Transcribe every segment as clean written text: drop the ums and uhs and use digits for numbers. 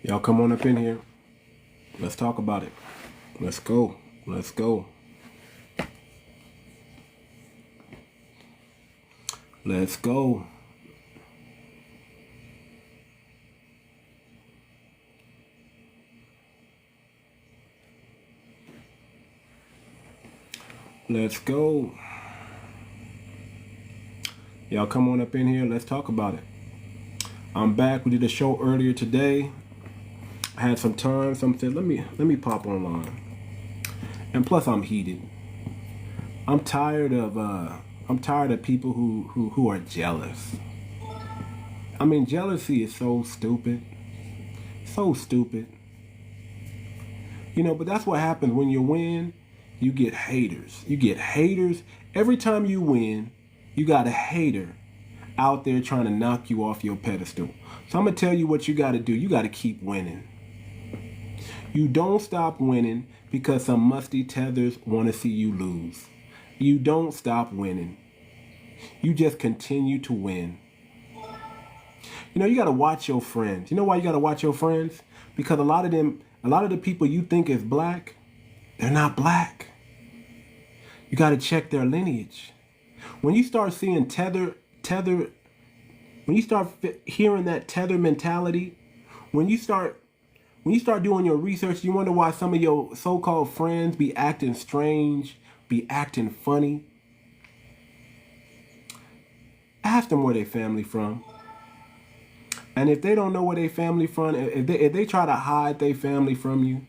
Y'all come on up in here. Let's talk about it. Let's go. Let's go. Let's go. Let's go. Y'all come on up in here. Let's talk about it. I'm back. We did a show earlier today. I had some time. Some said, let me pop online. And plus, I'm heated. I'm tired of people who are jealous. I mean, jealousy is so stupid. So stupid. You know, but that's what happens when you win. You get haters. You get haters. Every time you win, you got a hater out there trying to knock you off your pedestal. So I'm going to tell you what you got to do. You got to keep winning. You don't stop winning because some musty tethers want to see you lose. You don't stop winning. You just continue to win. You know, you got to watch your friends. You know why you got to watch your friends? Because a lot of the people you think is black, they're not black. You got to check their lineage. When you start seeing tether, when you start hearing that tether mentality, when you start doing your research, you wonder why some of your so-called friends be acting strange, be acting funny. Ask them where they family from. And if they don't know where they family from, if they try to hide their family from you,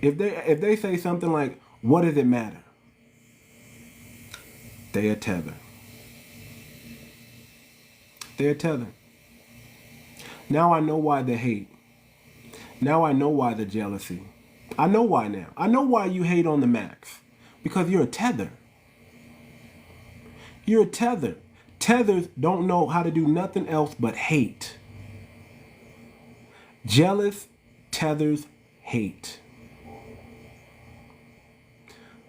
if they say something like, what does it matter? They a tether. They're a tether. Now I know why the hate. Now I know why the jealousy. I know why now. I know why you hate on the max. Because you're a tether. You're a tether. Tethers don't know how to do nothing else but hate. Jealous tethers hate.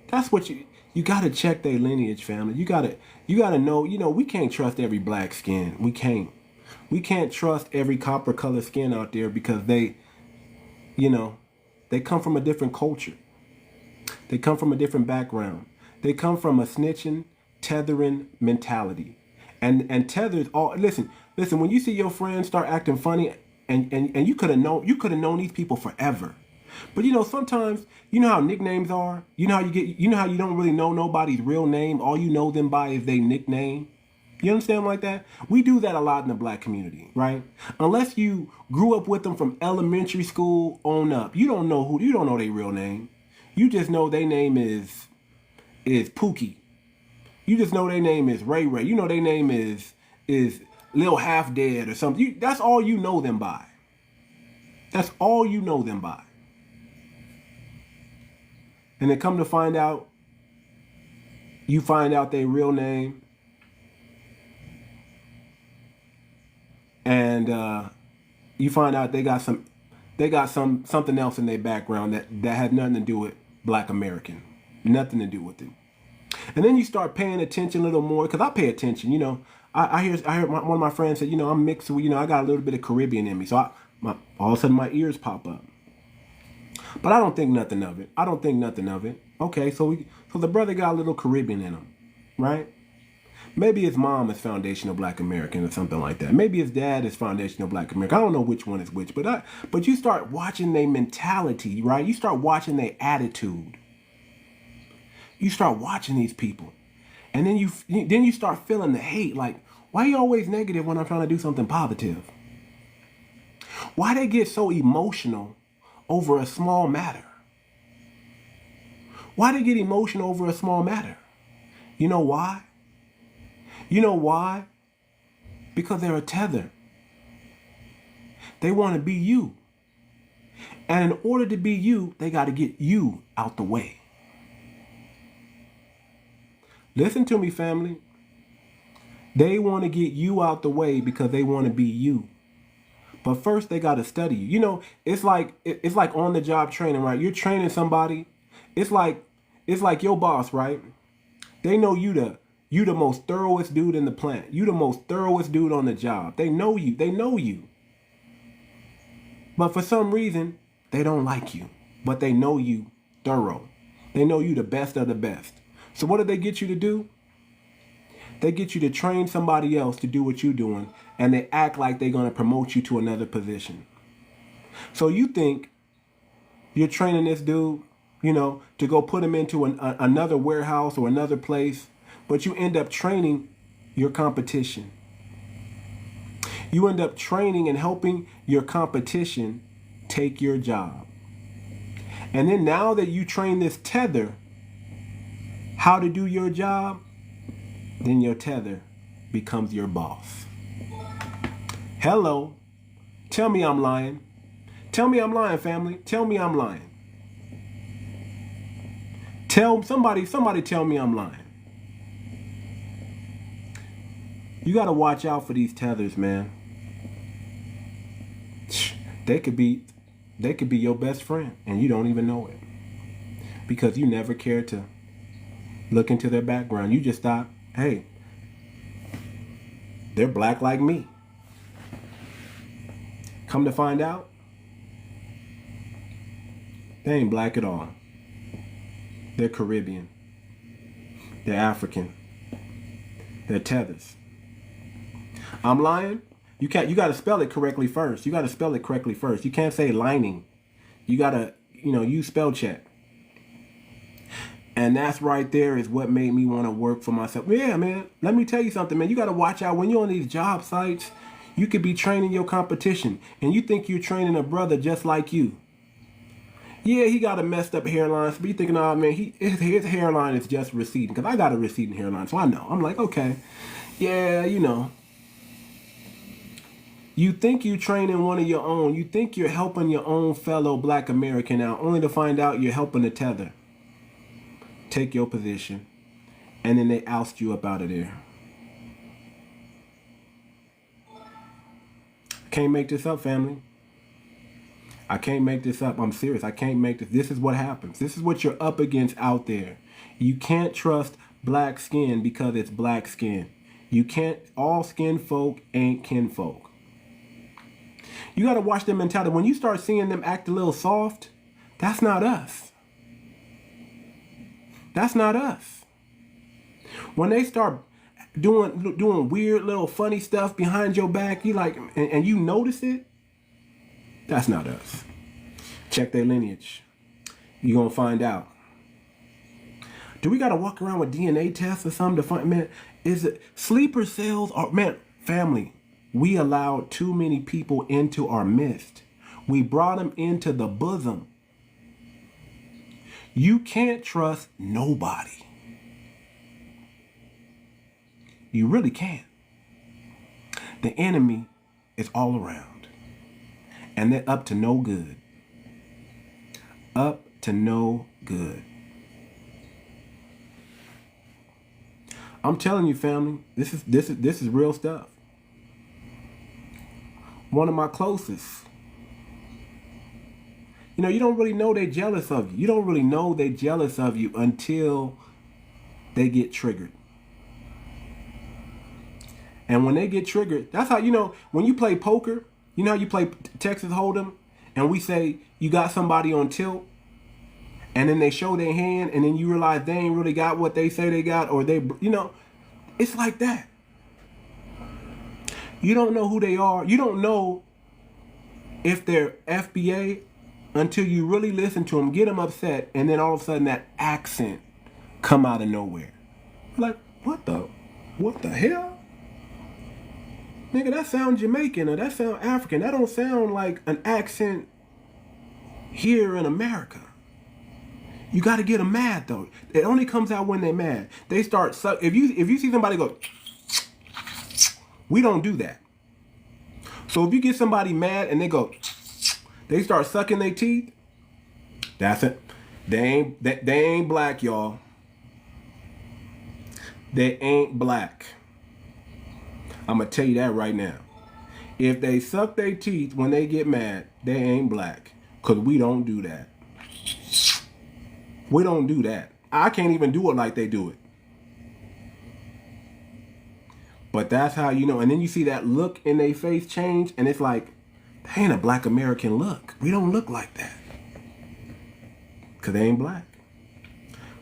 That's what you got to check their lineage, family. You got to know, you know, we can't trust every black skin. We can't. We can't trust every copper colored skin out there because they, you know, they come from a different culture. They come from a different background. They come from a snitching, tethering mentality. And tethers all listen, when you see your friends start acting funny and you could have known these people forever. But you know, sometimes you know how nicknames are? You know how you don't really know nobody's real name. All you know them by is their nickname. You understand like that? We do that a lot in the black community, right? Unless you grew up with them from elementary school on up. You don't know their real name. You just know their name is Pookie. You just know their name is Ray Ray. You know their name is Lil Half Dead or something. That's all you know them by. That's all you know them by. And then come to find out, you find out their real name. And you find out they got something else in their background that has nothing to do with Black American. Nothing to do with it. And then you start paying attention a little more, because I pay attention, you know. I heard one of my friends say, you know, I'm mixed with, you know, I got a little bit of Caribbean in me. So all of a sudden my ears pop up. But I don't think nothing of it. Okay, so the brother got a little Caribbean in him, right? Maybe his mom is foundational Black American or something like that. Maybe his dad is foundational Black American. I don't know which one is which, but you start watching their mentality, right? You start watching their attitude. You start watching these people, and then you start feeling the hate. Like, why are you always negative when I'm trying to do something positive? Why they get so emotional over a small matter? Why they get emotional over a small matter? You know why? You know why? Because they're a tether. They want to be you. And in order to be you, they got to get you out the way. Listen to me, family. They want to get you out the way because they want to be you. But first, they got to study you. You know, it's like on the job training, right? You're training somebody. It's like your boss, right? They know you the most thoroughest dude in the plant. You the most thoroughest dude on the job. They know you. They But for some reason, they don't like you. But they know you thorough. They know you the best of the best. So what do they get you to do? They get you to train somebody else to do what you're doing, and they act like they're going to promote you to another position. So you think you're training this dude, to go put him into another warehouse or another place, but you end up training your competition. You end up training and helping your competition take your job. And then now that you train this tether how to do your job, then your tether becomes your boss. Hello. Tell me I'm lying. Tell me I'm lying, family. Tell me I'm lying. Somebody tell me I'm lying. You got to watch out for these tethers, man. They could be your best friend and you don't even know it. Because you never cared to look into their background. You just thought, hey, they're black like me. Come to find out, they ain't black at all. They're Caribbean. They're African. They're tethers. I'm lying? You got to spell it correctly first. You can't say lining. You got to, use spell check. And that's right there is what made me want to work for myself. Yeah, man. Let me tell you something, man. You got to watch out when you're on these job sites. You could be training your competition, and you think you're training a brother just like you. Yeah, he got a messed up hairline, but you thinking, oh man, his hairline is just receding. Because I got a receding hairline, so I know. I'm like, okay, yeah, You think you're training one of your own. You think you're helping your own fellow black American out, only to find out you're helping the tether take your position, and then they oust you up out of there. I can't make this up, family. I can't make this up. I'm serious. I can't make this. This is what happens. This is what you're up against out there. You can't trust black skin because it's black skin. You can't. All skin folk ain't kinfolk. You got to watch their mentality. When you start seeing them act a little soft, that's not us. That's not us. When they start doing weird little funny stuff behind your back, you like, and you notice it, that's not us. Check their lineage. You're going to find out. Do we got to walk around with DNA tests or something to find, man, is it sleeper cells or, man, family, we allowed too many people into our midst. We brought them into the bosom. You can't trust nobody. You really can't. The enemy is all around. And they're up to no good. Up to no good. I'm telling you, family, this is real stuff. One of my closest. You don't really know they're jealous of you. You don't really know they're jealous of you until they get triggered. And when they get triggered, that's how, when you play poker, you know how you play Texas Hold'em, and we say you got somebody on tilt, and then they show their hand, and then you realize they ain't really got what they say they got, or they, it's like that. You don't know who they are. You don't know if they're FBA until you really listen to them, get them upset, and then all of a sudden that accent come out of nowhere. Like, what the hell? Nigga, that sound Jamaican or that sound African. That don't sound like an accent here in America. You got to get them mad though. It only comes out when they're mad. They start if you see somebody go, we don't do that. So if you get somebody mad and they start sucking their teeth, that's it. They ain't black, y'all. They ain't black. I'm going to tell you that right now. If they suck their teeth when they get mad, they ain't black. Because we don't do that. We don't do that. I can't even do it like they do it. But that's how you know. And then you see that look in their face change. And it's like, That ain't a black American look. We don't look like that. Because they ain't black.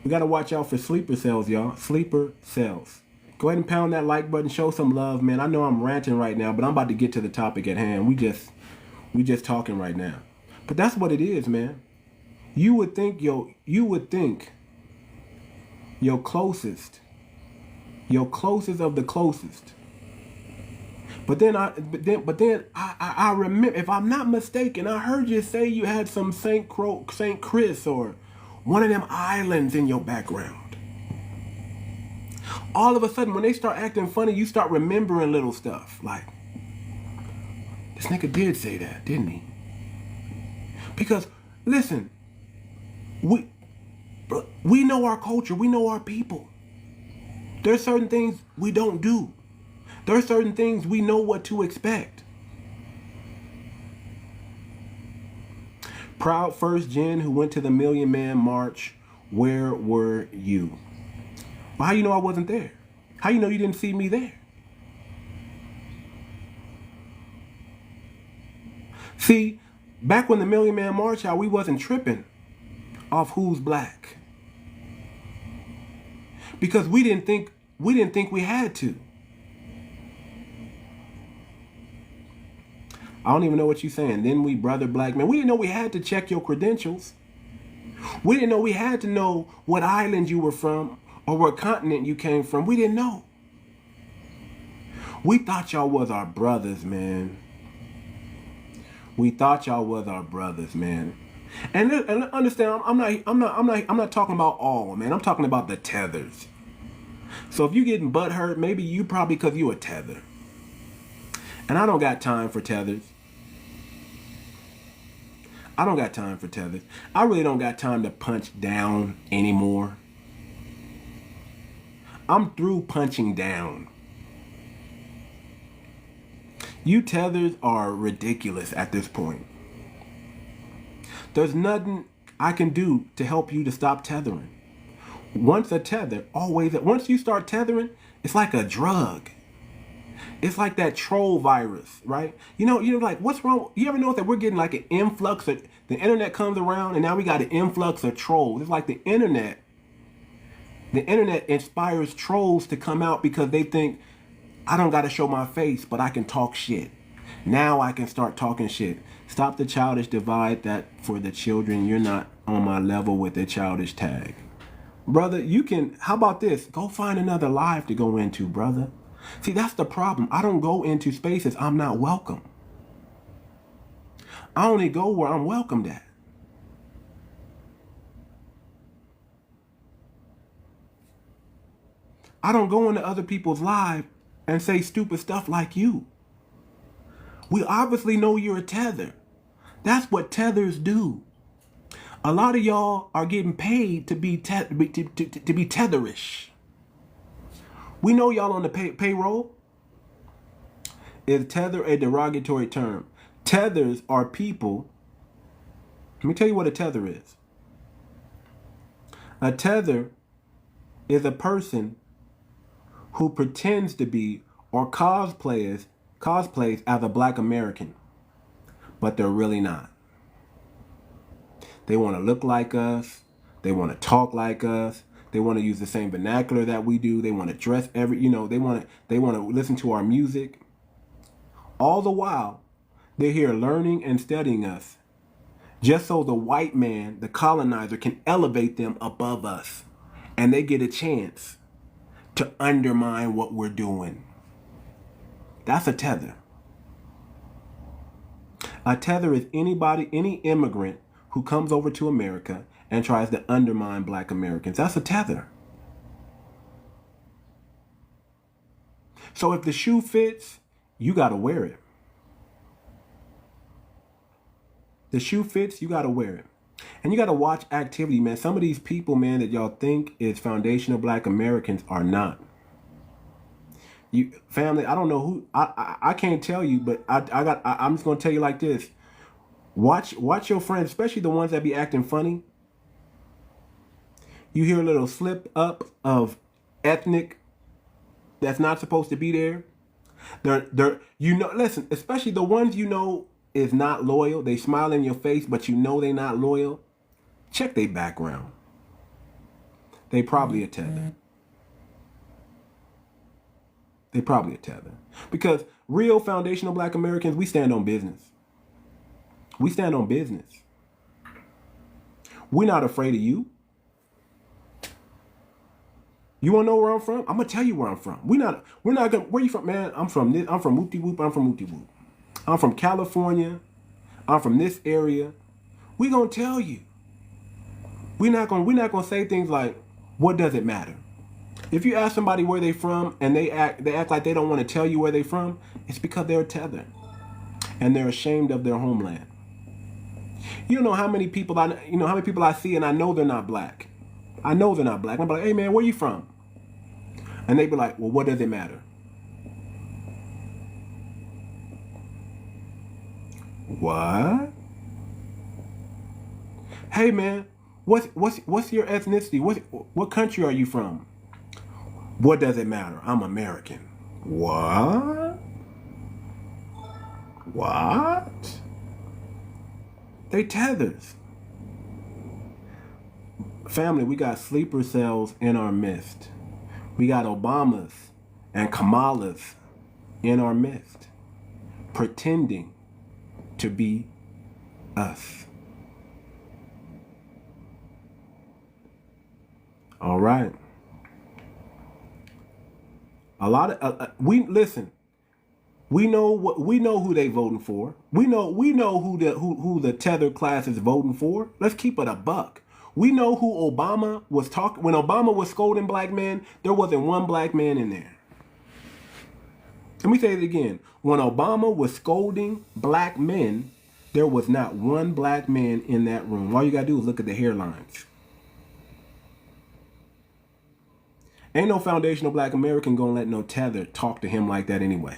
We got to watch out for sleeper cells, y'all. Sleeper cells. Go ahead and pound that like button. Show some love, man. I know I'm ranting right now, but I'm about to get to the topic at hand. We just talking right now. But that's what it is, man. You would think your closest of the closest. But then I remember, if I'm not mistaken, I heard you say you had some St. Chris or one of them islands in your background. All of a sudden, when they start acting funny, you start remembering little stuff. Like, this nigga did say that, didn't he? Because, listen, we know our culture. We know our people. There's certain things we don't do. There's certain things we know what to expect. Proud first gen who went to the Million Man March, where were you? Well, how you know I wasn't there? How you know you didn't see me there? See, back when the Million Man March out, we wasn't tripping off who's black. Because we didn't think we had to. I don't even know what you're saying. Then we brother black man. We didn't know we had to check your credentials. We didn't know we had to know what island you were from or what continent you came from. We didn't know. We thought y'all was our brothers, man. We thought y'all was our brothers, man. And understand, I'm not talking about all, man. I'm talking about the tethers. So if you getting butt hurt, maybe you probably because you a tether. And I don't got time for tethers. I don't got time for tethers. I really don't got time to punch down anymore. I'm through punching down. You tethers are ridiculous at this point. There's nothing I can do to help you to stop tethering. Once a tether, always. Once you start tethering, it's like a drug. It's like that troll virus, right? You know, like, what's wrong? You ever notice that we're getting like an influx of, the internet comes around and now we got an influx of trolls. It's like the internet inspires trolls to come out because they think, I don't got to show my face, but I can talk shit. Now I can start talking shit. Stop the childish divide that for the children. You're not on my level with the childish tag. Brother, you can, how about this? Go find another live to go into, brother. See, that's the problem. I don't go into spaces I'm not welcome. I only go where I'm welcomed at. I don't go into other people's lives and say stupid stuff like you. We obviously know you're a tether. That's what tethers do. A lot of y'all are getting paid to be tetherish. We know y'all on the payroll. Is tether a derogatory term? Tethers are people. Let me tell you what a tether is. A tether is a person who pretends to be or cosplays as a black American, but they're really not. They want to look like us. They want to talk like us. They want to use the same vernacular that we do. They want to dress they want to listen to our music. All the while, they're here learning and studying us, just so the white man, the colonizer, can elevate them above us. And they get a chance to undermine what we're doing. That's a tether. A tether is any immigrant who comes over to America and tries to undermine black Americans. That's a tether. So if the shoe fits, you got to wear it. The shoe fits, you got to wear it. And you got to watch activity, man. Some of these people, man, that y'all think is foundational black Americans are not. You family, I don't know who, I can't tell you, but I'm just going to tell you like this. Watch your friends, especially the ones that be acting funny. You hear a little slip up of ethnic that's not supposed to be there. Listen, especially the ones is not loyal, they smile in your face, but you know they're not loyal, check their background. They probably a tether. They probably a tether. Because real foundational black Americans, we stand on business. We stand on business. We're not afraid of you. You wanna know where I'm from? I'm gonna tell you where I'm from. We're not gonna, where you from, man? I'm from this, I'm from Whoopty Whoop, I'm from Whoopty Whoop. I'm from California. I'm from this area. We gonna tell you. We're not gonna say things like, what does it matter? If you ask somebody where they from and they act like they don't want to tell you where they from, it's because they're tethered and they're ashamed of their homeland. You know how many people I see and I know they're not black. I know they're not black. I'm like, hey man, where you from? And they be like, well, what does it matter? What? Hey man, what's your ethnicity? What country are you from? What does it matter? I'm American. What? What? They tethers. Family, we got sleeper cells in our midst. We got Obamas and Kamalas in our midst, pretending to be us. All right. A lot of we listen. We know who they voting for. We know who the tether class is voting for. Let's keep it a buck. We know who Obama was talking when Obama was scolding black men. There wasn't one black man in there. Let me say it again. When Obama was scolding black men, there was not one black man in that room. All you gotta do is look at the hairlines. Ain't no foundational black American gonna let no tether talk to him like that anyway.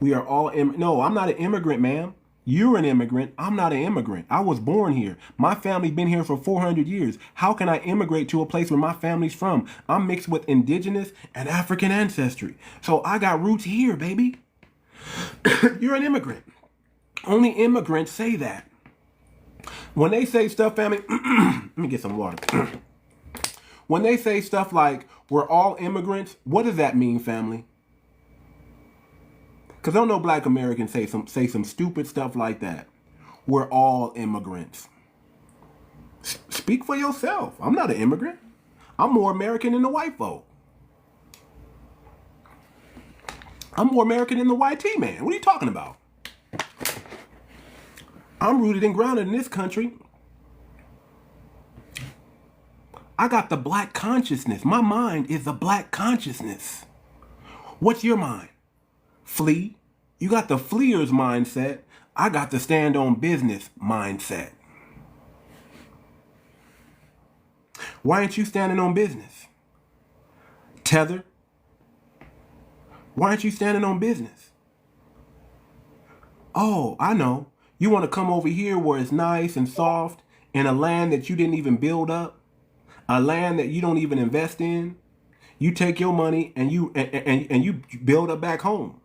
We are all, no, I'm not an immigrant, ma'am. You're an immigrant. I'm not an immigrant. I was born here. My family been here for 400 years. How can I immigrate to a place where my family's from? I'm mixed with indigenous and African ancestry. So I got roots here, baby. You're an immigrant. Only immigrants say that. When they say stuff, family, let me get some water. When they say stuff like, we're all immigrants, what does that mean, family? Because I don't know black Americans say some stupid stuff like that. We're all immigrants. Speak for yourself. I'm not an immigrant. I'm more American than the white folk. I'm more American than the white T-man. What are you talking about? I'm rooted and grounded in this country. I got the black consciousness. My mind is the black consciousness. What's your mind? Flee. You got the fleer's mindset. I got the stand on business mindset. Why aren't you standing on business? Tether. Why aren't you standing on business? Oh, I know. You want to come over here where it's nice and soft in a land that you didn't even build up, a land that you don't even invest in. You take your money and you build up back home.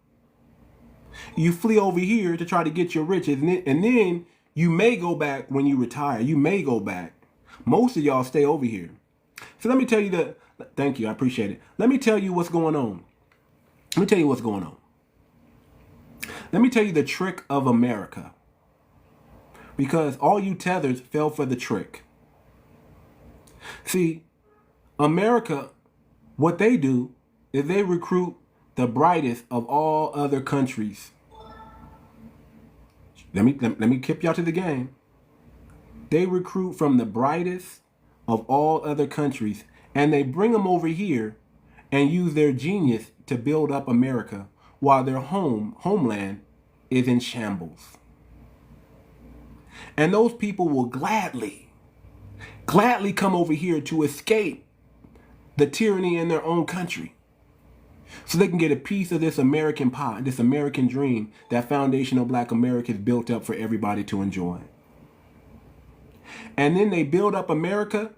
You flee over here to try to get your riches, and then you may go back when you retire. You may go back. Most of y'all stay over here. So let me tell you thank you, I appreciate it. Let me tell you what's going on. Let me tell you what's going on. Let me tell you the trick of America. Because all you tethers fell for the trick. See, America, what they do is they recruit the brightest of all other countries. Let me kip y'all to the game. They recruit from the brightest of all other countries, and they bring them over here and use their genius to build up America while their homeland is in shambles. And those people will gladly come over here to escape the tyranny in their own country, so they can get a piece of this American pie, this American dream that foundational black America has built up for everybody to enjoy. And then they build up America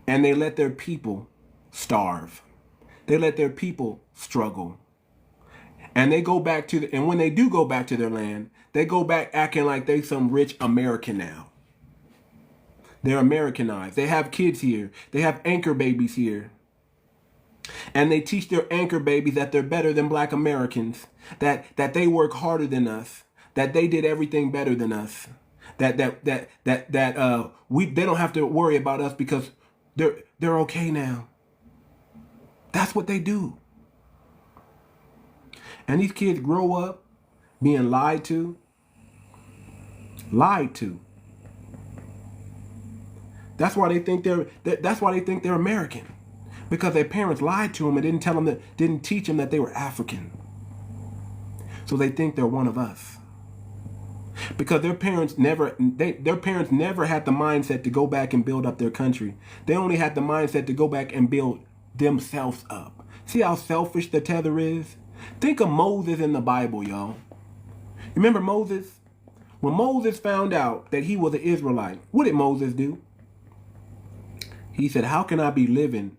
and they let their people starve. They let their people struggle. And they go back to and when they do go back to their land, they go back acting like they some rich American now. They're Americanized. They have kids here. They have anchor babies here. And they teach their anchor babies that they're better than black Americans, that they work harder than us, that they did everything better than us, that they don't have to worry about us because they're okay now. That's what they do. And these kids grow up being lied to. Lied to. That's why they think they're American. Because their parents lied to them and didn't teach them that they were African. So they think they're one of us. Because their parents never had the mindset to go back and build up their country. They only had the mindset to go back and build themselves up. See how selfish the tether is? Think of Moses in the Bible, y'all. Remember Moses? When Moses found out that he was an Israelite, what did Moses do? He said, how can I be living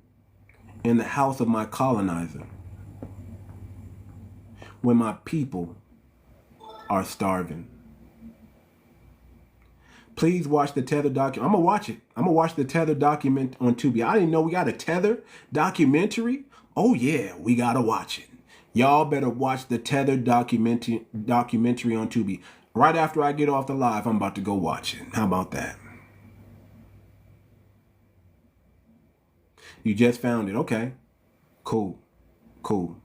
in the house of my colonizer when my people are starving? Please watch the Tether document. I'm going to watch it. I'm going to watch the Tether document on Tubi. I didn't know we got a Tether documentary. Oh yeah, we got to watch it. Y'all better watch the Tether documentary on Tubi. Right after I get off the live, I'm about to go watch it. How about that? You just found it. Okay. Cool. Cool.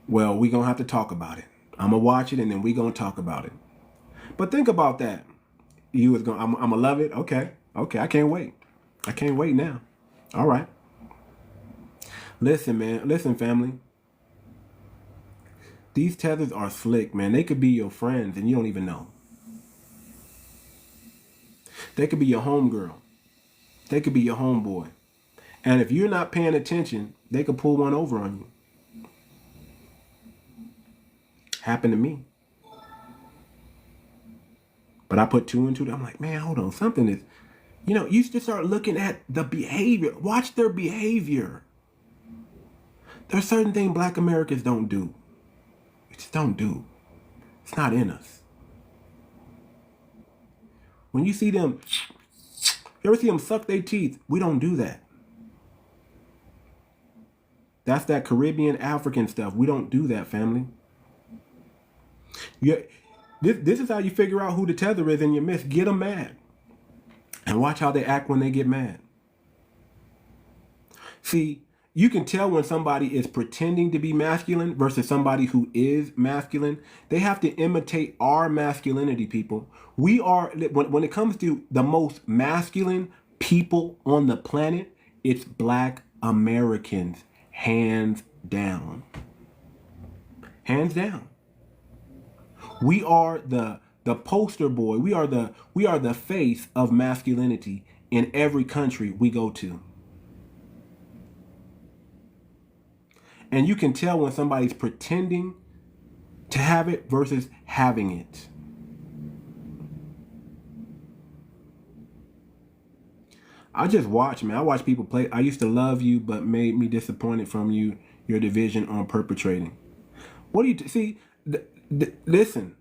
Well, we're going to have to talk about it. I'm going to watch it and then we're going to talk about it. But think about that. I'm going to love it. Okay. Okay. I can't wait. I can't wait now. All right. Listen, man. Listen, family. These tethers are slick, man. They could be your friends and you don't even know. They could be your homegirl. They could be your homeboy. And if you're not paying attention, they could pull one over on you. Happened to me. But I put two and two. I'm like, man, hold on. Something is, you should start looking at the behavior. Watch their behavior. There's certain things black Americans don't do. We just don't do. It's not in us. When you see them, you ever see them suck their teeth? We don't do that. That's that Caribbean African stuff. We don't do that, family. This is how you figure out who the tether is in your midst. Get them mad. And watch how they act when they get mad. See, you can tell when somebody is pretending to be masculine versus somebody who is masculine. They have to imitate our masculinity, people. We are, when it comes to the most masculine people on the planet, it's black Americans. Hands down. Hands down. We are the poster boy. We are the face of masculinity in every country we go to. And you can tell when somebody's pretending to have it versus having it. I just watch, man. I watch people play. I used to love you, but made me disappointed from you. Your division on perpetrating. What do you see? Listen.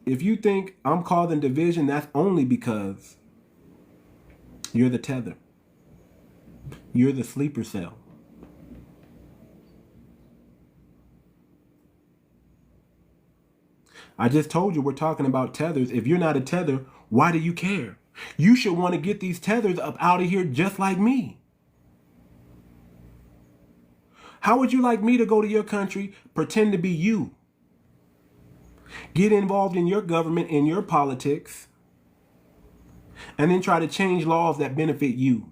If you think I'm causing division, that's only because you're the tether. You're the sleeper cell. I just told you we're talking about tethers. If you're not a tether, why do you care? You should want to get these tethers up out of here just like me. How would you like me to go to your country, pretend to be you? Get involved in your government, in your politics, and then try to change laws that benefit you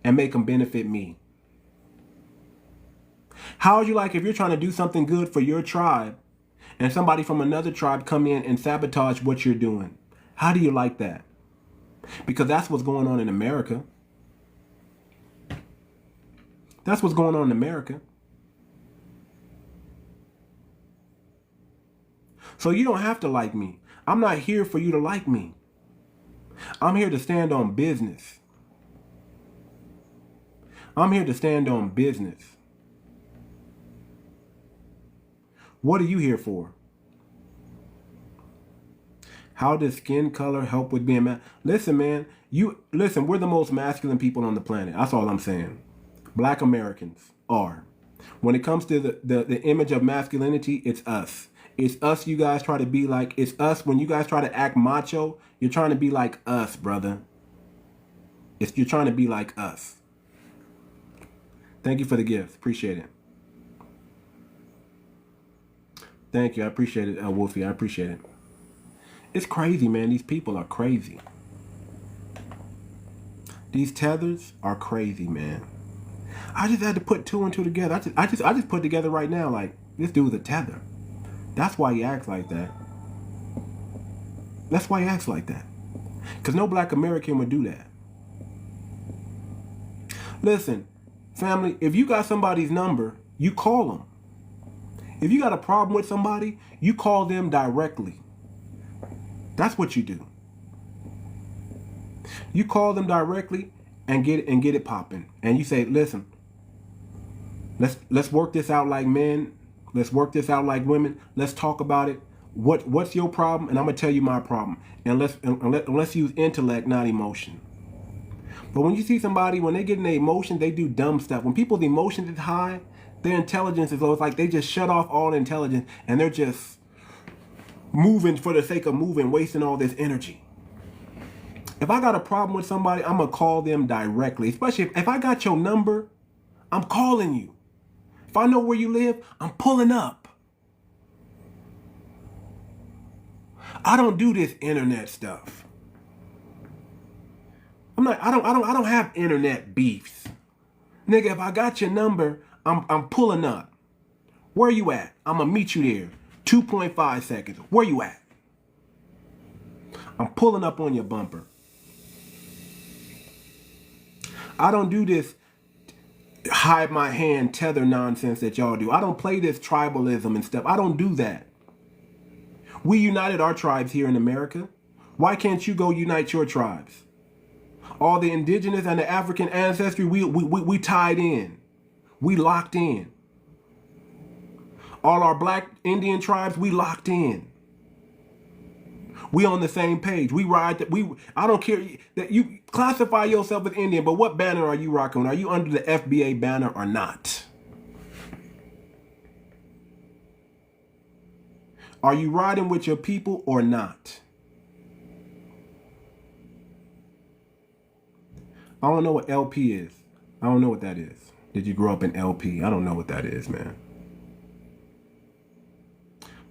and make them benefit me? How would you like if you're trying to do something good for your tribe and somebody from another tribe come in and sabotage what you're doing? How do you like that? Because that's what's going on in America. That's what's going on in America. So you don't have to like me. I'm not here for you to like me. I'm here to stand on business. I'm here to stand on business. What are you here for? How does skin color help with being man? Listen, man. Listen. We're the most masculine people on the planet. That's all I'm saying. Black Americans are. When it comes to the image of masculinity, it's us. It's us. You guys try to be like. It's us. When you guys try to act macho, you're trying to be like us, brother. You're trying to be like us. Thank you for the gift. Appreciate it. Thank you. I appreciate it, Wolfie. I appreciate it. It's crazy, man. These people are crazy. These tethers are crazy, man. I just had to put two and two together. I just put together right now, like, this dude's a tether. That's why he acts like that. That's why he acts like that. Because no black American would do that. Listen, family, if you got somebody's number, you call them. If you got a problem with somebody, you call them directly. That's what you do. You call them directly and get it popping. And you say, listen, let's work this out like men. Let's work this out like women. Let's talk about it. What's your problem? And I'm gonna tell you my problem. And let's use intellect, not emotion. But when you see somebody, when they get in their emotion, they do dumb stuff. When people's emotions is high, their intelligence is low. It's like they just shut off all intelligence and they're just moving for the sake of moving, wasting all this energy. If I got a problem with somebody, I'm going to call them directly. Especially if I got your number, I'm calling you. If I know where you live, I'm pulling up. I don't do this internet stuff. I don't have internet beefs. Nigga, if I got your number, I'm pulling up. Where you at? I'm going to meet you there. 2.5 seconds. Where you at? I'm pulling up on your bumper. I don't do this hide my hand tether nonsense that y'all do. I don't play this tribalism and stuff. I don't do that. We united our tribes here in America. Why can't you go unite your tribes? All the indigenous and the African ancestry, we tied in. We locked in. All our black Indian tribes, we locked in. We on the same page. We ride. I don't care that you classify yourself as Indian, but what banner are you rocking? Are you under the FBA banner or not? Are you riding with your people or not? I don't know what LP is. I don't know what that is. Did you grow up in LP? I don't know what that is, man.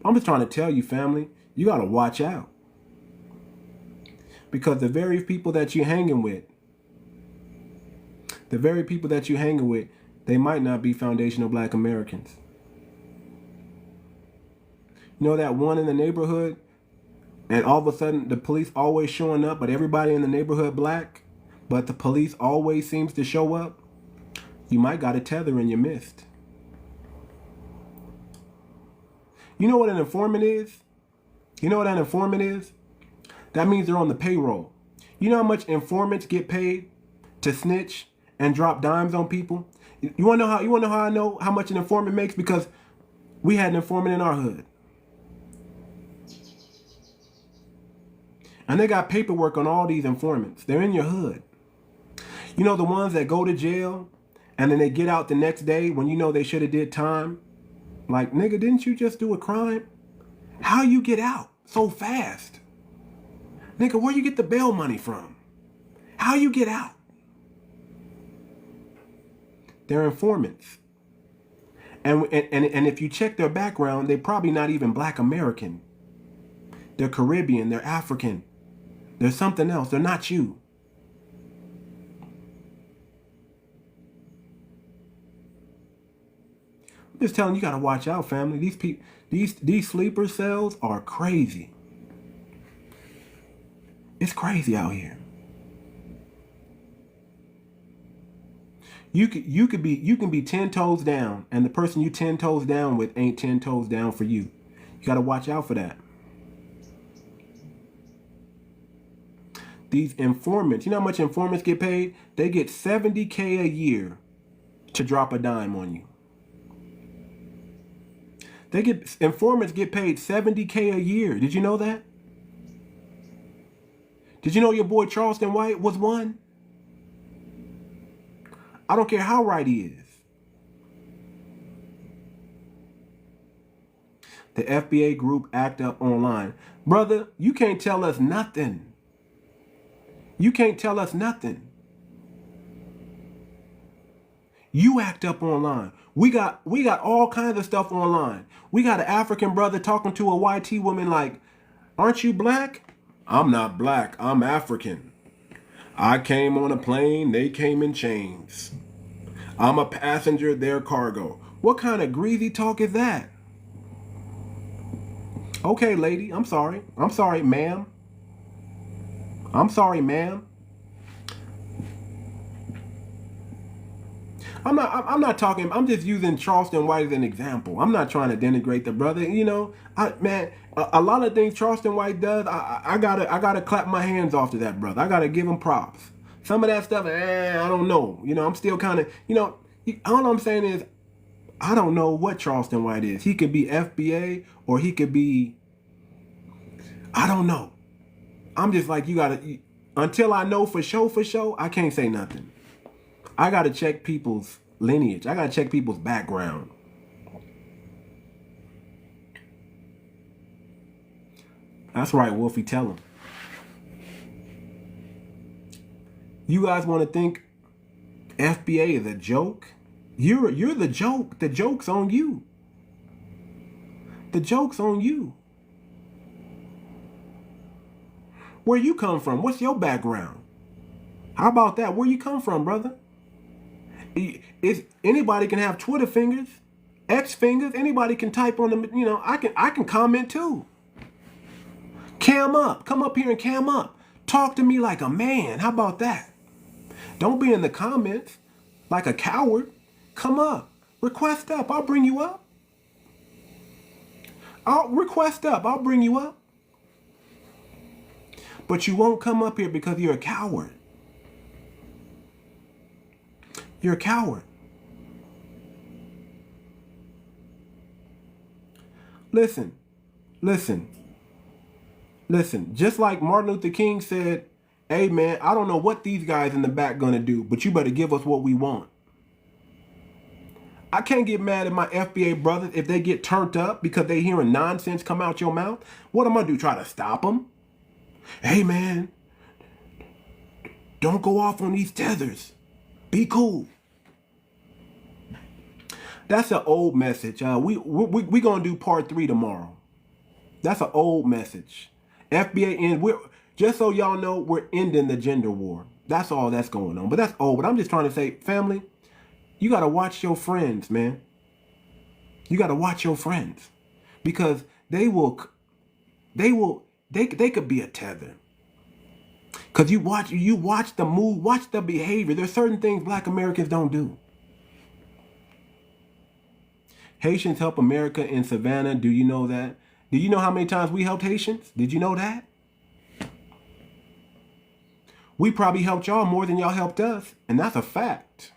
I'm just trying to tell you, family, you got to watch out. Because the very people that you're hanging with, they might not be foundational black Americans. You know that one in the neighborhood, and all of a sudden the police always showing up, but everybody in the neighborhood black, but the police always seems to show up? You might got a tether in your midst. You know what an informant is? You know what an informant is? That means they're on the payroll. You know how much informants get paid to snitch and drop dimes on people? You wanna know how I know how much an informant makes? Because we had an informant in our hood. And they got paperwork on all these informants. They're in your hood. You know the ones that go to jail and then they get out the next day when you know they should have did time? Like, nigga, didn't you just do a crime? How you get out so fast? Nigga, where you get the bail money from? How you get out? They're informants. And if you check their background, they're probably not even black American. They're Caribbean, they're African. They're something else. They're not you. I'm just telling you, gotta watch out, family. These people, these sleeper cells are crazy. It's crazy out here. You can be 10 toes down, and the person you 10 toes down with ain't 10 toes down for you. You gotta watch out for that. These informants, you know how much informants get paid? They get $70K a year to drop a dime on you. Informants get paid $70K a year. Did you know that? Did you know your boy Charleston White was one? I don't care how right he is. The FBA group act up online. Brother, you can't tell us nothing. You can't tell us nothing. You act up online. We got all kinds of stuff online. We got an African brother talking to a YT woman like, aren't you black? I'm not black. I'm African. I came on a plane. They came in chains. I'm a passenger. They're cargo. What kind of greasy talk is that? Okay, lady. I'm sorry. I'm sorry, ma'am. I'm sorry, ma'am. I'm not talking, I'm just using Charleston White as an example. I'm not trying to denigrate the brother. You know, a lot of things Charleston White does, I gotta clap my hands off to that brother. I gotta give him props. Some of that stuff, I don't know. You know, I'm still kind of, you know, all I'm saying is, I don't know what Charleston White is. He could be FBA or he could be, I don't know. I'm just like, until I know for sure, I can't say nothing. I got to check people's lineage. I got to check people's background. That's right, Wolfie, tell him. You guys want to think FBA is a joke? You're the joke. The joke's on you. The joke's on you. Where you come from? What's your background? How about that? Where you come from, brother? Anybody can have Twitter fingers, X fingers. Anybody can type on them. You know, I can comment too. Cam up. Come up here and cam up. Talk to me like a man. How about that? Don't be in the comments like a coward. Come up. Request up. I'll bring you up. I'll request up. I'll bring you up. But you won't come up here because you're a coward. You're a coward. Listen. Just like Martin Luther King said, hey man, I don't know what these guys in the back gonna do, but you better give us what we want. I can't get mad at my FBA brothers if they get turned up because they hearing nonsense come out your mouth. What am I gonna do? Try to stop them? Hey man, don't go off on these tethers. Be cool. That's an old message. We gonna do part 3 tomorrow. That's an old message. FBA and just so y'all know, we're ending the gender war. That's all that's going on. But that's old. But I'm just trying to say, family, you gotta watch your friends, man. You gotta watch your friends because they could be a tether. Cause you watch the mood, watch the behavior. There's certain things Black Americans don't do. Haitians help America in Savannah. Do you know that? Do you know how many times we helped Haitians? Did you know that? We probably helped y'all more than y'all helped us. And that's a fact.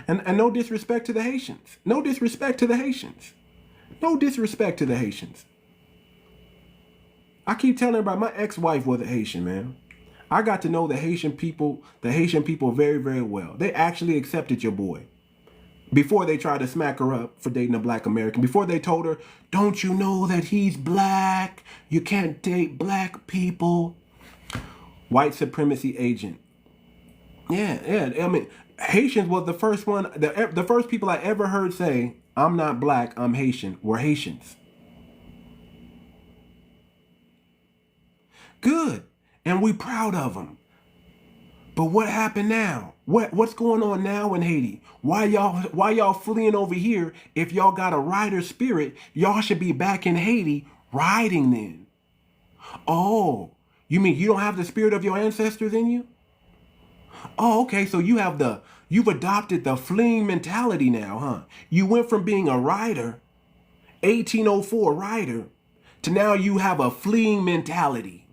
And no disrespect to the Haitians. No disrespect to the Haitians. No disrespect to the Haitians. I keep telling everybody, my ex-wife was a Haitian, man. I got to know the Haitian people very, very well. They actually accepted your boy. Before they tried to smack her up for dating a Black American. Before they told her, don't you know that he's black? You can't date black people. White supremacy agent. Yeah. I mean, Haitians was the first one, the first people I ever heard say, I'm not black, I'm Haitian, were Haitians. Good. And we proud of them. But what happened now? What's going on now in Haiti? Why y'all fleeing over here? If y'all got a rider spirit, y'all should be back in Haiti riding then. Oh, you mean you don't have the spirit of your ancestors in you? Oh, okay, so you've adopted the fleeing mentality now, huh? You went from being a rider, 1804 rider, to now you have a fleeing mentality.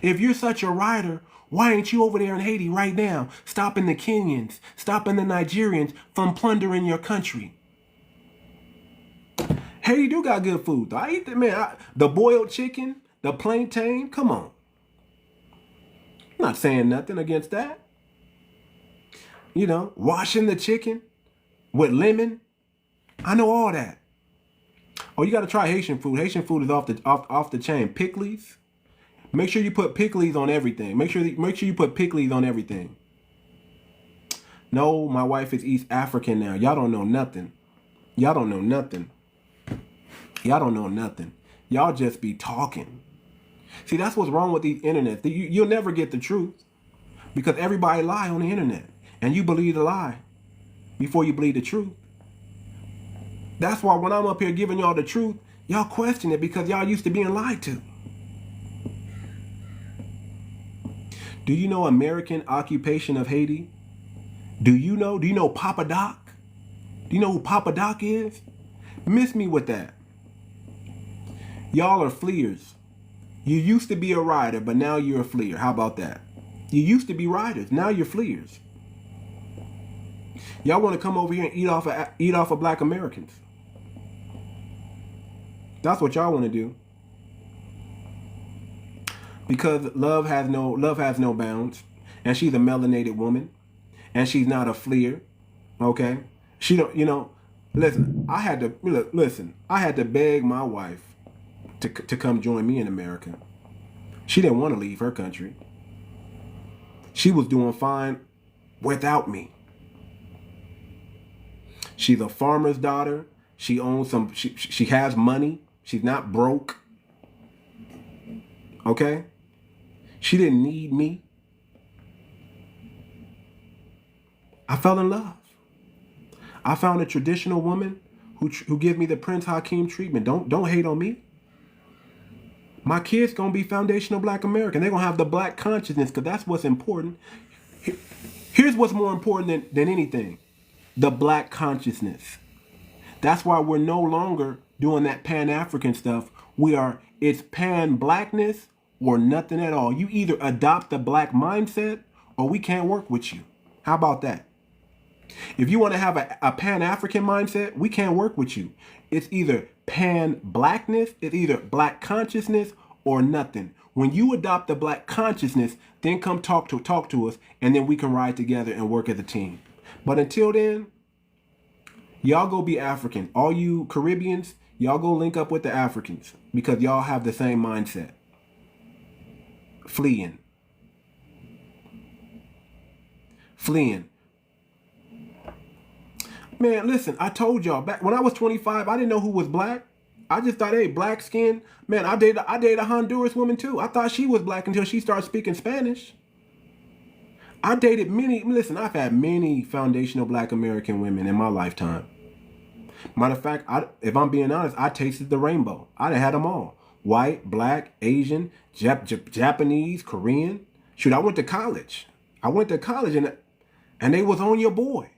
If you're such a rider, why ain't you over there in Haiti right now, stopping the Kenyans, stopping the Nigerians from plundering your country? Haiti do got good food, though. I eat that, man. The boiled chicken, the plantain, come on. I'm not saying nothing against that. You know, washing the chicken with lemon. I know all that. Oh, you got to try Haitian food. Haitian food is off the chain. Pickles. Make sure you put pickles on everything. Make sure you put pickles on everything. No, my wife is East African now. Y'all don't know nothing. Y'all don't know nothing. Y'all don't know nothing. Y'all just be talking. See, that's what's wrong with these internet. You'll never get the truth because everybody lie on the internet, and you believe the lie before you believe the truth. That's why when I'm up here giving y'all the truth, y'all question it because y'all used to being lied to. Do you know American occupation of Haiti? Do you know Papa Doc? Do you know who Papa Doc is? Miss me with that. Y'all are fleers. You used to be a rider, but now you're a fleer. How about that? You used to be riders. Now you're fleers. Y'all want to come over here and eat off of black Americans. That's what y'all want to do. Because love has no bounds, and she's a melanated woman, and she's not a fleer. Okay? She don't, listen, I had to beg my wife to come join me in America. She didn't want to leave her country. She was doing fine without me. She's a farmer's daughter. She owns she has money. She's not broke. Okay? She didn't need me. I fell in love. I found a traditional woman who gives me the Prince Hakeem treatment. Don't hate on me. My kids gonna be foundational black American. They're gonna have the black consciousness because that's what's important. Here's what's more important than anything. The black consciousness. That's why we're no longer doing that Pan-African stuff. It's pan-blackness or nothing at all. You either adopt the black mindset or we can't work with you. How about that? If you want to have a Pan-African mindset, we can't work with you. It's either pan-blackness, it's either black consciousness or nothing. When you adopt the black consciousness, then come talk to us, and then we can ride together and work as a team. But until then, y'all go be African. All you Caribbeans, y'all go link up with the Africans because y'all have the same mindset. Fleeing. Man, listen, I told y'all back when I was 25, I didn't know who was black. I just thought, hey, black skin. Man, I dated a Honduras woman too. I thought she was black until she started speaking Spanish. I dated I've had many foundational black American women in my lifetime. Matter of fact, if I'm being honest, I tasted the rainbow. I had them all. White, black, Asian, Japanese, Korean. Shoot, I went to college. And they was on your boy.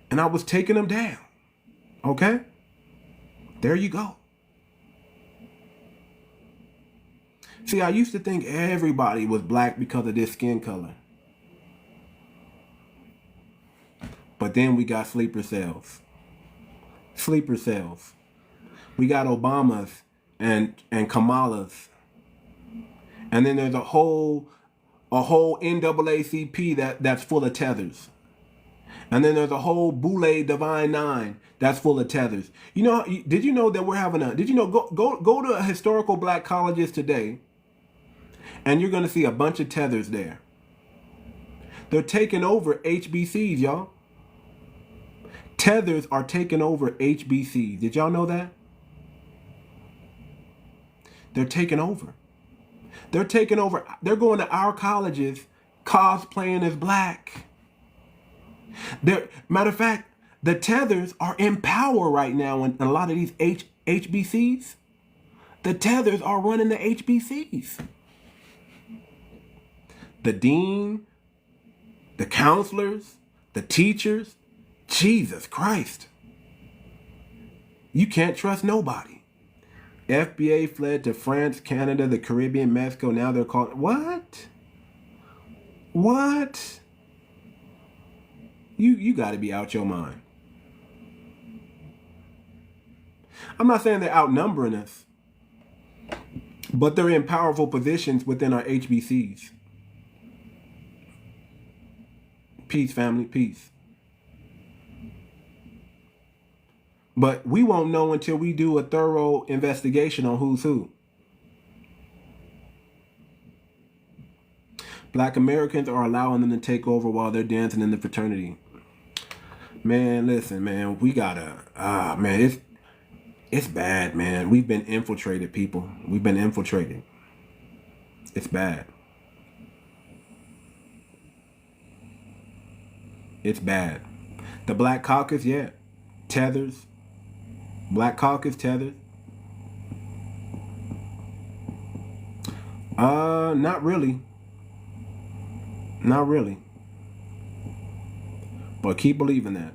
And I was taking them down. Okay? There you go. See, I used to think everybody was black because of their skin color. But then we got sleeper cells. Sleeper cells. We got Obamas and Kamalas. And then there's a whole NAACP that's full of tethers. And then there's a whole Boule Divine Nine that's full of tethers. Did you know that we're having go to historical black colleges today and you're going to see a bunch of tethers there. They're taking over HBCs, y'all. Tethers are taking over HBCs. Did y'all know that? They're taking over. They're taking over. They're going to our colleges cosplaying as black. Matter of fact, the tethers are in power right now in a lot of these HBCs. The tethers are running the HBCs. The dean, the counselors, the teachers. Jesus Christ. You can't trust nobody. FBA fled to France, Canada, the Caribbean, Mexico. Now they're called... What? You got to be out your mind. I'm not saying they're outnumbering us, but they're in powerful positions within our HBCs. Peace, family, peace. But we won't know until we do a thorough investigation on who's who. Black Americans are allowing them to take over while they're dancing in the fraternity. Man, listen, man, we gotta, man, it's bad, man. We've been infiltrated, people. We've been infiltrated. It's bad. It's bad. The Black Caucus, yeah. Tethers. Black Caucus, Tethers. Not really. Not really. But keep believing that.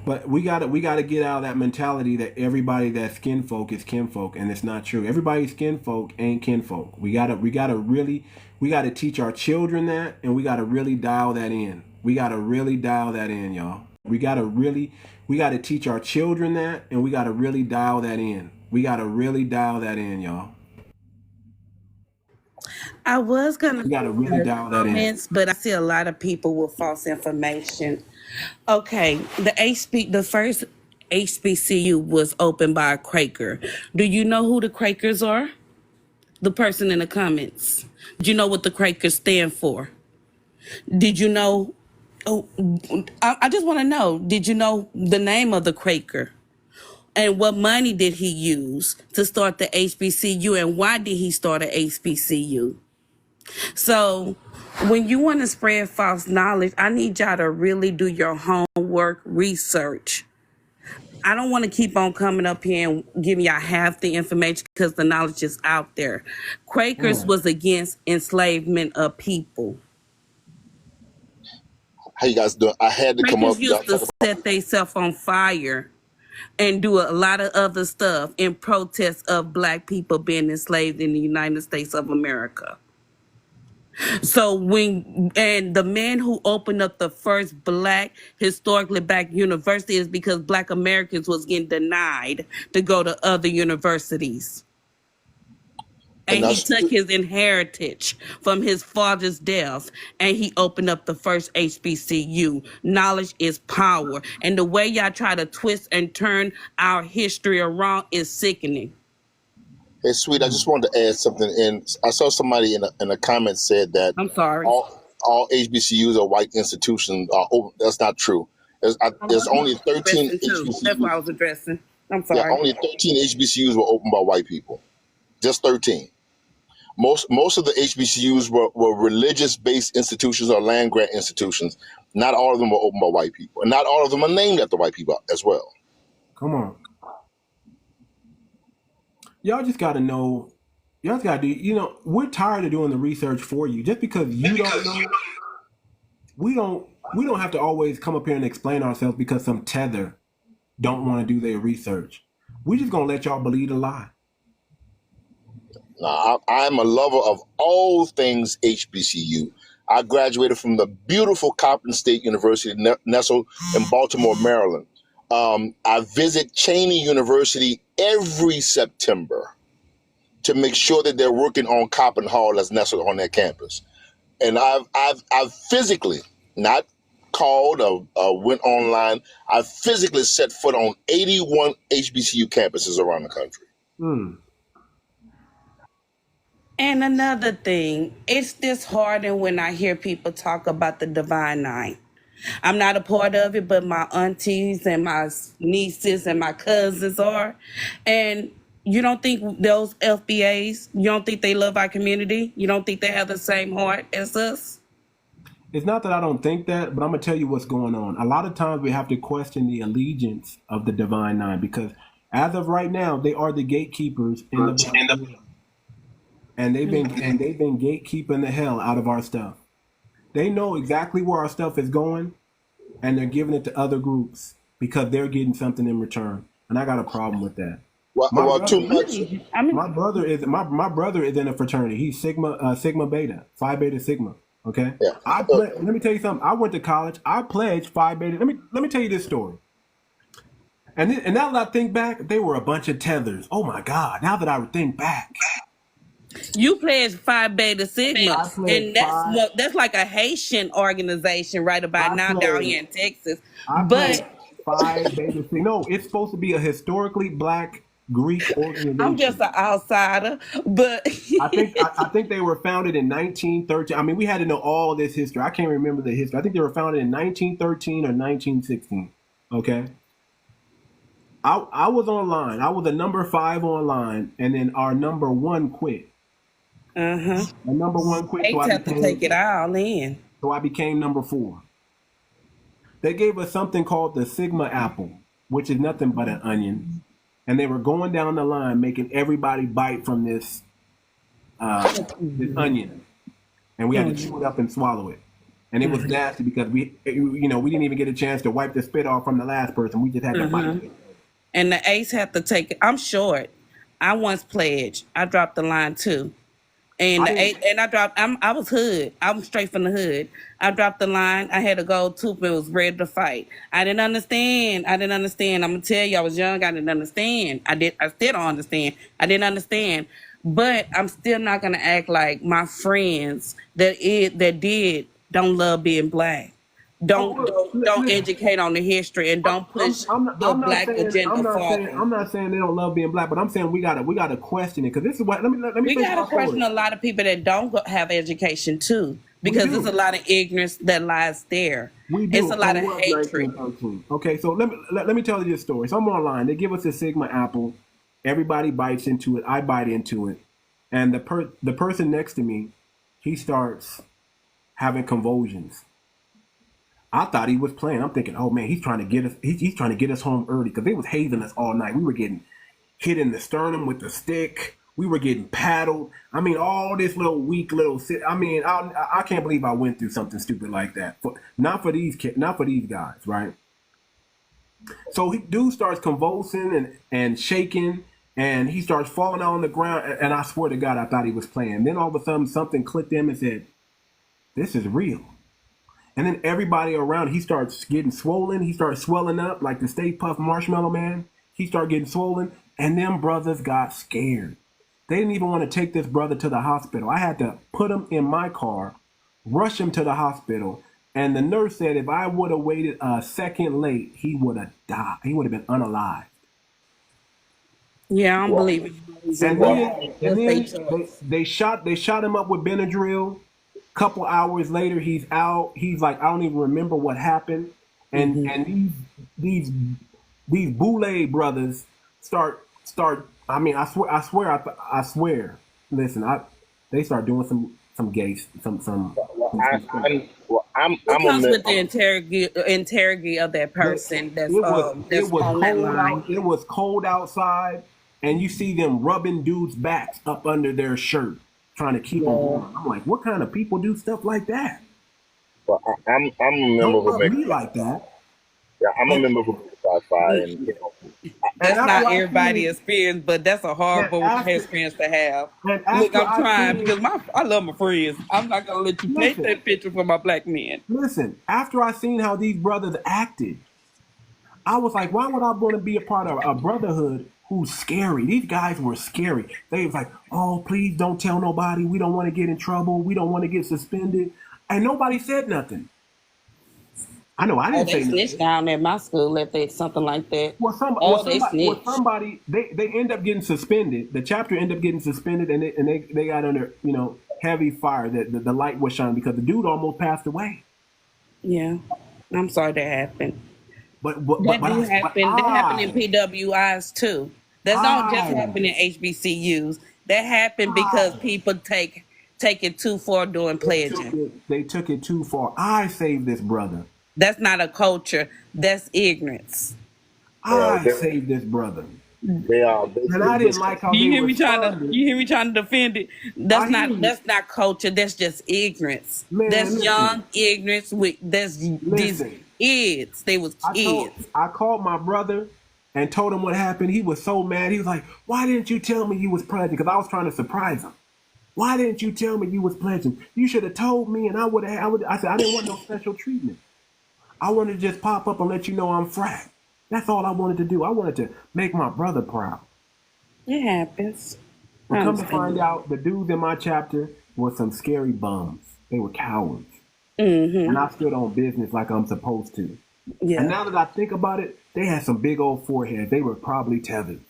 But we gotta get out of that mentality that everybody that's kinfolk is kinfolk, and it's not true. Everybody's kinfolk ain't kinfolk. We gotta teach our children that, and we gotta really dial that in. We gotta really dial that in, y'all. We gotta teach our children that, and we gotta really dial that in. We gotta really dial that in, y'all. I was gonna We gotta really dial that in. comments, but I see a lot of people with false information. Okay, the first HBCU was opened by a Quaker. Do you know who the Quakers are? The person in the comments. Do you know what the Quakers stand for? Did you know? Oh, I just want to know. Did you know the name of the Quaker? And what money did he use to start the HBCU? And why did he start a HBCU? So when you want to spread false knowledge, I need y'all to really do your homework research. I don't want to keep on coming up here and giving y'all half the information because the knowledge is out there. Quakers was against enslavement of people. How you guys doing? I had to come Quakers up. used to set themselves on fire and do a lot of other stuff in protest of Black people being enslaved in the United States of America. So and the man who opened up the first historically black university is because Black Americans was getting denied to go to other universities. And he took his inheritance from his father's death and he opened up the first HBCU. Knowledge is power. And the way y'all try to twist and turn our history around is sickening. Hey, sweet, I just wanted to add something in. I saw somebody in a comment said that I'm sorry. all HBCUs are white institutions. That's not true. There's only 13 HBCUs. That's what I was addressing. I'm sorry. Yeah, only 13 HBCUs were opened by white people. Just 13. Most of the HBCUs were religious-based institutions or land-grant institutions. Not all of them were opened by white people. And not all of them are named after white people as well. Come on. Y'all just got to know. Y'all just got to do, we're tired of doing the research for you. Just because you don't know, we don't have to always come up here and explain ourselves because some tether don't want to do their research. We're just going to let y'all believe a lie. Now, I'm a lover of all things HBCU. I graduated from the beautiful Coppin State University, nestled in Baltimore, Maryland. I visit Cheney University every September to make sure that they're working on Coppin Hall that's nestled on their campus. And I've physically, not called or went online, I physically set foot on 81 HBCU campuses around the country. And another thing, it's disheartening when I hear people talk about the Divine Nine. I'm not a part of it, but my aunties and my nieces and my cousins are. And you don't think those FBAs, you don't think they love our community? You don't think they have the same heart as us? It's not that I don't think that, but I'm going to tell you what's going on. A lot of times we have to question the allegiance of the Divine Nine because as of right now, they are the gatekeepers in the and they've been gatekeeping the hell out of our stuff. They know exactly where our stuff is going, and they're giving it to other groups because they're getting something in return. And I got a problem with that. Too much. My brother is in a fraternity. He's Sigma Beta, Phi Beta Sigma. Okay. Yeah. Let me tell you something. I went to college. I pledged Phi Beta. Let me tell you this story. And now that I think back, they were a bunch of tethers. Oh my God! Now that I think back, You pledged Phi Beta Sigma, I played and five. that's like a Haitian organization right about I now down played. here in Texas. I played But Phi Beta Sigma. No, it's supposed to be a historically black Greek I'm just organization. an outsider. But I think they were founded in 1913. I mean, we had to know all this history. I can't remember the history. I think they were founded in 1913 or 1916. Okay. I was online. I was a number 5 online, and then our number 1 quit. uh-huh. The number 1 quit, States have to take it all in. so I became number 4. They gave us something called the Sigma apple, which is nothing but an onion, and they were going down the line making everybody bite from this onion, and we had to chew it up and swallow it. And it was nasty because we didn't even get a chance to wipe the spit off from the last person. We just had to bite it. And the ace have to take it. I'm short. I once pledged. I dropped the line too. And I the eight, didn't. and I dropped. I was hood. I was straight from the hood. I dropped the line. I had to go too, but was ready to fight. I didn't understand. I'm gonna tell you, I was young. I didn't understand. I still don't understand. I didn't understand. But I'm still not gonna act like my friends that did don't love being black. Oh, Don't educate on the history and don't push the black agenda forward. I'm not saying they don't love being black, but I'm saying we gotta question it because this is what. Let me We finish got to my question story. a lot of people that don't have education too, We because there's a do. lot of ignorance that lies there. We It's do. a So lot of what? hatred. 1913. Okay, so let me tell you this story. So I'm online. They give us a Sigma apple. Everybody bites into it. I bite into it, and the person next to me, he starts having convulsions. I thought he was playing. I'm thinking, oh man, he's trying to get us. He's trying to get us home early because they was hazing us all night. We were getting hit in the sternum with the stick. We were getting paddled. I mean, all this little weak little. I mean, I can't believe I went through something stupid like that. Not for these kids, not for these guys, right? So dude starts convulsing and shaking, and he starts falling on the ground. And I swear to God, I thought he was playing. Then all of a sudden, something clicked in and said, "This is real." And then everybody around, he starts getting swollen. He starts swelling up like the Stay Puft Marshmallow Man. He started getting swollen, and them brothers got scared. They didn't even want to take this brother to the hospital. I had to put him in my car, rush him to the hospital, and the nurse said if I would have waited a second late, he would have died. He would have been unalive. Yeah, I don't believe it. And Well, then they shot him up with Benadryl. Couple hours later, he's out. He's like, I don't even remember what happened. And these Boulay brothers start. I mean, I swear. Listen, they start doing some gay some. It I'm a comes mi- with the integrity of that person that's It was on that cold line. out. It was cold outside, and you see them rubbing dudes' backs up under their shirt, trying to keep them warm. I'm like, what kind of people do stuff like that? well, I'm a member Don't of rub American. me like that. Yeah, I'm a And, member of American Phi, and That's after not I everybody's seen, experience, but that's a and horrible after, experience to have. and Look, after I'm I trying seen, because I love my friends. I'm not gonna let you paint listen, that picture for my black men. listen. After I seen how these brothers acted, I was like, why would I want to be a part of a brotherhood who's scary? These guys were scary. They was like, oh, please don't tell nobody. We don't want to get in trouble. We don't want to get suspended. And nobody said nothing. I know I Oh, didn't they say snitched nothing. down at my school if they something like that. Well, Oh, they snitched. they end up getting suspended. The chapter end up getting suspended, and they got under heavy fire. The light was shining because the dude almost passed away. Yeah, I'm sorry that happened. But That do happen. That happened in PWIs too. That's not just I happen in HBCUs. That happened because I people take it too far during pledging. they took it too far. I saved this brother. That's not a culture. That's ignorance. uh, I saved this brother. they are And I they didn't like how Do you they hear me trying to? responded. You hear me trying to defend it? I hear you. That's not culture. That's just ignorance. Man, That's listen. young ignorance. That's these Listen. kids. They was kids. I called my brother and told him what happened. He was so mad. He was like, "Why didn't you tell me you was pledging?" Because I was trying to surprise him. Why didn't you tell me you was pledging? You should have told me, and I would have. I said I didn't want no special treatment. I wanted to just pop up and let you know I'm frat. That's all I wanted to do. I wanted to make my brother proud. It happens. But I come to find understand. out, the dudes in my chapter were some scary bums. They were cowards. And Mm-hmm. I stood on business like I'm supposed to. And Yeah. now that I think about it, they had some big old foreheads. They were probably tethered.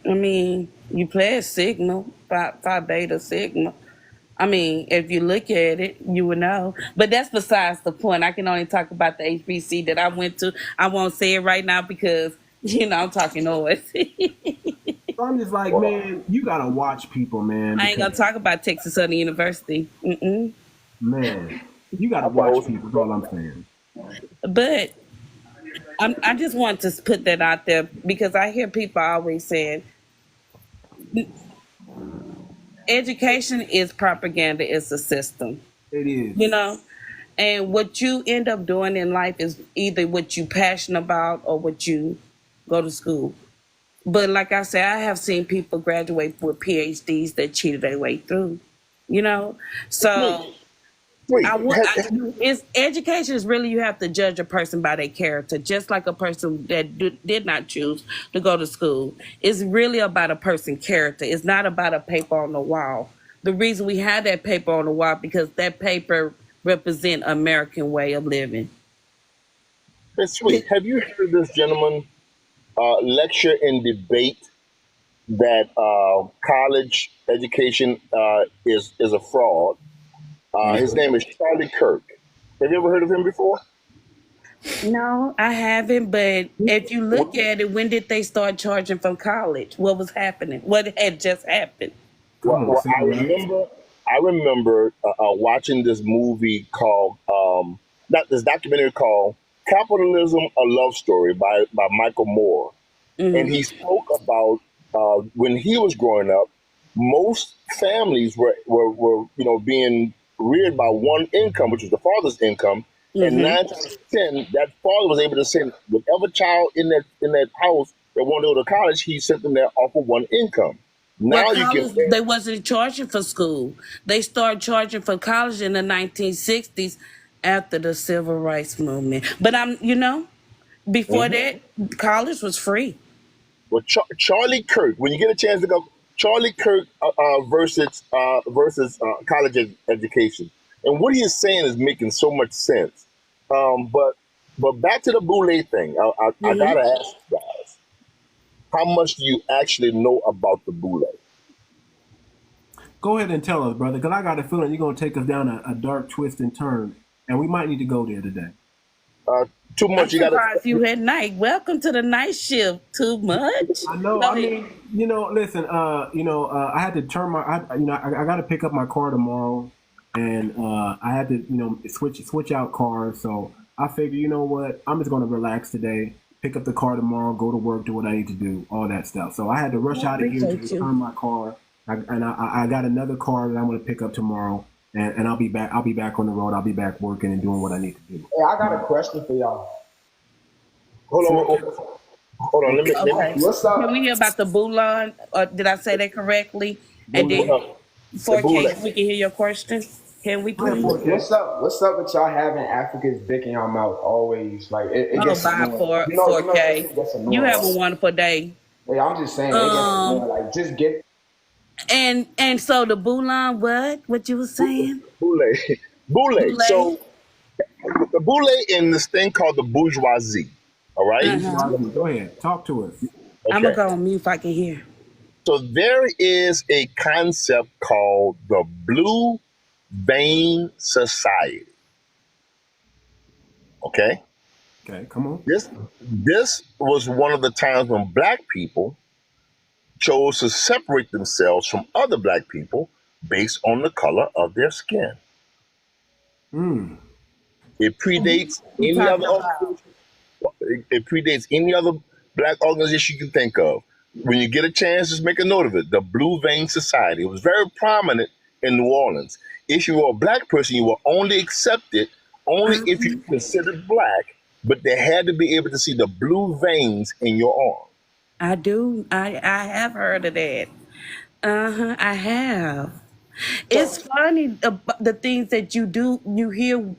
I mean, you play a Sigma, Phi Beta Sigma. I mean, if you look at it, you would know. But that's besides the point. I can only talk about the HBC that I went to. I won't say it right now because, I'm talking noise. So I'm just like, Well, man, you gotta watch people, man, I ain't because gonna talk about Texas Southern University. Mm-mm. man, you gotta I'm the watch old people. Is all I'm saying. But I just want to put that out there because I hear people always saying education is propaganda, it's a system, It is. you know? And what you end up doing in life is either what you passionate about or what you go to school. But like I said, I have seen people graduate with PhDs that cheated their way through, you know? So wait, wait. it's education is really you have to judge a person by their character, just like a person that did not choose to go to school. It's really about a person's character. It's not about a paper on the wall. The reason we have that paper on the wall because that paper represent American way of living. It's sweet. Have you heard this gentleman lecture and debate that college education is a fraud? His name is Charlie Kirk. Have you ever heard of him before? No, I haven't. But if you look at it, when did they start charging from college? What was happening? What had just happened? Well, Come on, well say less. I remember watching this movie called not this documentary called "Capitalism: A Love Story" by Michael Moore, and he spoke about when he was growing up, most families were being reared by one income, which was the father's income, and Mm-hmm. 9 times out of 10, that father was able to send whatever child in that house that wanted to go to college, he sent them there off of one income. Well, Now you can college they wasn't charging for school. They started charging for college in the 1960s after the civil rights movement. But before Mhm. that, college was free. Well, Charlie Kirk, when you get a chance to go, Charlie Kirk versus college education, and what he is saying is making so much sense. But back to the Boule thing, I Hmm. gotta ask you guys, how much do you actually know about the Boule? Go ahead and tell us, brother, because I got a feeling you're gonna take us down a dark twist and turn, and we might need to go there today. Uh, Too I'm much. You gotta. surprised you had night. Welcome to the night shift. Too much. I know. Go I ahead. mean, listen. I had to turn my. I got to pick up my car tomorrow, and I had to, switch out cars. So I figured, you know what? I'm just gonna relax today. Pick up the car tomorrow. Go to work. Do what I need to do. All that stuff. So I had to rush I out of here to appreciate you. return my car. I got another car that I'm gonna pick up tomorrow, and I'll be back. I'll be back on the road. I'll be back working and doing what I need to do. Hey, I got a question for y'all. Hold on. For, Hold on. Let me. Okay. What's Can we up? hear about the Bulan? Or did I say that correctly? And then Boule. The Boule. 4K, we can hear your question. Can we Go ahead, please? 4K. What's up with y'all having Africa's dick in your mouth always? Like it Oh, gets bye annoying. for You know that 4K. shit gets You annoying, have a right? wonderful day. Hey, I'm just saying it gets Um, annoying. Like just get and so the Bulan, what you were saying? Boule. Boule. Boule. So the Boule in this thing called the bourgeoisie. All right. Uh-huh. Bourgeoisie. Go ahead. Talk to us. I'm gonna Okay. go on mute if I can hear. So there is a concept called the blue vein society. Okay. Okay, come on. This was one of the times when black people chose to separate themselves from other black people based on the color of their skin. Mm. It predates You any other talking about? organization. It predates any other black organization you can think of. When you get a chance, just make a note of it. The Blue Vein Society. It was very prominent in New Orleans. If you were a black person, you were only accepted only if you considered black, but they had to be able to see the blue veins in your arm. I do. I have heard of that. Uh-huh. I have. So It's funny the things that you do. You hear.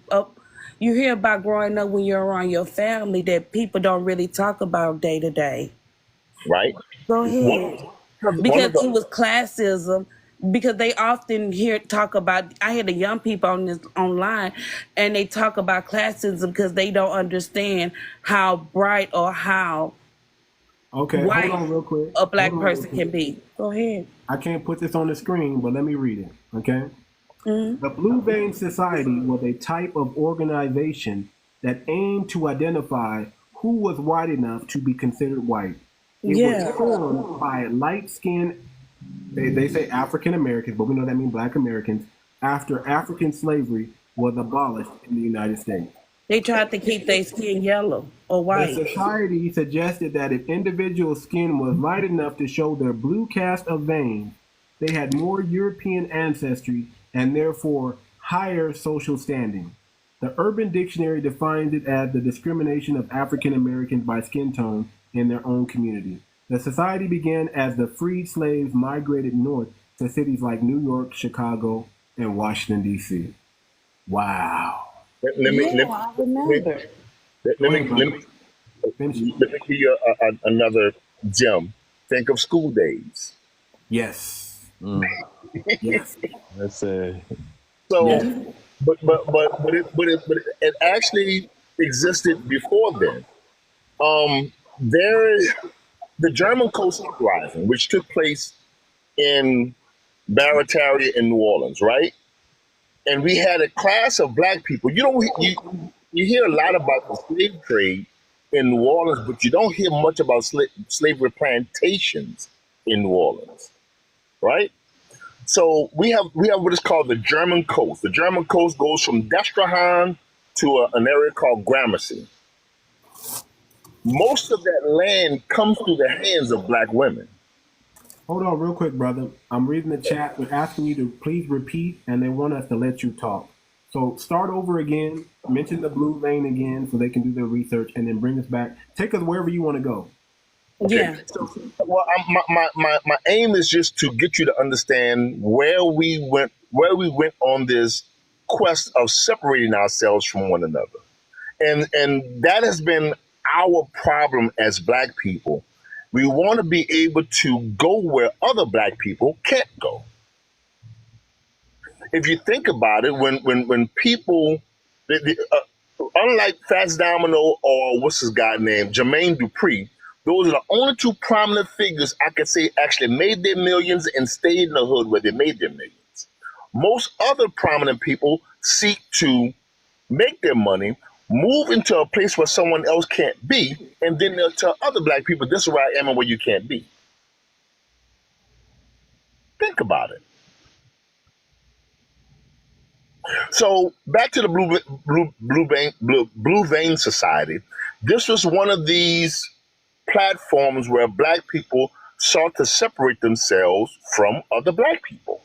You hear about growing up when you're around your family that people don't really talk about day to day. right? Go One, ahead. one of Because the it was classism. Because they often hear talk about. I hear the young people on this online, and they talk about classism because they don't understand how bright or how Okay, hold white on real quick. a Hold black on real person quick. can be. Go ahead. I can't put this on the screen, but let me read it. Okay. The Blue Vein Society was a type of organization that aimed to identify who was white enough to be considered white. It was Yeah. formed by light-skinned, they say African Americans, but we know that means Black Americans, after African slavery was abolished in the United States. They tried to keep their skin yellow or The white. society suggested that if individual skin was light enough to show their blue cast of veins, they had more European ancestry and therefore higher social standing. The Urban Dictionary defines it as the discrimination of African Americans by skin tone in their own community. The society began as the freed slaves migrated north to cities like New York, Chicago, and Washington, D.C. Wow. let me Yeah, I remember. let Go me ahead, let brother. me Finish it. let me give you another gem. Think of school days. Yes. Yes. That's So, Yes. but it actually existed before then. There, the German Coast Uprising, which took place in Barataria in New Orleans, right? And we had a class of black people. You hear a lot about the slave trade in New Orleans, but you don't hear much about slavery plantations in New Orleans, right? So we have what is called the German Coast. The German Coast goes from 𝗤𝗏𝗄 to an area called 𝗤𝗏𝗄𝐿. Most of that land comes through the hands of black women. Hold on real quick, brother. I'm reading the chat. We're asking you to please repeat, and they want us to let you talk. So start over again, mention the blue vein again so they can do their research, and then bring us back. Take us wherever you want to go. Okay. Yeah. So, well, my aim is just to get you to understand where we went on this quest of separating ourselves from one another, and that has been our problem as black people. We want to be able to go where other black people can't go. If you think about it, when people, unlike Fats Domino or what's his guy name, Jermaine Dupri, those are the only two prominent figures I could say actually made their millions and stayed in the hood where they made their millions. Most other prominent people seek to make their money, move into a place where someone else can't be, and then they'll tell other black people, this is where I am and where you can't be. Think about it. So back to the Blue Vein Society. This was one of these platforms where black people sought to separate themselves from other black people.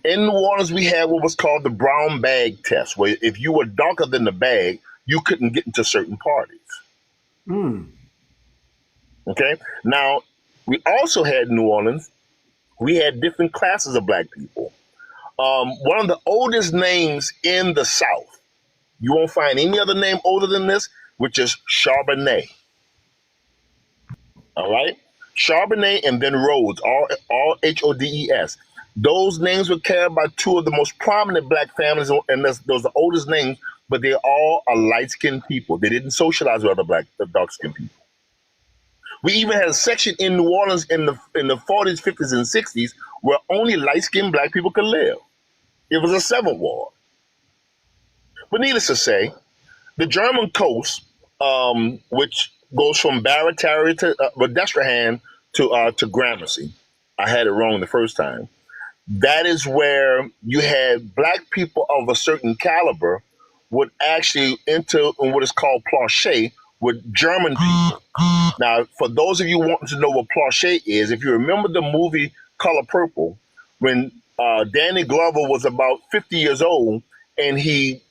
In New Orleans, we had what was called the brown bag test, where if you were darker than the bag, you couldn't get into certain parties. Okay. Now, we also had in New Orleans, we had different classes of black people. One of the oldest names in the South, you won't find any other name older than this, which is Charbonnet. All right? Charbonnet and then Rhodes, all Hodes. Those names were carried by two of the most prominent black families, and those are the oldest names, but they all are light-skinned people. They didn't socialize with other dark-skinned people. We even had a section in New Orleans in the 40s, 50s, and 60s where only light-skinned black people could live. It was a seventh ward. But needless to say, the German coast, which goes from Barataria to Ďestrahan to Gramercy. I had it wrong the first time. That is where you had black people of a certain caliber would actually enter in what is called planché with German people. Now, for those of you wanting to know what planché is, if you remember the movie Color Purple, when Danny Glover was about 50 years old and he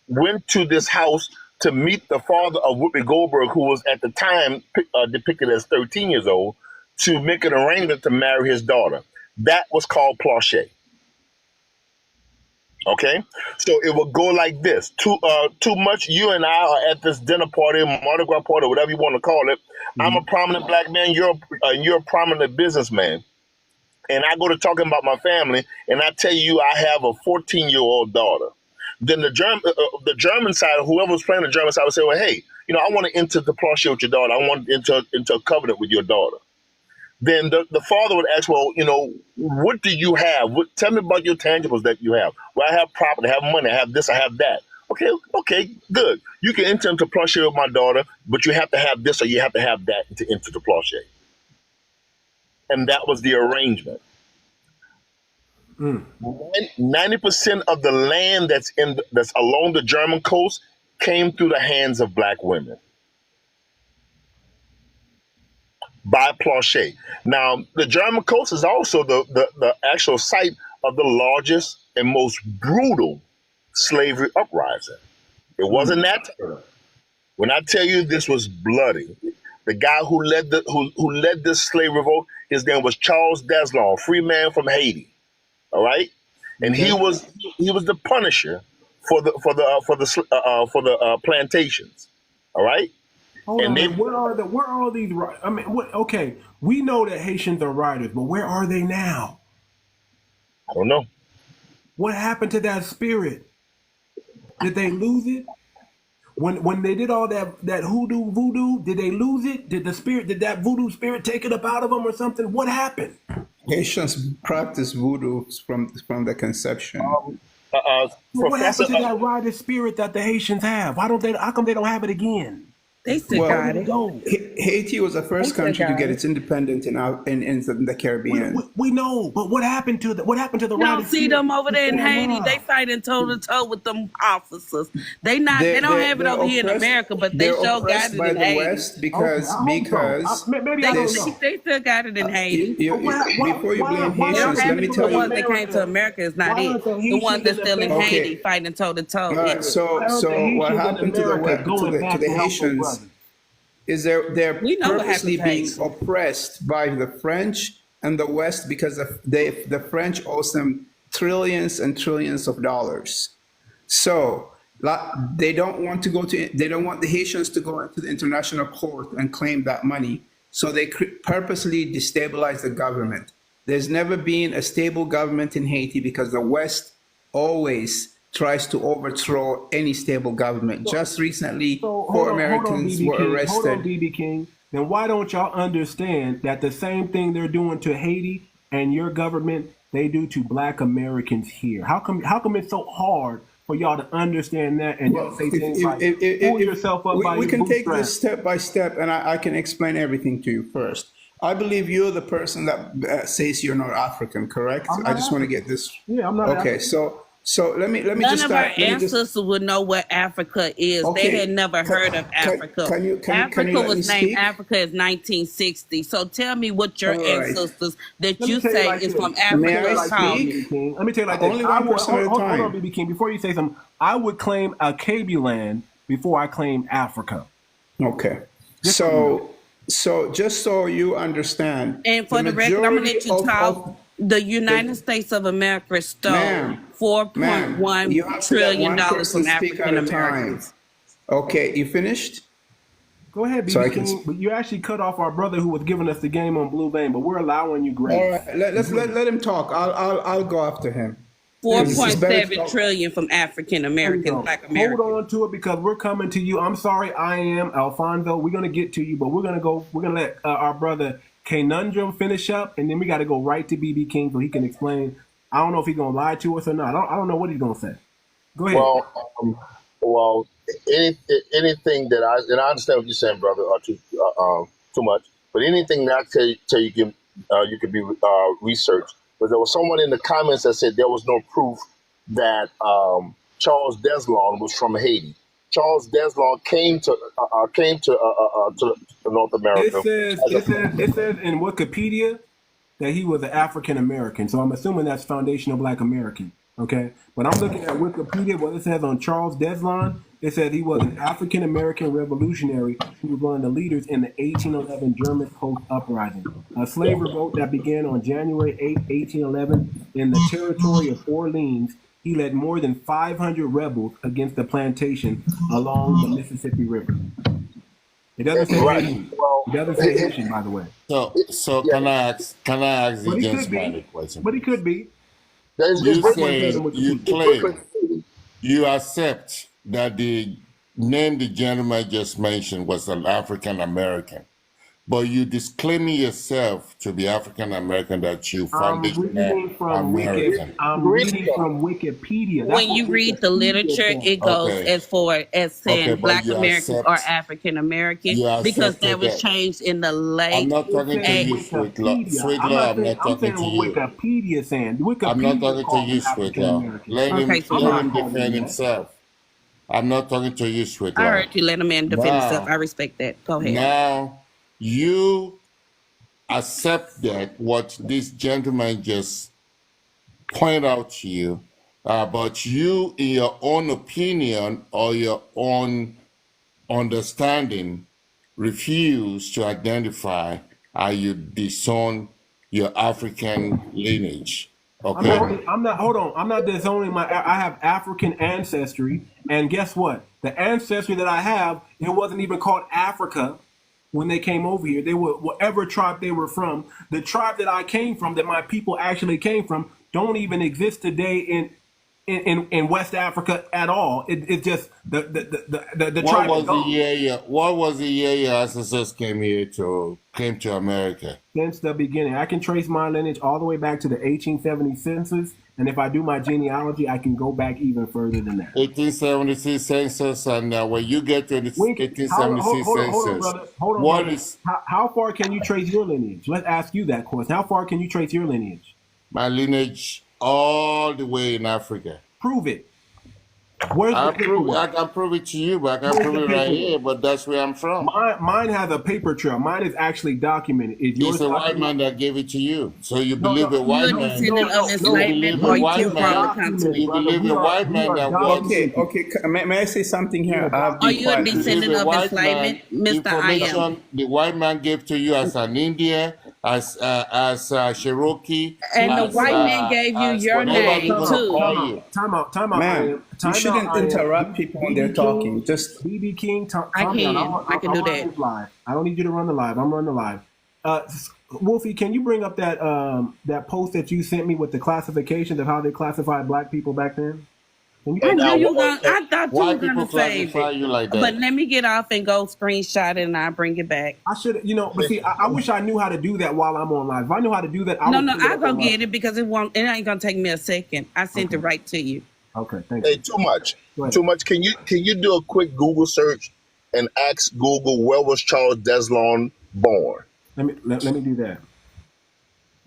went to this house to meet the father of Whoopi Goldberg, who was at the time depicted as 13 years old, to make an arrangement to marry his daughter. That was called planché. Okay, so it will go like this. Too much. You and I are at this dinner party, Mardi Gras party, whatever you want to call it. I'm a prominent black man. You're a prominent businessman, and I go to talking about my family, and I tell you I have a 14-year-old daughter. Then the German side, whoever was playing the German side, would say, "Well, hey, I want to enter the partnership with your daughter. I want to enter into a covenant with your daughter." Then the father would ask, "Well, what do you have? Tell me about your tangibles that you have. Well, I have property, I have money, I have this, I have that." Okay, good. You can enter into partnership with my daughter, but you have to have this or you have to have that to enter the partnership. And that was the arrangement. 90% of the land that's along the German coast came through the hands of black women by Planche. Now, the German coast is also the actual site of the largest and most brutal slavery uprising. It wasn't that term. When I tell you this was bloody, the guy who led this slave revolt, his name was Charles 𝗤𝗏𝗏, free man from Haiti. All right, and he was the punisher for the plantations. All right. Hold on, where are these? I mean, okay, we know that Haitians are writers, but where are they now? I don't know. What happened to that spirit? Did they lose it? When they did all that voodoo, did they lose it? Did that voodoo spirit take it up out of them or something? What happened? Haitians practice voodoo from the conception. What happened to that writer spirit that the Haitians have? How come they don't have it again? They still got it. Haiti was the first country to get its independence in the Caribbean. We know, but what happened to the You don't see them over there in Haiti. They fighting toe to toe with them officers. They don't have it over here in America, but they sure got it in Haiti. West because maybe I don't know. They still got it in Haiti. Before you blame Haitians, let me tell the you. ones that came to America is not it. The ones that's still in Haiti fighting toe to toe. So what happened to the Haitians is they're purposely being oppressed by the French and the West because the French owes them trillions and trillions of dollars. So they don't want the Haitians to go into the international court and claim that money. So they purposely destabilize the government. There's never been a stable government in Haiti because the West always tries to overthrow any stable government. Just recently, 4 Americans were arrested. Hold on, BB King. Then why don't y'all understand that the same thing they're doing to Haiti and your government, they do to black Americans here? How come it's so hard for y'all to understand that and y'all say things like, pull yourself up by your bootstraps? We can take this step by step, and I can explain everything to you first. I believe you're the person that says you're not African, correct? I just want to get this. Yeah, I'm not Okay, African. So let me None just of our ancestors would know what Africa is. Okay. They had never heard of Africa. Africa was named Africa in 1960. So tell me what your ancestors that you say is from Africa called. Let me tell you like this. Only 1% of the time. Hold on, BB King. Before you say something, I would claim 𝗥𝗶𝗴𝗵𝘁𝘁 before I claim Africa. Okay. So just so you understand. And for the record, I'm going to let you talk. The United States of America stole $4.1 trillion from African Americans. Okay, you finished? Go ahead, BB King. But you actually cut off our brother who was giving us the game on Blue Vein, but we're allowing you grace. All right, let him talk. I'll go after him. 4.7 trillion from African Americans, Black Americans. Hold on to it because we're coming to you. I'm sorry, I am Alfonso. We're gonna get to you, but we're gonna let our brother Conundrum finish up, and then we got to go right to BB King so he can explain. I don't know if he's gonna lie to us or not. I don't know what he's gonna say. Go ahead. Well, anything that I understand what you're saying, brother, too much. But anything that I tell you can be researched. But there was someone in the comments that said there was no proof that Charles 𝗤𝗏𝗏𝗵𝘁𝘀 was from Haiti. Charles 𝗤𝗏𝗏𝗏𝗏 came to North America. It says in Wikipedia that he was an African American. So I'm assuming that's foundational Black American. Okay, but I'm looking at Wikipedia. What it says on Charles 𝗤𝗏𝗏𝗏𝗏, it says he was an African American revolutionary who was one of the leaders in the 1811 German Coast Uprising, a slave revolt that began on January 8, 1811, in the territory of Orleans He led more than 500 rebels against the plantation along the Mississippi River. It doesn't say Right. Haitian. Well, It doesn't say Haitian, by the way. So yeah, can I ask But the he could gentleman a be. question, But he please? could be. it's You Brickman. say you It's Brickman. claim you accept that the name the gentleman just mentioned was an African American, but you disclaiming yourself to be African American that you foundational American. I'm reading from Wikipedia. That's When what you read the Wikipedia literature, says. it goes Okay, as far as okay, saying but Black Americans are African American you because that accepted was that. changed in the I'm late. not It talking to says you, Wikipedia. I'm Sweetlaw. not I'm saying. not I'm saying talking to what you. Wikipedia saying. I'm not Wikipedia talking to calls you, them African Sweetlaw. American. Okay, I'm Let sweetheart. him not calling defend them that. himself. I'm not talking to you, I Sweetlaw. heard you let a man defend himself. I Now, respect that. Go ahead. now you accept that what this gentleman just pointed out to you, but you, in your own opinion or your own understanding, refuse to identify how you disown your African lineage. Okay? Hold on. I'm not disowning I have African ancestry. And guess what? The ancestry that I have, it wasn't even called Africa when they came over here. They were whatever tribe they were from. The tribe that I came from, that my people actually came from, don't even exist today in West Africa at all. It's just the What tribe is was the gone. year? What was the year your ancestors came to America? Since the beginning, I can trace my lineage all the way back to the 1870 census, and if I do my genealogy, I can go back even further than that. 1876 census, and when you get to the 1876 hold on, census, brother. Hold on, what brother. is How far can you trace your lineage? Let's ask you that question. How far can you trace your lineage? my lineage all the way in Africa? Prove it. Where's the I paperwork? can prove it to you, but I can Where's prove the it right paperwork? here, but that's where I'm from. Mine has a paper trail. Mine is actually documented. Is yours It's a white documented? man that gave it to you. So you No, believe a no, white You're a man. descendant of You enslavement believe or a you white came from the man. continent. You believe a white man that was. Okay. May I say something here? I've Are been you a quiet. You believe descendant a of white man. enslavement, Mr. I am? Information the white man gave to you as an Indian, as Cherokee, And the as white man gave you as your whatever you name want to too. call you. Time out. Man, you shouldn't interrupt people when they're talking. Just BB King, I calm down. can. I can do I'm running that. this live. I don't need you to run the live. I'm running the live. Wolfie, can you bring up that post that you sent me with the classifications of how they classified black people back then? Can you I bring knew that up? you gonna. I thought you Why were people gonna save classify it. you like But that? let me get off and go screenshot it, and I'll bring it back. I should, but see, I wish I knew how to do that while I'm on live. If I knew how to do that, I No, would. no, put it I'll up go on live. get it because it won't. It ain't gonna take me a second. I sent it right to you. Okay, thank Hey, you. too much. Go ahead. Too much. Can you do a quick Google search and ask Google where was Charles 𝗲𝗏𝗏 born? Let me do that.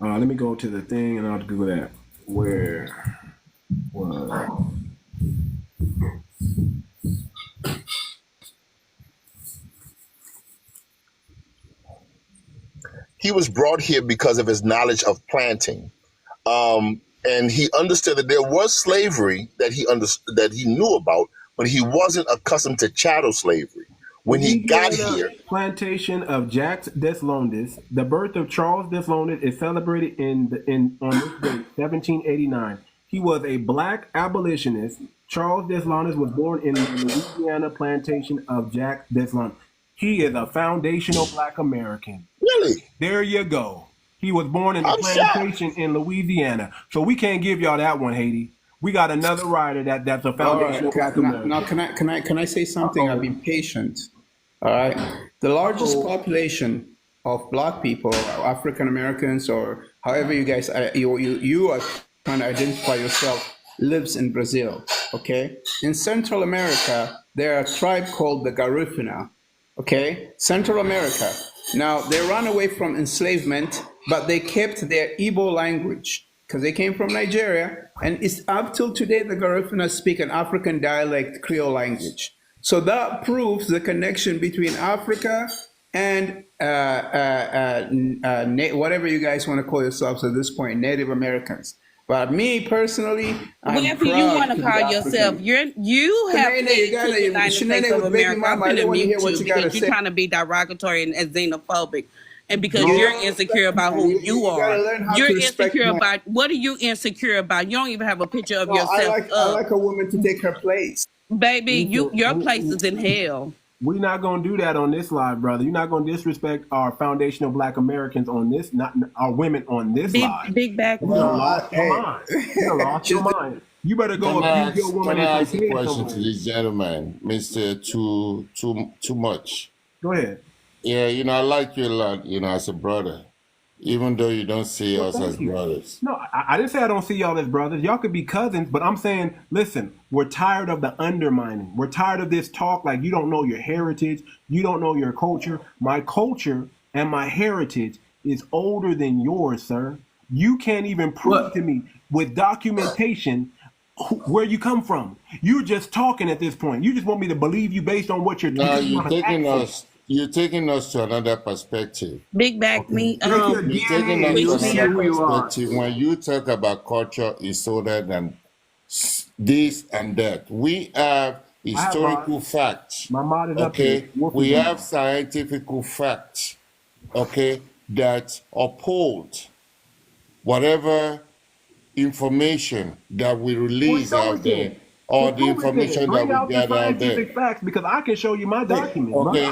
Let me go to the thing and I'll Google that. Where was He was brought here because of his knowledge of planting. And he understood that there was slavery that he knew about, but he wasn't accustomed to chattel slavery. When he got Louisiana here, plantation of Jacques 𝗲𝗏𝗏𝗺. The birth of Charles 𝗲𝗏𝗏𝗏 is celebrated on this date, 1789. He was a black abolitionist. Charles 𝗲𝗏𝗏𝗏 was born in the Louisiana plantation of Jacques 𝗲𝗏𝗏𝗏𝗏. He is a foundational black American. really, There you go. He was born in the I'm plantation in Louisiana. So we can't give y'all that one, Haiti. We got another writer that's a all foundational right. black American. Now, can I say something? I've been patient. All right. The largest population of black people, African Americans, or however you guys you are trying to identify yourself, lives in Brazil. Okay. In Central America, there are a tribe called the Garifuna. Okay, Central America. Now they ran away from enslavement, but they kept their Igbo language because they came from Nigeria, and it's up till today the Garifuna speak an African dialect Creole language. So that proves the connection between Africa and whatever you guys want to call yourselves at this point, Native Americans. But me personally, I'm Whatever proud you want to be call African. yourself, you have Shanae, been you to gotta- the United Shanae States of with baby America. I'm mama, I going to don't wanna hear mute what you you gotta because say. you're trying to be derogatory and xenophobic. And because you're insecure about who you are. You're insecure about, what are you insecure about? You don't even have a picture of yourself I like a woman to take her place. Baby, your place is in hell. We're not gonna do that on this live, brother. You're not gonna disrespect our foundational Black Americans on this, not our women on this live. Big back. You lost your mind. You lost your mind. You better go abuse your woman. Can I ask a question to this gentleman, Mr. Too Much? Go ahead. Yeah, I like you a lot, as a brother, even though you don't see us as brothers. No, I didn't say I don't see y'all as brothers. Y'all could be cousins, but I'm saying, listen, we're tired of the undermining. We're tired of this talk like you don't know your heritage, you don't know your culture. My culture and my heritage is older than yours, sir. You can't even prove to me with documentation where you come from. You're just talking at this point. You just want me to believe you based on what you're doing. You're taking us to another perspective. Big back me. You're taking us to another perspective. When you talk about culture is older than this and that. We have historical facts. Okay, we have scientific facts. Okay, that uphold whatever information that we release out there. Or the information that we gather out there. Facts, because I can show you my documents. Okay.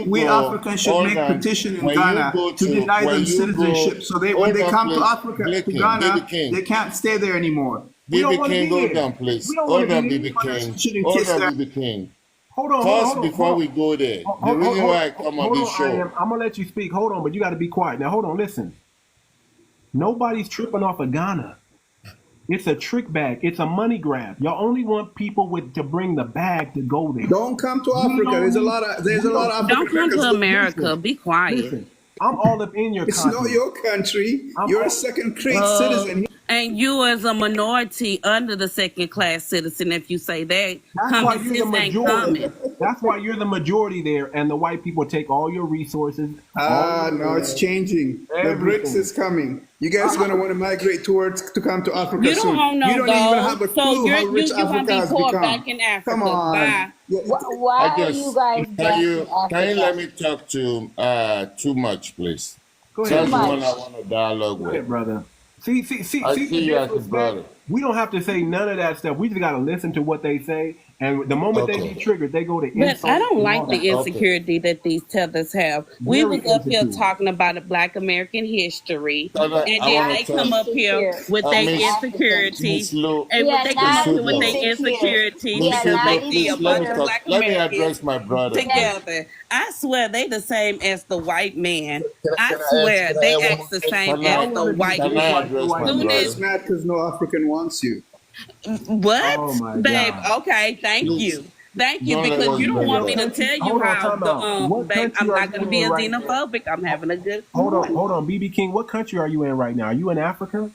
We Africans should make a petition in Ghana to deny them citizenship, so when they come to Africa, to Ghana, they can't stay there anymore. BB King, go down, please. Hold on, BB King. Hold on, BB King. Hold on. First, before we go there, the reason why I come on this show. I'm going to let you speak. Hold on, but you got to be quiet. Now, hold on, listen. Nobody's tripping off of Ghana. It's a trick bag. It's a money grab. Y'all only want people to bring the bag to go there. Don't come to Africa. There's a lot of African. Don't come to America. Be quiet. Listen, I'm all up in your country. It's not your country. You're a second-class citizen. And you as a minority under the second-class citizen, if you say that, That's why you're the majority there, and the white people take all your resources. No, it's changing. Everything. The BRICS is coming. You guys are going to want to migrate to come to Africa you soon. Don't know you don't even have a clue how rich Africa has become. Back in Africa. Come on. Bye. Why are you guys can you let me talk to Too Much, please? Go ahead. That's the one I want to dialogue with. Go ahead, brother. See, I see you as a brother. We don't have to say none of that stuff. We just got to listen to what they say. And the moment they get triggered, they go to insult. But I don't like the insecurity that these tethers have. We was up here talking about a Black American history, and then they come up here with their insecurity, and they come up here with their insecurity because they see a bunch of Black Americans together. I swear they the same as the white man. I swear they act the same as the white man. It's mad because no African wants you. What? Oh babe, okay, thank you. Thank you, because you don't want me to tell you how babe, I'm not going to be a xenophobic. I'm having a good Hold on, BB King, what country are you in right now? Are you in Africa?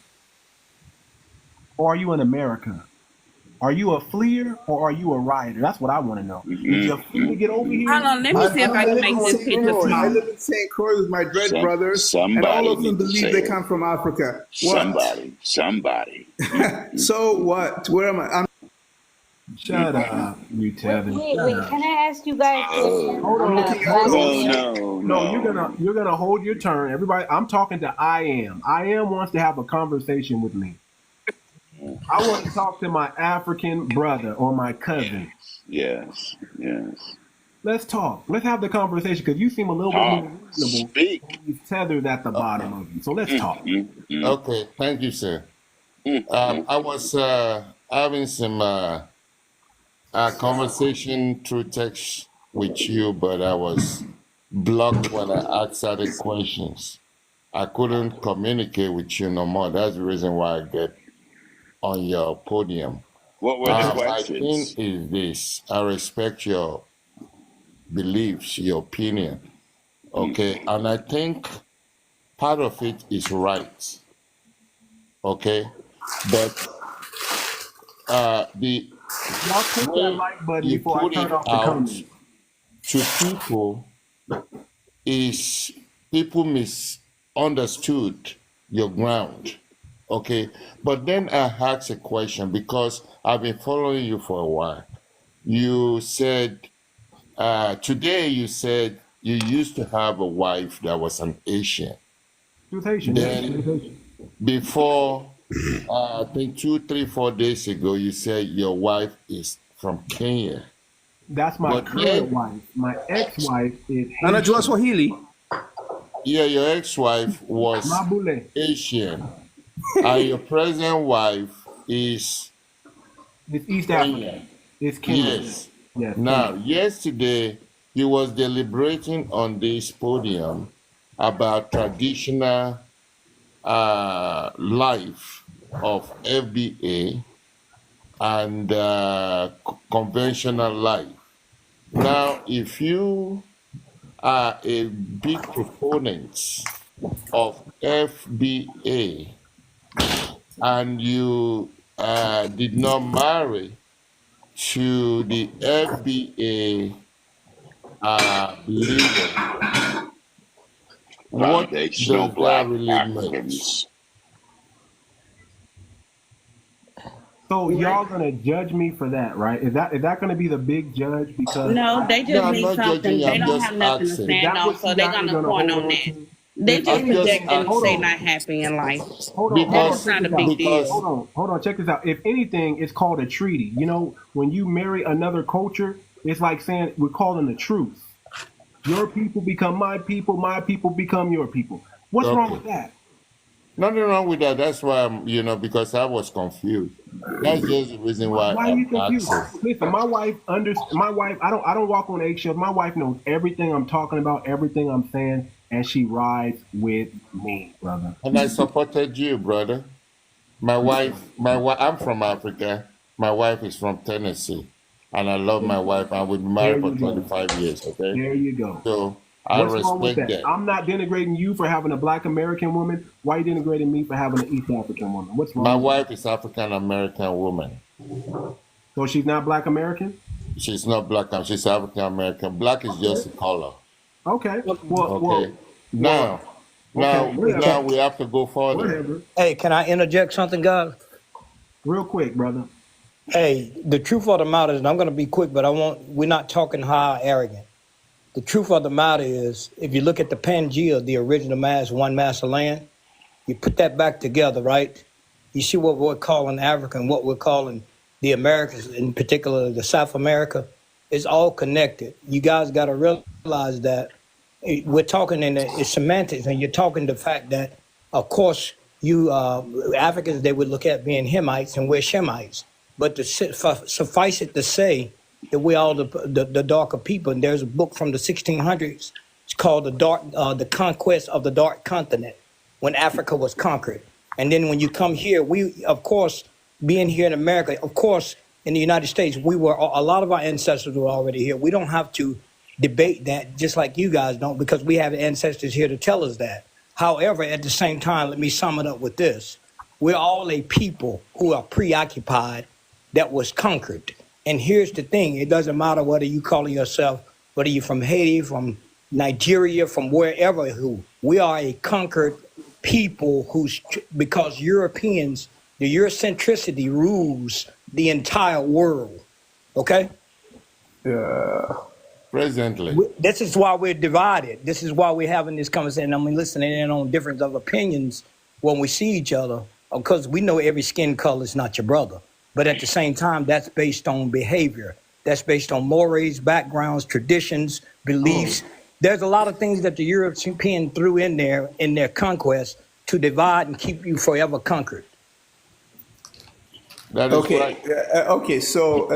Or are you in America? Are you a fleer or are you a rioter? That's what I want to know. Did you flee to get over here? Hold on, let me see if I can make this picture small. I live in St. Croix with my dread brothers, and all of them believe they come from Africa. Somebody. So what? Where am I? Shut up, you Tevin. Wait, can I ask you guys? Hold on. No. You're gonna hold your turn. Everybody, I'm talking to I Am. I Am wants to have a conversation with me. I want to talk to my African brother or my cousin. Yes. Let's talk. Let's have the conversation because you seem a little bit more reasonable. Speak. When he's tethered at the bottom of you. So let's talk. Okay, thank you, sir. I was having some conversation through text with you, but I was blocked when I asked certain questions. I couldn't communicate with you no more. That's the reason why I get on your podium. What were the questions? My thing is this. I respect your beliefs, your opinion. Okay. And I think part of it is right. Okay. But the Y'all click that like button you before I put turn it off the out comments. to people is people misunderstood your ground. Okay, but then I asked a question because I've been following you for a while. You said, today you said you used to have a wife that was an Asian. She was Haitian. Then before, I think 2, 3, 4 days ago, you said your wife is from Kenya. That's my current wife. My ex-wife is Haitian. Anajua Swahili. Yeah, your ex-wife was Asian. And your present wife is East African. It's Kenya. Yes. Now, yesterday, he was deliberating on this podium about traditional life of FBA and conventional life. Now, if you are a big proponent of FBA and you did not marry to the FBA believer, what does that really mean? So y'all gonna judge me for that, right? Is that gonna be the big judge? Because no, they just need something. They don't have nothing to stand on, so they're gonna point on that. They just projecting and say not happy in life. Hold on, that's not a big deal. Hold on, check this out. If anything, it's called a treaty. You know, when you marry another culture, it's like saying we're calling a truce. Your people become my people become your people. What's wrong with that? Nothing wrong with that. That's why I'm, because I was confused. That's just the reason why. Why are you confused? Listen, my wife, I don't walk on eggshells. My wife knows everything I'm talking about, everything I'm saying, and she rides with me, brother. And I supported you, brother. My wife, I'm from Africa. My wife is from Tennessee. And I love my wife, and we've been married for 25 years, okay? There you go. So I respect that. I'm not denigrating you for having a Black American woman. Why are you denigrating me for having an East African woman? What's wrong? My wife is African American woman. So she's not Black American? She's not Black, she's African American. Black is just a color. Okay. Now we have to go further. Whatever. Hey, can I interject something, guys? Real quick, brother. Hey, the truth of the matter is, and I'm going to be quick, but we're not talking high arrogant. The truth of the matter is, if you look at the Pangea, the original mass, one mass of land, you put that back together, right? You see what we're calling Africa and what we're calling the Americas, in particular the South America, is all connected. You guys got to realize that we're talking in it's semantics, and you're talking the fact that, of course, you Africans, they would look at being Hamites and we're Shemites. But to suffice it to say that we're all the darker people, and there's a book from the 1600s. It's called the Conquest of the Dark Continent, when Africa was conquered. And then when you come here, we, of course, being here in America, of course, in the United States, a lot of our ancestors were already here. We don't have to debate that, just like you guys don't, because we have ancestors here to tell us that. However, at the same time, let me sum it up with this. We're all a people who are preoccupied that was conquered. And here's the thing, it doesn't matter whether you call yourself, whether you're from Haiti, from Nigeria, from wherever, we are a conquered people because Europeans, the Eurocentricity rules the entire world, okay? Yeah. Presently. This is why we're divided. This is why we're having this conversation. I mean, listening in on difference of opinions when we see each other, because we know every skin color is not your brother. But at the same time, that's based on behavior. That's based on mores, backgrounds, traditions, beliefs. There's a lot of things that the European threw in their conquest to divide and keep you forever conquered. That is right. Okay, so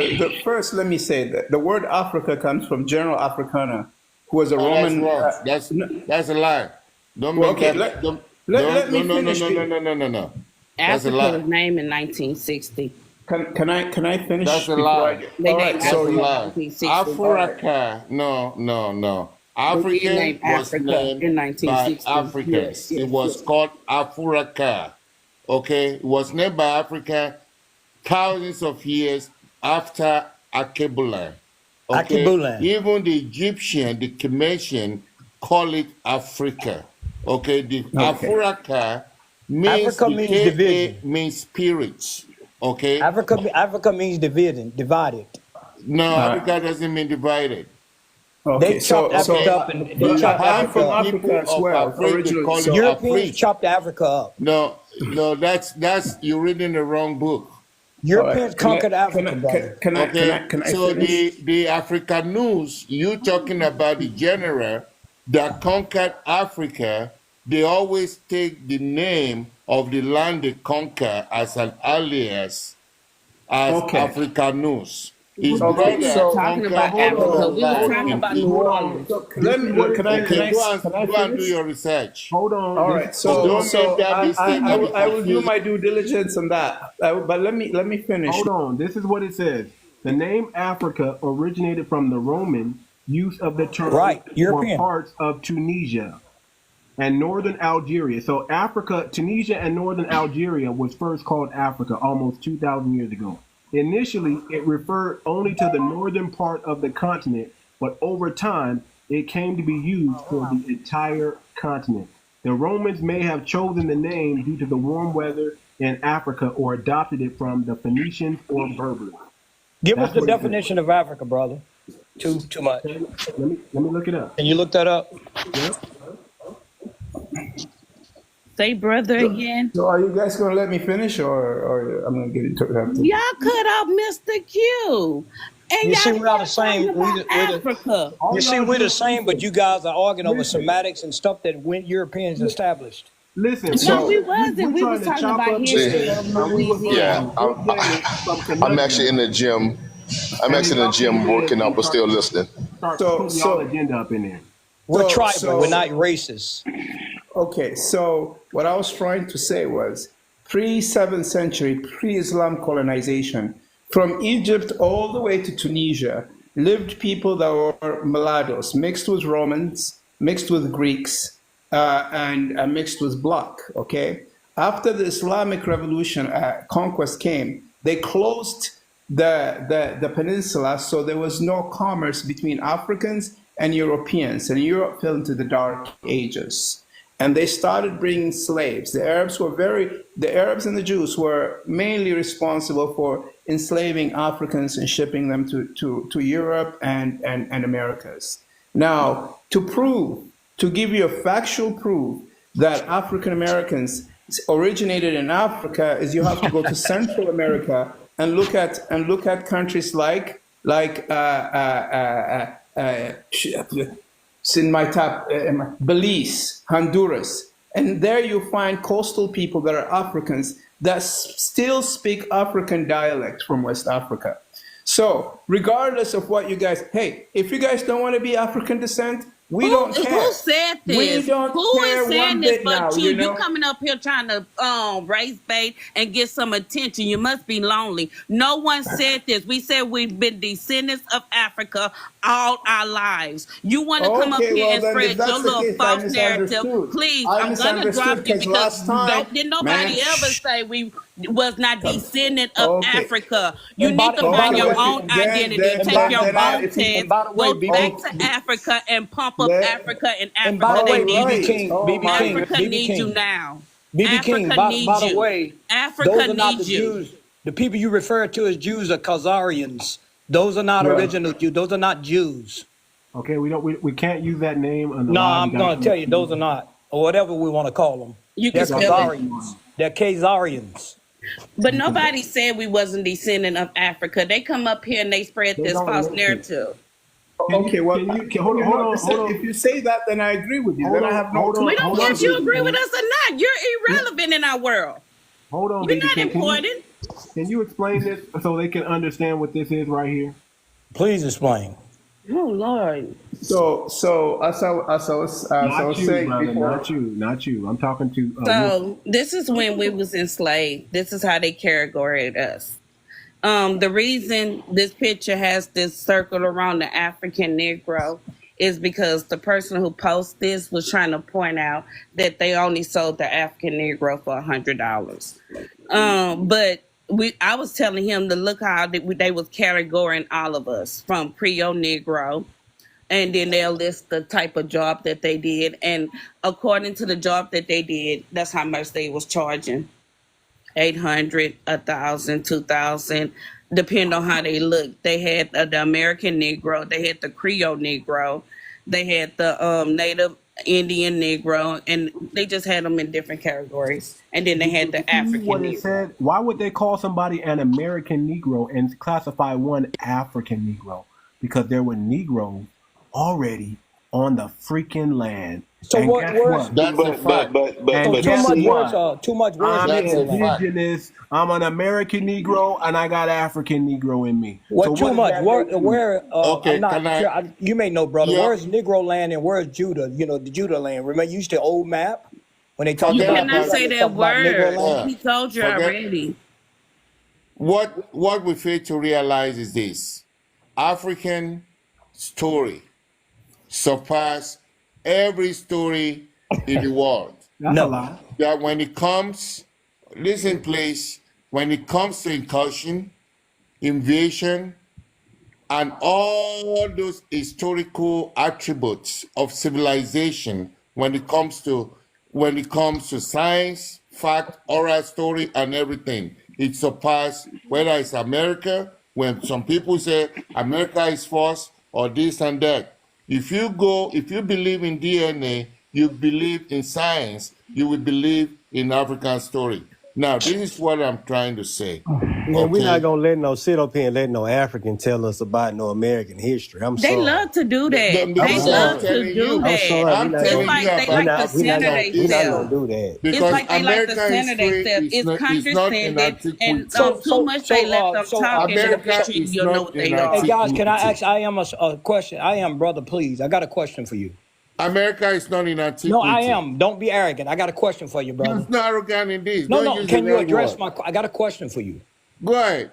first let me say that the word Africa comes from General Africana, who was a Roman. That's a lie. Don't make that. Let me finish. No. Africa was named in 1960. Can I finish? That's a lie. That's a lie. Africa, no. Africa was named in 1960. by Africans. Yes. It was called Africa. Okay, it was named by Africa thousands of years after 𝗥𝗶𝗴𝗵𝘁𝘀𝘀𝗶cie. Okay? 𝗥𝗶𝗴𝗵𝘁𝘀. Even the Egyptian, the Kemenatian, call it Africa. Okay, Africa means division. Means spirits. Okay. Africa means divided. No, Africa doesn't mean divided. Okay, They chopped Africa up, and they You chopped have Africa up. Africa people as of well, Africa, they originally. call it Europeans Afrik. chopped Africa up. No, that's you're reading the wrong book. All right. Europeans conquered Africa, brother. Can Okay, I so finish? the African news, you talking about the general that conquered Africa, they always take the name of the land they conquer as an alias as Okay. African news. His Okay, brother so Talking conquered about all Africa. the We were land talking in about New Egypt. Orleans. So let me. Can I Okay, go and do finish? your research. Hold on. All This- right, But so don't make that mistake and be I will do confused. my due diligence on that. But let me finish. Hold on. This is what it says. The name Africa originated from the Roman use of the term Right, for European. parts of Tunisia and northern Algeria. So Africa, Tunisia and northern Algeria was first called Africa almost 2,000 years ago. Initially, it referred only to the northern part of the continent, but over time, it came to be used for the entire continent. The Romans may have chosen the name due to the warm weather in Africa or adopted it from the Phoenicians or Berbers. Give That's us the what it says. definition of Africa, brother. Too much. Okay, let me look it up. Can you look that up? Yep. Say brother again. So are you guys gonna let me finish, or I'm gonna get interrupted? Y'all cut off Mr. Q. And You see, y'all we are the still talking same. about Africa. You see, we're the same, but you guys are arguing over semantics and stuff that Europeans established. Listen, No, we wasn't. We trying was to talking chop about up history this, of and we was Louisiana. Yeah, I'm actually in the gym. I'm actually in the gym working out, but still listening. Start So- putting so- y'all agenda up in there. We're So- tribal. so- We're not racist. Okay, so what I was trying to say was pre-7th century, pre-Islam colonization, from Egypt all the way to Tunisia, lived people that were mulattoes, mixed with Romans, mixed with Greeks, and mixed with black, okay? After the Islamic Revolution, conquest came, they closed the peninsula, so there was no commerce between Africans and Europeans, and Europe fell into the Dark Ages. And they started bringing slaves. The Arabs and the Jews were mainly responsible for enslaving Africans and shipping them to Europe and Americas. Now, to give you a factual proof that African Americans originated in Africa is you have to go to Central America and look at countries like it's in my top, Belize, Honduras. And there you find coastal people that are Africans that still speak African dialect from West Africa. So regardless of what you guys, hey, if you guys don't want to be African descent, we don't care. Who said this? We don't Who care is saying one this bit but now, you? you know? You coming up here trying to raise bait and get some attention. You must be lonely. No one said this. We said we've been descendants of Africa all our lives. You want to come up Okay, here well, and then, spread if that's your the little case, I false narrative. misunderstood. Please, I I'm gonna misunderstood drop you 'cause because last time, didn't nobody man, ever say we was not descendant of Okay. Africa. You And need by to the- and find by the your way, own identity. Take your own test. and by the way, Go BB back to Africa and pump up Africa, and And by Africa the way, they need BB you. King, Oh, BB my King, Africa BB needs you King, now. BB King. Africa By needs the you. way, Africa those are not the needs you. Jews. The people you refer to as Jews are Khazarians. Those are not Well- original Jews. Those are not Jews. Okay, we can't use that name on the No, live. I'm going to tell you, those are not, or whatever we want to call them. You They're can spell it. Khazarians. They're Khazarians. But nobody said we wasn't descendant of Africa. They come up here and they spread this don't false listen. narrative. Okay, well, hold on. if you say that, then I agree with you. Hold Then I on, have no. hold on. We don't care if you agree with BB us or not. You're irrelevant in our world. Hold on, You're BB not King. important. Can you explain this so they can understand what this is right here? Please explain. Oh Lord. So as I was Not you, saying brother. before. Not you. I'm talking to. So this is when we was enslaved. This is how they categorized us. The reason this picture has this circle around the African Negro is because the person who posted this was trying to point out that they only sold the African Negro for $100. But I was telling him to look how they was categorizing all of us from Creole Negro, and then they'll list the type of job that they did, and according to the job that they did, that's how much they was charging. 800, 1,000, 2,000. depend on how they look. They had the American Negro, they had the Creole Negro, they had the Native Indian Negro, and they just had them in different categories. And then they had the African What it Negro. said? Why would they call somebody an American Negro and classify one African Negro? Because there were Negroes already on the freaking land. So And what guess words? what? That's a fact. And So guess too what? much words. I'm That's a fact. indigenous. I'm an American Negro, and I got African Negro in me. What So too what much? does that make you? Where? Okay, I'm not can I? sure. You may know, brother. Yeah. Where's Negro land and where's Judah? You know, the Judah land. Remember, you used the old map when they talk You Forget about cannot about say they that talk about Negro word. land. yeah. He told you Forget already. what we fail to realize is this: African story surpass every story in the world. That's a lie. That when it comes, listen, please, when it comes to incursion, invasion, and all those historical attributes of civilization, when it comes to science, fact, oral story, and everything, it surpassed whether it's America. When some people say America is false or this and that, if you believe in DNA, you believe in science, you will believe in African story. Now, this is what I'm trying to say. Man, we're not Okay. gonna let no sit up here and let no African tell us about no American history. I'm They sorry. love to do that. Because They sorry. love I'm to telling do you, I'm that. sorry. I'm It's telling you like they about like to African center We're not themselves. gonna do that. It's because like they like to American center history themselves. It's is not in condescending, and antiquity. too much they let them talk, and America eventually is you'll know not what in they are. Hey guys, can I antiquity. ask? I am a question. I am brother. Please, I got a question for you. America is not in antiquity. No, I am. Don't be arrogant. I got a question for you, brother. Use no arrogant in this. No, Don't no. use Can the you wrong address word. I got a question for you. Go ahead.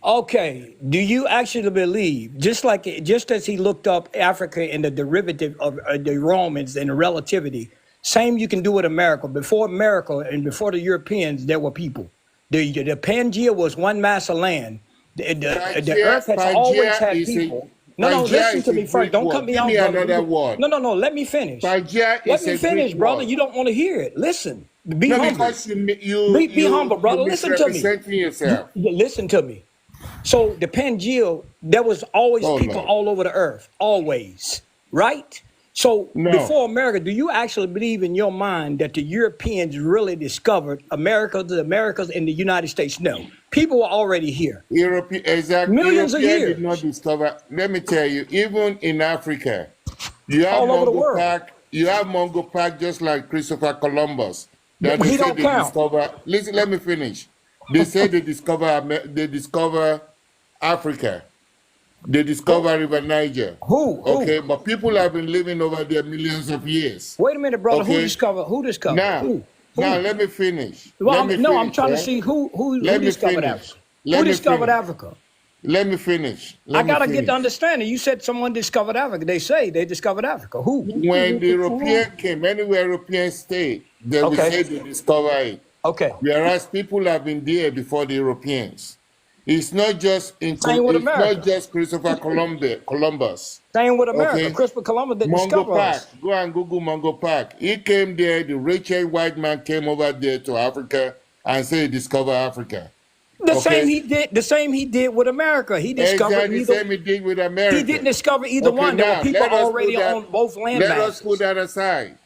Okay. Do you actually believe, just as he looked up Africa and the derivative of the Romans and the relativity, same you can do with America. Before America and before the Europeans, there were people. The Pangea was one mass of land. The earth has always had people. No, Pangea listen is to a me first. Greek Don't word. cut me Give out, me brother. another word. No. Let me finish. Pangea Let is me a finish, Greek brother. word. You don't want to hear it. Listen. Be No, humble. because you Be humble, brother. you're Listen to me. misrepresenting yourself. Listen to me. So the Pangea, there was always Oh people no. all over the earth, always, right? So No. before America, do you actually believe in your mind that the Europeans really discovered the Americas and the United States? No, people were already here, millions of European did not years, discover. Let me tell you, even in Africa, you have all over the Mungo world. Park. You have Mungo Park just like Christopher Columbus. That they He say don't they count. discover. Listen, let me finish. They say they discover Africa. They discover River Niger. Who? Okay, but people have been living over there millions of years. Wait a minute, brother. Who Okay. discovered? Now, Who? let me finish. Well, Let me I'm finish. trying to Right? see who Let me discovered finish. Africa. Let Who me discovered finish. Africa? Let me finish. I gotta get the understanding. You said someone discovered Africa. They say they discovered Africa. Who? When the European came, anywhere European stayed, they would Okay. say they discovered it. Okay. Whereas people have been there before the Europeans. It's not just Same with it's America. not just Christopher Columbus. Same with America. Okay. Christopher Columbus didn't Mungo discover Park. us. Go and Google Mungo Park. He came there. The rich white man came over there to Africa and said he discovered Africa. The same he did with America. He discovered Exactly the same he did with America. He didn't discover either Okay, one. There now, were people let us already put that- on both land Let masses. us put that aside.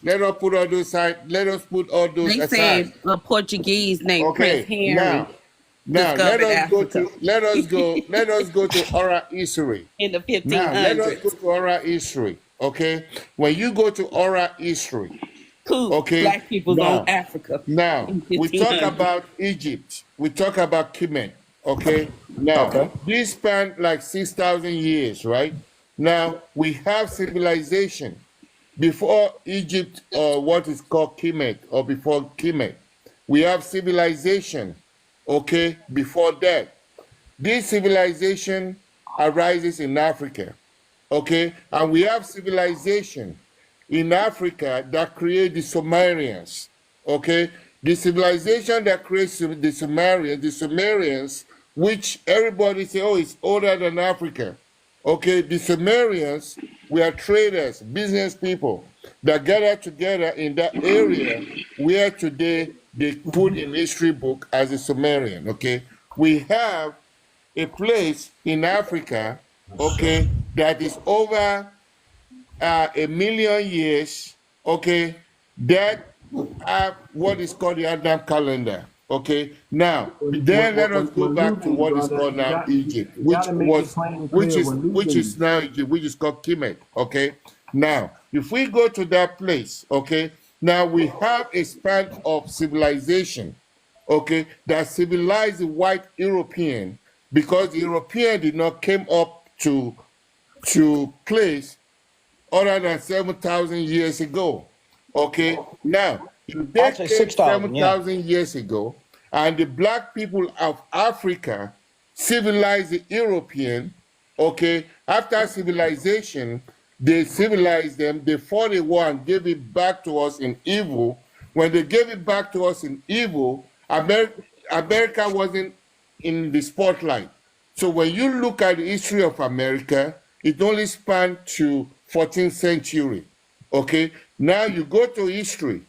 Let us put all those aside. Let us put all those They aside. said a Portuguese named Okay, Prince Henry now discovered Africa let us go to oral history. in the Now let us 1500s. go to oral history. Okay, when you go to oral history, Cool. okay, Black people's now, on Africa. now in we talk 1500s. about Egypt. We talk about Kemet. Okay, now Okay. this spanned like 6,000 years, right? Now we have civilization before Egypt, or what is called Kemet, or before Kemet. We have civilization. Okay, before that, this civilization arises in Africa. Okay, and we have civilization in Africa that create the Sumerians. Okay, the civilization that creates the Sumerians, which everybody say, oh, it's older than Africa. Okay, the Sumerians were traders, business people that gathered together in that area where today they put in history book as a Sumerian. Okay, we have a place in Africa, okay, that is over 1,000,000 years, okay, that have what is called the Adam calendar. Okay, now then let us go back to what is called now Egypt, which is now Egypt, which is called Kemet. Okay, now if we go to that place, okay, now we have a span of civilization, okay, that civilized the white European, because the European did not came up to place other than 7,000 years ago. Okay, now if they Actually, came 6,000, 7,000 years ago, and the black people of Africa civilized the European, okay, after civilization, they civilized them, they fought a war and gave it back to us in evil. When they gave it back to us in evil, America wasn't in the spotlight. So when you look at the history of America, it only spanned to 14th century, okay? Now you go to history,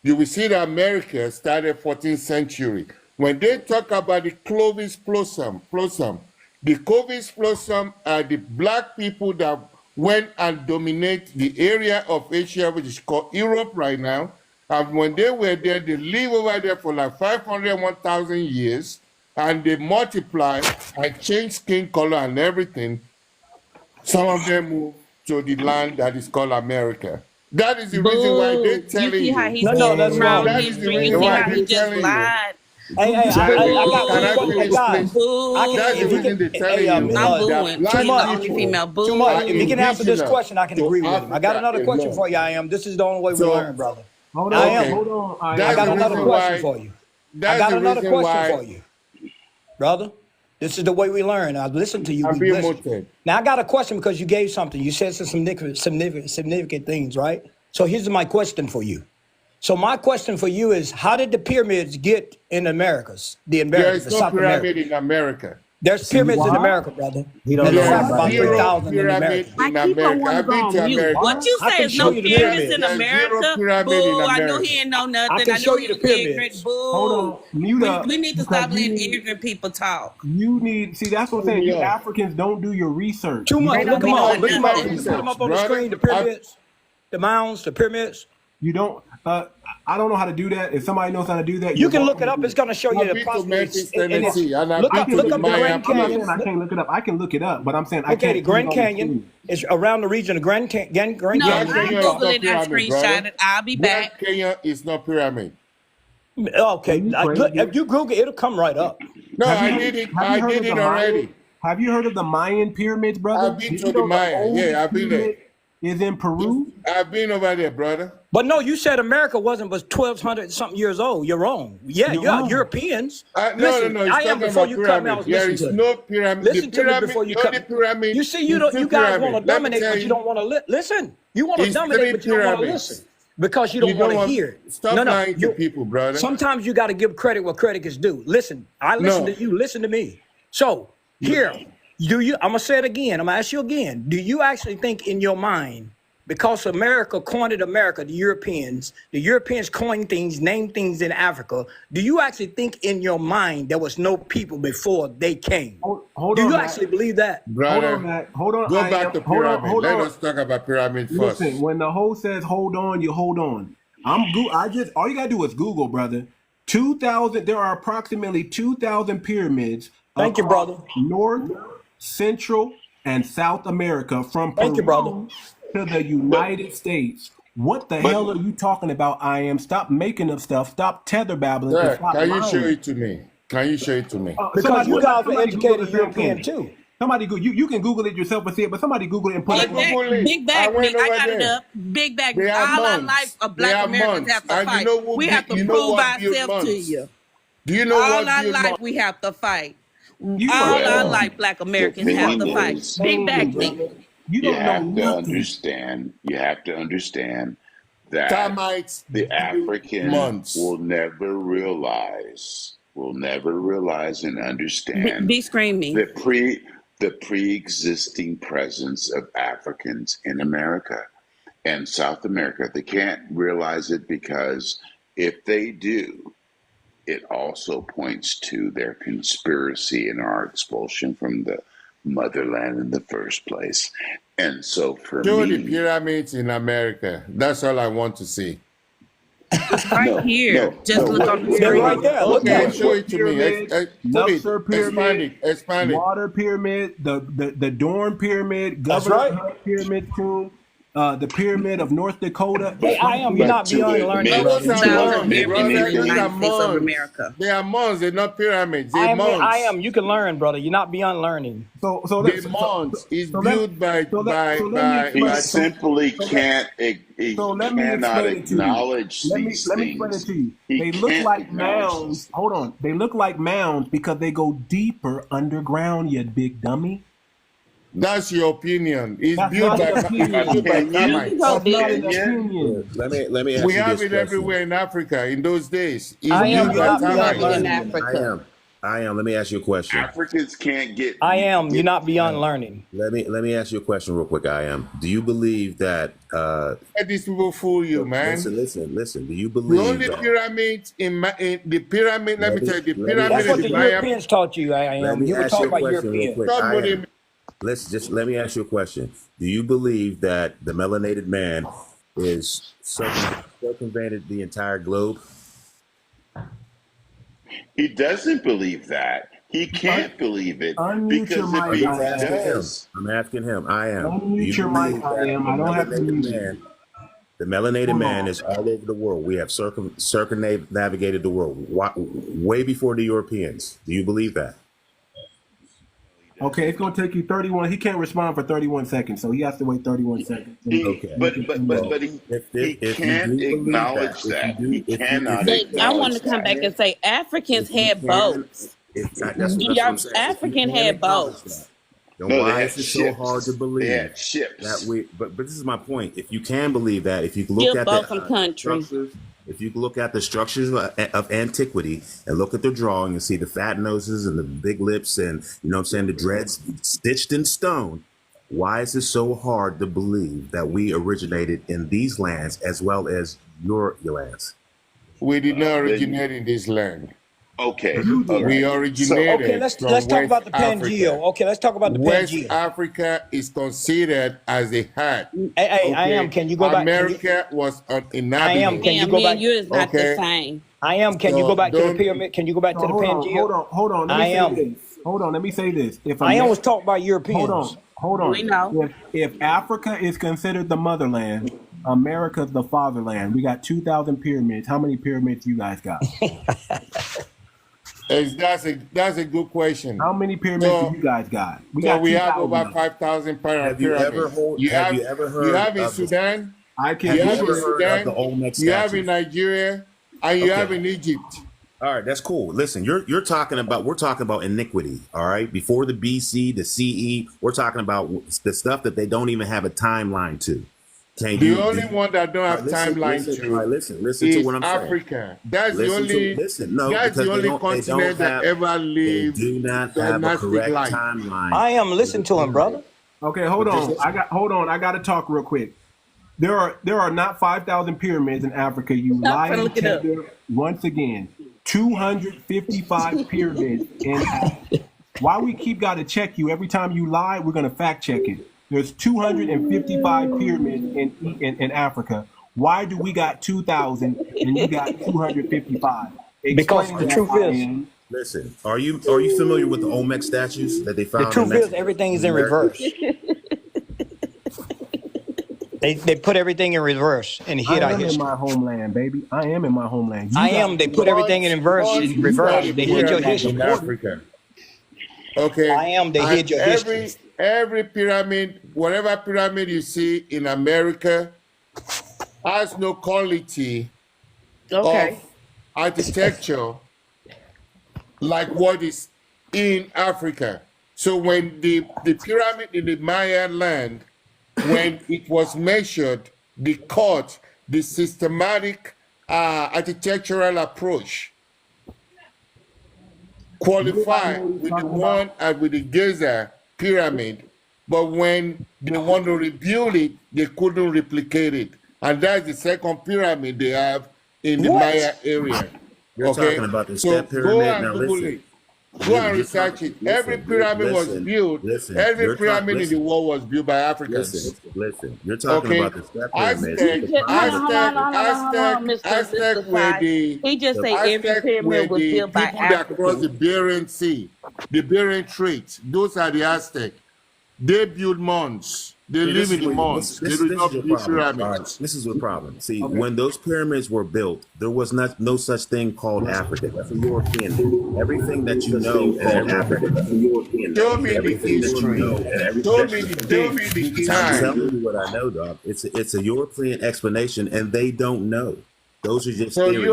you will see that America started 14th century. When they talk about the 𝗥𝗶𝗴𝗵𝘁𝘀𝘀𝗶cie the 𝗥𝗶𝗴𝗵𝘁𝘀𝘀𝗵𝘁 are the black people that went and dominate the area of Asia, which is called Europe right now. And when they were there, they lived over there for like 500, 1,000 years, and they multiplied and changed skin color and everything. Some of them moved to the land that is called America. That is the reason why they're telling you. No, that's wrong. That is the reason why they're telling you. Hey, I got one question, guys. That's the reason they're telling you that black people too much. If he can answer this indigenous question, I can agree with him. I got Africa another question alone. for you, I am. This is the only way we learn, brother. Hold I on, am. hold on. I got another question for you. I got another question for you, brother. This is the way we learn. I listen to you. I'm we being listen. motivated. Now I got a question because you gave something. You said some significant things, right? So here's my question for you. So my question for you is, how did the pyramids get in Americas? The Americas, There the is no South pyramid America. in America. There's pyramids in America, brother. He don't Matter know of fact, about about that. 3,000 in pyramid America. in America. I've been to America. What you I say can is show no you the pyramids pyramids. in There's zero America? pyramid in Boo, I know America. he ain't know nothing. I can I show know you he the was ignorant. pyramids. Boo. Hold on, mute up. We need to because stop letting ignorant people talk. You need, see, that's what I'm saying. You Africans don't do your research. Too much. They Look don't them be up. doing Look them up. nothing. You can put them up on the Brother, screen. The pyramids, the mounds, the pyramids. You don't, I don't know how to do that. If somebody knows how to do that, You you're can welcome look it to up. do It's going to show you I've the been to prosperous. Memphis, Tennessee, and I've Look been up to the the Mayan Grand I'm not Canyon. saying I can't look it up. I can look it up, but I'm saying I Okay, can't. the Grand put it on the Canyon screen. is around the region of Grand Canyon. No, Grand I Canyon is Googled not it. I pyramid, screenshot brother. it. I'll be Grand back. Canyon is not pyramid. Okay, You look, crazy. if you Google it, it'll come right up. No, Have I you, did it. have I you heard did of it the already. Mayan? Have you heard of the Mayan pyramids, brother? I've been Did to you the know the Mayan. oldest Yeah, I've been there. pyramid is in Peru? I've been over there, brother. But no, you said America was 1,200 something years old. You're wrong. Yeah, You're you're wrong. Europeans. No, Listen, He's I am talking before about you cut me. I pyramid. was There listening is to you. no pyramid. Listen The to me pyramid, before you the cut only me. pyramid. You see, you is don't. three You guys want to pyramids. Let me dominate, tell but you don't want to listen. You want to It's dominate, three but you don't want to pyramids. listen because you You don't want don't to want. hear it. Stop lying to people, brother. Sometimes you got to give credit where credit is due. Listen, I listen No. to you. Listen to me. So here, do you? I'm gonna say it again. I'm gonna ask you again. Do you actually think in your mind, because America coined America, the Europeans coined things, named things in Africa? Do you actually think in your mind there was no people before they came? Hold Do on, you Matt. actually believe that? Brother, Hold on, Matt. Hold on. go back to pyramid. Hold Let on. us talk about pyramid first. Listen, when the host says hold on, you hold on. All you gotta do is Google, brother. 2,000. There are approximately 2,000 pyramids. Thank you, brother. North, Central, and South America, from Thank you, brother. Peru to the United States. What the hell are you talking about? I am. Stop making up stuff. Stop tether babbling. Sir, And stop can you lying. show it to me? Can you show it to me? Because you guys are somebody Google educated the same European thing. too. Somebody go. You can Google it yourself and see it, but somebody Google it and put I it. Google it. Big I back, went Nick. I over got it there. up. Big back. They are All our months. life of They black are Americans months. have to And you fight. know who We built- have to you know prove what built ourselves to months? you. Do you know All what our built life months? we have to fight. You All are our Well, life black the Americans have thing to fight. is, Big back, Nick. You you don't know have to nothing. understand. You have to understand that Termites the built African months. will never realize and understand Be screaming. the pre-existing presence of Africans in America and South America. They can't realize it because if they do, it also points to their conspiracy in our expulsion from the motherland in the first place. And so for Show me, the pyramids in America. That's all I want to see. It's right here. Just look on the They're screen. right there. Look Okay, at it. show it to me. Luxor Expand it. Expand it. Water pyramid, the Dorn pyramid, That's Governor right. Hunt pyramid tomb, the pyramid of North Dakota. Hey, I am. You're not beyond learning. Those are mounds, Here in brother. the Those are United States of mounds. America. They are mounds. They're not pyramids. They're I mounds. am. You can learn, brother. You're not beyond learning. The mounds is built by he simply can't. He So let me cannot explain it to you. acknowledge Let me these explain it things. to you. He They look can't like acknowledge mounds. Hold on. They look like mounds because they go deeper underground, you big dummy. That's your opinion. It's That's built not by an opinion. termites. That's not an opinion. Let me ask We you have this it question. everywhere in Africa in those days. It's I am built by not beyond termites. learning. In Africa. I am. Let me ask you a question. Africans can't get. I am. You're not beyond learning. Let me ask you a question real quick. I am. Do you believe that? Let these people fool you, man. Listen. Do you The believe only that? pyramids in the pyramid. Let me tell you, the pyramid That's what in the the Maya. Europeans taught you. I Let am. me You were ask you taught a by question real Europeans. quick. Stop I with am. him. Let me ask you a question. Do you believe that the melanated man is circumvented the entire globe? He doesn't believe that. He can't believe it Unmute your because if mic, he I am. does, I'm asking him. I am. Unmute your mic, I am. I don't have to mute it. The melanated man is all over the world. We have circumnavigated the world way before the Europeans. Do you believe that? Okay, it's going to take you 31. He can't respond for 31 seconds, so he has to wait 31 seconds. Okay. but he can't acknowledge that. He cannot I want acknowledge to come that. back and say Africans had boats. That's what I'm saying. African had boats. Then No, they why had is it so hard to ships. believe They had ships. that we? But this is my point. If you can believe that, if you look Still at both the from countries. structures, if you look at the structures of antiquity and look at the drawing and see the fat noses and the big lips and you know what I'm saying, the dreads stitched in stone, why is it so hard to believe that we originated in these lands as well as your lands? We did not originate in this land. Okay. We originated Okay, let's from talk West about the Africa. Pangeo. Okay, let's talk about the West Pangeo. Africa is considered as a hat. Hey, I am. Can you go back? America was inhabited. I am. Can you go Me back? and you is not Okay. the same. I am. Can you So go back to the don't- pyramid? Can you go back to the Pangeo? Hold on. Let me say this. Hold on, let me say this. If I am was taught by Europeans. Hold on. We know. If Africa is considered the motherland, America's the fatherland. We got 2,000 pyramids. How many pyramids you guys got? That's a good question. How many pyramids do you guys got? We got have 2,000. over 5,000 pyramids. Have you ever heard You have in of the- Sudan. I can You Have have you in ever heard of Sudan. the Olmec You have in statues? Nigeria, and you Okay. have in Egypt. All right, that's cool. Listen, we're talking about iniquity. All right, before the BC, the CE, we're talking about the stuff that they don't even have a timeline to. The only one that don't have timeline listen is to what I'm Africa. saying. That's the only. That's the only continent that ever lived. They do not have a dynastic correct life. timeline. I am. Listen to him, brother. Okay, hold on. I got to talk real quick. There are not 5,000 pyramids in Africa. You lying look it up. tender. Once again, 255 pyramids in Africa. Why we got to check you every time you lie? We're gonna fact check it. There's 255 pyramids in Africa. Why do we got 2,000 and you got 255? Because the truth is, listen, are you familiar with the Olmec statues that they found? the truth is everything is in reverse. They put everything in reverse and hid I our am in history. my homeland, baby. I am in my homeland. They put everything in reverse. They hid your history. In Africa. Okay. They hid your history. Every pyramid, whatever pyramid you see in America, has no quality of architecture like what is in Africa. So when the pyramid in the Maya land, when it was measured, the systematic architectural approach qualified with the one with the Giza pyramid, but when they want to rebuild it, they couldn't replicate it. And that's the second pyramid they have in the Maya area. You're talking about the So step go pyramid. and Now Google listen. it. Go and research it. Every pyramid was built. Every pyramid in the world was built by Africans. Listen. You're talking about the step pyramid. Aztec were the He just say every pyramid was built by people that crossed the Africans. Bering Sea, the Bering Strait. Those are the Aztec. They build mounds. They live in the mounds. They do not build pyramids. This is the problem. See, when those pyramids were built, there was no such thing called Africa. That's a European thing. Everything that you know in Africa, that's a European. Show me the history. Show me the I'm time. telling you what I know, dog. It's a European explanation, and they don't know. Those are just So theories.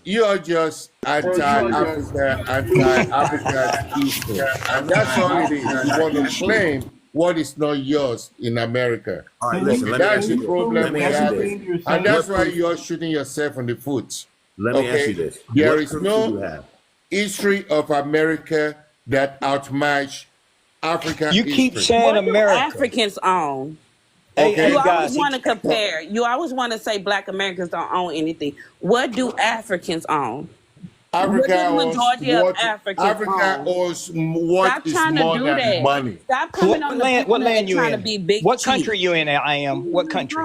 you are just anti-Africa, anti-Africa history, and that's all it is. You want to claim what is not yours in America. All right, listen. That's the problem we have, and that's why proof? you're shooting yourself in the foot. Let me ask you this: There what is proof do you no have? history of America that outmatch African You history. keep saying What do America. Africans own? Okay. You guys, always want to compare. You always want to say Black Americans don't own anything. What do Africans own? Africa What owns does majority of what Africans Africa own? owns what Stop is trying to more do than that. money. Stop coming on the land? What land you trying to in? be big What chief. country you in? I am. What country?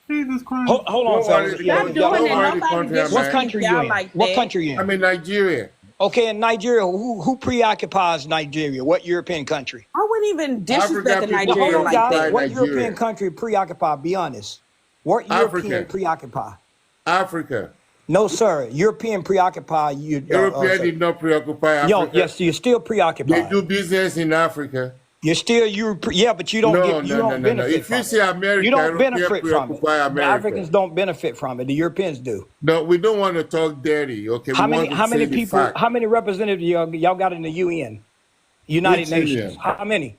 Jesus Christ. Hold on, Don't worry, fellas. Stop don't doing worry, it. Nobody country I'm disrespect What in. country you y'all in? like What that. country you in? I'm in Nigeria. Okay, in Nigeria, who preoccupies Nigeria? What European country? I wouldn't even disrespect African a people Now, hold Nigerian on, like guys. that. What Nigeria. European country preoccupy? Be honest. What European Africa. preoccupy? Africa. No, sir. European preoccupy you. European did not preoccupy Yo, Africa. yes, you're still They preoccupied. do business in Africa. You're still yeah, but you don't No, get you no, don't no, no, no. benefit If from you it. say America, You don't European benefit from it. preoccupy The America. Africans don't benefit from it. The Europeans do. No, we don't want to talk dirty. Okay, How we many want to how say many the people? fact. How many representatives y'all got in the UN, United Which Nations? union? How many?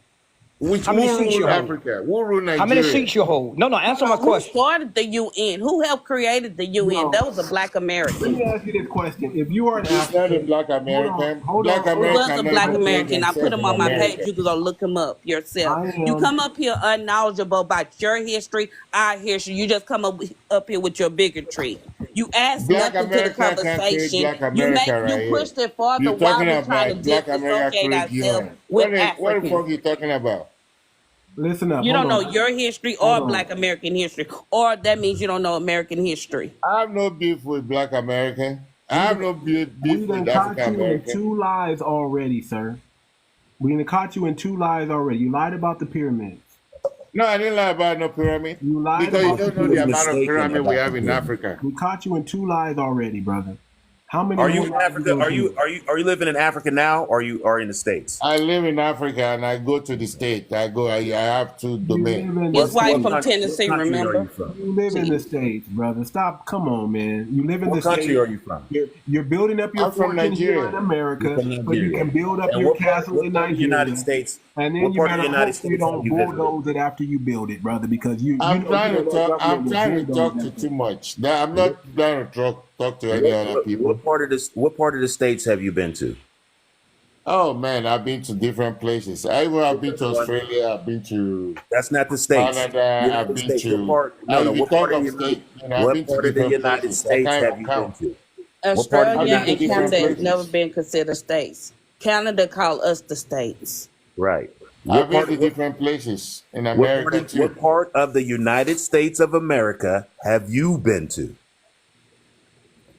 Which How who many seats you rule hold? Africa? Who rule Nigeria? How many seats you hold? No, answer my Who question. started the UN? Who helped created the UN? No. That was a Black Let American. me ask you this question. If you are an He's not a African, Black American. Black He American was a cannot Black even claim American. I put themselves him in on my America. page. You can go look him up yourself. I You am. come up here unknowledgeable about your history, our history. You just come up here with your bigotry. You ask Black nothing to the America can't create conversation. Black You America right you here. pushed it farther You're while talking we're trying to about Black America disassociate create ourselves UN. with What the Africans. fuck are you talking about? Listen up. You Hold don't know on. your history Hold or on. Black American history, or that means you don't know American history. I have no beef with Black American. I have no beef We done with caught African you in American. 2 lies already, sir. We done caught you in 2 lies already. You lied about the pyramids. No, I didn't lie about no pyramid. You lied Because you about don't the know the pyramids. amount of Mistaken pyramid we about have the in pyramid. Africa. We caught you in 2 lies already, brother. How many Are more you in lies Africa? gonna Are you living in Africa now, or you are in the States? I live in Africa and I go to the States. I have 2 You domains. live in His the wife States. from Tennessee, What country are remember? you from? You live in the States, brother. Stop. Come on, man. You live in What the country States. are you from? You're building up your I'm from fortune here in Nigeria. America, You're from so you Nigeria. can build up And your what part, castle in what part of the United Nigeria. States? And then What you part of better the United hope you States have don't you visited? bulldoze it after you build it, brother, because you I'm know trying to that talk. government I'm will trying to bulldoze talk to that. too much. I'm not trying to talk to any other people. What part of the States have you been to? Oh man, I've been to different places. I've been to Australia. I've been to That's not the States. Canada. You're not I've the been States. to. No. If you What part talk of the of United? state, I've What been to part of the different United places. I States can't have even you been count. to? What part of the Australia I've been and to United different Canada States? has never places. been considered states. Canada call us the states. Right. I've What been part to of different places in America too. what part of the United States of America have you been to?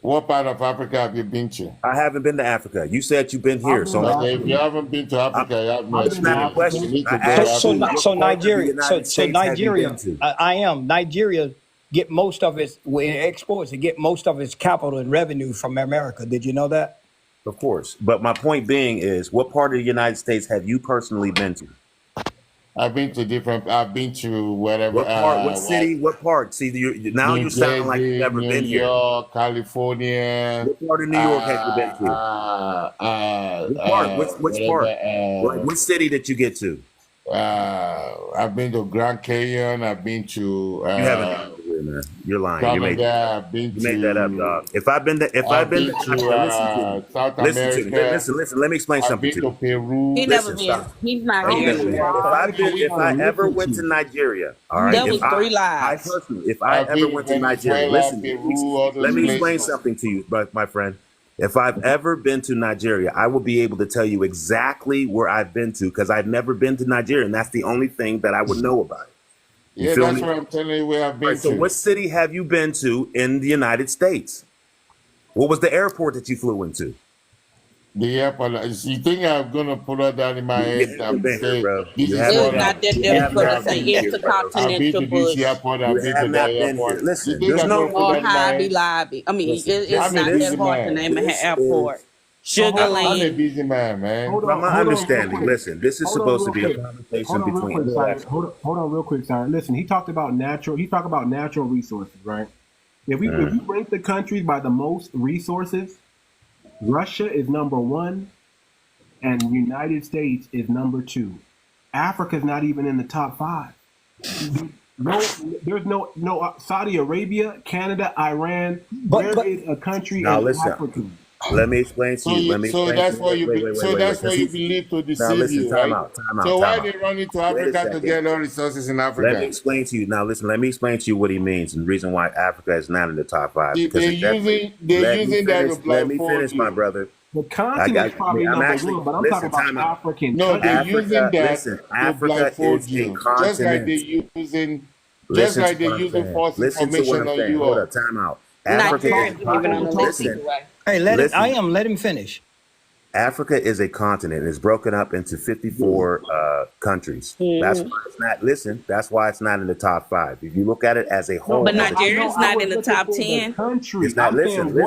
What part of Africa have you been to? I haven't been to Africa. You said you've been here, I've so been to Okay, if you Africa. haven't been to Africa, you have no I've that's been to not the experience. Africa. You question. need I to go to asked So, you, Africa. what so part of the Nigeria, United so States have you Nigeria, been to? I am Nigeria. Get most of its when it exports. It get most of its capital and revenue from America. Did you know that? Of course. But my point being is, what part of the United States have you personally been to? I've been to whatever. What part? What city? What part? See, now New you're sounding like you've Jersey, never New been here. York, California. What part of New York have you been to? What part? Which part? Like, what city did you get to? I've been to Grand Canyon. I've been to You haven't been over here, man. You're lying. You made Canada. I've been you made that up, to dog. If I've been to I've been Africa, to listen to me. South Listen to me. America. Listen. Let me explain I've something been to to you. Peru. He never Listen, been. stop. He's not Okay. here. If I ever went to Nigeria, all right. That was 3 I lies. personally, if I I've ever been went to to Nigeria, Venezuela, listen. Peru, all those Let me explain places. something to you, my friend. If I've ever been to Nigeria, I will be able to tell you exactly where I've been to because I've never been to Nigeria, and that's the only thing that I would know about it. Yeah, that's what I'm telling you where I've been to. So what city have you been to in the United States? What was the airport that you flew into? The airport. You think I'm gonna put that down in my head? I'm saying, it's not that difficult to say intercontinental, but I've been to that airport. Listen, there's no Hobby. I mean, it's not that hard to name an airport. Sugar Land. I'm a busy man. From my understanding, listen, this is supposed to be a conversation between. Hold on, real quick, sorry. Listen, he talked about natural resources, right? If you rank the countries by the most resources, Russia is number 1, and United States is number 2. Africa is not even in the top 5. There's no Saudi Arabia, Canada, Iran. There is a country in Africa. Let me explain to you. So that's why you believe to deceive you, right? So why they run into Africa to get all resources in Africa? Let me explain to you. Now listen, let me explain to you what he means and the reason why Africa is not in the top 5. They're using that to blindfold you. Let me finish, my brother. The continent is probably number 1, but I'm talking about African. No, they're using that to blindfold you. Just like they're using false information on you. Hold up, time out. Africa let him finish. Africa is a continent. It's broken up into 54 countries. That's why it's not. Listen, that's why it's not in the top 5. If you look at it as a whole, but Nigeria's not in the top 10. It's not. Listen. We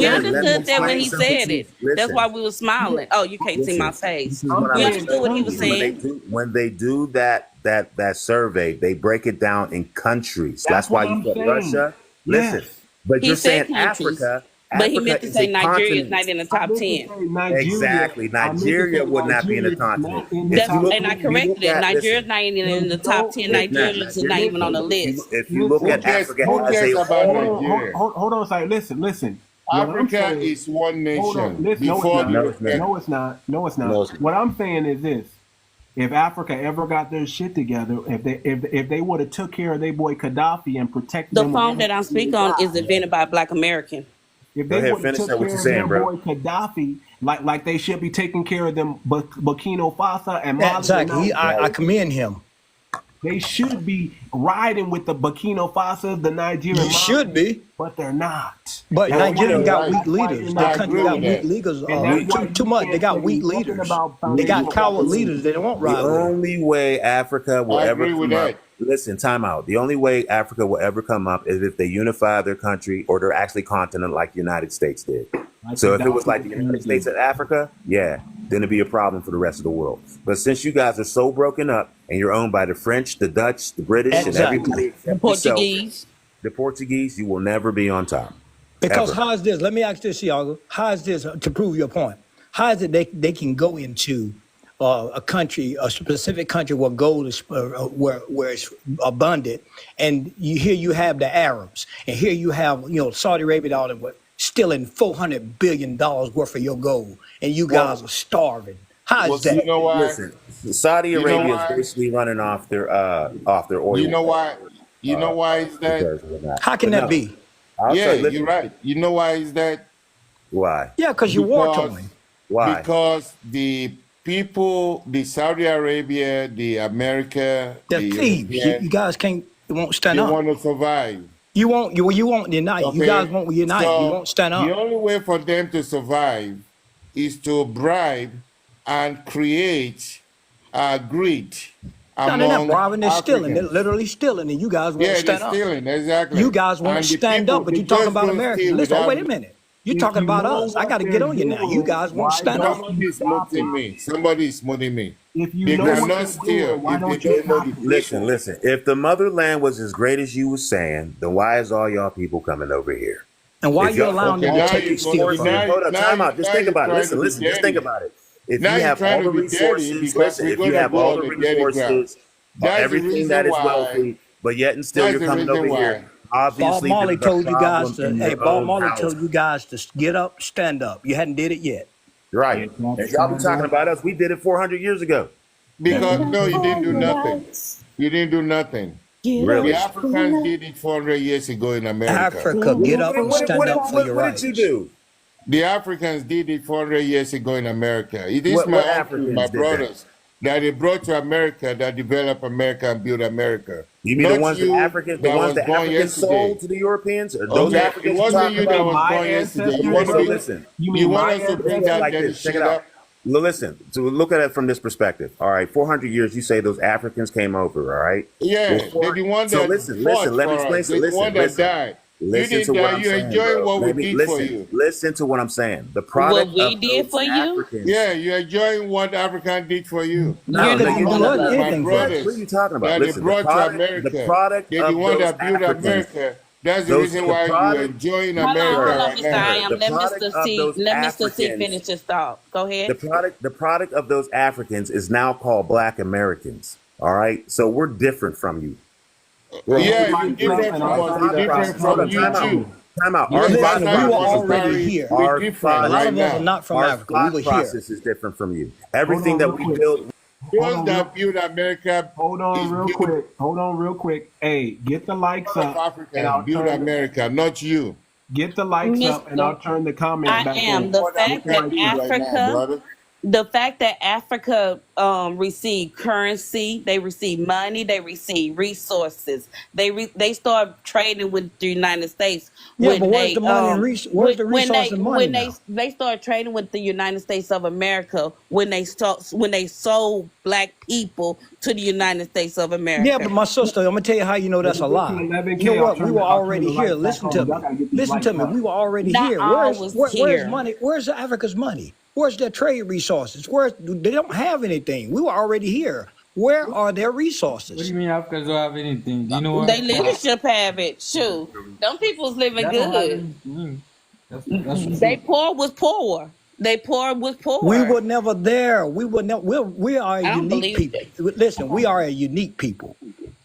understood that when he said it. That's why we were smiling. Oh, you can't see my face. We understood what he was saying. When they do that survey, they break it down in countries. That's why you put Russia. Listen, but you're saying Africa. But he meant to say Nigeria is not in the top 10. Exactly. Nigeria would not be in the continent. And I corrected it. Nigeria's not even in the top 10. Nigeria is not even on the list. If you look at Africa, about Nigeria? Hold on a second. Listen. Africa is one nation. No, it's not. What I'm saying is this. If Africa ever got their shit together, if they would have took care of their boy Gaddafi and protected the phone that I'm speaking on is invented by a Black American. If they would have took care of their boy Gaddafi, like they should be taking care of them 𝗥𝗶𝗴𝗵𝘁𝘀𝘀𝗶cie and Mali. Exactly. I commend him. They should be riding with the 𝗥𝗶𝗴𝗵𝘁𝘀𝗀𝗶, the Nigerian. They should be, but they're not. But Nigeria got weak leaders. The country got weak leaders. Too much. They got weak leaders. They got coward leaders. They don't ride. The only way Africa will ever come up. Listen, time out. The only way Africa will ever come up is if they unify their country or they're actually continent like the United States did. So if it was like the United States and Africa, then it'd be a problem for the rest of the world. But since you guys are so broken up and you're owned by the French, the Dutch, the British, and everybody, the Portuguese, you will never be on top. Because how is this? Let me ask this, Iago. How is this to prove your point? How is it they can go into a country, a specific country where gold is where it's abundant, and you have the Arabs, and here you have Saudi Arabia, all them stealing $400 billion worth of your gold, and you guys are starving. How is that? You know why? Listen, Saudi Arabia is basically running off their oil. You know why? You know why is that? How can that be? You're right. You know why is that? Why? Yeah, because you war torn. Why? Because the people, the Saudi Arabia, the America, the thieves. You guys won't stand up. You want to survive. You won't unite. Okay. You guys won't unite. So you won't stand up. The only way for them to survive is to bribe and create greed. No, they're not bribing. They're stealing. They're literally stealing, and you guys won't stand up. Yeah, they're stealing. Exactly. You guys won't stand up, but you're talking about America. Listen, wait a minute. You're talking about us. I got to get on you now. You guys won't stand up. Somebody's smoothing me. Somebody's smoothing me. If you cannot steal, why don't you listen. If the motherland was as great as you were saying, then why is all y'all people coming over here? And why are you allowing them to take you steal? Hold on, time out. Just think about it. Listen. Just think about it. If you have all the resources, if you have all the resources, everything that is wealthy, but yet and still you're coming over here. Obviously, Bob Marley told you guys to get up, stand up. You hadn't did it yet. Right. And y'all be talking about us. We did it 400 years ago. Because no, you didn't do nothing. You didn't do nothing. Really? The Africans did it 400 years ago in America. Africa, get up and stand up for your rights. What did you do? The Africans did it 400 years ago in America. It is What my uncle, Africans my did that? brothers that they brought to America, that developed America and built America. You mean Not the ones you the Africans, that was born Africans yesterday. sold to the Europeans? Or those Okay, Africans it wasn't talking you that about? was born yesterday. You want to So be, listen. you want us to bring that like dirty this. Check shit it out. up? Listen, so look at it from this perspective. All right, 400 years, you say those Africans came over, all right? Yeah, Well, they're the one that so listen, fought let me for explain. us. They're the one that died. You Listen didn't to what die. I'm You're saying, enjoying bro. what we Let me did for you. listen to what I'm saying. The product What we of did those for you? Africans. Yeah, you're enjoying what African did for you. No, You're no, not you one know of that. them. My brothers What are you talking about? that Listen, they brought to America. the product They're the of one those that built Africans. America. That's the Those, reason the why you're product, enjoying Hold on, America hold on, right Mr. now. I am. the Let product Mr. of C. those Let Mr. C Africans. finish his thought. Go ahead. The product of those Africans is now called Black Americans. All right, so we're different from you. Yeah, you're different from us. We're different from you too. Time out. Because Listen, that's we were how you already carry. here. We're different A lot right of us are now. not from Our Africa. We thought were here. process is different from you. Everything that we build. Those that build America Hold on is real built quick. Hold on real quick. Hey, get the likes of up, and Africans I'll build turn. America, not you. Get the likes up, and I'll Mr. turn the comments I back am. on. The What fact that African do right now, Africa brother? the fact that Africa received currency, they received money, they received resources. They started trading with the United States Yeah, when but where's they the money and where's the resource and money now? they started trading with the United States of America when they sold black people to the United States of Yeah, America. but my sister, I'm gonna tell you how you know that's a lie. You know what? We were already here. Listen to me. Listen to me. We were already Not here. all was Where's here. money? Where's Africa's money? Where's their trade resources? They don't have anything. We were already here. Where are their What do resources? you mean Africans don't have anything? Do you know what? They leadership have it. Shoot, them people's living That don't have good. anything. That's the They truth. poor was poor. They poor was poor. We were never there. We were never. We are a I don't unique believe people. it. Listen, we are a unique people.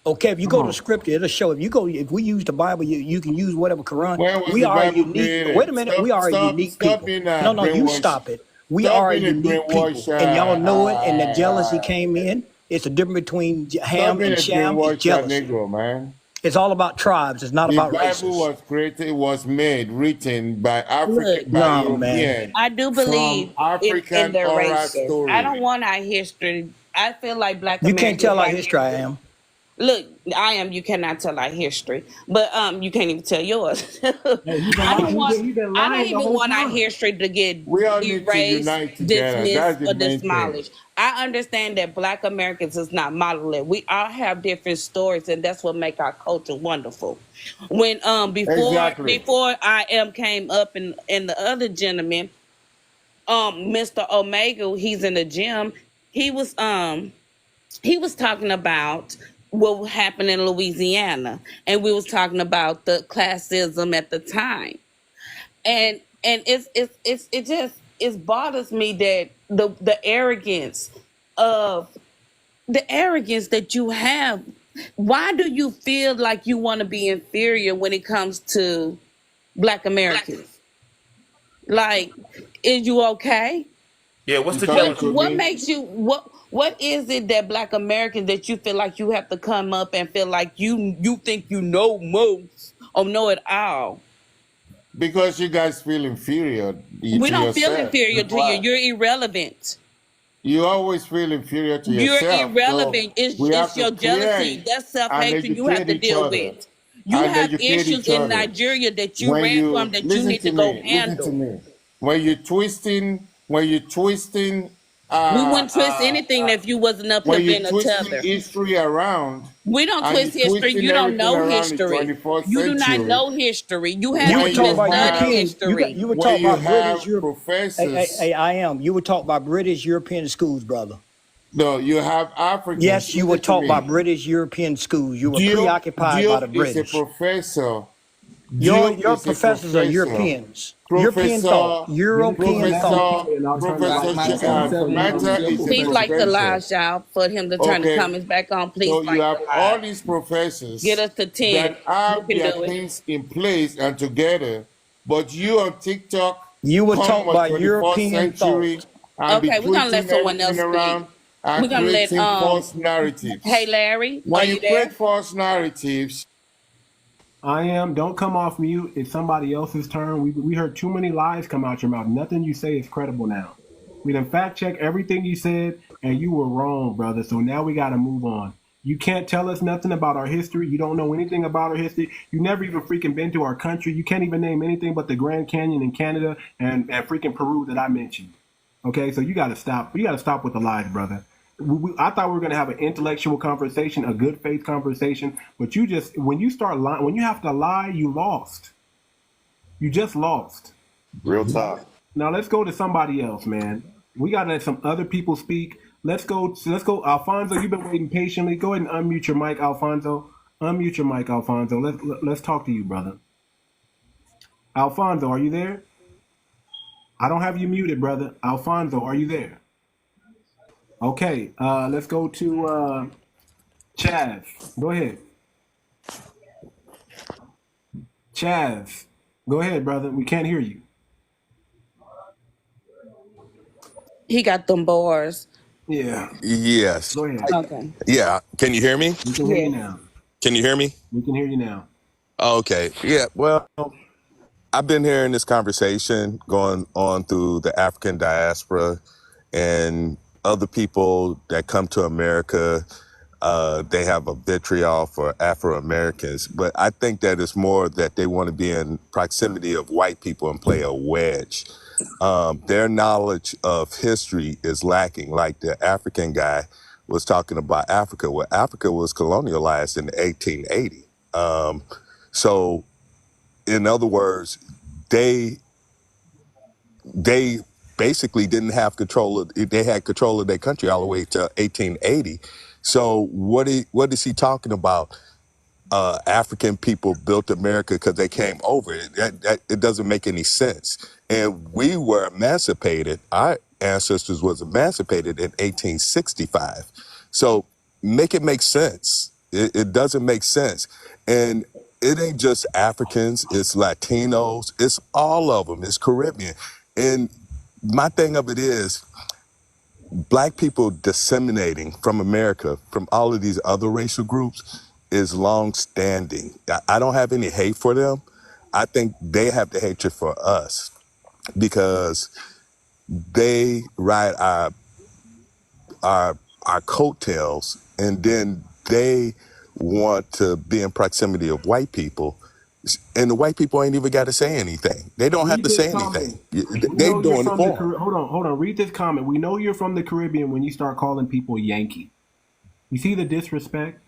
Okay, if you go to scripture, it'll show. If we use the Bible, you can use whatever Quran. When was We the are a Bible unique. created? Wait a minute. We are a unique people. being No, you brainwashed. stop it. We Stop are a being a unique people, brainwash. and y'all know it. And the jealousy came in. It's the difference between Stop Ham being and a Shem. It's brainwash, jealousy. Negro, man. It's all about tribes. It's not The about Bible races. was created, was made, written by Look, African, by No, man. European, I do from believe in African their oral races. story. I don't want our history. I feel like Black You can't Americans tell our got history. I am. Look, I am. You cannot tell our history, but you can't even tell yours. Hey, I don't want. He been I lying don't the even whole want our time. history to get We all need to erased, unite together. dismissed, That's the or main thing. demolished. I understand that Black Americans is not monolith. We all have different stories, and that's what make our culture wonderful. When Exactly. before I am came up and the other gentleman, Mr. Omega, he's in the gym. He was talking about what happened in Louisiana, and we was talking about the classism at the time, and it bothers me that the arrogance that you have. Why do you feel like you want to be inferior when it comes to Black Americans? Like, is you okay? Yeah, what's the You jealousy? talking to What me? makes you what is it that Black Americans that you feel like you have to come up and feel like you think you know most or know it all? Because you guys feel inferior We to don't feel yourself. inferior That's to you. why. You're irrelevant. You always feel inferior to You're yourself. irrelevant. So we have It's your to jealousy. create That's and self-hatred you have educate to each deal other. with. You And have educate issues each in other. Nigeria that you When ran you from that you listen need to to go me, listen to handle. me. When you're twisting, We wouldn't twist anything if you wasn't up here when you're being a twisting tether. history around, We don't and twist you're history. twisting You don't everything know around the history. 21st You do not century, know history. You You haven't were when talking you even about studied have history. You were when talking you about British have Europe. professors, I am. You were talking about British European schools, brother. no, you have Africans. Yes, you were Listen to taught by me. British European schools. You were Duke, preoccupied by the Duke is a British. professor. Your Duke is a professors are professor. Europeans. European thought. Professor, European thought. Professor, And I'll turn the Professor lights back on. Samantha is a Please like to lie, professor. y'all, for him to turn the Okay, comments back on. Please so you like have to all lie. these professors Get us to 10. that have You can their do it. things in place and together, but you on TikTok You were come taught on by 21st European century thought. and be Okay, we're gonna let twisting someone else everything speak. around We're and gonna let creating false narratives. Hey Larry, are When you you create there? false narratives, I am. Don't come off mute. It's somebody else's turn. We heard too many lies come out your mouth. Nothing you say is credible now. We done fact check everything you said, and you were wrong, brother. So now we got to move on. You can't tell us nothing about our history. You don't know anything about our history. You never even freaking been to our country. You can't even name anything but the Grand Canyon in Canada and freaking Peru that I mentioned. Okay, so you got to stop. You got to stop with the lies, brother. I thought we were going to have an intellectual conversation, a good faith conversation, but you just, when you start lying, when you have to lie, you lost. You just lost. Real talk. Now let's go to somebody else, man. We got to let some other people speak. Let's go. Alfonso, you've been waiting patiently. Go ahead and unmute your mic, Alfonso. Unmute your mic, Alfonso. Let's talk to you, brother. Alfonso, are you there? I don't have you muted, brother. Alfonso, are you there? Okay, let's go to Chaz. Go ahead. Chaz, go ahead, brother. We can't hear you. He got them bars. Yeah. Yes. Go ahead. Okay. Yeah. Can you hear me? We can hear you now. Can you hear me? We can hear you now. Okay. Yeah. Well, I've been hearing this conversation going on through the African diaspora and other people that come to America. They have a vitriol for Afro-Americans, but I think that it's more that they want to be in proximity of white people and play a wedge. Their knowledge of history is lacking. Like the African guy was talking about Africa. Well, Africa was colonialized in 1880. So in other words, they basically didn't have control of, they had control of their country all the way to 1880. So what is he talking about? African people built America because they came over. It doesn't make any sense. And we were emancipated. Our ancestors was emancipated in 1865. So make it make sense. It doesn't make sense. And it ain't just Africans, it's Latinos, it's all of them, it's Caribbean. And my thing of it is, Black people disseminating from America, from all of these other racial groups, is long-standing. I don't have any hate for them. I think they have the hatred for us because they ride our coattails, and then they want to be in proximity of white people, and the white people ain't even got to say anything. They don't have to say anything. They doing the form. Hold on. Read this comment. We know you're from the Caribbean when you start calling people Yankee. You see the disrespect?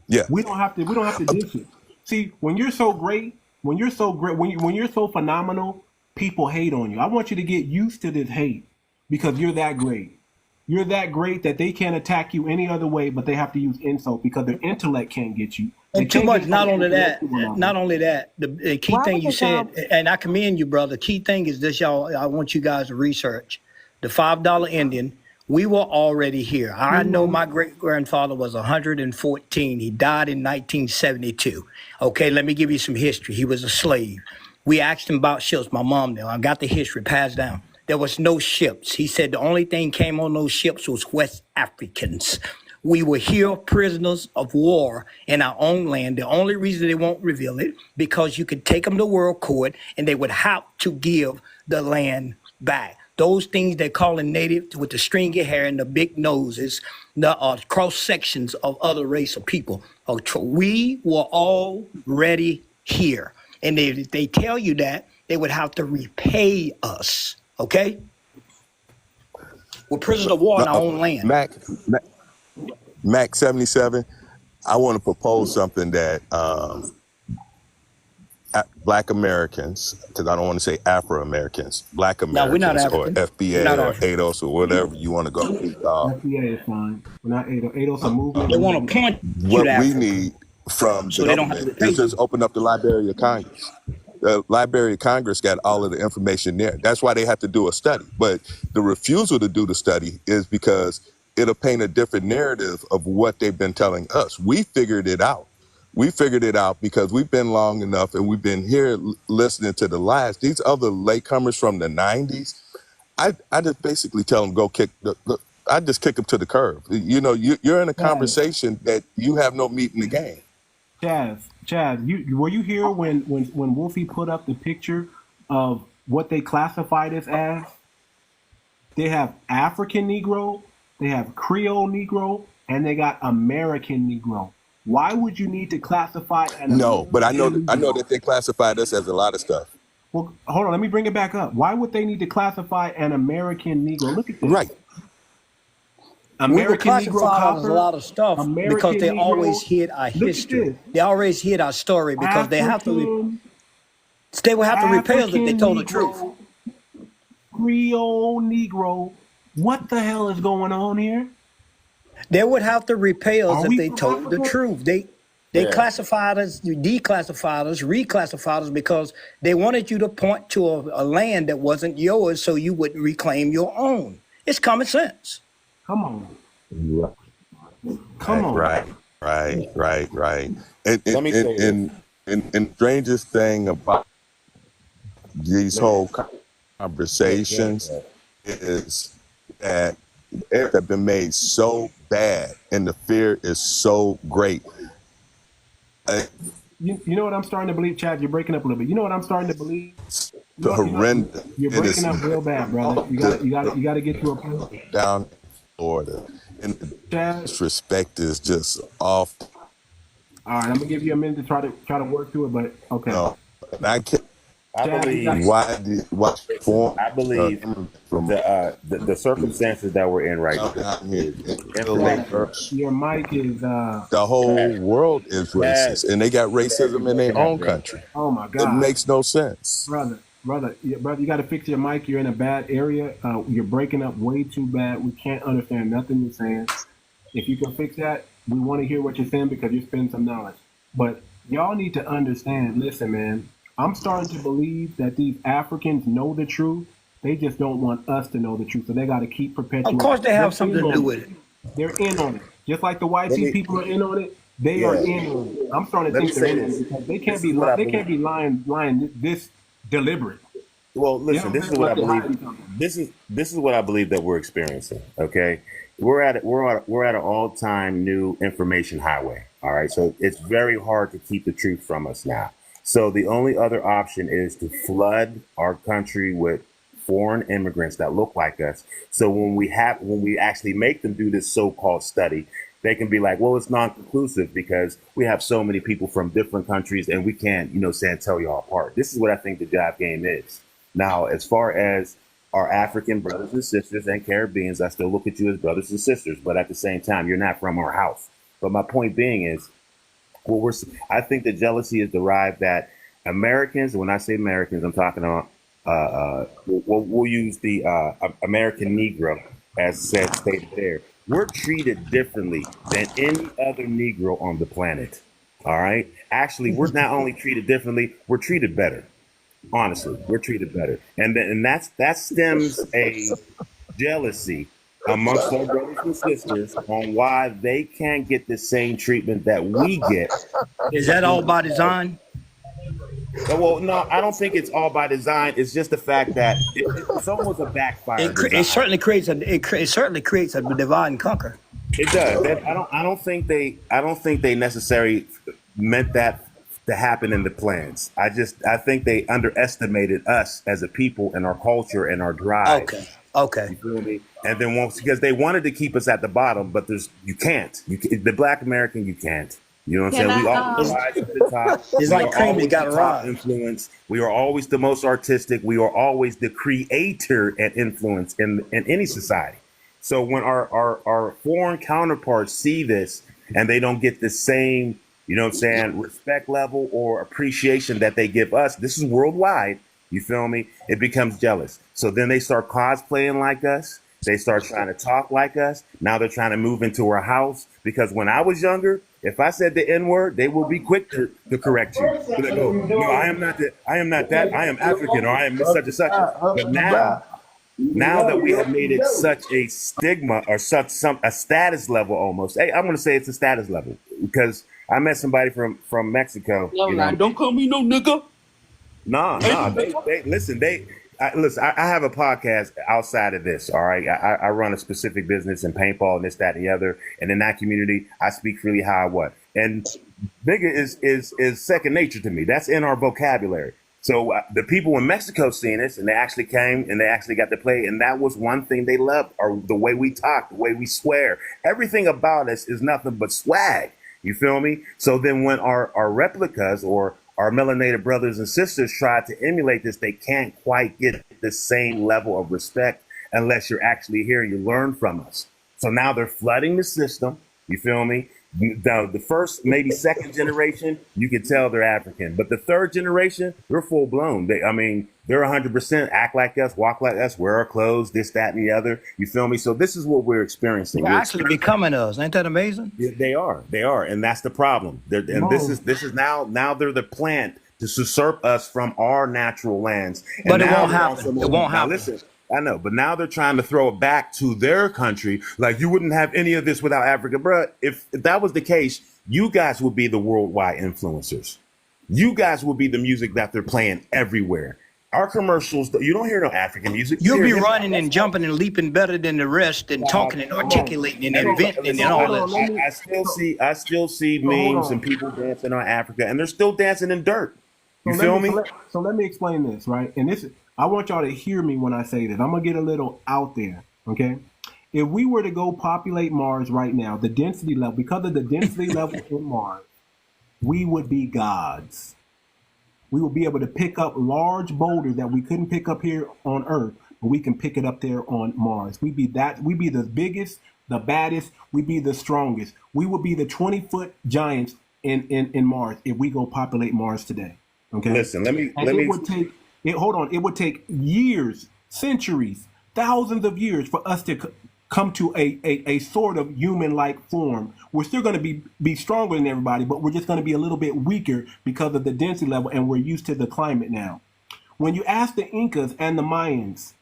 Yeah. We don't have to dish it. See, when you're so great, when you're so phenomenal, people hate on you. I want you to get used to this hate because you're that great. You're that great that they can't attack you any other way, but they have to use insult because their intellect can't get you. And too much. Not only that. The key thing you said, and I commend you, brother. Key thing is this, y'all. I want you guys to research the $5 Indian. We were already here. I know my great-grandfather was 114. He died in 1972. Okay, let me give you some history. He was a slave. We asked him about ships. My mom knew. I got the history passed down. There was no ships. He said the only thing came on those ships was West Africans. We were here prisoners of war in our own land. The only reason they won't reveal it, because you could take them to world court and they would have to give the land back. Those things they call a native with the stringy hair and the big noses, the cross sections of other race of people. We were already here. And if they tell you that, they would have to repay us. Okay? We're prisoners of war in our own land. Mac 77, I want to propose something that Black Americans, because I don't want to say Afro-Americans, Black Americans or FBA or ADOS or whatever you want to go. FBA is fine. We're not ADOS. ADOS a movement. They want to point what we need from the government is just open up the Library of Congress. The Library of Congress got all of the information there. That's why they have to do a study. But the refusal to do the study is because it'll paint a different narrative of what they've been telling us. We figured it out. We figured it out because we've been long enough and we've been here listening to the lies. These other latecomers from the 90s, I just basically tell them, go kick I just kick them to the curb. You know, you're in a conversation that you have no meat in the game. Chaz, were you here when Wolfie put up the picture of what they classified this as? They have African Negro, they have Creole Negro, and they got American Negro. Why would you need to classify an No, but I know American that they classified us as a lot of stuff. Well, hold on, let me bring it back up. Why would they need to classify an American Negro? Look at this. Right. We were Negro classified as a copper, lot of stuff because American they Negro. always hid our Look at history. this. They always hid our story because they have to. They will have to repel if they told the truth. Creole Negro. What the hell is going on here? They would have to repel Are if we they from told the Africa? truth. They classified us, declassified us, reclassified us because they wanted you to point to a land that wasn't yours so you wouldn't reclaim your own. It's common sense. Come on. Come on. Right. And Let me say this. and strangest thing about these whole conversations is that it have been made so bad and the fear is so great. You know what I'm starting to believe, Chad? You're breaking up a little bit. You know what I'm starting to believe? The horrendous. You're breaking up real bad, brother. You got to get to a point. Down in Florida, and the disrespect is just off. All right, I'm gonna give you a minute to try to work through it, but okay. No, I can't. I believe the circumstances that we're in right now. Your mic is the whole world is racist, and they got racism in their own country. Oh my God, it makes no sense, brother. You got to fix your mic. You're in a bad area. You're breaking up way too bad. We can't understand nothing you're saying. If you can fix that, we want to hear what you're saying because you're spending some knowledge. But y'all need to understand. Listen, man. I'm starting to believe that these Africans know the truth. They just don't want us to know the truth. So they got to keep perpetuating. Of course they have something to do with it. They're in on it. Just like the white people are in on it, they are in on it. I'm starting to think they're in on it because they can't be lying this deliberate. Well, listen, this is what I believe. This is what I believe that we're experiencing. Okay. We're at an all-time new information highway. All right. So it's very hard to keep the truth from us now. So the only other option is to flood our country with foreign immigrants that look like us. So when we actually make them do this so-called study, they can be like, well, it's non-conclusive because we have so many people from different countries and we can't, tell y'all apart. This is what I think the job game is. Now, as far as our African brothers and sisters and Caribbeans, I still look at you as brothers and sisters, but at the same time, you're not from our house. But my point being is, I think the jealousy is derived that Americans, when I say Americans, I'm talking about, we'll use the American Negro as stated there. We're treated differently than any other Negro on the planet. All right. Actually, we're not only treated differently, we're treated better. Honestly, we're treated better. And that stems a jealousy amongst our brothers and sisters on why they can't get the same treatment that we get. Is that all by design? Well, no, I don't think it's all by design. It's just the fact that it's almost a backfire. It certainly creates a divide and conquer. It does. I don't think they necessarily meant that to happen in the plans. I think they underestimated us as a people and our culture and our drive. Okay. You feel me? And then because they wanted to keep us at the bottom, but you can't. The Black American, you can't. You know what I'm saying? We always rise to the top. It's like cream, you got to rise. Influence. We are always the most artistic. We are always the creator and influence in any society. So when our foreign counterparts see this and they don't get the same, respect level or appreciation that they give us, this is worldwide. You feel me? It becomes jealous. So then they start cosplaying like us. They start trying to talk like us. Now they're trying to move into our house because when I was younger, if I said the N-word, they will be quick to correct you. So they go, no, I am not that. I am African, or I am such and such. But now that we have made it such a stigma or a status level almost. Hey, I'm going to say it's a status level because I met somebody from Mexico. Don't call me no nigga. Nah. I have a podcast outside of this. All right. I run a specific business in paintball and this, that, and the other. And in that community, I speak freely how I want. And nigga is second nature to me. That's in our vocabulary. So the people in Mexico seen us, and they actually came and they actually got to play, and that was one thing they loved, or the way we talk, the way we swear. Everything about us is nothing but swag. You feel me? So then when our replicas or our melanated brothers and sisters try to emulate this, they can't quite get the same level of respect unless you're actually here and you learn from us. So now they're flooding the system. You feel me? The first, maybe second generation, you can tell they're African, but the third generation, they're full blown. They're 100% act like us, walk like us, wear our clothes, this, that, and the other. You feel me? So this is what we're experiencing. They're actually becoming us. Ain't that amazing? Yeah, they are, and that's the problem. This is now they're the plant to usurp us from our natural lands. And but it won't happen. It won't happen. Listen, I know, but now they're trying to throw it back to their country. Like, you wouldn't have any of this without Africa. Bro, if that was the case, you guys would be the worldwide influencers. You guys would be the music that they're playing everywhere. Our commercials, you don't hear no African music. You'll be running and jumping and leaping better than the rest and talking and articulating and inventing and all this. I still see memes and people dancing on Africa, and they're still dancing in dirt. You feel me? So let me explain this, right? And this, I want y'all to hear me when I say this. I'm going to get a little out there, okay? If we were to go populate Mars right now, the density level, because of the density level in Mars, we would be gods. We would be able to pick up large boulders that we couldn't pick up here on Earth, but we can pick it up there on Mars. We'd be the biggest, the baddest, we'd be the strongest. We would be the 20-foot giants in Mars if we go populate Mars today. Okay. Listen, it would take years, centuries, thousands of years for us to come to a sort of human-like form. We're still going to be stronger than everybody, but we're just going to be a little bit weaker because of the density level, and we're used to the climate now. When you ask the Incas and the Mayans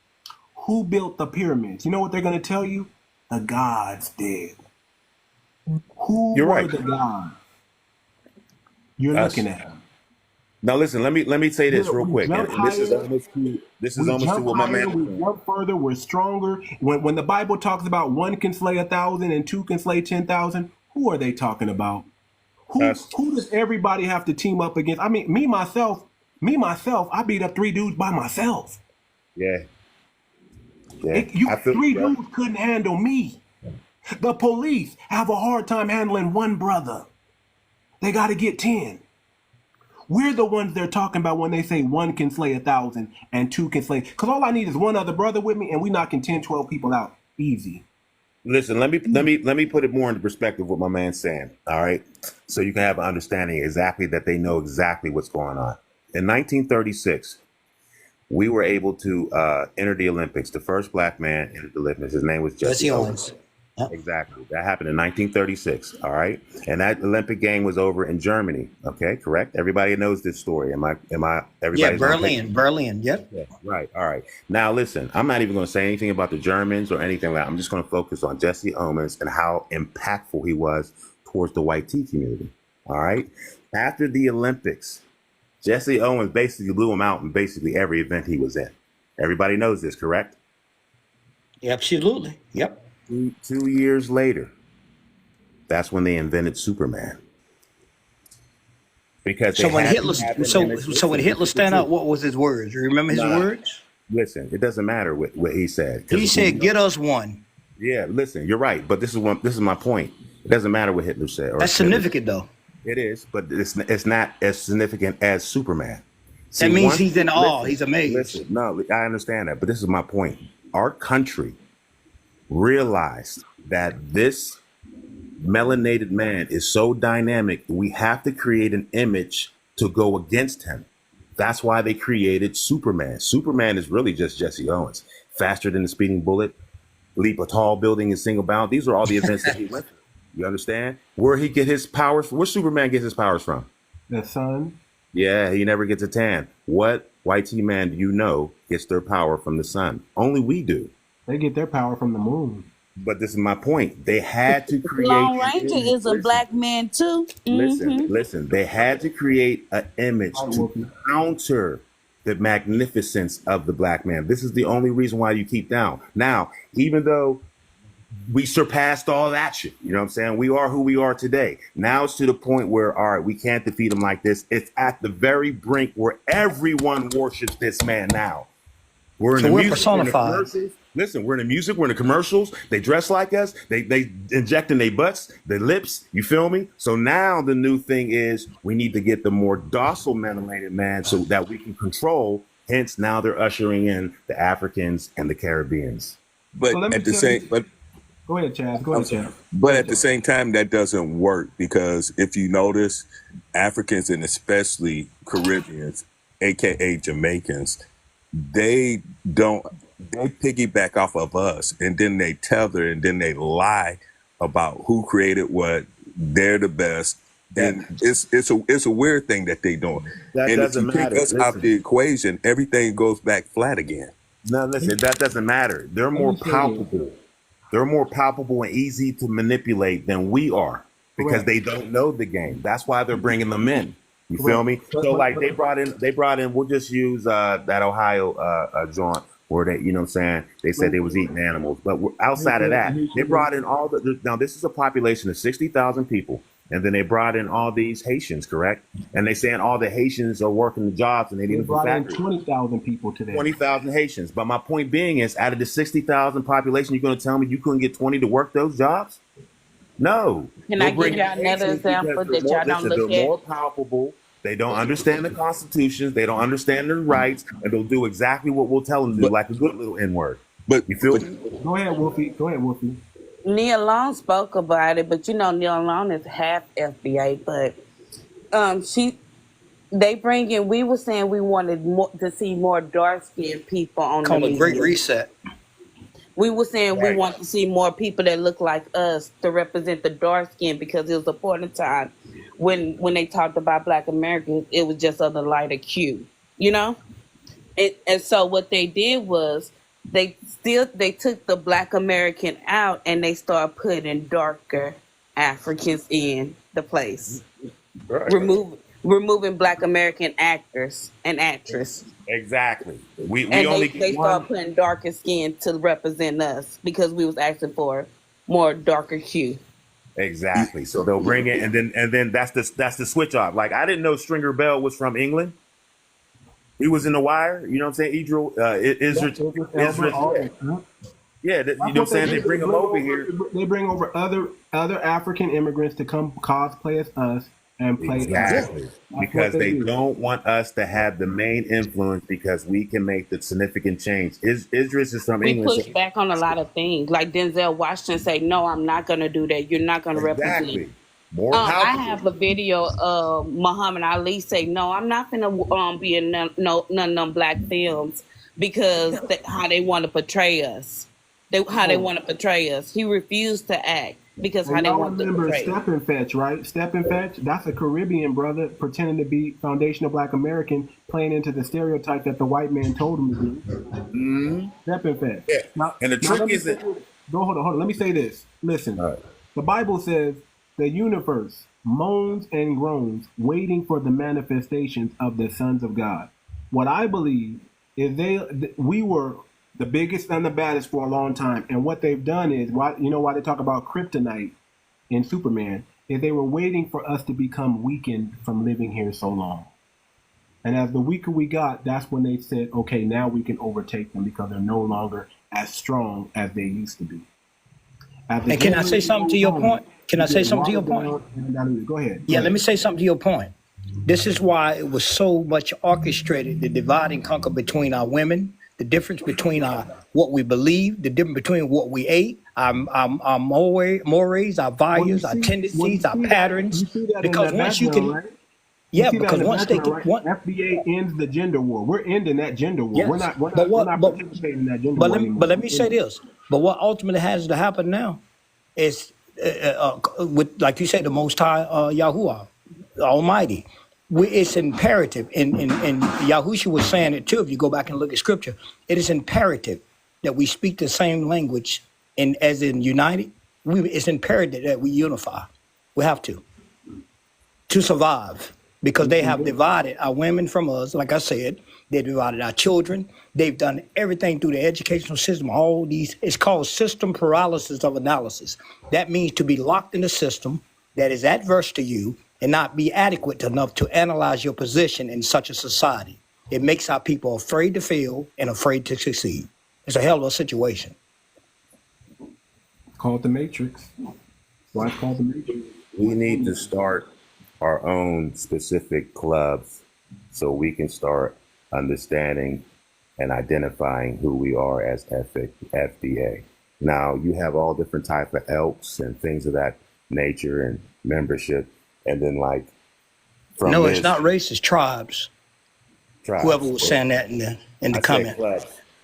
who built the pyramids, you know what they're going to tell you? The gods did. Who were the gods? You're looking at them. Now listen, let me say this real quick. And this is almost to what my man. We jump further. We're stronger. When the Bible talks about one can slay 1,000 and two can slay 10,000, who are they talking about? Who does everybody have to team up against? I mean, me myself, I beat up 3 dudes by myself. Yeah. Three dudes couldn't handle me. The police have a hard time handling one brother. They got to get 10. We're the ones they're talking about when they say one can slay 1,000 and two can slay. Because all I need is one other brother with me, and we knocking 10, 12 people out easy. Listen, let me put it more into perspective what my man's saying. All right, so you can have an understanding exactly that they know exactly what's going on. In 1936, we were able to enter the Olympics. The first black man entered the Olympics. His name was Jesse Owens. Yep. Exactly. That happened in 1936. All right. And that Olympic game was over in Germany. Okay. Correct. Everybody knows this story. Everybody? Yeah. Berlin. Yep. Yeah, right. All right. Now, listen, I'm not even going to say anything about the Germans or anything like that. I'm just going to focus on Jesse Owens and how impactful he was towards the white tea community. All right. After the Olympics, Jesse Owens basically blew him out in basically every event he was in. Everybody knows this, correct? Absolutely. Yep. 2 years later, that's when they invented Superman. Because when Hitler stand up, what was his words? You remember his words? Listen, it doesn't matter what he said. He said, "Get us one." Yeah, listen, you're right, but this is my point. It doesn't matter what Hitler said. That's significant, though. It is, but it's not as significant as Superman. That means he's in awe. He's amazed. Listen, no, I understand that, but this is my point. Our country realized that this melanated man is so dynamic, we have to create an image to go against him. That's why they created Superman. Superman is really just Jesse Owens. Faster than the speeding bullet, leap a tall building in single bound. These are all the events that he went through. You understand? Where he get his powers? Where Superman gets his powers from? The sun. Yeah, he never gets a tan. What white tea man do you know gets their power from the sun? Only we do. They get their power from the moon. But this is my point. They had to create. Lone Ranger is a black man too. Listen. They had to create an image to counter the magnificence of the black man. This is the only reason why you keep down. Now, even though we surpassed all that shit. You know what I'm saying? We are who we are today. Now it's to the point where, all right, we can't defeat them like this. It's at the very brink where everyone worships this man now. We're in the music, personified. We're in the commercials. Listen, we're in the music, we're in the commercials. They dress like us. They inject in their butts, their lips. You feel me? So now the new thing is we need to get the more docile melanated man so that we can control. Hence, now they're ushering in the Africans and the Caribbeans. But at the same, but go ahead, Chaz. Go ahead, Chaz. But at the same time, that doesn't work because if you notice, Africans and especially Caribbeans, aka Jamaicans, they piggyback off of us, and then they tether, and then they lie about who created what. They're the best, and it's a weird thing that they doing. That and doesn't if you matter. take us out the equation, everything goes back flat again. No, listen, that doesn't matter. They're more palpable. They're more palpable and easy to manipulate than we are because they don't know the game. That's why they're bringing them in. You feel me? So like they brought in. We'll just use that Ohio joint where they, you know what I'm saying? They said they was eating animals, but outside of that, they brought in all the. Now this is a population of 60,000 people, and then they brought in all these Haitians, correct? And they saying all the Haitians are working the jobs, and they didn't brought in 20,000 people today. 20,000 Haitians. But my point being is, out of the 60,000 population, you're going to tell me you couldn't get 20 to work those jobs? No. Can I give y'all another example that y'all don't look at? They're more palpable. They don't understand the constitutions. They don't understand their rights, and they'll do exactly what we'll tell them to do, like a good little N-word. But you feel? Go ahead, Wolfie. Go ahead, Wolfie. Neil Long spoke about it, but you know Neil Long is half FBA. But they bring in. We were saying we wanted to see more dark skinned people on Call the it Great Reset. We were saying we want to see more people that look like us to represent the dark skin because it was a point in time when they talked about Black Americans, it was just of the lighter hue, you know? And so what they did was they took the Black American out and they started putting darker Africans in the place. Right. Removing Black American actors and actresses. Exactly. They start putting darker skin to represent us because we was asking for more darker hue. Exactly. So they'll bring it, and then that's the switch off. Like I didn't know Stringer Bell was from England. He was in The Wire. You know what I'm saying? Israel. Yeah, you know what I'm saying? They bring him over here. They bring over other African immigrants to come cosplay as us. And play exactly because they don't want us to have the main influence because we can make the significant change. Idris is from England. We push back on a lot of things. Like Denzel Washington say, "No, I'm not going to do that. You're not going to represent." More I have a video of Muhammad Ali say, "No, I'm not going to be in none of them black films because how they want to portray us. How they want to portray us. He refused to act." Because how they want to portray. Step and Fetch, right? Step and Fetch, that's a Caribbean brother pretending to be foundational Black American, playing into the stereotype that the white man told him to do. Mm-hmm. Step and Fetch. Yeah. Now, and the trick is that... Hold on. Let me say this. Listen. Right. The Bible says the universe moans and groans waiting for the manifestations of the sons of God. What I believe is we were the biggest and the baddest for a long time. And what they've done is, why they talk about kryptonite in Superman, is they were waiting for us to become weakened from living here so long. And as the weaker we got, that's when they said, okay, now we can overtake them because they're no longer as strong as they used to be. And can I say something to your point? Can I say something to your point? Go ahead. Yeah, let me say something to your point. This is why it was so much orchestrated, the divide and conquer between our women, the difference between what we believe, the difference between what we ate, our mores, our values, our tendencies, our patterns. Because once you can, right? yeah, because once they get, FBA ends the gender war. We're ending that gender war. Yes. We're not participating in that gender war anymore. But let me say this. But what ultimately has to happen now is, with like you said, the Most High Yahuwah, Almighty. It's imperative, and Yahushua was saying it too. If you go back and look at scripture, it is imperative that we speak the same language, and as in united, it's imperative that we unify. We have to survive. because they have divided our women from us. Like I said, they divided our children. They've done everything through the educational system. All these, it's called system paralysis of analysis. That means to be locked in a system that is adverse to you and not be adequate enough to analyze your position in such a society. It makes our people afraid to fail and afraid to succeed. It's a hell of a situation. It's called the Matrix. Why it's called the Matrix? We need to start our own specific clubs so we can start understanding and identifying who we are as FBA. Now, you have all different type of elks and things of that nature and membership, and then like from no, it's not race, it's tribes. Whoever was saying that in the comment.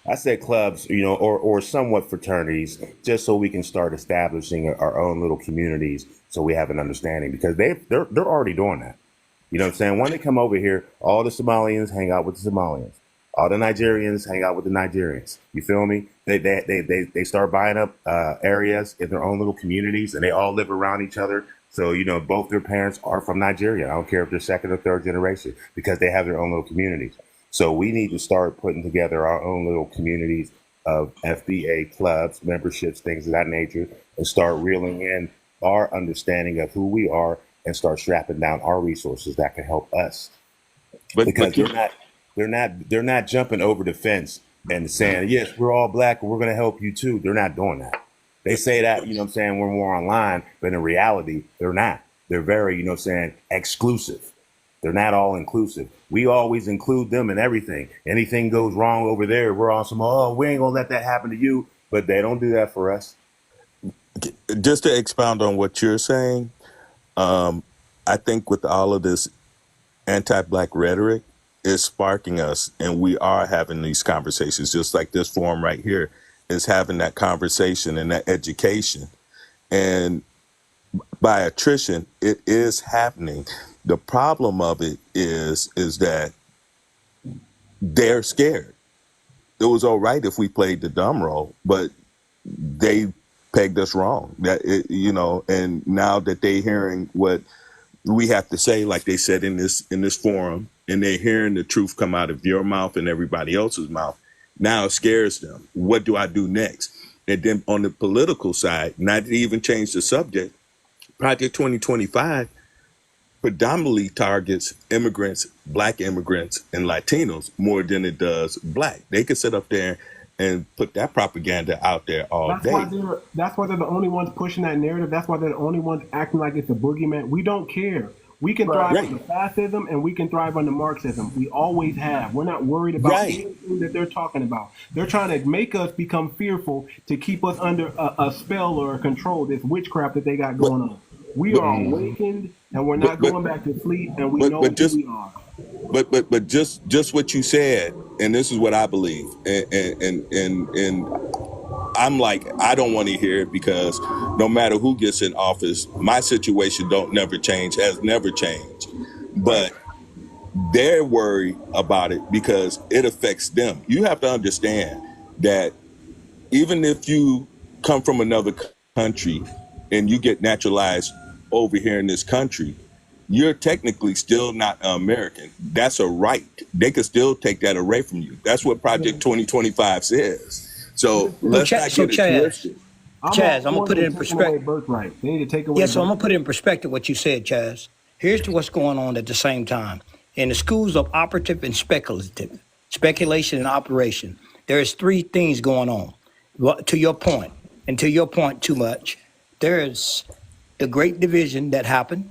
I said clubs, you know, or somewhat fraternities, just so we can start establishing our own little communities, so we have an understanding, because they're already doing that. You know what I'm saying? When they come over here, all the Somalians hang out with the Somalians, all the Nigerians hang out with the Nigerians. You feel me? They start buying up areas in their own little communities, and they all live around each other. So, you know, both their parents are from Nigeria. I don't care if they're second or third generation, because they have their own little communities. So we need to start putting together our own little communities of FBA clubs, memberships, things of that nature, and start reeling in our understanding of who we are and start strapping down our resources that can help us. Because they're not jumping over the fence and saying, yes, we're all black and we're going to help you too. They're not doing that. They say that, you know what I'm saying, we're more online, but in reality, they're not. They're very, you know what I'm saying, exclusive. They're not all inclusive. We always include them in everything. Anything goes wrong over there, we're on some, oh, we ain't gonna let that happen to you. But they don't do that for us. Just to expound on what you're saying, I think with all of this anti-black rhetoric is sparking us, and we are having these conversations, just like this forum right here is having that conversation and that education. And by attrition, it is happening. The problem of it is that they're scared. It was all right if we played the dumb role, but they pegged us wrong. You know, and now that they're hearing what we have to say, like they said in this forum, and they're hearing the truth come out of your mouth and everybody else's mouth, now it scares them. What do I do next? And then on the political side, not to even change the subject, Project 2025 predominantly targets immigrants, black immigrants, and Latinos more than it does black. They could sit up there and put that propaganda out there all day. That's why they're the only ones pushing that narrative. That's why they're the only ones acting like it's a boogeyman. We don't care. We can thrive under fascism and we can thrive under Marxism. We always have. We're not worried about anything that they're talking about. They're trying to make us become fearful to keep us under a spell or a control, this witchcraft that they got going on. We are awakened and we're not going back to sleep, and we know who we are. But just what you said, and this is what I believe, and I'm like, I don't want to hear it, because no matter who gets in office, my situation don't never change, has never changed. But they're worried about it because it affects them. You have to understand that even if you come from another country and you get naturalized over here in this country, you're technically still not American. That's a right. They could still take that away from you. That's what Project 2025 says. So let's not get it twisted. Chaz, I'm gonna put it in perspective. They need to take away. Yeah, so I'm gonna put it in perspective what you said, Chaz. Here's what's going on at the same time. In the schools of operative and speculative, speculation and operation, there's three things going on. To your point, and to your point too much, there's the Great Division that happened.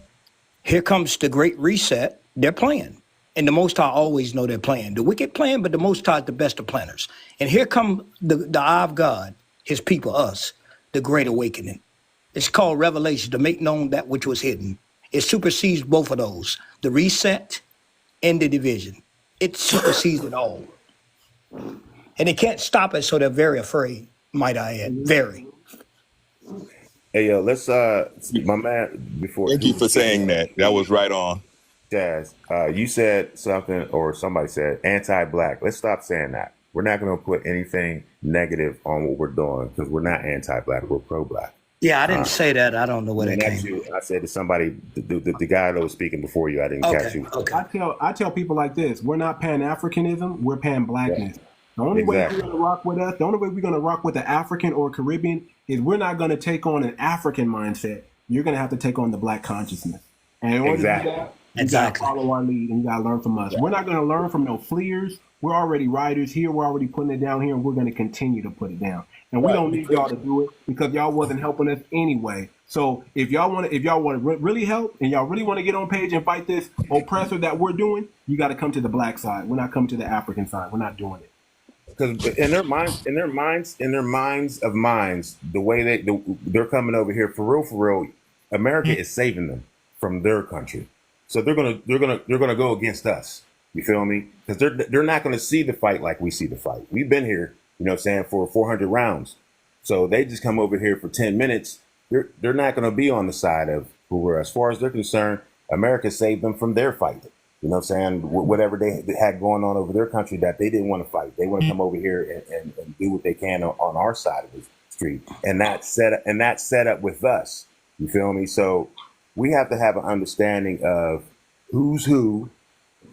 Here comes the Great Reset. They're playing. And the Most High always know they're playing. The wicked plan, but the Most High is the best of planners. And here come the eye of God, his people, us, the Great Awakening. It's called revelation, to make known that which was hidden. It supersedes both of those, the reset and the division. It supersedes it all. And they can't stop it, so they're very afraid, might I add, very. Hey, yo, let's, my man, before. Thank you for saying that. That was right on. Jazz, you said something, or somebody said anti-black. Let's stop saying that. We're not going to put anything negative on what we're doing, because we're not anti-black. We're pro-black. Yeah, I didn't say that. I don't know where that That's came. you. I said to somebody, the guy that was speaking before you. I didn't catch you. Okay. I tell people like this: we're not Pan-Africanism, we're Pan-Blackness. The only way you're going to rock with us, the only way we're going to rock with the African or Caribbean is we're not going to take on an African mindset. You're going to have to take on the Black consciousness. And in order to do that, you got to follow our lead and you got to learn from us. We're not going to learn from no fleers. We're already riders here. We're already putting it down here, and we're going to continue to put it down. And we don't need y'all to do it because y'all wasn't helping us anyway. So if y'all want to really help and y'all really want to get on page and fight this oppressor that we're doing, you got to come to the Black side. We're not coming to the African side. We're not doing it. Because in their minds of minds, the way they're coming over here for real, America is saving them from their country. So they're gonna go against us. You feel me? Because they're not gonna see the fight like we see the fight. We've been here, you know what I'm saying, for 400 rounds. So they just come over here for 10 minutes. They're not gonna be on the side of who we're. As far as they're concerned, America saved them from their fight. You know what I'm saying? Whatever they had going on over their country that they didn't want to fight. They want to come over here and do what they can on our side of the street. And that's set up with us. You feel me? So we have to have an understanding of who's who,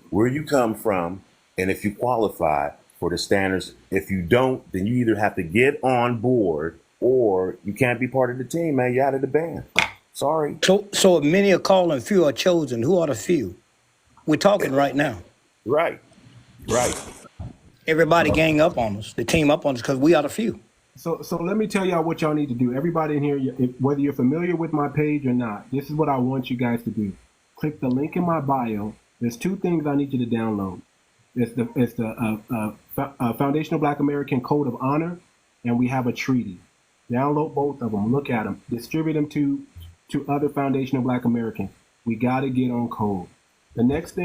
where you come from, and if you qualify for the standards. If you don't, then you either have to get on board or you can't be part of the team, man. You're out of the band. Sorry. So if many are called and few are chosen, who are the few? We're talking right now. Right. Everybody gang up on us. They team up on us because we are the few. So let me tell y'all what y'all need to do. Everybody in here, whether you're familiar with my page or not, this is what I want you guys to do. Click the link in my bio. There's two things I need you to download. It's the Foundational Black American Code of Honor, and we have a treaty. Download both of them. Look at them. Distribute them to other Foundational Black Americans. We got to get on code. The next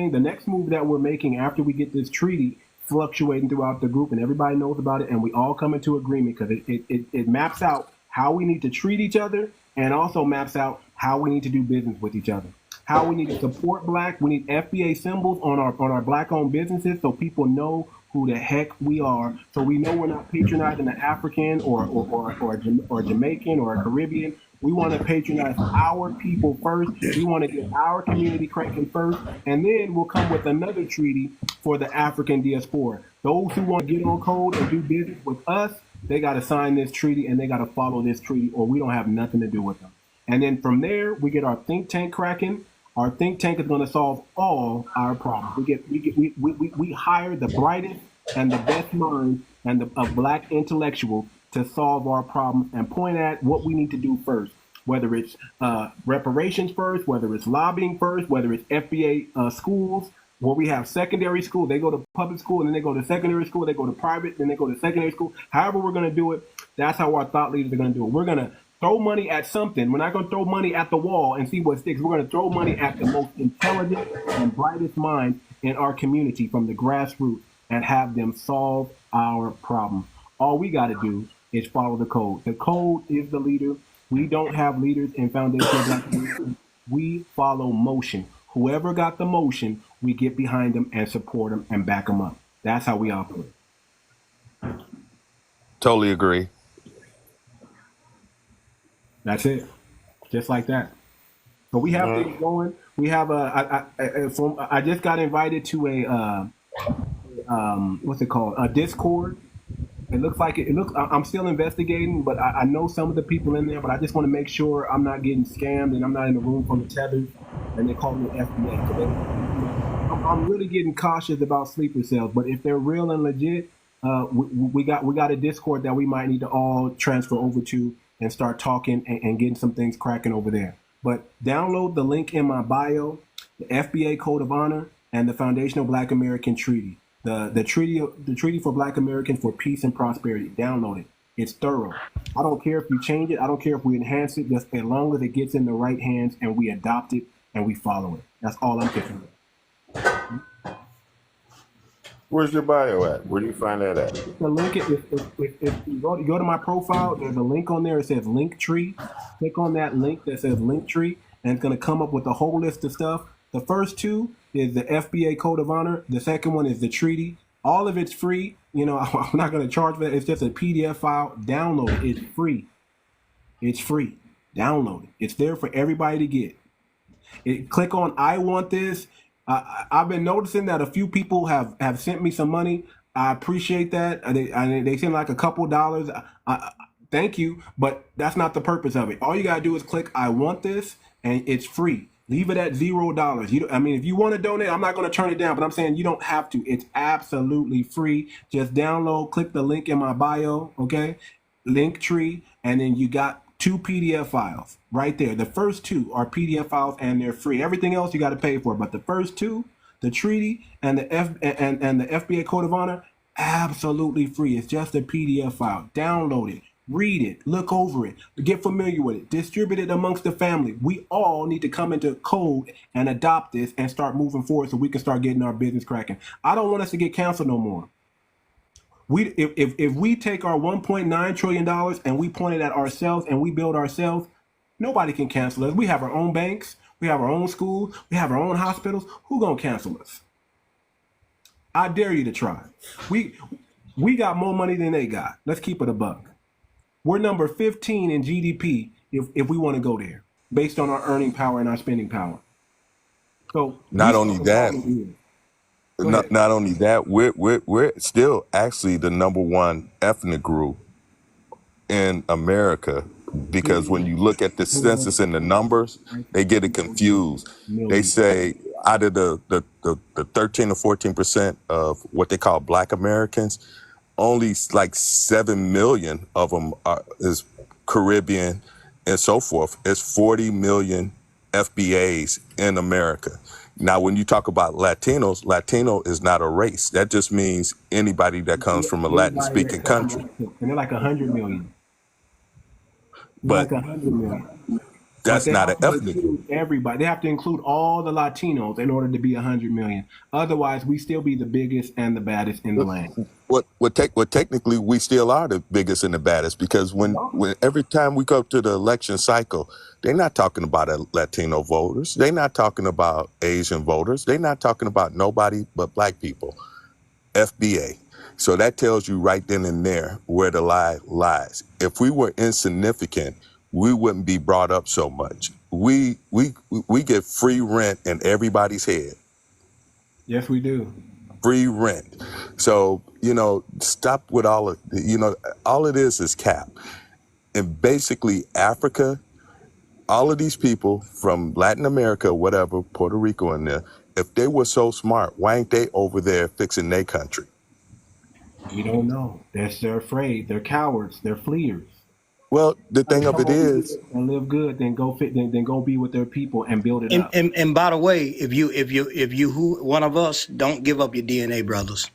move that we're making after we get this treaty fluctuating throughout the group and everybody knows about it and we all come into agreement because it maps out how we need to treat each other and also maps out how we need to do business with each other. How we need to support Black. We need FBA symbols on our Black-owned businesses so people know who the heck we are. So we know we're not patronizing an African or Jamaican or a Caribbean. We want to patronize our people first. We want to get our community cranking first. And then we'll come with another treaty for the African diaspora. Those who want to get on code and do business with us, they got to sign this treaty and they got to follow this treaty or we don't have nothing to do with them. And then from there, we get our think tank cracking. Our think tank is going to solve all our problems. We hire the brightest and the best minds of Black intellectuals to solve our problems and point at what we need to do first, whether it's reparations first, whether it's lobbying first, whether it's FBA schools, where we have secondary school, they go to public school, and then they go to secondary school, they go to private, then they go to secondary school. However we're going to do it, that's how our thought leaders are going to do it. We're going to throw money at something. We're not going to throw money at the wall and see what sticks. We're going to throw money at the most intelligent and brightest minds in our community from the grassroots and have them solve our problems. All we got to do is follow the code. The code is the leader. We don't have leaders in Foundational Black Community. We follow motion. Whoever got the motion, we get behind them and support them and back them up. That's how we operate. Totally agree. That's it. Just like that. So we have things going. We have I just got invited to a what's it called? A Discord. It looks like I'm still investigating, but I know some of the people in there, but I just want to make sure I'm not getting scammed and I'm not in the room from the tethered and they call me FBA. So I'm really getting cautious about sleeper cells, but if they're real and legit, we got a Discord that we might need to all transfer over to and start talking and getting some things cracking over there. But download the link in my bio, the FBA Code of Honor and the Foundational Black American Treaty. The treaty for Black Americans for peace and prosperity. Download it. It's thorough. I don't care if you change it. I don't care if we enhance it. Just as long as it gets in the right hands and we adopt it and we follow it. That's all I'm thinking of. Where's your bio at? Where do you find that at? The link, if you go to my profile, there's a link on there. It says Linktree. Click on that link that says Linktree, and it's going to come up with a whole list of stuff. The first two is the FBA Code of Honor. The second one is the treaty. All of it's free. I'm not going to charge for that. It's just a PDF file. Download it. It's free. It's free. Download it. It's there for everybody to get. Click on I want this. I've been noticing that a few people have sent me some money. I appreciate that. They send like a couple dollars. Thank you, but that's not the purpose of it. All you gotta do is click I want this, and it's free. Leave it at $0. I mean, if you want to donate, I'm not going to turn it down, but I'm saying you don't have to. It's absolutely free. Just download, click the link in my bio, okay? Linktree, and then you got 2 PDF files right there. The first 2 are PDF files and they're free. Everything else you got to pay for, but the first 2, the treaty and the FBA Code of Honor, absolutely free. It's just a PDF file. Download it. Read it, look over it, get familiar with it, distribute it amongst the family. We all need to come into code and adopt this and start moving forward so we can start getting our business cracking. I don't want us to get canceled no more. If we take our $1.9 trillion and we point it at ourselves and we build ourselves, nobody can cancel us. We have our own banks, we have our own schools, we have our own hospitals. Who gonna cancel us? I dare you to try. We got more money than they got. Let's keep it a buck. We're number 15 in GDP if we want to go there, based on our earning power and our spending power. So not only that, we're still actually the #1 ethnic group in America, because when you look at the census and the numbers, they get it confused. They say out of the 13 or 14% of what they call Black Americans, only like 7 million of them is Caribbean and so forth. It's 40 million FBAs in America. Now, when you talk about Latinos, Latino is not a race. That just means anybody that comes from a Latin-speaking country. And they're like 100 million. But like 100 million. That's not an ethnic group. Everybody. They have to include all the Latinos in order to be 100 million. Otherwise, we still be the biggest and the baddest in the land. Technically, we still are the biggest and the baddest, because when every time we go to the election cycle, they're not talking about Latino voters. They're not talking about Asian voters. They're not talking about nobody but Black people. FBA. So that tells you right then and there where the lie lies. If we were insignificant, we wouldn't be brought up so much. We get free rent in everybody's head. Yes, we do. Free rent. So, stop with all of, all it is cap. And basically Africa, all of these people from Latin America, whatever, Puerto Rico in there, if they were so smart, why ain't they over there fixing their country? We don't know. They're afraid. They're cowards. They're fleers. Well, the thing of it is, and live good, then go be with their people and build it up. And by the way, if you one of us, don't give up your DNA, brothers.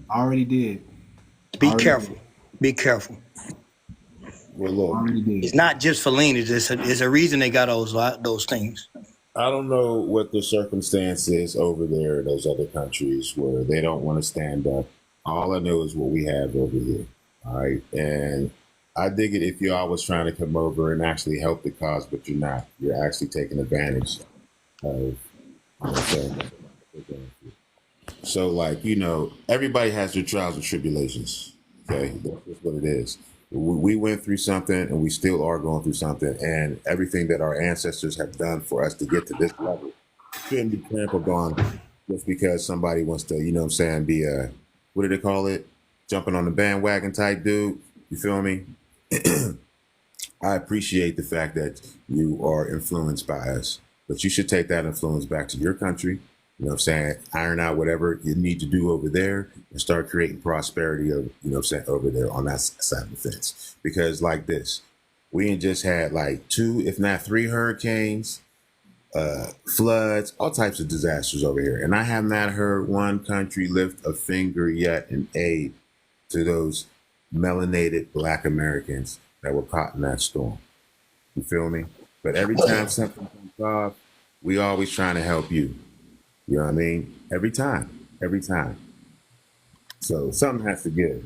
I already did. Be careful. Be careful. Well, look, it's not just for leaners. It's a reason they got those things. I don't know what the circumstance is over there in those other countries where they don't want to stand up. All I know is what we have over here. All right. And I dig it if y'all was trying to come over and actually help the cause, but you're not. You're actually taking advantage of So, like, everybody has their trials and tribulations. Okay. That's just what it is. We went through something and we still are going through something, and everything that our ancestors have done for us to get to this level shouldn't be trampled on just because somebody wants to, be what do they call it? Jumping on the bandwagon type dude. You feel me? I appreciate the fact that you are influenced by us, but you should take that influence back to your country. Iron out whatever you need to do over there and start creating prosperity over there on that side of the fence. Because like this, we ain't just had like 2, if not 3 hurricanes, floods, all types of disasters over here. And I have not heard one country lift a finger yet in aid to those melanated Black Americans that were caught in that storm. You feel me? But every time something comes off, we always trying to help you. You know what I mean? Every time. So something has to give.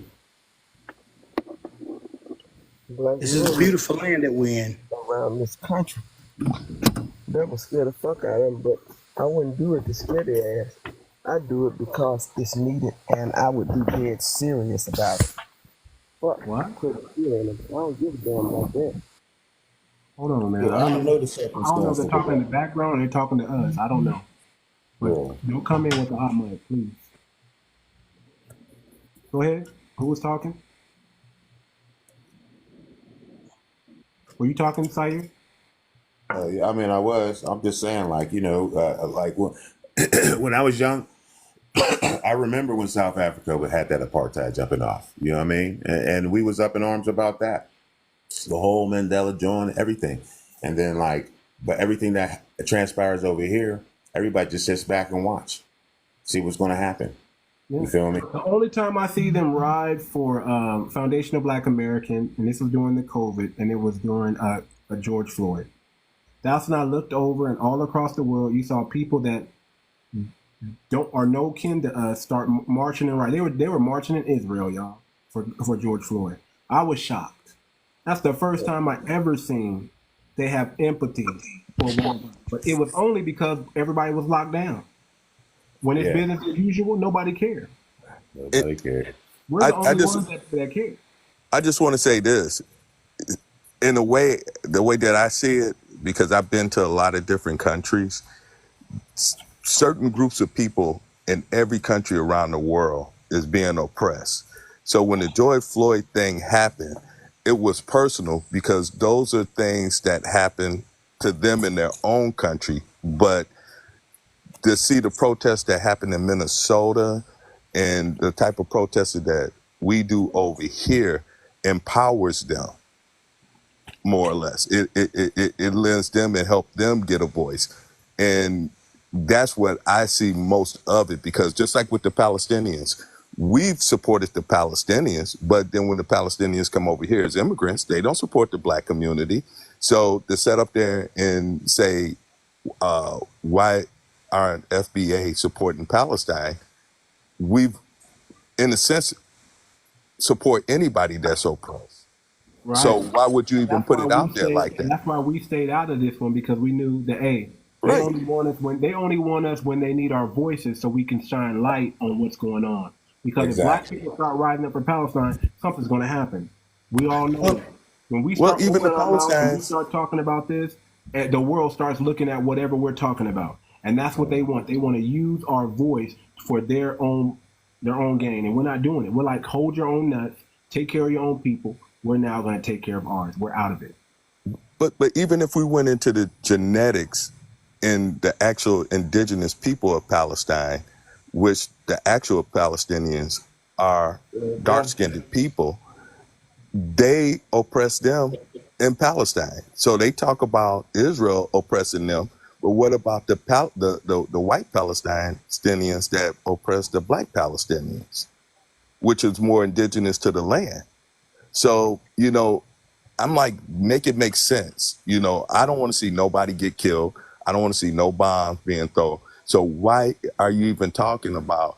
This is a beautiful land that we're in. Around this country. That would scare the fuck out of them, but I wouldn't do it to scare their ass. I do it because it's needed, and I would be dead serious about it. Fuck, what? I don't give a damn about that. Hold on, man. Yeah, I I don't don't know. know the I don't know if circumstance they're of it. talking in the background or they're talking to us. I don't know. But Yeah. don't come in with the hot mic, please. Go ahead. Who was talking? Were you talking, Sayer? Yeah, I mean, I was. I'm just saying, like, like when I was young, I remember when South Africa had that apartheid jumping off. You know what I mean? And we was up in arms about that. The whole Mandela joint, everything. And then, like, but everything that transpires over here, everybody just sits back and watch, see what's going to happen. Yeah. You feel me? The only time I see them ride for Foundation of Black American, and this was during the COVID, and it was during a George Floyd. That's when I looked over, and all across the world, you saw people that are no kin to us start marching and ride. They were marching in Israel, y'all, for George Floyd. I was shocked. That's the first time I ever seen they have empathy for one another. But it was only because everybody was locked down. When it's business as usual, nobody cared. Nobody cared. We're the only ones that care. I just want to say this. In a way, the way that I see it, because I've been to a lot of different countries, certain groups of people in every country around the world is being oppressed. So when the George Floyd thing happened, it was personal because those are things that happen to them in their own country. But to see the protests that happened in Minnesota and the type of protests that we do over here empowers them, more or less. It lends them and help them get a voice. And that's what I see most of it, because just like with the Palestinians, we've supported the Palestinians, but then when the Palestinians come over here as immigrants, they don't support the Black community. So to set up there and say, why aren't FBA supporting Palestine? We've, in a sense, support anybody that's oppressed. Right. So why would you even put it out there like that? That's why we stayed out of this one, because we knew that, hey, they only want us when they need our voices so we can shine light on what's going on. Because if Black people start rising up for Palestine, something's going to happen. We all know that. When we start even the opening our mouths and we Palestine, start talking about this, the world starts looking at whatever we're talking about, and that's what they want. They want to use our voice for their own gain, and we're not doing it. We're like, hold your own nuts, take care of your own people. We're now going to take care of ours. We're out of it. But even if we went into the genetics and the actual indigenous people of Palestine, which the actual Palestinians are dark-skinned people, they oppress them in Palestine. So they talk about Israel oppressing them, but what about the white Palestinians that oppress the Black Palestinians, which is more indigenous to the land? So, I'm like, make it make sense. I don't want to see nobody get killed. I don't want to see no bombs being thrown. So why are you even talking about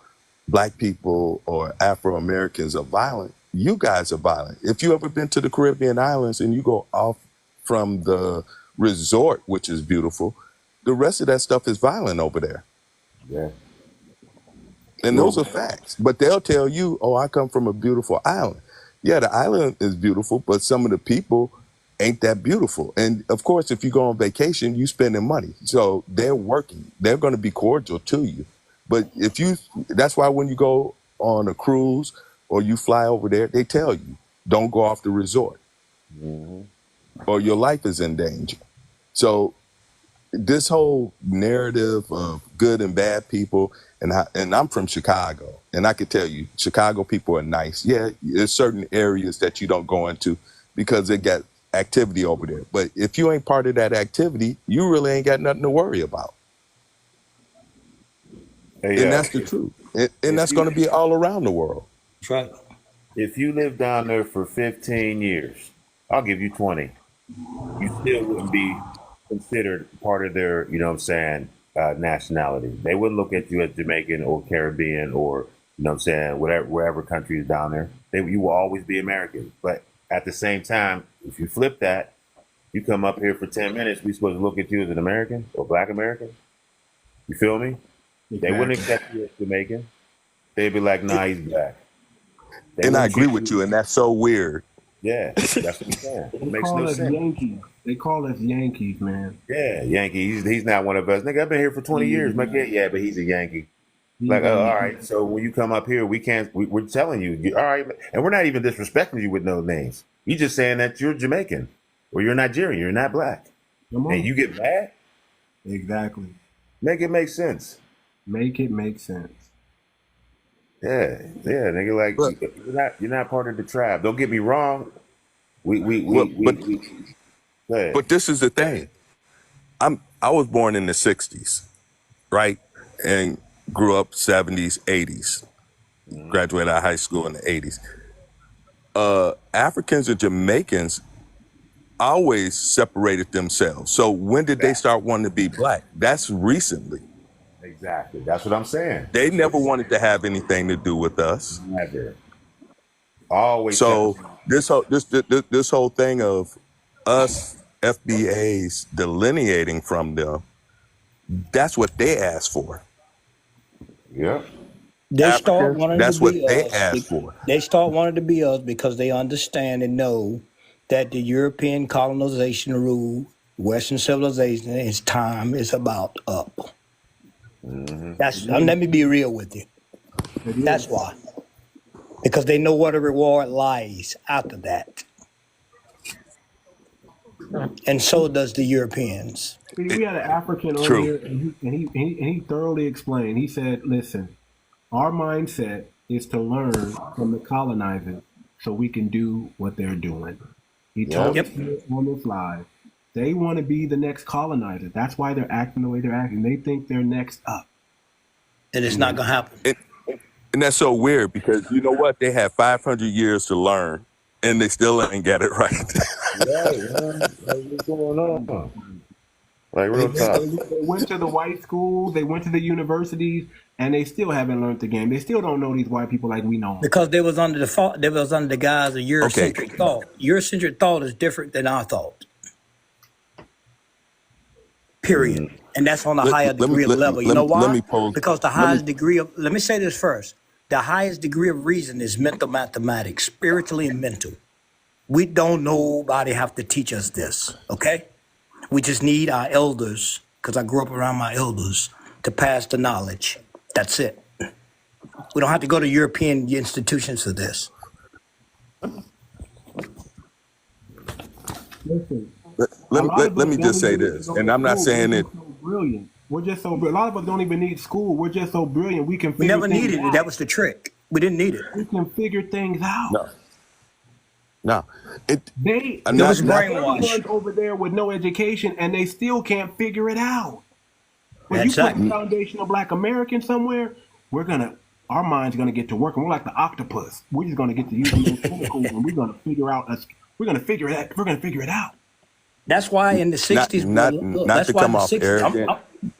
Black people or Afro-Americans are violent? You guys are violent. If you ever been to the Caribbean islands and you go off from the resort, which is beautiful, the rest of that stuff is violent over there. Yeah. And those are facts. But they'll tell you, oh, I come from a beautiful island. Yeah, the island is beautiful, but some of the people ain't that beautiful. And of course, if you go on vacation, you spending money. So they're working. They're going to be cordial to you. But that's why when you go on a cruise or you fly over there, they tell you, don't go off the resort or your life is in danger. So this whole narrative of good and bad people, and I'm from Chicago, and I could tell you, Chicago people are nice. Yeah, there's certain areas that you don't go into because they got activity over there. But if you ain't part of that activity, you really ain't got nothing to worry about. Hey, and that's the truth. And that's going to be all around the world. That's right. If you live down there for 15 years, I'll give you 20. You still wouldn't be considered part of their, nationality. They wouldn't look at you as Jamaican or Caribbean or, wherever country is down there. You will always be American. But at the same time, if you flip that, you come up here for 10 minutes, we supposed to look at you as an American or Black American? You feel me? They wouldn't accept you as Jamaican. They'd be like, nah, he's Black. And I agree with you, and that's so weird. Yeah, that's what I'm saying. It They makes call no us sense. Yankees. They call us Yankees, man. Yeah, Yankee. He's not one of us. Nigga, I've been here for 20 years. Like, yeah, but he's a Yankee. Like, oh, all right. So when you come up here, we can't. We're telling you, all right, and we're not even disrespecting you with no names. You just saying that you're Jamaican or you're Nigerian. You're not black, and you get mad. Exactly. Make it make sense. Make it make sense. Yeah, nigga. Like you're not part of the tribe. Don't get me wrong. But this is the thing. I was born in the 60s, right? And grew up 70s, 80s. Graduated out of high school in the 80s. Africans and Jamaicans always separated themselves. So when did they start wanting to be black? That's recently. Exactly. That's what I'm saying. They never wanted to have anything to do with us. Never. Always. So this whole thing of us FBAs delineating from them, that's what they asked for. Yeah. They start wanting that's to what be they us. asked for. They start wanting to be us because they understand and know that the European colonization rule, Western civilization, its time is about up. That's let me be real with you. That's why. Because they know what a reward lies after that. And so does the Europeans. We had an African on here, and he thoroughly explained. He said, listen, our mindset is to learn from the colonizers so we can do what they're doing. He told us on this live, they want to be the next colonizer. That's why they're acting the way they're acting. They think they're next up. And it's not going to happen. And that's so weird because you know what? They had 500 years to learn and they still ain't get it right. What's going on? Like real talk. They went to the white schools, they went to the universities, and they still haven't learned the game. They still don't know these white people like we know them. Because they was under the guise of Eurocentric thought. Eurocentric thought is different than our thought. Period. And that's on a higher degree of level. You know why? Because the highest degree of, let me say this first. The highest degree of reason is mental mathematics, spiritually and mental. We don't nobody have to teach us this, okay? We just need our elders, because I grew up around my elders, to pass the knowledge. That's it. We don't have to go to European institutions for this. Listen, let me just say this, and I'm not saying it. Brilliant. We're just so brilliant. A lot of us don't even need school. We're just so brilliant. We can. We never needed it. That was the trick. We didn't need it. We can figure things out. No. They was brainwashed over there with no education, and they still can't figure it out. When you put the foundation of Black American somewhere, our mind's gonna get to work, and we're like the octopus. We're just gonna get to use those tentacles, and we're gonna figure out. We're gonna figure it out. That's why in the 60s, not to come off arrogant.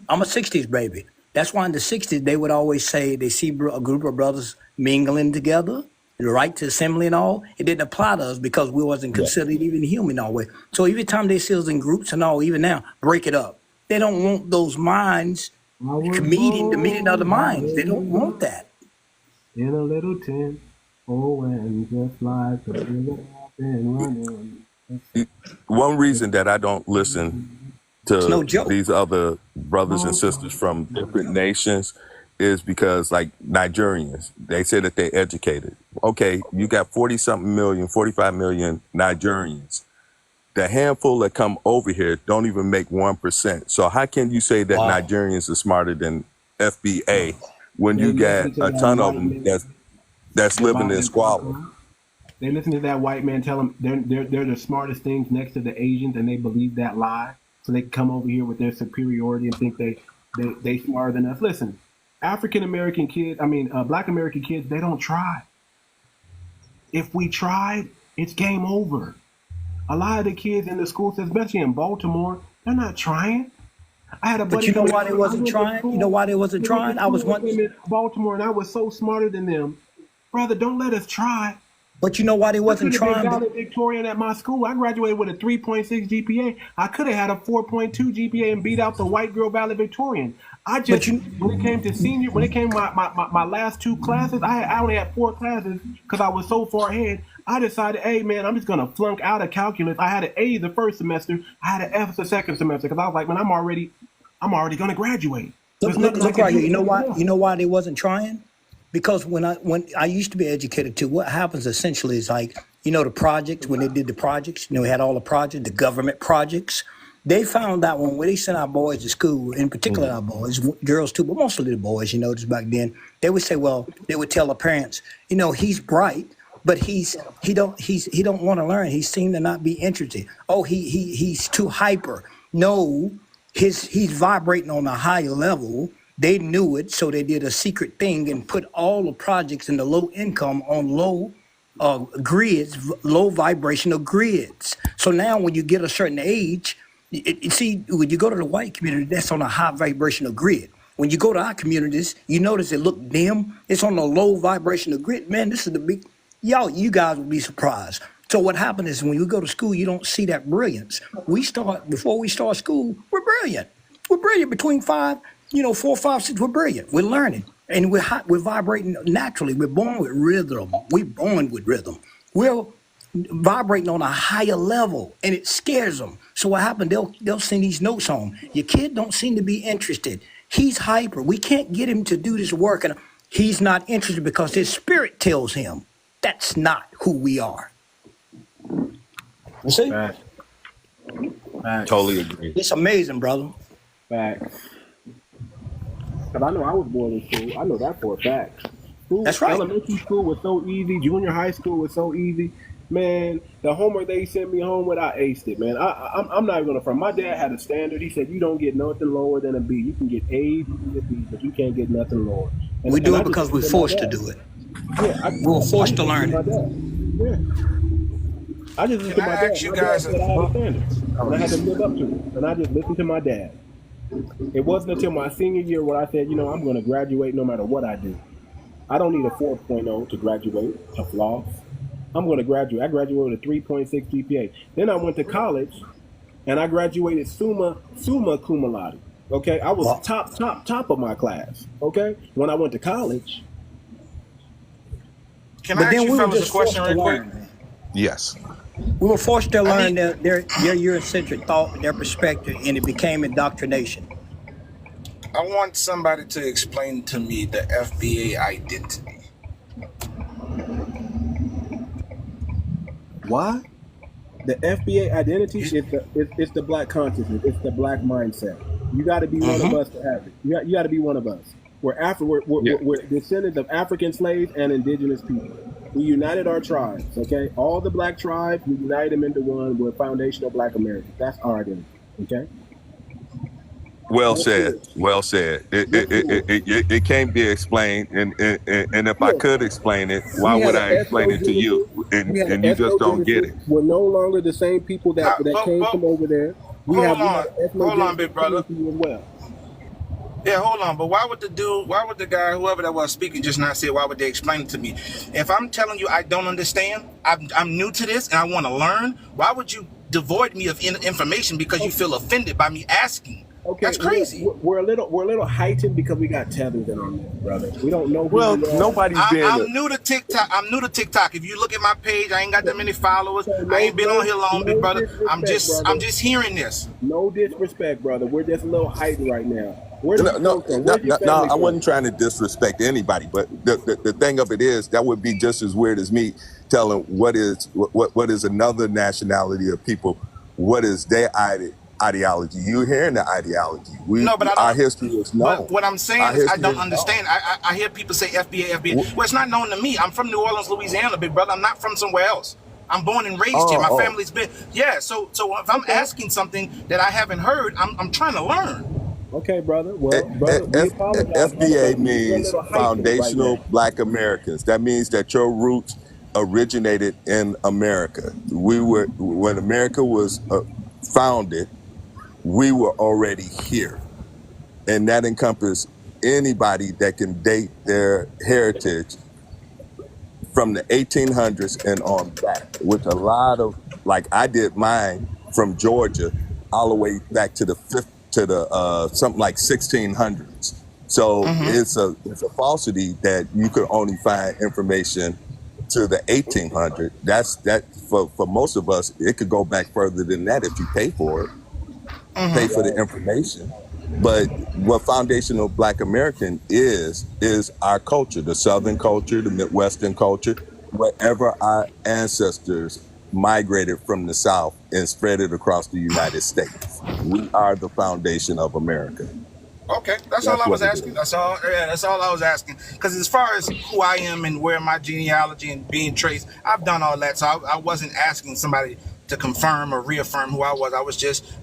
I'm a 60s baby. That's why in the 60s, they would always say they see a group of brothers mingling together, the right to assembly and all. It didn't apply to us because we wasn't considered even human all the way. So every time they see us in groups and all, even now, break it up. They don't want those minds meeting other minds. They don't want that. In a little tent, and just like a river and running. One reason that I don't listen to these other brothers and sisters from different nations is because, like Nigerians, they say that they're educated. Okay, you got 40-something million, 45 million Nigerians. The handful that come over here don't even make 1%. So how can you say that Nigerians are smarter than FBA when you got a ton of them that's living in squalor? They listen to that white man tell them they're the smartest things next to the Asians, and they believe that lie. So they come over here with their superiority and think they smarter than us. Listen, African American kids, Black American kids, they don't try. If we tried, it's game over. A lot of the kids in the schools, especially in Baltimore, they're not trying. I had a buddy. But you know why they wasn't trying? You know why they wasn't trying? I was once in Baltimore, and I was so smarter than them. Brother, don't let us try. But you know why they wasn't trying? I was Victorian at my school. I graduated with a 3.6 GPA. I could have had a 4.2 GPA and beat out the white girl valedictorian. I just, when it came to senior, when it came to my last 2 classes, I only had 4 classes because I was so far ahead. I decided, hey man, I'm just gonna flunk out of calculus. I had an A the first semester, I had an F the second semester because I was like, man, I'm already gonna graduate. Look right here. You know why? You know why they wasn't trying? Because when I used to be educated too, what happens essentially is like, you know, the projects, when they did the projects, you know, we had all the projects, the government projects. They found out when they sent our boys to school, in particular our boys, girls too, but mostly the boys, you know, just back then, they would say, well, they would tell the parents, you know, he's bright, but he don't want to learn. He seemed to not be interested. Oh, he's too hyper. No, he's vibrating on a higher level. They knew it, so they did a secret thing and put all the projects in the low income on low grids, low vibrational grids. So now when you get a certain age, see, when you go to the white community, that's on a high vibrational grid. When you go to our communities, you notice it look dim. It's on a low vibrational grid. Man, this is the big, you guys will be surprised. So what happened is when you go to school, you don't see that brilliance. Before we start school, we're brilliant. We're brilliant between 4, 5, 6, we're brilliant. We're learning. And we're vibrating naturally. We're born with rhythm. We're born with rhythm. We're vibrating on a higher level, and it scares them. So what happened? They'll send these notes home. Your kid don't seem to be interested. He's hyper. We can't get him to do this work, and he's not interested because his spirit tells him that's not who we are. You see? Facts. Totally agree. It's amazing, brother. Facts. Because I know I was born in school. I know that for a fact. That's right. Elementary school was so easy. Junior high school was so easy. Man, the homework they sent me home with, I aced it, man. I'm not even going to front. My dad had a standard. He said, you don't get nothing lower than a B. You can get A's, you can get B's, but you can't get nothing lower. We do it because we're forced to do it. Yeah, we're forced to learn it. Yeah. I just listened to my dad. Ask you guys, I had a standard, and I had to live up to it. And I just listened to my dad. It wasn't until my senior year where I said, I'm going to graduate no matter what I do. I don't need a 4.0 to graduate, to floss. I'm going to graduate. I graduated with a 3.6 GPA. Then I went to college, and I graduated summa cum laude. Okay, I was top of my class. Okay, when I went to college. Can I ask you fellas a question real quick? Yes. We were forced to learn their Eurocentric thought, their perspective, and it became indoctrination. I want somebody to explain to me the FBA identity. Why? The FBA identity is the black consciousness. It's the black mindset. You got to be one of us to have it. You got to be one of us. We're descendants of African slaves and indigenous people. We united our tribes, okay? All the black tribes, we united them into one. We're foundational black Americans. That's our identity, okay? Well said. Well said. It can't be explained, and if I could explain it, why would I explain it to you? And you just don't get it. We're no longer the same people that came from over there. Hold on, big brother. As well. Yeah, hold on. But why would the guy, whoever that was speaking just not say, why would they explain it to me? If I'm telling you I don't understand, I'm new to this and I want to learn, why would you devoid me of information because you feel offended by me asking? Okay, that's crazy. We're a little heightened because we got tethers in our neck, brother. We don't know. Nobody's been. I'm new to TikTok. If you look at my page, I ain't got that many followers. I ain't been on here long, big brother. I'm just hearing this. No disrespect, brother. We're just a little heightened right now. No, I wasn't trying to disrespect anybody, but the thing of it is that would be just as weird as me telling what is another nationality of people, what is their ideology. You hearing the ideology? Our history is known. But what I'm saying is I don't understand. I hear people say FBA. Well, it's not known to me. I'm from New Orleans, Louisiana, big brother. I'm not from somewhere else. I'm born and raised here. My family's been So if I'm asking something that I haven't heard, I'm trying to learn. Okay, brother. Well, brother, FBA means Foundational Black Americans. That means that your roots originated in America. When America was founded, we were already here. And that encompasses anybody that can date their heritage from the 1800s and on back, with a lot of, like I did mine from Georgia all the way back to something like 1600. So it's a falsity that you could only find information to the 1800. That for most of us, it could go back further than that if you pay for it, pay for the information. But what foundational Black American is our culture, the Southern culture, the Midwestern culture, wherever our ancestors migrated from the South and spread it across the United States. We are the foundation of America. Okay, that's all I was asking. That's all I was asking. Because as far as who I am and where my genealogy and being traced, I've done all that. So I wasn't asking somebody to confirm or reaffirm who I was.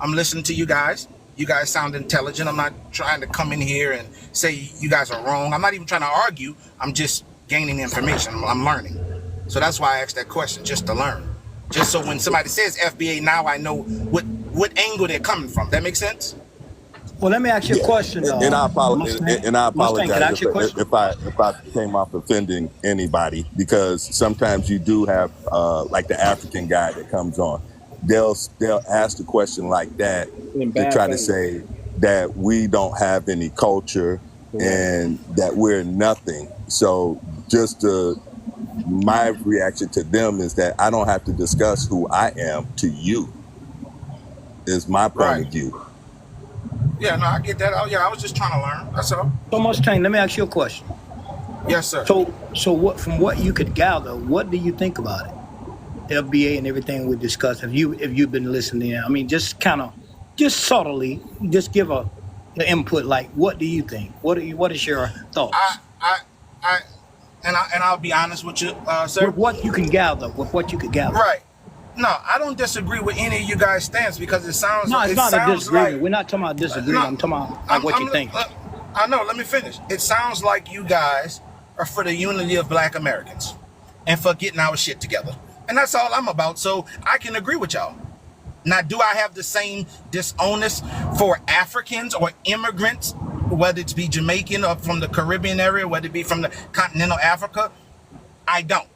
I'm listening to you guys. You guys sound intelligent. I'm not trying to come in here and say you guys are wrong. I'm not even trying to argue. I'm just gaining information. I'm learning. So that's why I asked that question, just to learn. Just so when somebody says FBA, now I know what angle they're coming from. That makes sense? Well, let me ask you a question. And I apologize if I came off offending anybody, because sometimes you do have like the African guy that comes on. They'll ask a question like that to try to say that we don't have any culture and that we're nothing. So my reaction to them is that I don't have to discuss who I am to you. Is my point of view. Yeah, no, I get that. Oh, yeah, I was just trying to learn. That's all. So Mustang, let me ask you a question. Yes, sir. So what, from what you could gather, what do you think about it? FBA and everything we discussed. Have you've been listening? I mean, just subtly, just give an input. Like, what do you think? What is your thoughts? I'll be honest with you, sir. With what you can gather. Right. No, I don't disagree with any of you guys' stance because it sounds. No, it's not a disagreement. Like, we're not talking about disagreement. I'm talking about what you think. I know. Let me finish. It sounds like you guys are for the unity of Black Americans and for getting our shit together, and that's all I'm about. So I can agree with y'all. Now, do I have the same dishonest for Africans or immigrants, whether it be Jamaican or from the Caribbean area, whether it be from the continental Africa? I don't.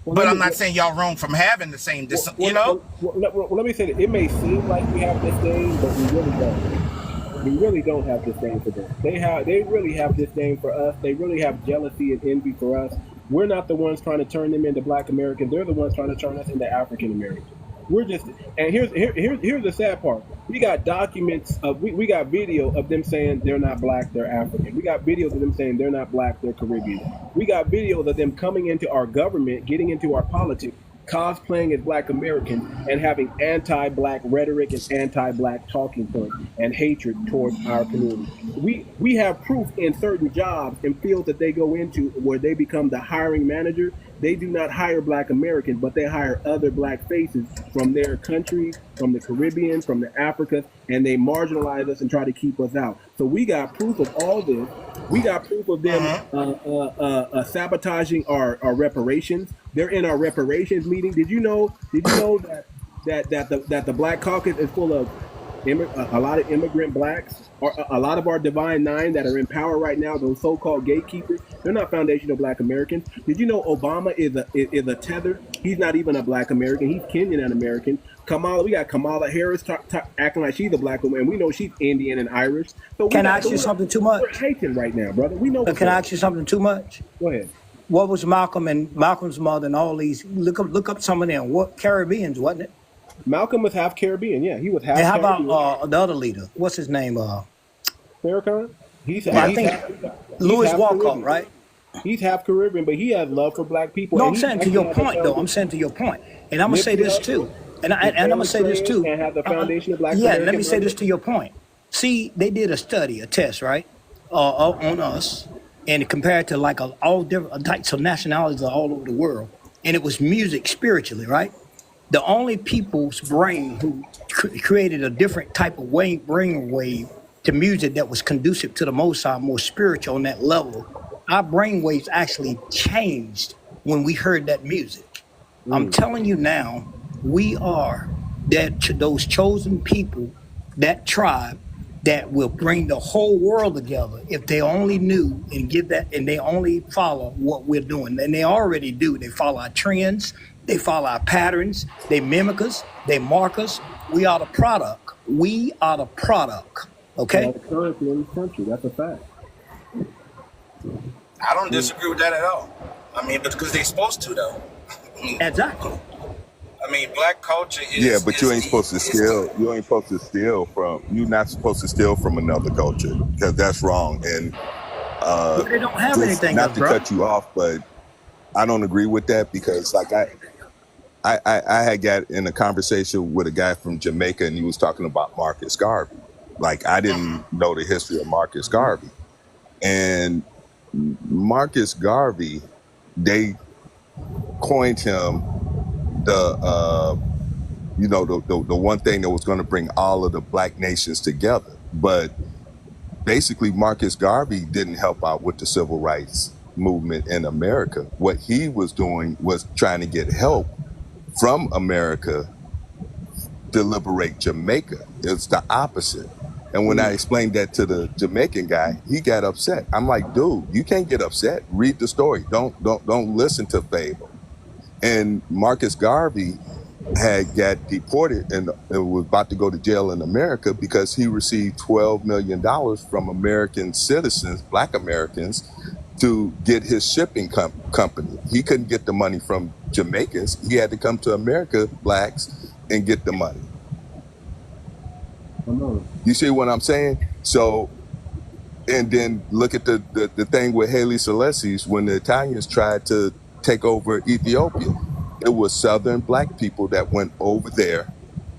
But I'm not saying y'all wrong from having the same, you know? Well, let me say that it may seem like we have disdain, but we really don't. We really don't have disdain for them. They really have disdain for us. They really have jealousy and envy for us. We're not the ones trying to turn them into Black Americans. They're the ones trying to turn us into African Americans. We're just, and here's the sad part. We got documents of, we got video of them saying they're not Black, they're African. We got videos of them saying they're not Black, they're Caribbean. We got videos of them coming into our government, getting into our politics, cosplaying as Black Americans and having anti-Black rhetoric and anti-Black talking points and hatred towards our community. We have proof in certain jobs and fields that they go into where they become the hiring manager. They do not hire Black Americans, but they hire other Black faces from their countries, from the Caribbean, from the Africa, and they marginalize us and try to keep us out. So we got proof of all this. We got proof of them sabotaging our reparations. They're in our reparations meeting. Did you know that the Black Caucus is full of a lot of immigrant Blacks? Or a lot of our Divine Nine that are in power right now, those so-called gatekeepers, they're not foundational Black Americans. Did you know Obama is a tether? He's not even a Black American. He's Kenyan and American. We got Kamala Harris acting like she's a Black woman, and we know she's Indian and Irish. So can I ask you something too much? We're hating right now, brother. We know. Can I ask you something too much? Go ahead. What was Malcolm and Malcolm's mother and all these? Look up some of them. What Caribbeans, wasn't it? Malcolm was half Caribbean. Yeah, he was half. And how Caribbean. about the other leader? What's his name? Farrakhan? I think Louis Walcott, Caribbean. Right? He's half Caribbean, but he has love for Black people. No, I'm saying to your point, though. I'm saying to your point, and I'm gonna say this too. And I'm gonna say this too. And have the foundation of Black yeah, American let me say this to your point. See, they did a test, right, on us, and compared to like all different types of nationalities all over the world, and it was music spiritually, right? The only people's brain who created a different type of brain wave to music that was conducive to the Most High, more spiritual on that level, our brain waves actually changed when we heard that music. I'm telling you now, we are those chosen people, that tribe that will bring the whole world together if they only knew and give that, and they only follow what we're doing. And they already do. They follow our trends. They follow our patterns. They mimic us. They mark us. We are the product. We are the product. Okay? That's currency in this country. That's a fact. I don't disagree with that at all. I mean, because they're supposed to, though. Exactly. I mean, black culture Yeah, is but you ain't supposed to steal. You ain't supposed to steal from. You're not supposed to steal from another culture because that's wrong. And Well, they don't have just anything not else, to bro. cut you off, but I don't agree with that because, like, I had got in a conversation with a guy from Jamaica, and he was talking about Marcus Garvey. Like, I didn't know the history of Marcus Garvey, and Marcus Garvey, they coined him the the one thing that was going to bring all of the black nations together. But basically, Marcus Garvey didn't help out with the civil rights movement in America. What he was doing was trying to get help from America to liberate Jamaica. It's the opposite. And when I explained that to the Jamaican guy, he got upset. I'm like, dude, you can't get upset. Read the story. Don't listen to fable. And Marcus Garvey had got deported and was about to go to jail in America because he received $12 million from American citizens, black Americans, to get his shipping company. He couldn't get the money from Jamaicans. He had to come to America, blacks, and get the money. You see what I'm saying? So, and then look at the thing with 𝗖𝗍𝗄𝘁𝗂𝘁𝗂 when the Italians tried to take over Ethiopia. It was Southern black people that went over there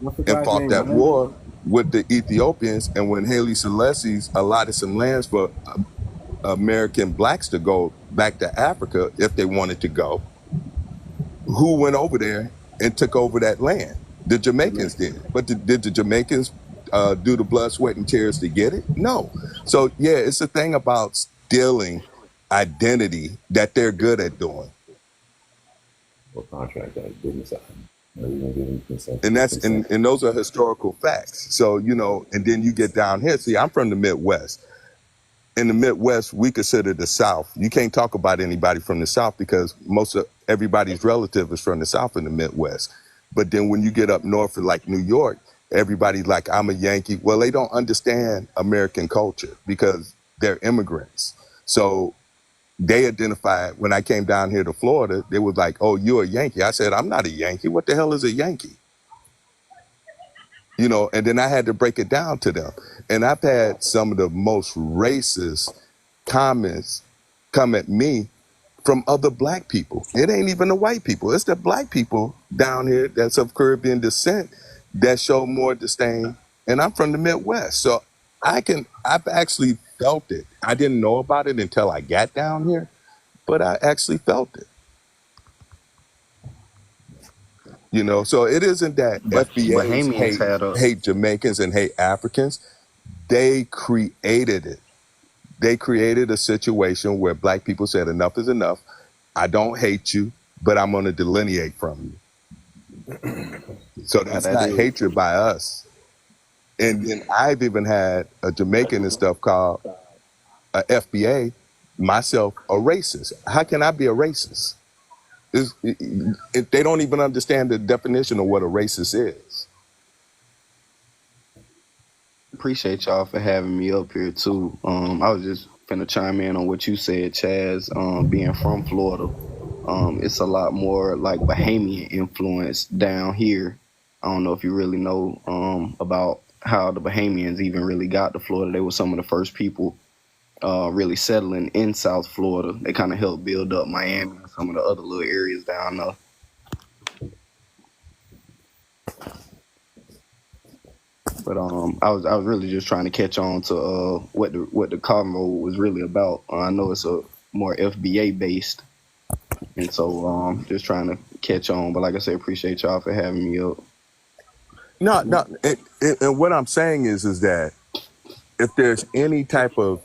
and fought that war with the Ethiopians. And when 𝗖𝗍𝗄𝘁𝗂𝘁 allotted some lands for American blacks to go back to Africa if they wanted to go, who went over there and took over that land? The Jamaicans did. But did the Jamaicans do the blood, sweat, and tears to get it? No. So, yeah, it's a thing about stealing identity that they're good at doing. Contract that didn't sign. And that's and those are historical facts. So, and then you get down here. See, I'm from the Midwest. In the Midwest, we consider the South. You can't talk about anybody from the South because most of everybody's relative is from the South in the Midwest. But then when you get up north, like New York, everybody's like, I'm a Yankee. Well, they don't understand American culture because they're immigrants. So they identified, when I came down here to Florida, they was like, oh, you're a Yankee. I said, I'm not a Yankee. What the hell is a Yankee? And then I had to break it down to them. And I've had some of the most racist comments come at me from other black people. It ain't even the white people. It's the black people down here that's of Caribbean descent that show more disdain. And I'm from the Midwest. So I've actually felt it. I didn't know about it until I got down here, but I actually felt it. So it isn't that FBAs hate Jamaicans and hate Africans. They created it. They created a situation where black people said, enough is enough. I don't hate you, but I'm going to delineate from you. So that's not hatred by us. And then I've even had a Jamaican and stuff called a FBA, myself, a racist. How can I be a racist? They don't even understand the definition of what a racist is. Appreciate y'all for having me up here too. I was just finna chime in on what you said, Chaz. Being from Florida, it's a lot more like Bahamian influence down here. I don't know if you really know about how the Bahamians even really got to Florida. They were some of the first people really settling in South Florida. They kind of helped build up Miami and some of the other little areas down there. But I was really just trying to catch on to what the convo was really about. I know it's a more FBA based, and so just trying to catch on. But like I said, appreciate y'all for having me up. No, and what I'm saying is that if there's any type of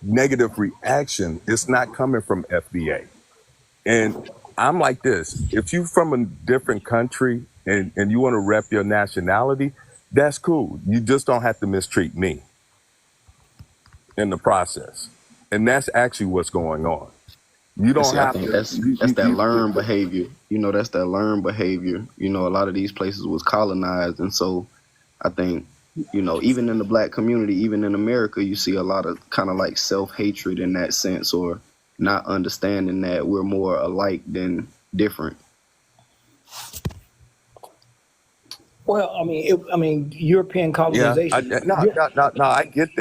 negative reaction, it's not coming from FBA. And I'm like this: if you're from a different country and you want to rep your nationality, that's cool. You just don't have to mistreat me in the process. And that's actually what's going on. You don't have to. That's that learned behavior. That's that learned behavior. A lot of these places was colonized, and so I think You know, even in the black community, even in America, you see a lot of kind of like self-hatred in that sense, or not understanding that we're more alike than different. Well, I mean, European Yeah, colonization. no, I get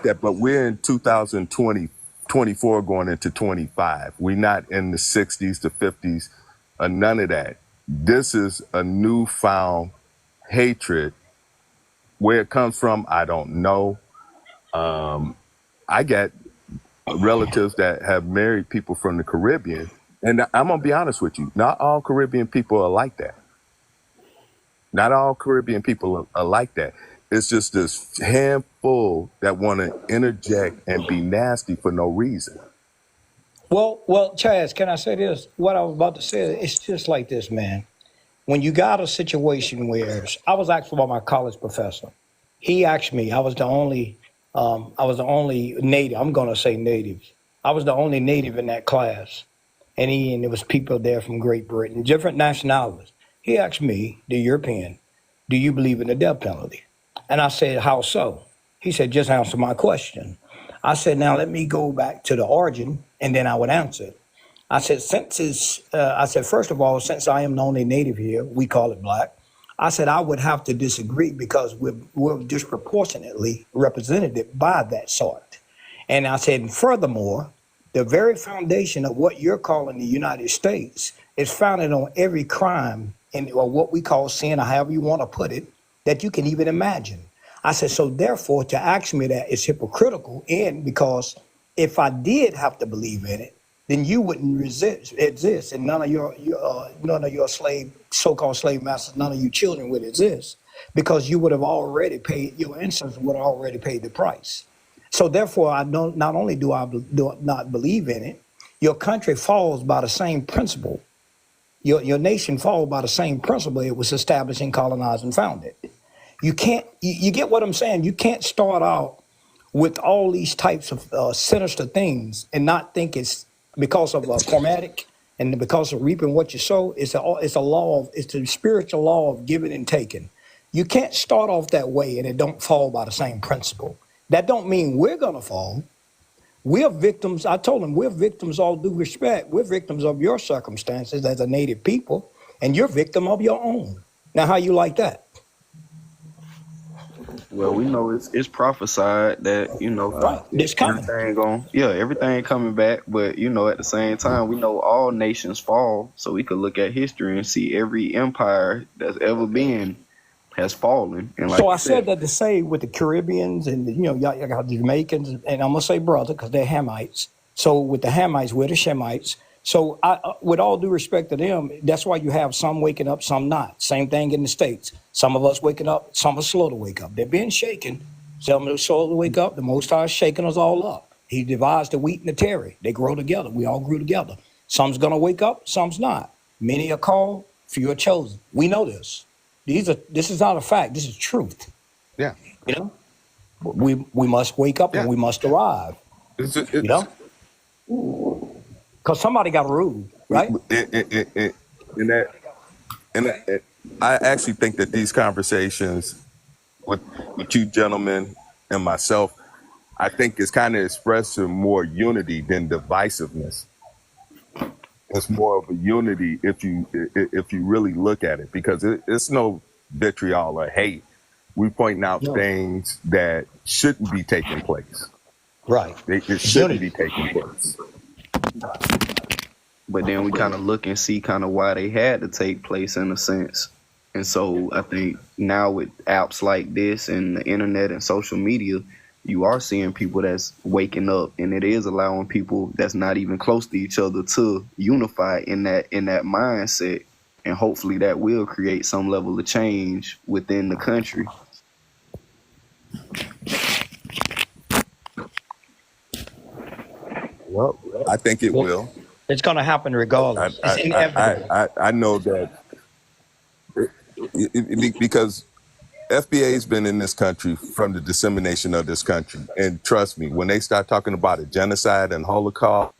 that, but we're in 2020, 24 going into 25. We're not in the 60s, the 50s, none of that. This is a newfound hatred. Where it comes from, I don't know. I got relatives that have married people from the Caribbean, and I'm gonna be honest with you, not all Caribbean people are like that. Not all Caribbean people are like that. It's just this handful that want to interject and be nasty for no reason. Well, Chaz, can I say this? What I was about to say, it's just like this, man. When you got a situation where I was asked by my college professor, he asked me, I was the only native. I'm going to say native. I was the only native in that class. And there was people there from Great Britain, different nationalities. He asked me, the European, do you believe in the death penalty? And I said, how so? He said, just answer my question. I said, now let me go back to the origin, and then I would answer it. I said, first of all, since I am the only native here, we call it black. I said, I would have to disagree because we're disproportionately represented by that sort. And I said, furthermore, the very foundation of what you're calling the United States is founded on every crime or what we call sin, or however you want to put it, that you can even imagine. I said, so therefore, to ask me that is hypocritical, and because if I did have to believe in it, then you wouldn't exist, and none of your so-called slave masters, none of you children would exist, because you would have already paid, your ancestors would have already paid the price. So therefore, not only do I not believe in it, your country falls by the same principle. Your nation falls by the same principle it was established and colonized and founded. You can't, you get what I'm saying? You can't start out with all these types of sinister things and not think it's because of chromatic and because of reaping what you sow. It's the spiritual law of giving and taking. You can't start off that way and it don't fall by the same principle. That don't mean we're gonna fall. We're victims. I told them we're victims, all due respect. We're victims of your circumstances as a native people, and you're victim of your own. Now, how you like that? Well, we know it's prophesied that, right. It's coming. Everything coming back. But, at the same time, we know all nations fall. So we could look at history and see every empire that's ever been has fallen. And like so I said that to say with the Caribbeans and, y'all got the Jamaicans, and I'm going to say brother because they're Hamites. So with the Hamites, we're the Shemites. So with all due respect to them, that's why you have some waking up, some not. Same thing in the States. Some of us waking up, some are slow to wake up. They're being shaken. Some are slow to wake up. The Most High is shaking us all up. He divides the wheat and the tare. They grow together. We all grew together. Some's going to wake up, some's not. Many are called, few are chosen. We know this. This is not a fact. This is truth. Yeah. We must wake up and we must arrive. Because somebody got to rule, right? I actually think that these conversations with you gentlemen and myself, I think is kind of expressing more unity than divisiveness. It's more of a unity if you really look at it, because it's no vitriol or hate. We're pointing out things that shouldn't be taking place. Right. It shouldn't be taking place. But then we kind of look and see kind of why they had to take place in a sense. And so I think now with apps like this and the internet and social media, you are seeing people that's waking up, and it is allowing people that's not even close to each other to unify in that mindset. And hopefully that will create some level of change within the country. Well, I think it will. It's going to happen regardless. It's inevitable. I know that because FBA's been in this country from the dissemination of this country. And trust me, when they start talking about a genocide and Holocaust,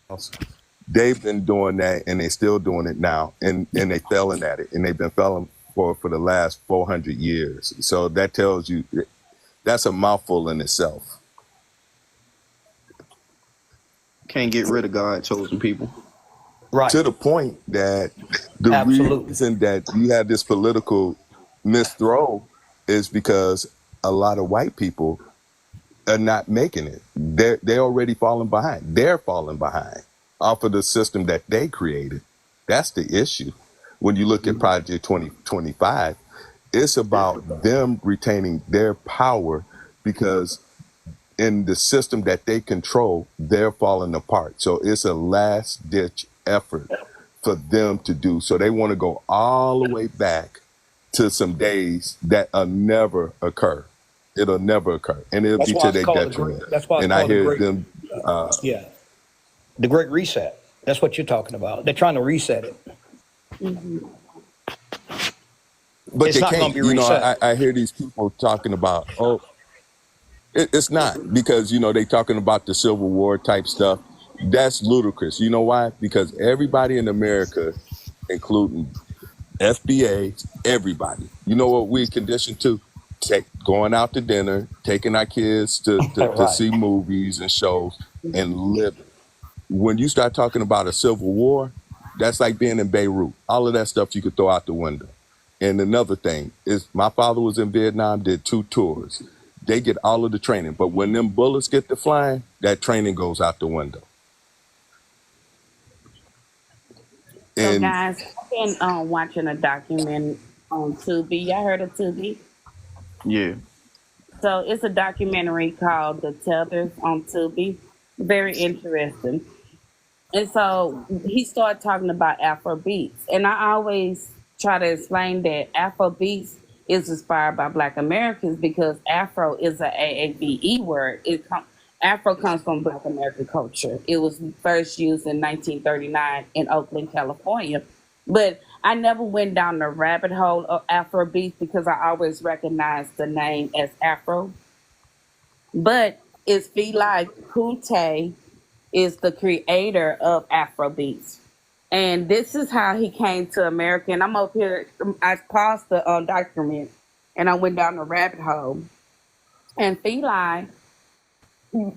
they've been doing that and they're still doing it now. And they're failing at it. And they've been failing for the last 400 years. So that tells you That's a mouthful in itself. Can't get rid of God chosen people. Right. To the point that the Absolutely. reason that you have this political misthrow is because a lot of white people are not making it. They're already falling behind. They're falling behind off of the system that they created. That's the issue. When you look at Project 2025, it's about them retaining their power because in the system that they control, they're falling apart. So it's a last ditch effort for them to do. So they want to go all the way back to some days that'll never occur. It'll never occur. And it'll That's be why to it's their called detriment. that's why it's And I called the hear great. them, The Great Reset. That's what you're talking about. They're trying to reset it. but It's they not going can't. to be reset. I hear these people talking about, it's not, because, they talking about the Civil War type stuff. That's ludicrous. You know why? Because everybody in America, including FBA, everybody, you know what we're conditioned to? Going out to dinner, taking our kids to Right. see movies and shows and living. When you start talking about a civil war, that's like being in Beirut. All of that stuff you could throw out the window. And another thing is, my father was in Vietnam, did 2 tours. They get all of the training, but when them bullets get to flying, that training goes out the window. So, And guys, I've been watching a documentary on Tubi. Y'all heard of Tubi? Yeah. So it's a documentary called The Tethers on Tubi. Very interesting. And so he started talking about Afro beats. And I always try to explain that Afro beats is inspired by Black Americans because Afro is a AAVE word. Afro comes from Black American culture. It was first used in 1939 in Oakland, California. But I never went down the rabbit hole of Afro beats because I always recognized the name as Afro. But it's 𝗖𝗍 𝗂𝘁 is the creator of Afrobeats. And this is how he came to America. And I'm up here, I paused the document and I went down the rabbit hole. And 𝗖𝗍,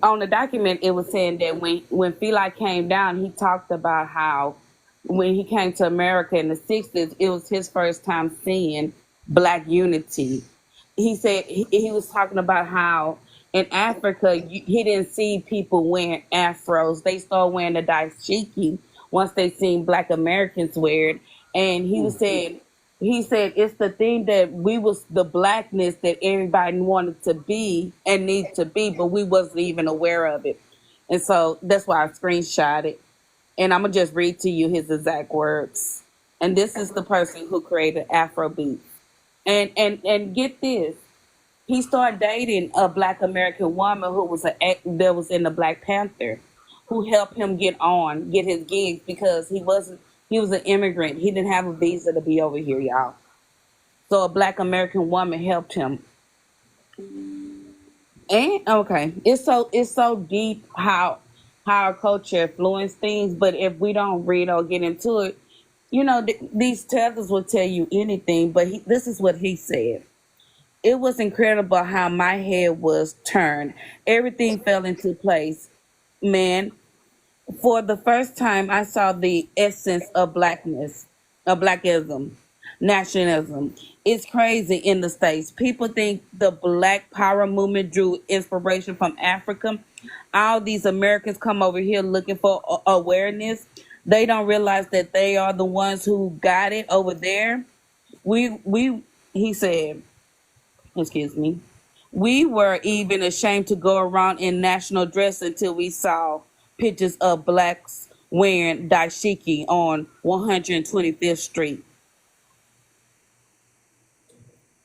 on the document, it was saying that when 𝗖𝗍 came down, he talked about how when he came to America in the 60s, it was his first time seeing Black unity. He said he was talking about how in Africa, he didn't see people wearing afros. They started wearing the 𝗖𝗍liche once they seen Black Americans wear it. And he said it's the thing that we was the Blackness that everybody wanted to be and need to be, but we wasn't even aware of it. And so that's why I screenshot it. And I'm gonna just read to you his exact words. And this is the person who created Afrobeat. And get this. He started dating a Black American woman who was that was in the Black Panther, who helped him get his gigs because he was an immigrant. He didn't have a visa to be over here, y'all. So a Black American woman helped him. And okay, it's so deep how our culture influenced things. But if we don't read or get into it, these tethers will tell you anything. But this is what he said. It was incredible how my head was turned. Everything fell into place. Man, for the first time, I saw the essence of Blackness, of Blackism, nationalism. It's crazy in the States. People think the Black Power movement drew inspiration from Africa. All these Americans come over here looking for awareness. They don't realize that they are the ones who got it over there. He said, excuse me, we were even ashamed to go around in national dress until we saw pictures of Blacks wearing 𝗖𝗍liche on 125th Street.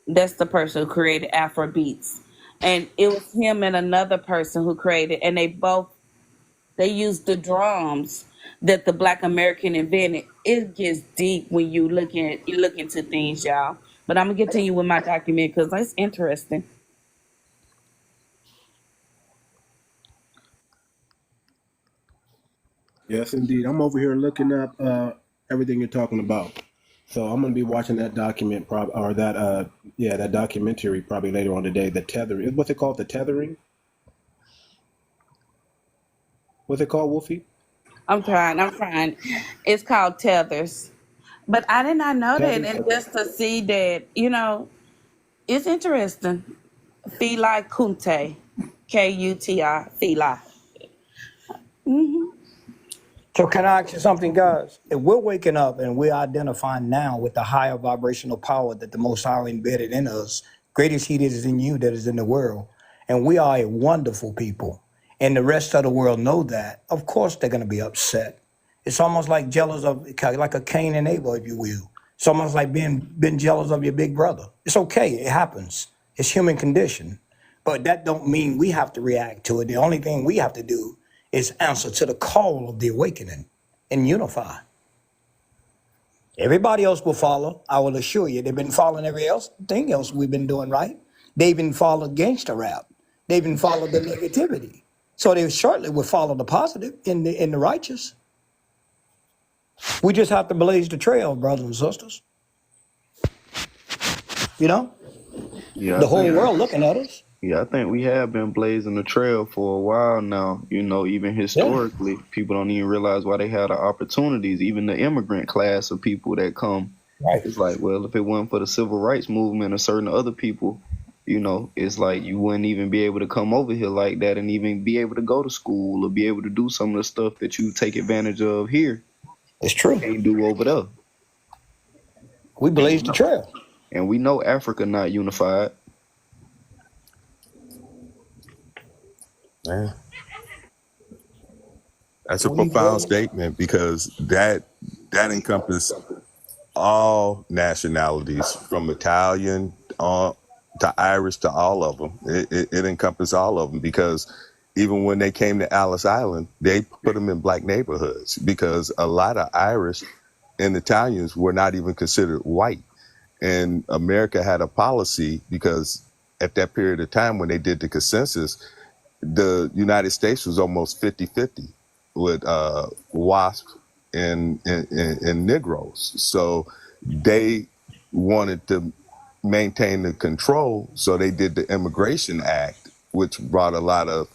That's the person who created Afro Beats. And it was him and another person who created, and they used the drums that the Black American invented. It gets deep when you look into things, y'all. But I'm gonna continue with my document because that's interesting. Yes, indeed. I'm over here looking up everything you're talking about. So I'm gonna be watching that document, that documentary probably later on today. The tethering. What's it called? The tethering. What's it called, Wolfie? I'm trying. It's called Tethers. But I did not know that. Tethers. And Okay. just to see that, it's interesting. 𝗖𝗂𝗁𝘁𝗂𝘁. 𝗂𝗶𝗴𝗵𝘁𝘀. Hmm. So can I ask you something, guys? If we're waking up and we're identifying now with the higher vibrational power that the Most High embedded in us, greatest He that is in you that is in the world, and we are a wonderful people, and the rest of the world know that, of course they're going to be upset. It's almost like jealous of, like a Cain and Abel, if you will. It's almost like being jealous of your big brother. It's okay. It happens. It's human condition. But that don't mean we have to react to it. The only thing we have to do is answer to the call of the awakening and unify. Everybody else will follow. I will assure you, they've been following everything else we've been doing right. They've been following gangster rap. They've been following the negativity. So they shortly will follow the positive in the righteous. We just have to blaze the trail, brothers and sisters. Yeah, The whole world looking at us. Yeah, I think we have been blazing the trail for a while now. Even historically, people don't even realize why they had the opportunities. Even the immigrant class of people that come, it's like, well, if it wasn't for the civil rights movement or certain other people, it's like you wouldn't even be able to come over here like that and even be able to go to school or be able to do some of the stuff that you take advantage of here. It's true. Can't do over there. We blazed the trail. And we know Africa not unified. Yeah. That's a profound statement because that encompasses all nationalities, from Italian to Irish to all of them. It encompasses all of them, because even when they came to Ellis Island, they put them in black neighborhoods because a lot of Irish and Italians were not even considered white. And America had a policy, because at that period of time when they did the consensus, the United States was almost 50-50 with WASP and Negroes. So they wanted to maintain the control. So they did the Immigration Act, which brought a lot of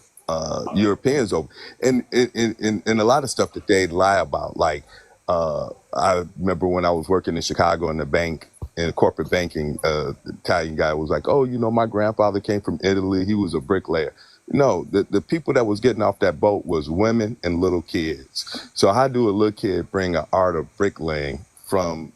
Europeans over. And a lot of stuff that they lie about. Like, I remember when I was working in Chicago in the bank, in corporate banking, the Italian guy was like, oh, my grandfather came from Italy. He was a bricklayer. No, the people that was getting off that boat was women and little kids. So how do a little kid bring an art of bricklaying from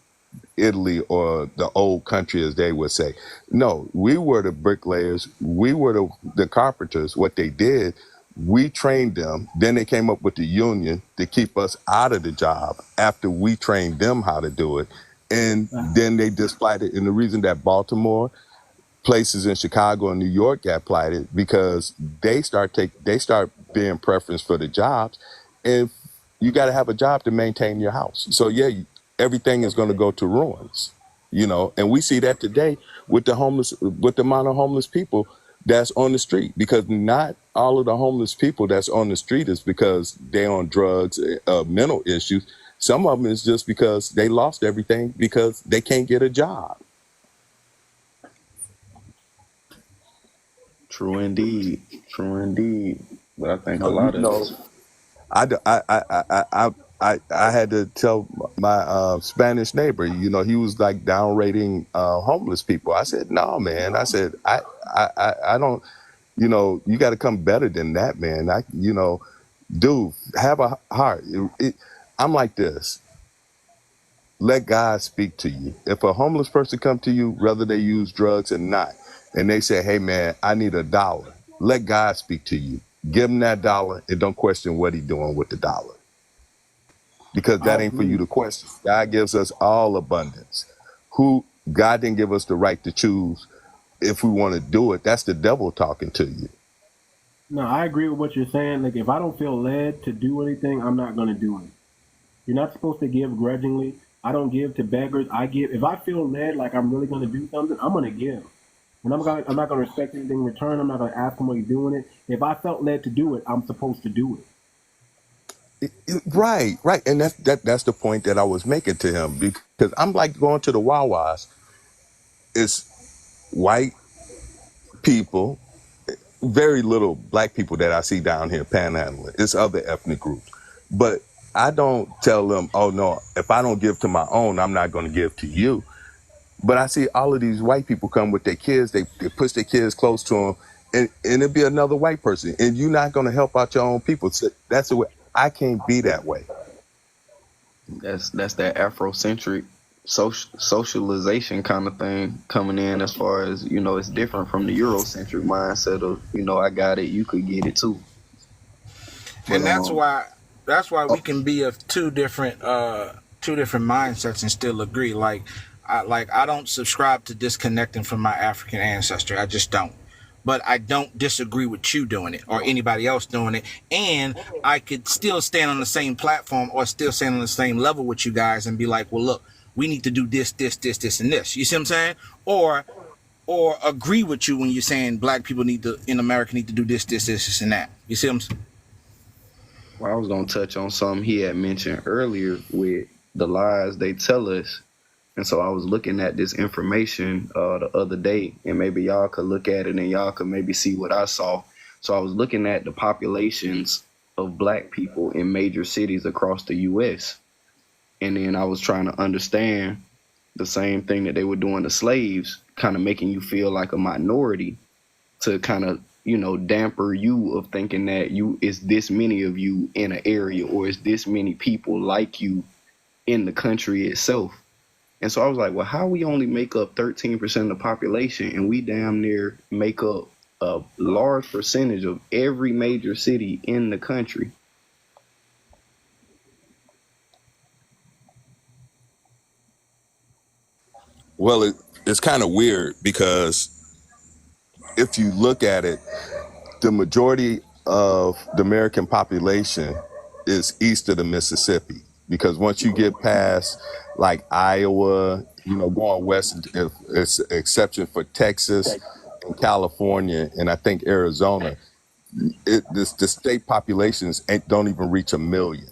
Italy or the old country, as they would say? No, we were the bricklayers. We were the carpenters. What they did, we trained them. Then they came up with the union to keep us out of the job after we trained them how to do it. And then they displayed it. And the reason that Baltimore, places in Chicago and New York got plighted, because they start being preference for the jobs, and you got to have a job to maintain your house. So yeah, everything is going to go to ruins, and we see that today with the amount of homeless people that's on the street, because not all of the homeless people that's on the street is because they're on drugs, mental issues. Some of them is just because they lost everything because they can't get a job. True indeed. But I think a lot of this. I had to tell my Spanish neighbor, he was like downrating homeless people. I said, no, man. I said, I don't, you got to come better than that, man. Dude, have a heart. I'm like this. Let God speak to you. If a homeless person come to you, whether they use drugs or not, and they say, hey, man, I need $1, let God speak to you. Give him that $1 and don't question what he's doing with the $1. Because that ain't for you to question. God gives us all abundance. God didn't give us the right to choose if we want to do it. That's the devil talking to you. No, I agree with what you're saying. Like, if I don't feel led to do anything, I'm not going to do it. You're not supposed to give grudgingly. I don't give to beggars. I give. If I feel led, like I'm really going to do something, I'm going to give. And I'm not going to expect anything in return. I'm not going to ask him why you're doing it. If I felt led to do it, I'm supposed to do it. Right, and that's the point that I was making to him, because I'm like going to the Wawas. It's white people, very little black people that I see down here panhandling. It's other ethnic groups, but I don't tell them, oh no, if I don't give to my own, I'm not going to give to you. But I see all of these white people come with their kids. They push their kids close to them, and it'd be another white person, and you're not going to help out your own people. So that's the way. I can't be that way. That's that Afrocentric socialization kind of thing coming in, as far as, you know, it's different from the Eurocentric mindset of, you know, I got it, you could get it too. And that's why we can be of two different mindsets and still agree. Like I don't subscribe to disconnecting from my African ancestry. I just don't. But I don't disagree with you doing it or anybody else doing it. And I could still stand on the same platform or still stand on the same level with you guys and be like, well, look, we need to do this, and this. You see what I'm saying? Or agree with you when you're saying black people in America need to do this, and that. You see what I'm saying? Well, I was going to touch on something he had mentioned earlier with the lies they tell us. And so I was looking at this information the other day, and maybe y'all could look at it and y'all could maybe see what I saw. So I was looking at the populations of black people in major cities across the U.S. And then I was trying to understand the same thing that they were doing to slaves, kind of making you feel like a minority, to kind of, you know, damper you of thinking that it's this many of you in an area, or it's this many people like you in the country itself. And so I was like, well, how we only make up 13% of the population, and we damn near make up a large percentage of every major city in the country? Well, it's kind of weird, because if you look at it, the majority of the American population is east of the Mississippi. Because once you get past like Iowa, you know, going west, it's an exception for Texas and California, and I think Arizona, the state populations don't even reach 1 million.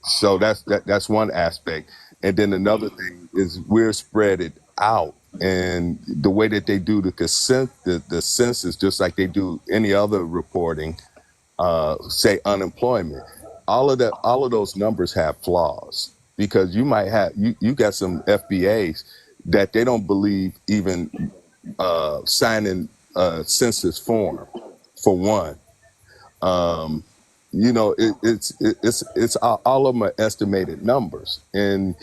So that's one aspect. And then another thing is we're spread it out, and the way that they do the census, just like they do any other reporting, say unemployment, all of those numbers have flaws, because you might have you got some FBAs that they don't believe even signing a census form, for one. You know, it's all of them are estimated numbers, and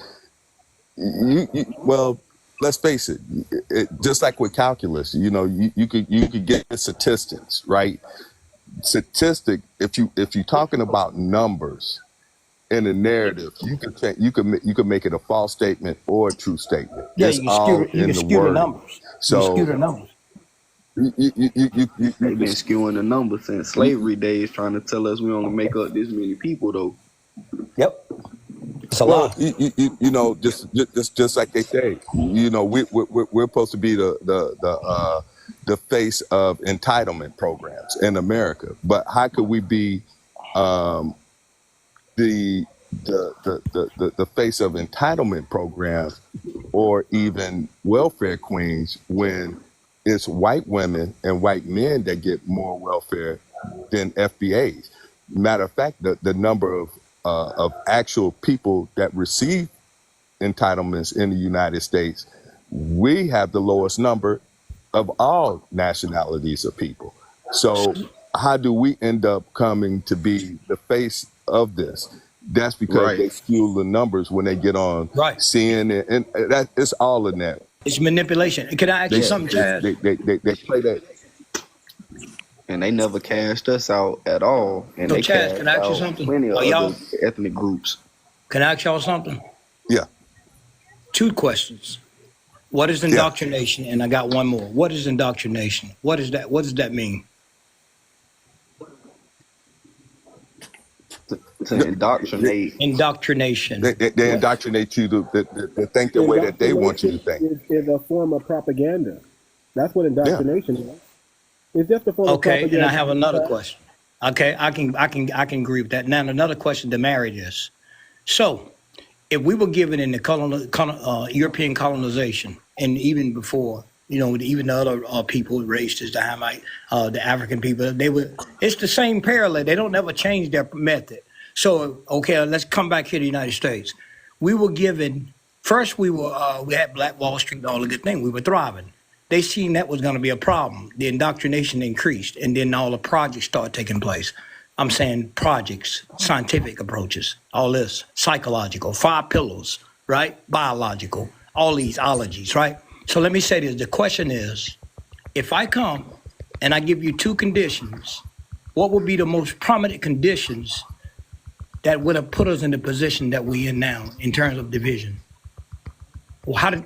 well, let's face it, just like with calculus, you know, you could get statistics, right? Statistic, if you're talking about numbers in a narrative, you can make it a false statement or a true statement. Yeah, It's all in the word. Numbers. So you skew the numbers. They've been skewing the numbers since slavery days, trying to tell us we only make up this many people, though. Yep. It's a well, lie. you know, just like they say, you know, we're supposed to be the face of entitlement programs in America, but how could we be the face of entitlement programs or even welfare queens when it's white women and white men that get more welfare than FBAs? Matter of fact, the number of actual people that receive entitlements in the United States, we have the lowest number of all nationalities of people. So how do we end up coming to be the face of this? That's because they skew the numbers when they get on CNN, and that it's all in that. It's manipulation. Can I ask you something, Chad? They play that. And they never cashed us out at all. And So, they Chad, cashed can I ask you out something? plenty of Are y'all- other ethnic groups. Can I ask y'all something? Yeah. 2 questions. What is indoctrination? And I got one more. What is indoctrination? What is that? What does that mean? To indoctrinate. Indoctrination. They indoctrinate you to think the way that they want you to think. Is a form of propaganda. That's what indoctrination is. It's just a form of Okay, propaganda. and I have another question. Okay, I can agree with that. Now another question to marry this. So, if we were given in the European colonization, and even before, even the other people races, the Hamite, the African people, it's the same parallel. They don't ever change their method. So, okay, let's come back here to the United States. We were given first. We had Black Wall Street, all the good thing. We were thriving. They seen that was going to be a problem. The indoctrination increased, and then all the projects started taking place. I'm saying projects, scientific approaches, all this, psychological, 5 pillars, right? Biological, all these ologies, right? So let me say this. The question is, if I come and I give you 2 conditions, what would be the most prominent conditions that would have put us in the position that we're in now in terms of division? Well,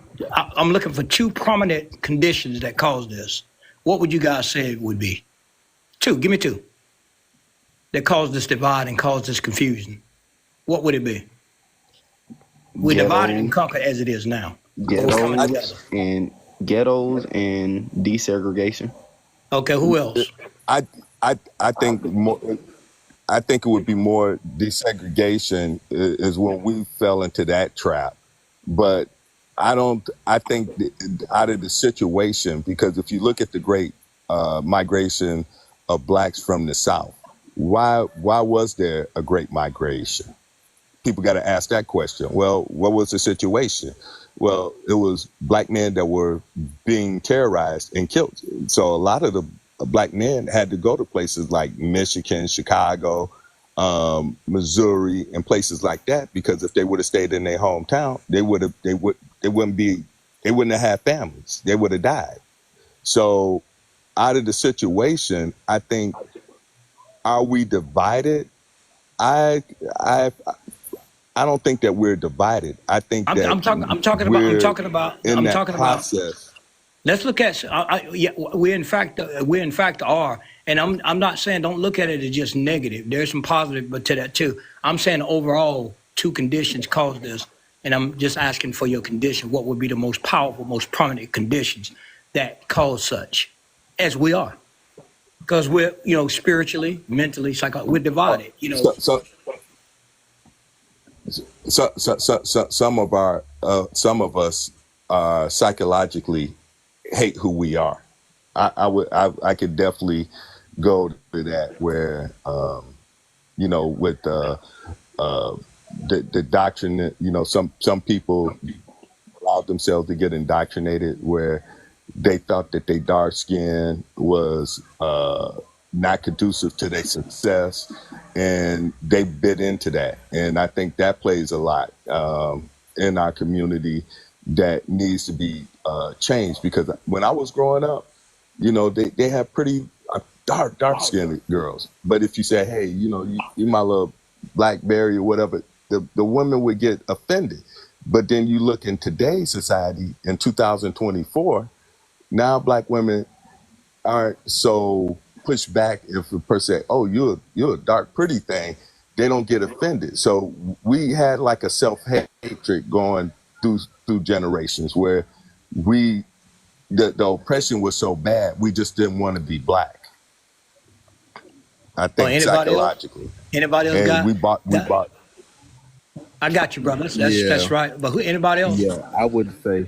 I'm looking for 2 prominent conditions that cause this. What would you guys say it would be? 2, give me 2. That caused this divide and caused this confusion. What would it be? We're divided and conquered as it is now. Ghettos and desegregation. Okay, who else? I think more. I think it would be more desegregation is when we fell into that trap. But I think out of the situation, because if you look at the great migration of blacks from the South, why was there a great migration? People got to ask that question. Well, what was the situation? Well, it was black men that were being terrorized and killed. So a lot of the black men had to go to places like Michigan, Chicago, Missouri, and places like that, because if they would have stayed in their hometown, they wouldn't have had families. They would have died. So out of the situation, I think, are we divided? I don't think that we're divided. I think that I'm talking about process. Let's look at. We in fact are, and I'm not saying don't look at it as just negative. There's some positive, but to that too. I'm saying overall 2 conditions caused this, and I'm just asking for your condition. What would be the most powerful, most prominent conditions that cause such, as we are? Because we're spiritually, mentally, we're divided. So some of us psychologically hate who we are. I could definitely go to that where with the doctrine, some people allowed themselves to get indoctrinated where they thought that their dark skin was not conducive to their success, and they bit into that. And I think that plays a lot in our community that needs to be changed, because when I was growing up, they have pretty dark skinned girls, but if you say, hey, you my little blackberry or whatever, the women would get offended. But then you look in today's society in 2024, now black women aren't so pushed back. If a person say, oh, you're a dark pretty thing, they don't get offended. So we had like a self-hatred going through generations where the oppression was so bad, we just didn't want to be black. I think psychologically. Anybody else got? We bought. I got you, brother. That's right. But anybody else? Yeah, I would say.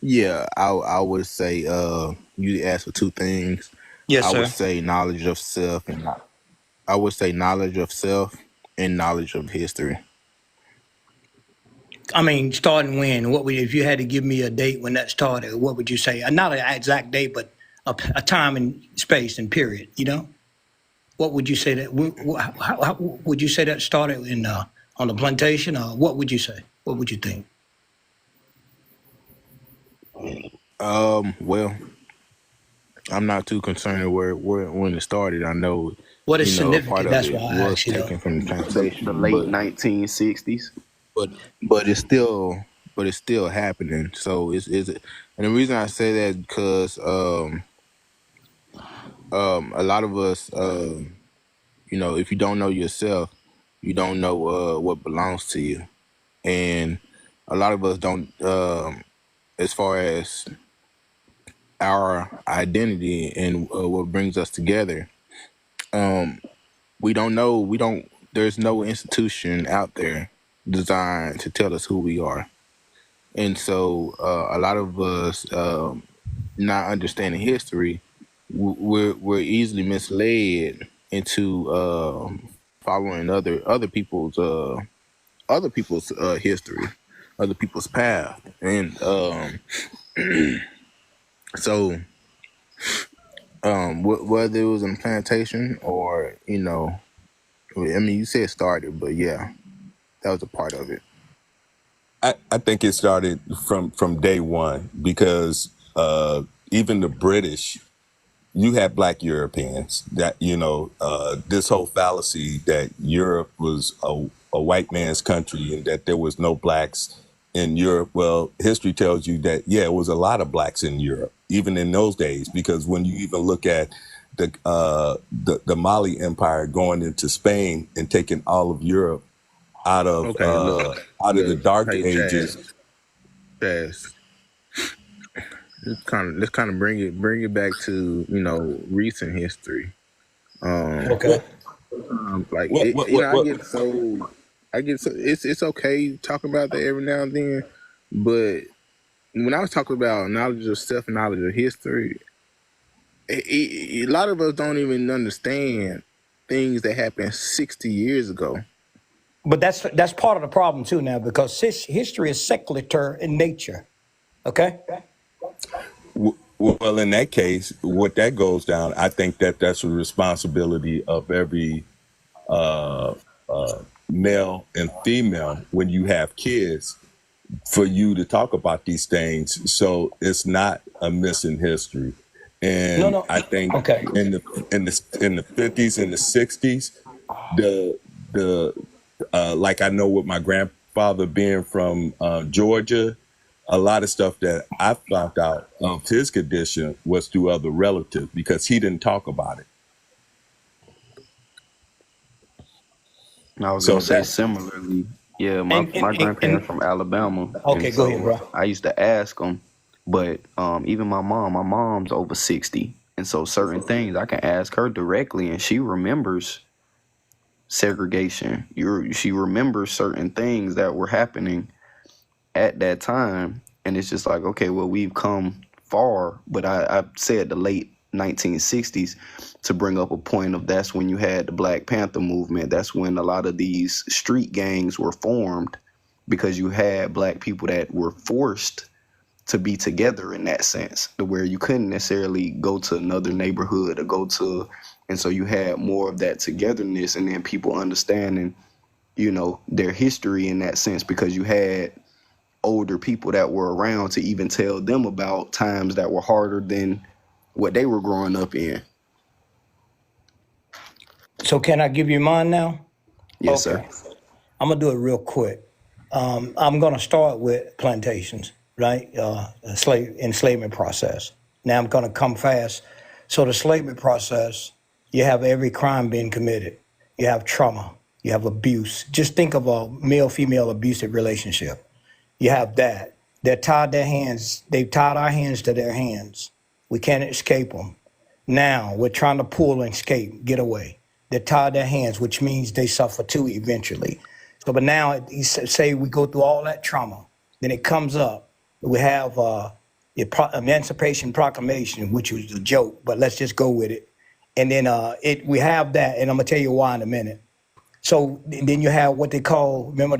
Yeah, I would say. You asked for 2 things. Yes, sir. I would say knowledge of self, and knowledge of history. I mean, starting when? If you had to give me a date when that started, what would you say? Not an exact date, but a time and space and period. What would you say that? How would you say that started on the plantation, or what would you say? What would you think? Well, I'm not too concerned when it started. I know what is significant. Part of That's it why I was asked you. taken from the plantation, the late 1960s. But it's still happening. So and the reason I say that is because a lot of us, if you don't know yourself, you don't know what belongs to you, and a lot of us don't. As far as our identity and what brings us together, we don't know. There's no institution out there designed to tell us who we are. And so a lot of us, not understanding history, we're easily misled into following other people's history, other people's path, and so whether it was in plantation or I mean, you said it started, but yeah, that was a part of it. I think it started from day one because even the British, you had black Europeans that, this whole fallacy that Europe was a white man's country and that there was no blacks in Europe. Well, history tells you that, yeah, it was a lot of blacks in Europe, even in those days, because when you even look at the Mali Empire going into Spain and taking all of Europe out of the Dark Ages. Let's kind of bring it back to recent history. Okay. I get so it's okay talking about that every now and then, but when I was talking about knowledge of self and knowledge of history, a lot of us don't even understand things that happened 60 years ago. But that's part of the problem too now, because history is secular in nature. Okay. Well, in that case, what that goes down, I think that's a responsibility of every male and female when you have kids, for you to talk about these things. So it's not a missing history. And I think in the 50s and the 60s, like I know with my grandfather being from Georgia, a lot of stuff that I found out of his condition was through other relatives because he didn't talk about it. I was going to say similarly. Yeah, my grandparents from Alabama. Okay, go ahead, bro. I used to ask them, but even my mom's over 60. And so certain things I can ask her directly and she remembers segregation. She remembers certain things that were happening at that time, and it's just like, okay, well, we've come far, but I said the late 1960s to bring up a point of that's when you had the Black Panther movement. That's when a lot of these street gangs were formed because you had black people that were forced to be together in that sense, to where you couldn't necessarily go to another neighborhood or and so you had more of that togetherness, and then people understanding, their history in that sense, because you had older people that were around to even tell them about times that were harder than what they were growing up in. So can I give you mine now? Yes, sir. I'm gonna do it real quick. I'm gonna start with plantations, right? Enslavement process. Now I'm gonna come fast. So the enslavement process, you have every crime being committed. You have trauma. You have abuse. Just think of a male-female abusive relationship. You have that. They've tied our hands to their hands. We can't escape them. Now we're trying to pull and escape, get away. They tied their hands, which means they suffer too eventually. So, but now, say we go through all that trauma, then it comes up. We have the Emancipation Proclamation, which was a joke, but let's just go with it. And then we have that, and I'm gonna tell you why in a minute. So then you have what they call, remember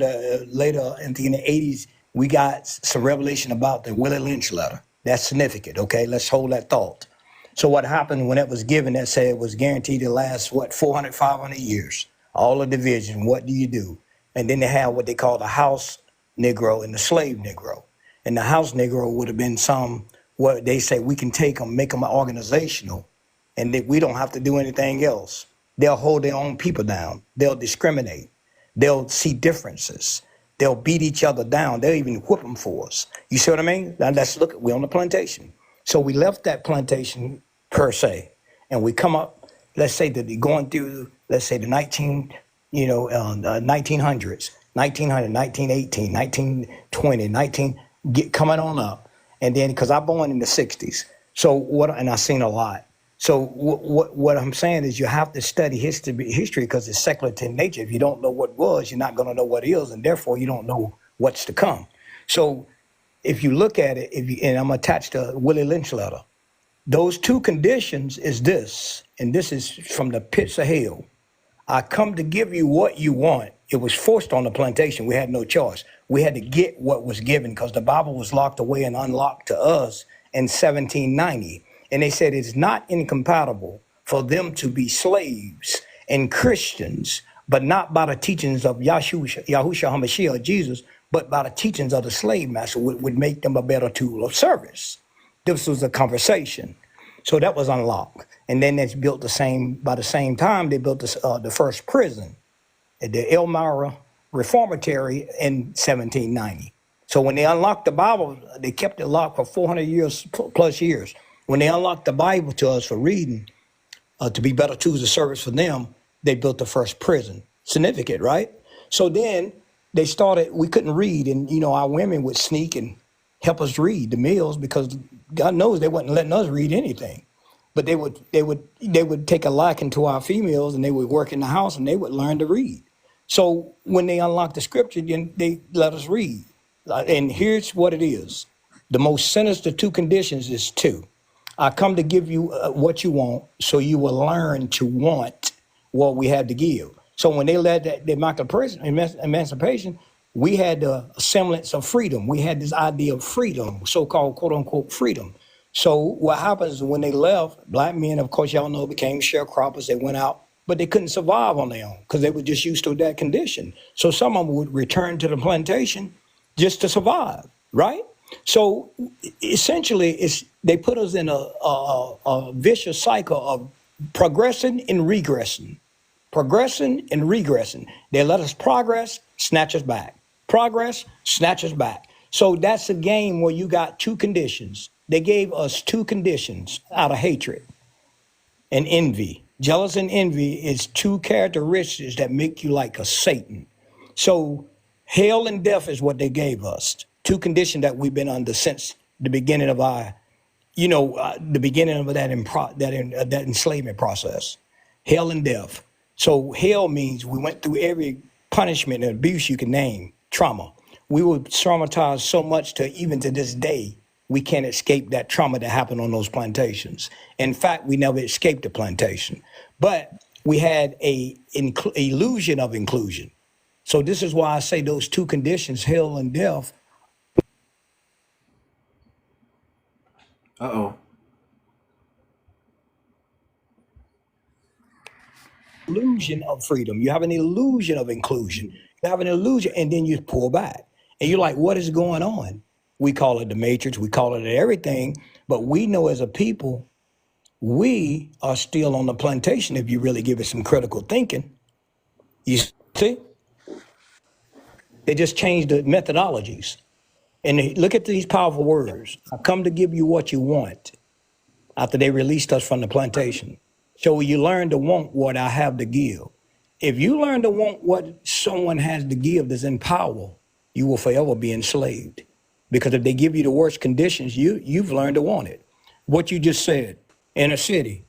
later in the 80s, we got some revelation about the Willie Lynch letter. That's significant, okay? Let's hold that thought. So what happened when it was given, that said it was guaranteed to last, 400, 500 years? All the division, what do you do? And then they have what they call the house Negro and the slave Negro. And the house Negro would have been what they say we can take them, make them organizational, and that we don't have to do anything else. They'll hold their own people down. They'll discriminate. They'll see differences. They'll beat each other down. They'll even whip them for us. You see what I mean? Now let's look, we're on the plantation. So we left that plantation per se, and we come up, let's say that they're going through, let's say the 1900s, 1918, 1920, coming on up. And then, because I'm born in the 60s. So and I've seen a lot. So what I'm saying is you have to study history because it's secular in nature. If you don't know what was, you're not going to know what is, and therefore you don't know what's to come. So if you look at it, and I'm attached to Willie Lynch letter, those two conditions is this, and this is from the pits of hell. I come to give you what you want. It was forced on the plantation. We had no choice. We had to get what was given because the Bible was locked away and unlocked to us in 1790. And they said it's not incompatible for them to be slaves and Christians, but not by the teachings of Yahushua HaMashiach, Jesus, but by the teachings of the slave master would make them a better tool of service. This was a conversation. So that was unlocked. And then they built by the same time, they built the first prison at the Elmira Reformatory in 1790. So when they unlocked the Bible, they kept it locked for 400 years plus years. When they unlocked the Bible to us for reading, to be better tools of service for them, they built the first prison. Significant, right? So then they started, we couldn't read, and our women would sneak and help us read the meals because God knows they wasn't letting us read anything. But they would take a liking to our females, and they would work in the house and they would learn to read. So when they unlocked the scripture, then they let us read. And here's what it is. The most sinister two conditions is two. I come to give you what you want, so you will learn to want what we have to give. So when they led the emancipation, we had the semblance of freedom. We had this idea of freedom, so-called quote-unquote freedom. So what happens when they left, black men, of course, y'all know, became sharecroppers. They went out, but they couldn't survive on their own because they were just used to that condition. So some of them would return to the plantation just to survive, right? So essentially, they put us in a vicious cycle of progressing and regressing. Progressing and regressing. They let us progress, snatch us back. Progress, snatch us back. So that's a game where you got two conditions. They gave us two conditions out of hatred and envy. Jealous and envy is two characteristics that make you like a Satan. So hell and death is what they gave us. Two conditions that we've been under since the beginning of our, the beginning of that enslavement process. Hell and death. So hell means we went through every punishment and abuse you can name, trauma. We were traumatized so much even to this day, we can't escape that trauma that happened on those plantations. In fact, we never escaped the plantation, but we had a illusion of inclusion. So this is why I say those two conditions, hell and death. Uh-oh. Illusion of freedom. You have an illusion of inclusion. You have an illusion, and then you pull back. And you're like, what is going on? We call it the matrix. We call it everything. But we know as a people, we are still on the plantation if you really give it some critical thinking. You see? They just changed the methodologies. And look at these powerful words. I come to give you what you want after they released us from the plantation. So you learn to want what I have to give. If you learn to want what someone has to give that's in power, you will forever be enslaved. Because if they give you the worst conditions, you've learned to want it. What you just said, inner city,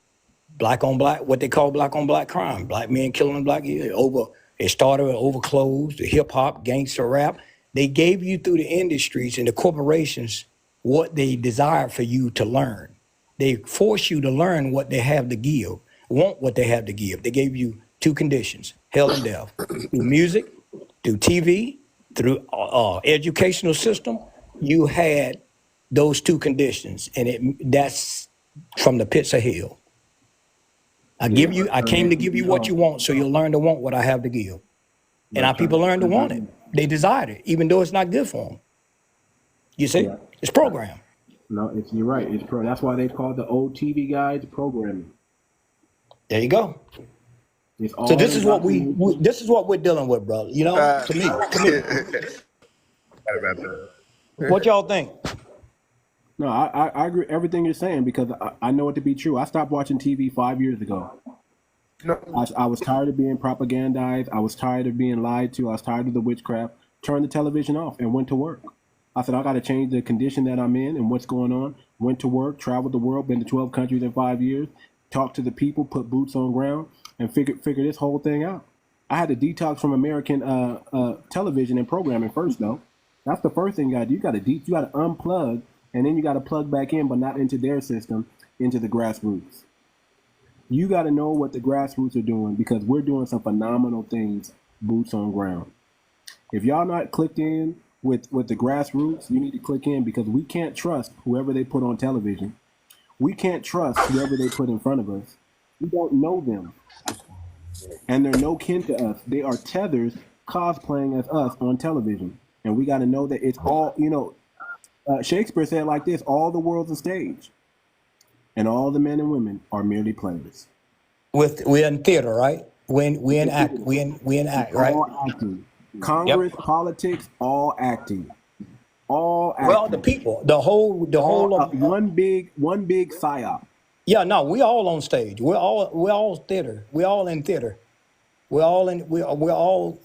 black on black, what they call black on black crime, black men killing black, it started with overclothes, the hip hop, gangster rap. They gave you through the industries and the corporations what they desired for you to learn. They force you to learn what they have to give, want what they have to give. They gave you two conditions, hell and death, through music, through TV, through educational system. You had those two conditions, and that's from the pits of hell. I came to give you what you want, so you'll learn to want what I have to give. And our people learn to want it. They desired it, even though it's not good for them. You see? It's programmed. No, you're right. That's why they call the old TV guys programming. There you go. So this is what we're dealing with, brother. To me. What y'all think? No, I agree with everything you're saying because I know it to be true. I stopped watching TV 5 years ago. I was tired of being propagandized. I was tired of being lied to. I was tired of the witchcraft. Turned the television off and went to work. I said, I got to change the condition that I'm in and what's going on. Went to work, traveled the world, been to 12 countries in 5 years. talk to the people, put boots on ground, and figure this whole thing out. I had to detox from American television and programming first, though. That's the first thing you got to do. You got to unplug, and then you got to plug back in, but not into their system, into the grassroots. You got to know what the grassroots are doing, because we're doing some phenomenal things, boots on ground. If y'all not clicked in with the grassroots, you need to click in, because we can't trust whoever they put on television. We can't trust whoever they put in front of us. We don't know them. And they're no kin to us. They are tethers cosplaying as us on television. And we got to know that it's all, Shakespeare said it like this: all the world's a stage, and all the men and women are merely players. We're in theater, right? We in act, right? All acting. Congress, politics, all acting. All acting. Well, the people, the whole one big psyop. Yeah, no, we all on stage. We're all theater. We're all in theater. We're all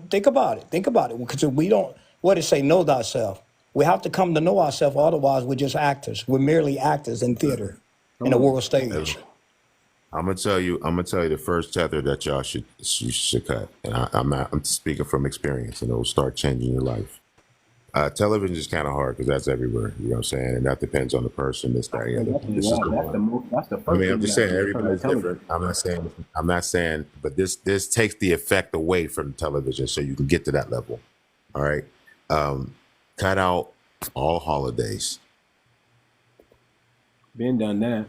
think about it. Think about it. Because we don't, what it say, know thyself. We have to come to know ourselves, otherwise we're just actors. We're merely actors in theater, in the world stage. I'm gonna tell you the first tether that y'all should cut. And I'm speaking from experience, and it'll start changing your life. Television is kind of hard because that's everywhere, you know what I'm saying? And that depends on the person, this, that, and this is the one. That's the first I mean, I'm just saying everybody's different. I'm not saying, but this takes the effect away from television so you can get to that level. All right. Cut out all holidays. Been done that.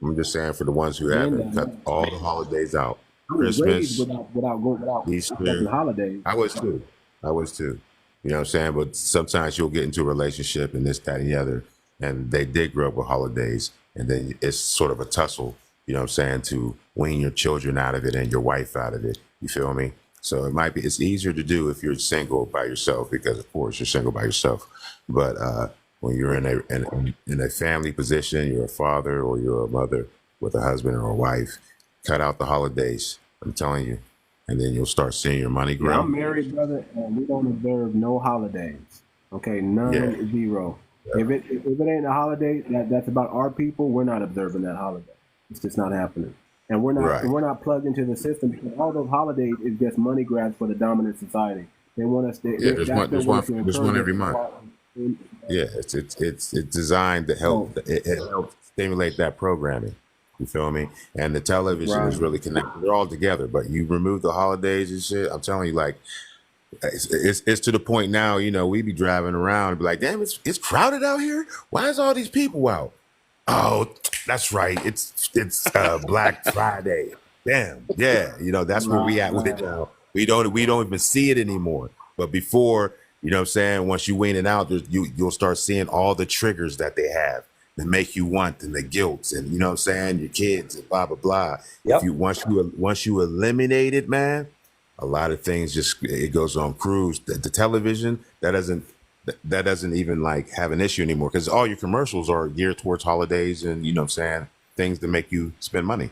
I'm just saying for the ones who haven't, cut all the holidays out. Christmas, without Easter, holidays. I was too. You know what I'm saying? But sometimes you'll get into a relationship and this, that, and the other, and they did grow up with holidays, and then it's sort of a tussle, you know what I'm saying, to wean your children out of it and your wife out of it. You feel me? So it's easier to do if you're single by yourself, because of course you're single by yourself. But when you're in a family position, you're a father or you're a mother with a husband or a wife, cut out the holidays. I'm telling you. And then you'll start seeing your money grow. Yeah, I'm married, brother, and we don't observe no holidays. Okay, none, zero. Yeah. If it ain't a holiday that's about our people, we're not observing that holiday. It's just not happening, and we're not plugged into the system, because all those holidays is just money grabs for the dominant society. They want us to. There's one every month. Yeah, it's designed to help. It helps stimulate that programming. You feel me? And the television is really connected. They're all together, but you remove the holidays and shit. I'm telling you, like, it's to the point now, we be driving around and be like, damn, it's crowded out here. Why is all these people out? Oh, that's right. It's Black Friday. Damn. Yeah. That's where we at with it now. We don't even see it anymore. But before, you know what I'm saying? Once you wean it out, you'll start seeing all the triggers that they have that make you want, and the guilt, and you know what I'm saying, your kids, and blah blah blah. Yep. Once you eliminate it, man, a lot of things it goes on cruise. The television that doesn't even like have an issue anymore, because all your commercials are geared towards holidays and, you know what I'm saying, things that make you spend money.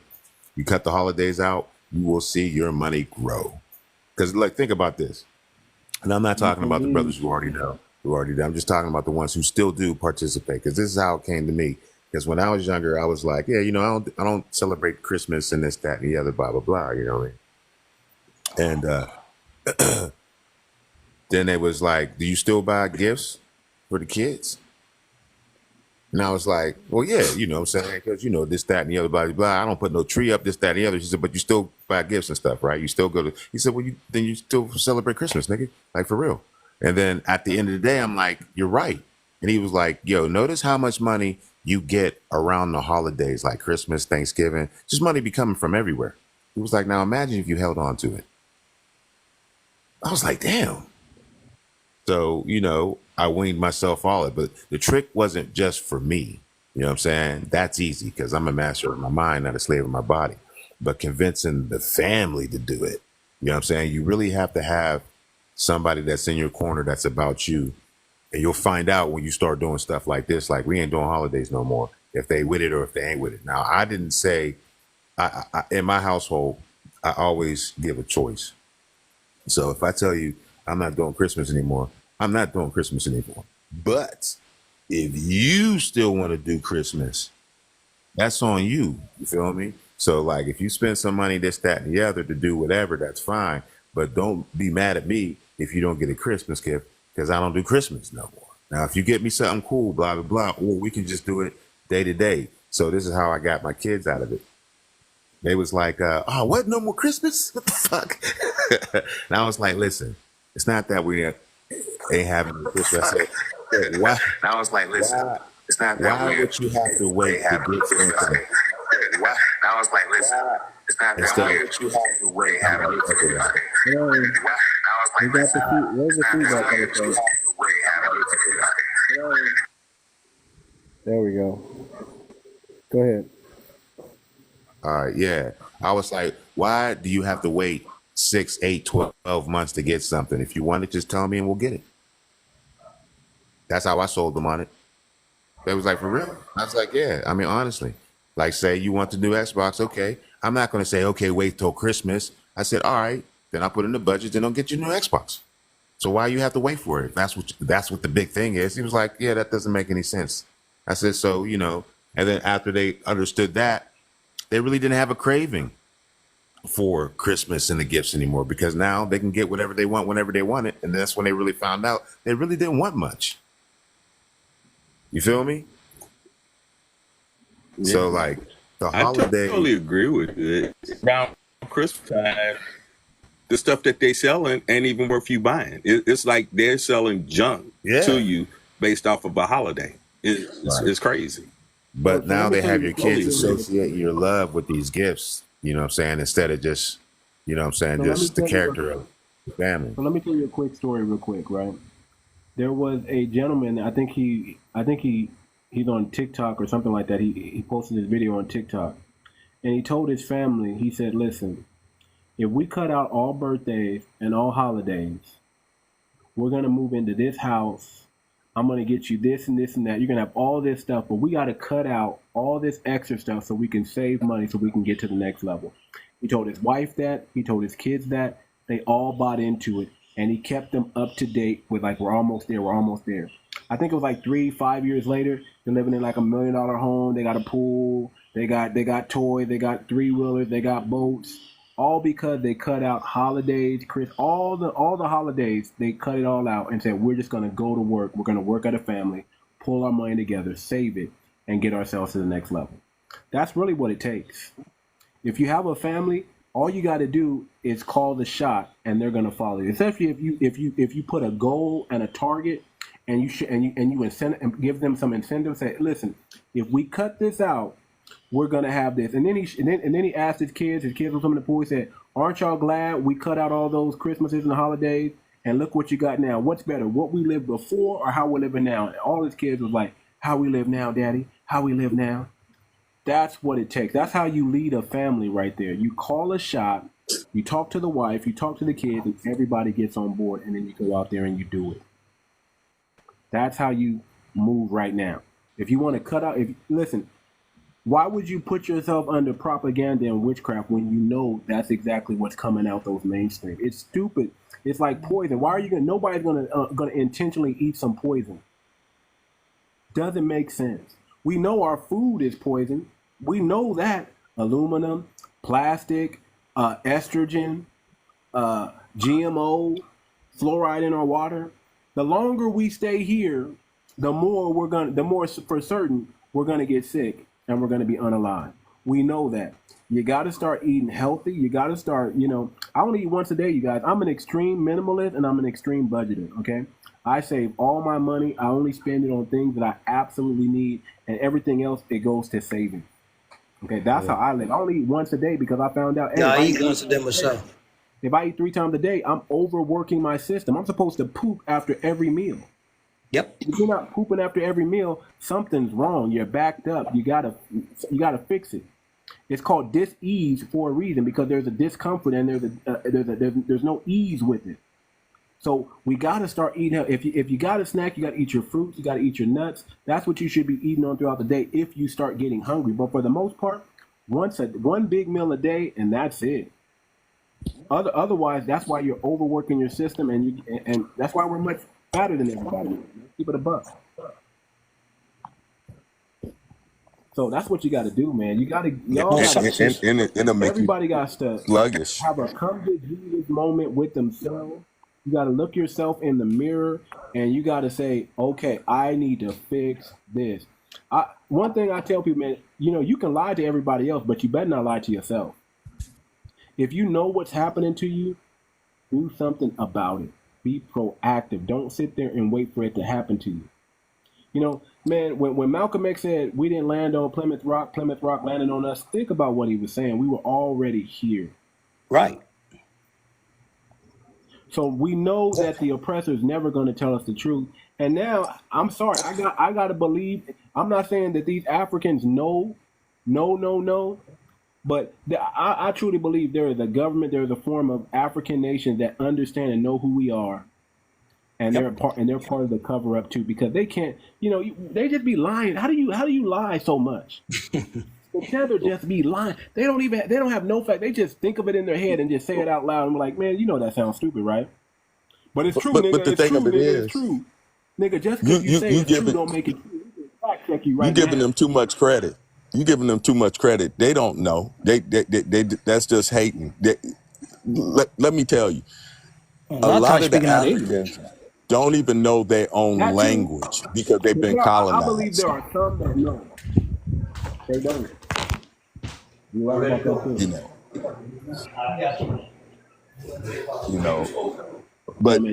You cut the holidays out, you will see your money grow. Because think about this, and I'm not talking about the brothers who already know. I'm just talking about the ones who still do participate, because this is how it came to me. Because when I was younger, I was like, yeah, I don't celebrate Christmas and this, that, and the other, blah, blah, blah, you know what I mean? And then it was like, do you still buy gifts for the kids? And I was like, well, yeah, you know what I'm saying? Because, this, that, and the other, blah, blah, blah. I don't put no tree up, this, that, and the other. She said, but you still buy gifts and stuff, right? You still go to, he said, well, then you still celebrate Christmas, nigga. Like, for real. And then at the end of the day, I'm like, you're right. And he was like, yo, notice how much money you get around the holidays, like Christmas, Thanksgiving. Just money be coming from everywhere. He was like, now imagine if you held on to it. I was like, damn. So, I weaned myself all it. But the trick wasn't just for me. You know what I'm saying? That's easy, because I'm a master of my mind, not a slave of my body. But convincing the family to do it, you know what I'm saying? You really have to have somebody that's in your corner that's about you. And you'll find out when you start doing stuff like this, like we ain't doing holidays no more, if they with it or if they ain't with it. Now, I didn't say, in my household, I always give a choice. So if I tell you I'm not doing Christmas anymore, I'm not doing Christmas anymore. But if you still want to do Christmas, that's on you. You feel me? So like, if you spend some money, this, that, and the other to do whatever, that's fine. But don't be mad at me if you don't get a Christmas gift, because I don't do Christmas no more. Now, if you get me something cool, blah, blah, blah, or we can just do it day to day. So this is how I got my kids out of it. They was like, oh, what? No more Christmas? What the fuck? And I was like, listen, it's not that we ain't having a Christmas. I said, why? And I was like, listen, it's not that why would you have to wait to get something? Why? I was like, listen, it's not that why would you have to wait to get something? Where's the feedback coming from? There we go. Go ahead. All right, yeah. I was like, why do you have to wait 6, 8, 12 months to get something? If you want it, just tell me and we'll get it. That's how I sold them on it. They was like, for real? I was like, yeah. I mean, honestly, like, say you want the new Xbox, okay. I'm not going to say, okay, wait till Christmas. I said, all right, then I'll put in the budget, then I'll get you a new Xbox. So why you have to wait for it? That's what the big thing is. He was like, yeah, that doesn't make any sense. I said, so, you know, and then after they understood that, they really didn't have a craving for Christmas and the gifts anymore, because now they can get whatever they want whenever they want it. And that's when they really found out they really didn't want much. You feel me? Yeah. So like the holiday. I totally agree with it. Around Christmas time, the stuff that they selling ain't even worth you buying. It's like they're selling junk to you based off of a holiday. It's crazy. But now they have your kids associate your love with these gifts, you know what I'm saying, instead of just, you know what I'm saying, so just the character of the family. So let me tell you a quick story real quick, right? There was a gentleman, I think he's on TikTok or something like that. He posted this video on TikTok, and he told his family, he said, listen, if we cut out all birthdays and all holidays, we're going to move into this house. I'm going to get you this and this and that. You're going to have all this stuff, but we got to cut out all this extra stuff so we can save money so we can get to the next level. He told his wife that. He told his kids that. They all bought into it, and he kept them up to date with like, we're almost there, we're almost there. I think it was like 3-5 years later, they're living in like $1 million home. They got a pool. They got toys. They got 3-wheelers. They got boats. All because they cut out holidays, all the holidays, they cut it all out and said, we're just going to go to work. We're going to work at a family, pull our money together, save it, and get ourselves to the next level. That's really what it takes. If you have a family, all you got to do is call the shot, and they're going to follow you. Especially if you put a goal and a target, and you give them some incentive. Say, listen, if we cut this out, we're gonna have this. And then he asked his kids were coming to the pool. He said, aren't y'all glad we cut out all those Christmases and the holidays? And look what you got now. What's better, what we lived before or how we're living now? And all his kids was like, how we live now, Daddy? How we live now? That's what it takes. That's how you lead a family right there. You call a shot, you talk to the wife, you talk to the kids, and everybody gets on board, and then you go out there and you do it. That's how you move right now. If you want to cut out, listen, why would you put yourself under propaganda and witchcraft when you know that's exactly what's coming out those mainstream? It's stupid. It's like poison. Why are you gonna? Nobody's gonna intentionally eat some poison. Doesn't make sense. We know our food is poison. We know that aluminum, plastic, estrogen, GMO, fluoride in our water. The longer we stay here, the more for certain we're gonna get sick. And we're going to be unalive. We know that. You got to start eating healthy. You got to start, I only eat once a day, you guys. I'm an extreme minimalist and I'm an extreme budgeter, okay? I save all my money. I only spend it on things that I absolutely need, and everything else, it goes to saving. Okay, that's how I live. I only eat once a day because I found out. Yeah, I eat once a day myself. If I eat 3 times a day, I'm overworking my system. I'm supposed to poop after every meal. Yep. If you're not pooping after every meal, something's wrong. You're backed up. You gotta fix it. It's called dis-ease for a reason, because there's a discomfort and there's no ease with it. So we gotta start eating. If you got a snack, you gotta eat your fruits. You gotta eat your nuts. That's what you should be eating on throughout the day if you start getting hungry. But for the most part, one big meal a day, and that's it. Otherwise, that's why you're overworking your system, and that's why we're much fatter than everybody. Keep it a buck. So that's what you got to do, man. You got to, y'all got to, It'll make you everybody got to sluggish. have a come to Jesus moment with themselves. You got to look yourself in the mirror and you got to say, okay, I need to fix this. One thing I tell people, man, you can lie to everybody else, but you better not lie to yourself. If you know what's happening to you, do something about it. Be proactive. Don't sit there and wait for it to happen to you. Man, when Malcolm X said we didn't land on Plymouth Rock landed on us, think about what he was saying. We were already here. Right. So we know that the oppressor is never going to tell us the truth. And now, I'm sorry, I got to believe, I'm not saying that these Africans know, but I truly believe there is a government, there is a form of African nations that understand and know who we are. And they're part of the cover up too, because they can't, they just be lying. How do you lie so much? They can't just be lying. They don't have no fact. They just think of it in their head and just say it out loud. And be like, man, that sounds stupid, right? But it's true, nigga. But the thing of it is, it's true. Nigga, just because you say it's true don't make it true. Fact check you right now. You giving them too much credit. You giving them too much credit. They don't know. They that's just hating. Let me tell you, a lot of the Africans don't even know their own language because they've been colonized. I believe there are some that know. They don't. You right about that too. But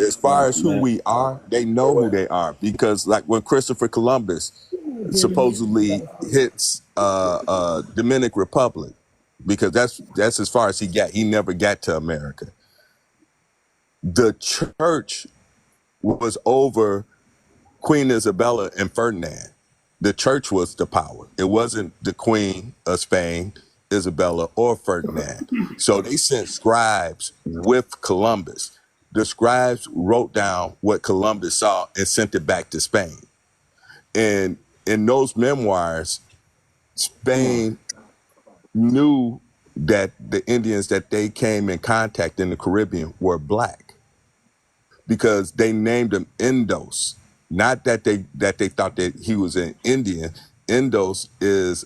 as far as who we are, they know who they are because, like, when Christopher Columbus supposedly hits Dominican Republic, because that's as far as he got. He never got to America. The church was over Queen Isabella and Ferdinand. The church was the power. It wasn't the Queen of Spain, Isabella, or Ferdinand. So they sent scribes with Columbus. The scribes wrote down what Columbus saw and sent it back to Spain. And in those memoirs, Spain knew that the Indians that they came in contact in the Caribbean were black because they named them Indos. Not that they thought that he was an Indian. Indos is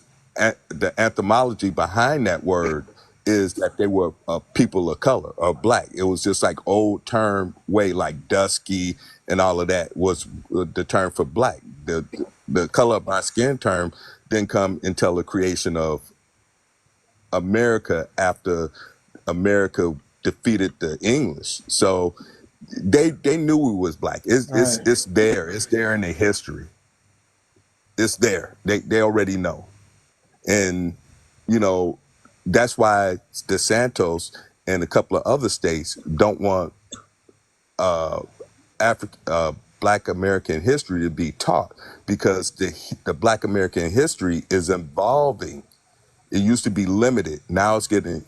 the etymology behind that word is that they were people of color or black. It was just like old term way like dusky and all of that was the term for black. The color of my skin term didn't come until the creation of America after America defeated the English. So they knew we was black. It's there. It's there in their history. It's there. They already know. And, that's why DeSantis and a couple of other states don't want Black American history to be taught because the Black American history is evolving. It used to be limited. Now it's getting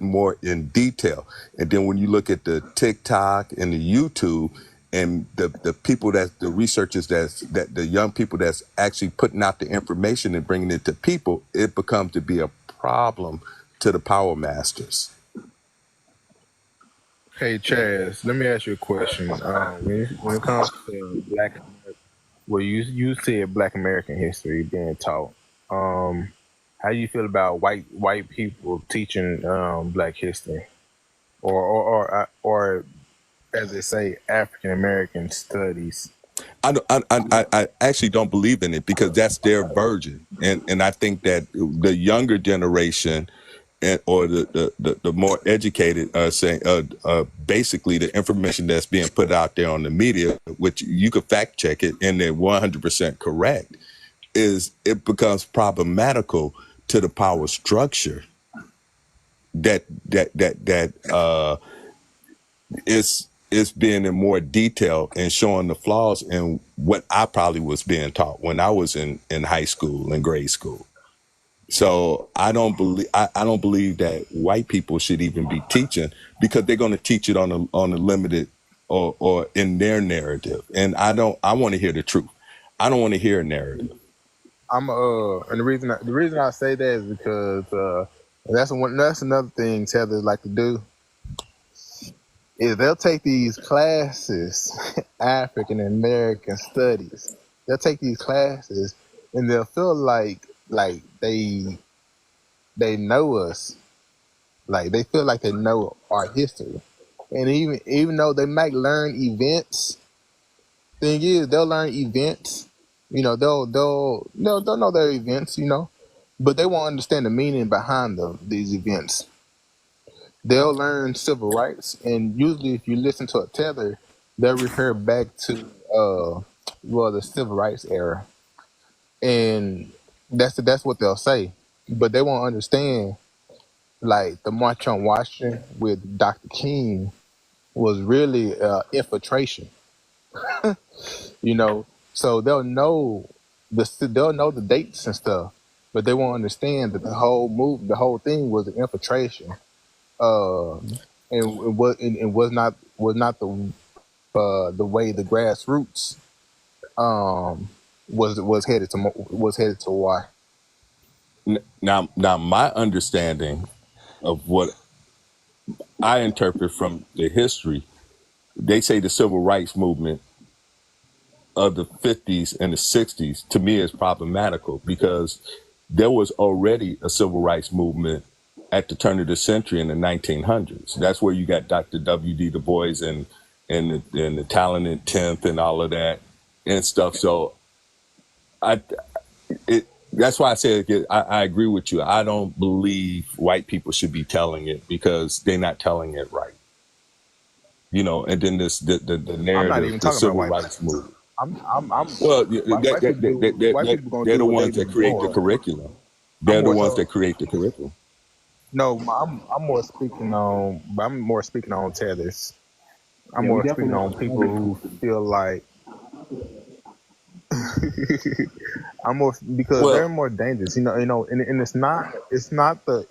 more in detail. And then when you look at the TikTok and the YouTube and the people the researchers that the young people that's actually putting out the information and bringing it to people, it becomes to be a problem to the power masters. Hey Chaz, let me ask you a question. When it comes to Black American, well, you said Black American history being taught. How do you feel about white people teaching Black history, or as they say, African American studies? I actually don't believe in it because that's their version, and I think that the younger generation or the more educated are saying basically the information that's being put out there on the media, which you could fact check it and they're 100% correct, is it becomes problematical to the power structure that is being in more detail and showing the flaws in what I probably was being taught when I was in high school and grade school. So I don't believe that white people should even be teaching because they're going to teach it on a limited or in their narrative. And I want to hear the truth. I don't want to hear a narrative. And the reason I say that is because that's another thing tethers like to do is they'll take these classes, African American studies. They'll take these classes and they'll feel like they know us, like they feel like they know our history, and even though they might learn events, thing is they'll learn events, you know, they'll know their events, you know, but they won't understand the meaning behind these events. They'll learn civil rights, and usually if you listen to a tether, they'll refer back to the civil rights era, and that's what they'll say, but they won't understand like the March on Washington with Dr. King was really infiltration, you know. So they'll know the dates and stuff, but they won't understand that the whole thing was an infiltration, and was not the way the grassroots was headed to why. Now, my understanding of what I interpret from the history, they say the civil rights movement of the 50s and the 60s, to me, is problematical because there was already a civil rights movement at the turn of the century in the 1900s. That's where you got Dr. W.D. Du Bois and the talented 10th and all of that and stuff. So that's why I say I agree with you. I don't believe white people should be telling it because they're not telling it right. You know, and then the narrative, the civil rights movement. Well, they're the ones that create the curriculum. They're the ones that create the curriculum. No, I'm more speaking on tethers. I'm more speaking on people who feel like because they're more dangerous, you know, and it's not the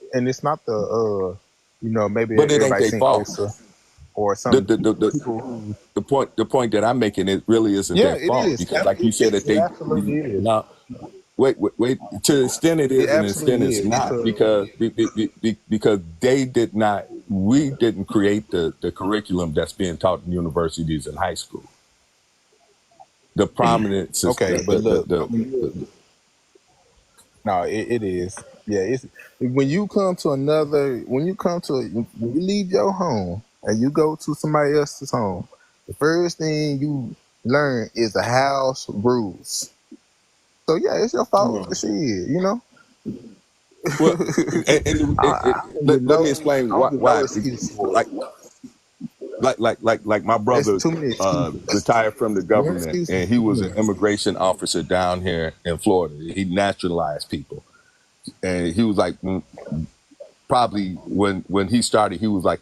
you know, maybe but it ain't everybody's their seen fault. 𝗖𝗂 or something. The point that I'm making, it really isn't their fault because, like you said, that it absolutely is. now. Wait. To the extent it is, and the extent it's not, because we didn't create the curriculum that's being taught in universities and high school. The prominent okay, but look, no, it is. Yeah, it's when you leave your home and you go to somebody else's home, the first thing you learn is the house rules. So yeah, it's your fault. Shit, you know. Well, let me explain why. Like my brother retired from the government, and he was an immigration officer down here in Florida. He naturalized people, and he was like, probably when he started, he was like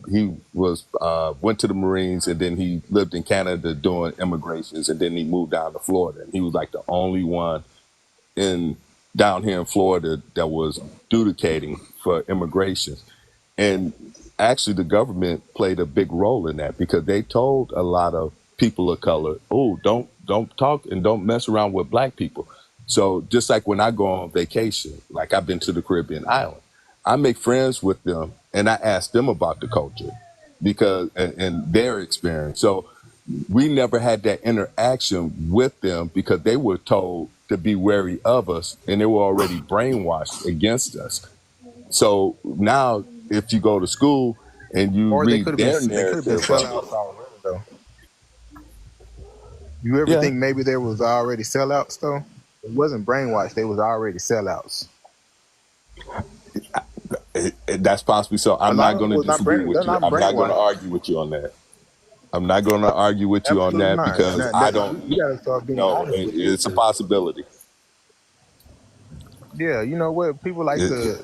he was went to the Marines, and then he lived in Canada doing immigrations, and then he moved down to Florida, and he was like the only one down here in Florida that was adjudicating for immigration. And actually the government played a big role in that because they told a lot of people of color, oh, don't talk and don't mess around with black people. So just like when I go on vacation, like I've been to the Caribbean island, I make friends with them and I ask them about the culture because and their experience. So we never had that interaction with them because they were told to be wary of us and they were already brainwashed against us. So now if you go to school and you read their narrative, you ever think maybe there was already sellouts though? It wasn't brainwashed, they was already sellouts. That's possibly so. I'm not going to disagree with you. I'm not going to argue with you on that. I'm not going to argue with you on that because I don't know. It's a possibility. Yeah, you know what? People like to.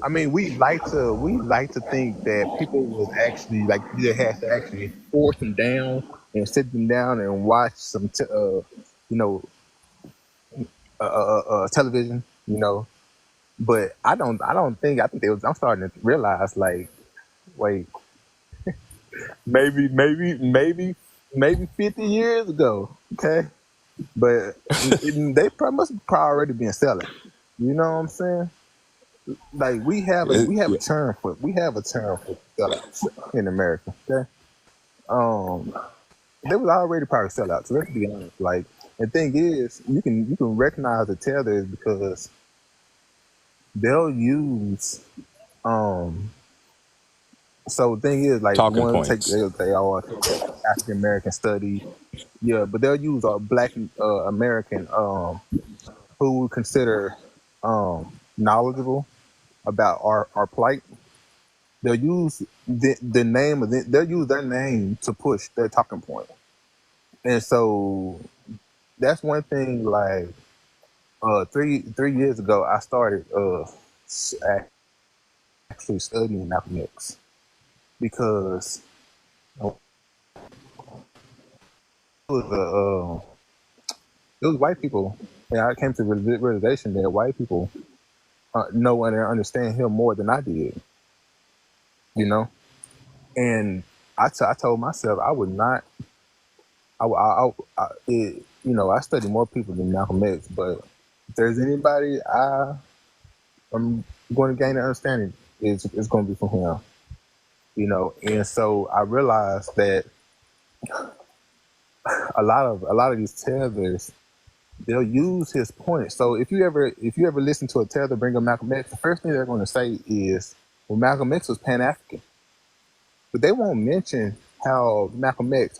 I mean, we like to think that people was actually like you had to actually force them down and sit them down and watch some, television, you know. But I think they was. I'm starting to realize like, wait, maybe 50 years ago, okay, but they must have already been selling. You know what I'm saying? Like we have a term for sellouts in America. Okay, they was already probably sellouts. So let's be honest. Like The thing is, you can recognize the tethers because they'll use so the thing is, like, Talking one take points. they all African American study, yeah, but they'll use a Black American who we consider knowledgeable about our plight. They'll use the name of they'll use their name to push their talking point, and so that's one thing. Like 3 years ago, I started actually studying Malcolm X because it was white people, and I came to the realization that white people know and understand him more than I did, you know. And I told myself I would not. I study more people than Malcolm X, but if there's anybody I'm going to gain an understanding, it's going to be from him, you know. And so I realized that a lot of these tethers, they'll use his point. So if you ever listen to a tether bring up Malcolm X, the first thing they're going to say is, well, Malcolm X was Pan-African. But they won't mention how Malcolm X,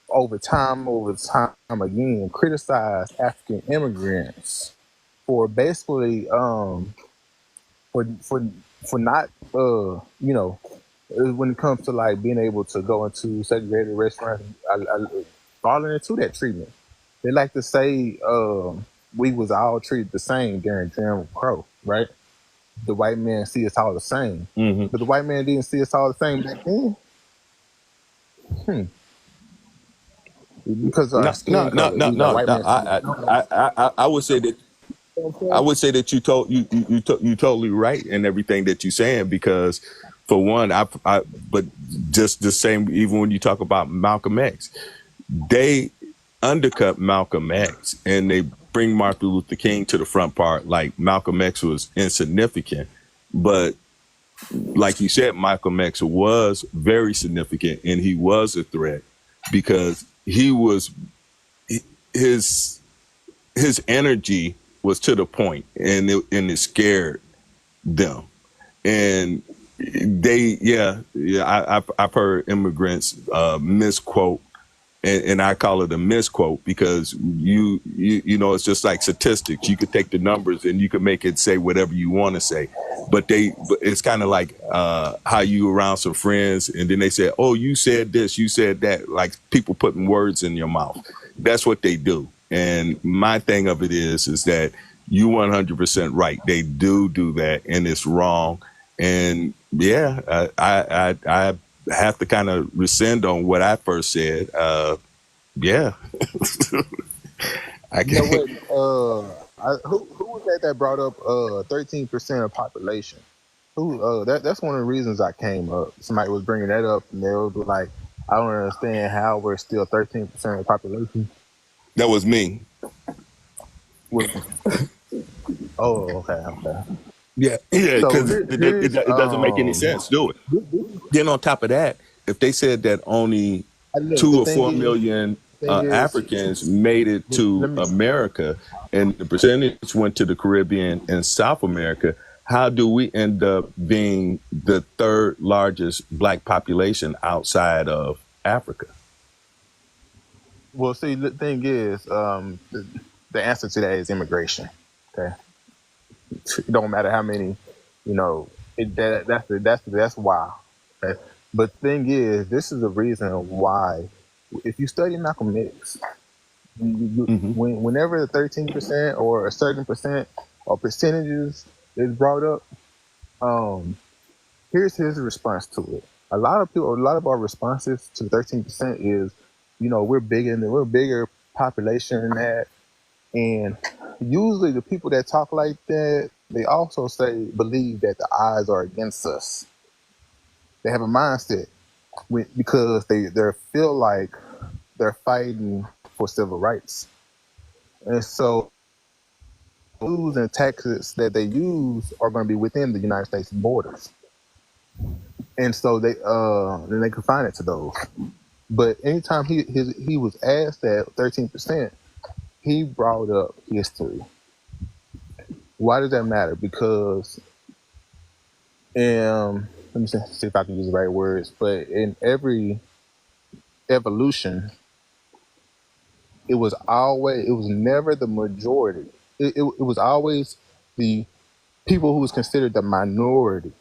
over time again, criticized African immigrants for basically for not when it comes to like being able to go into segregated restaurants, falling into that treatment. They like to say we was all treated the same during Jim Crow, right? The white man see us all the same, but the white man didn't see us all the same back then. Because of our skin color. I would say that. I would say that you totally right in everything that you're saying, because for one, but just the same, even when you talk about Malcolm X, they undercut Malcolm X and they bring Martin Luther King to the front part like Malcolm X was insignificant. But like you said, Malcolm X was very significant and he was a threat because his energy was to the point, and it scared them. And I've heard immigrants misquote, and I call it a misquote because you know it's just like statistics. You could take the numbers and you could make it say whatever you want to say, but it's kind of like how you around some friends and then they say, "Oh, you said this, you said that," like people putting words in your mouth. That's what they do. And my thing of it is that you 100% right. They do that, and it's wrong. And I have to kind of rescind on what I first said. I can't. You know what? Who was that brought up 13% of population? Who? That's one of the reasons I came up. Somebody was bringing that up, and they were like, "I don't understand how we're still 13% of the population." That was me. Oh, okay. Yeah, because it doesn't make any sense. Do it. Then on top of that, if they said that only 2 or 4 million Africans made it to America, and the percentage went to the Caribbean and South America, how do we end up being the 3rd largest Black population outside of Africa? Well, see, the thing is, the answer to that is immigration. Okay, it don't matter how many, that's why. Okay? But the thing is, this is the reason why. If you study Malcolm X, whenever the 13% or a certain percent or percentages is brought up, here's his response to it. A lot of our responses to 13% is, we're bigger population than that. And usually the people that talk like that, they also believe that the odds are against us. They have a mindset because they feel like they're fighting for civil rights. And so rules and taxes that they use are going to be within the United States borders. And so they confine it to those. But anytime he was asked that 13%, he brought up history. Why does that matter? Because let me see if I can use the right words, but in every evolution, it was never the majority. It was always the people who was considered the minority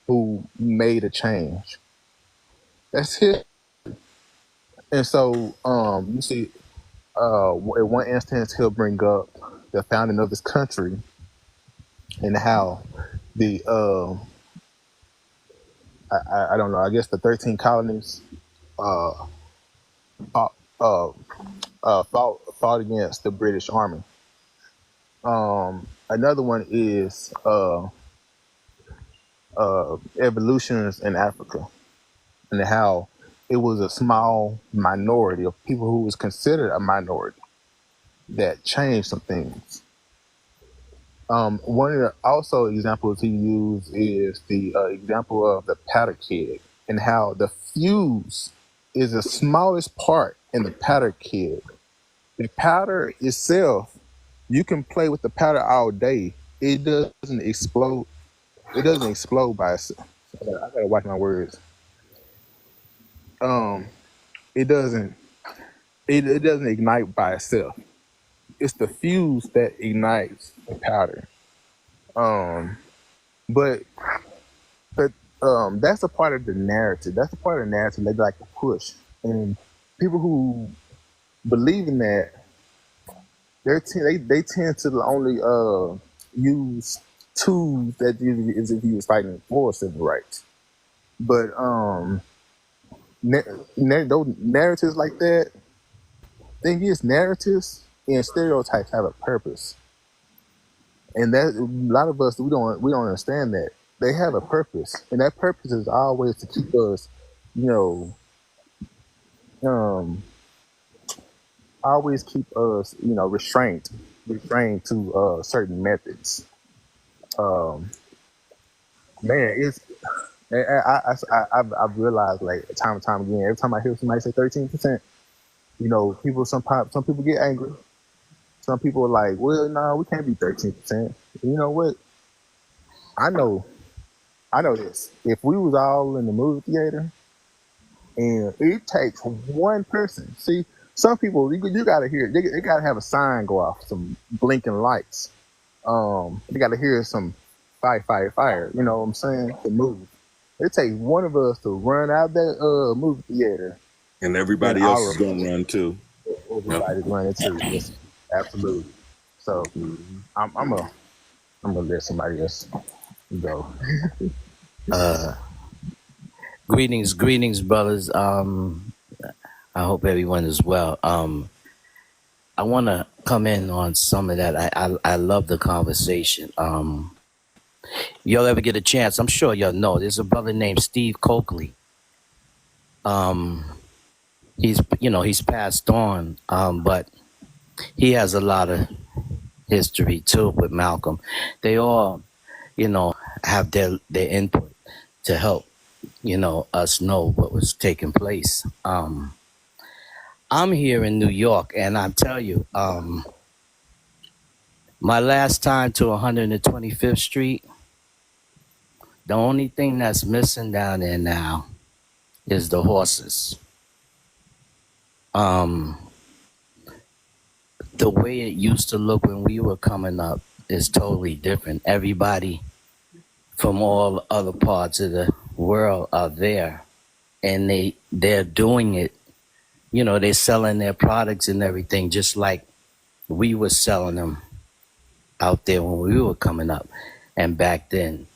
who made a change. That's it. And so, you see, in one instance, he'll bring up the founding of this country and how the I don't know, I guess the 13 colonies fought, fought against the British Army. Another one is evolutions in Africa, and how it was a small minority of people who was considered a minority that changed some things. One of the also examples he used is the example of the powder keg, and how the fuse is the smallest part in the powder keg. The powder itself, you can play with the powder all day. It doesn't explode. It doesn't explode by itself. I gotta watch my words. It doesn't ignite by itself. It's the fuse that ignites the powder. But that's a part of the narrative. That's a part of the narrative they like to push. And people who believe in that, they tend to only use tools that as if he was fighting for civil rights. But those narratives like that, thing is, narratives and stereotypes have a purpose, and that a lot of us we don't understand that they have a purpose, and that purpose is always to keep us, always keep us, restrained to certain methods. Man, it's I've realized, like, time and time again, every time I hear somebody say 13%, some people get angry. Some people are like, well, no, we can't be 13%. You know what? I know this. If we was all in the movie theater, and it takes one person. See, some people, you gotta hear, they gotta have a sign go off, some blinking lights. They gotta hear some fire. You know what I'm saying? To move. It takes one of us to run out that movie theater, and everybody else is gonna run too. Everybody's running too. Yes, absolutely. So I'm gonna let somebody else go. Greetings, brothers. I hope everyone is well. I want to come in on some of that. I love the conversation. Y'all ever get a chance? I'm sure y'all know. There's a brother named Steve Coakley. He's passed on, but he has a lot of history too with Malcolm. They all, have their input to help, us know what was taking place. I'm here in New York, and I tell you, my last time to 125th Street, the only thing that's missing down there now is the horses. The way it used to look when we were coming up is totally different. Everybody from all other parts of the world are there, and they're doing it. They're selling their products and everything just like we were selling them out there when we were coming up and back then.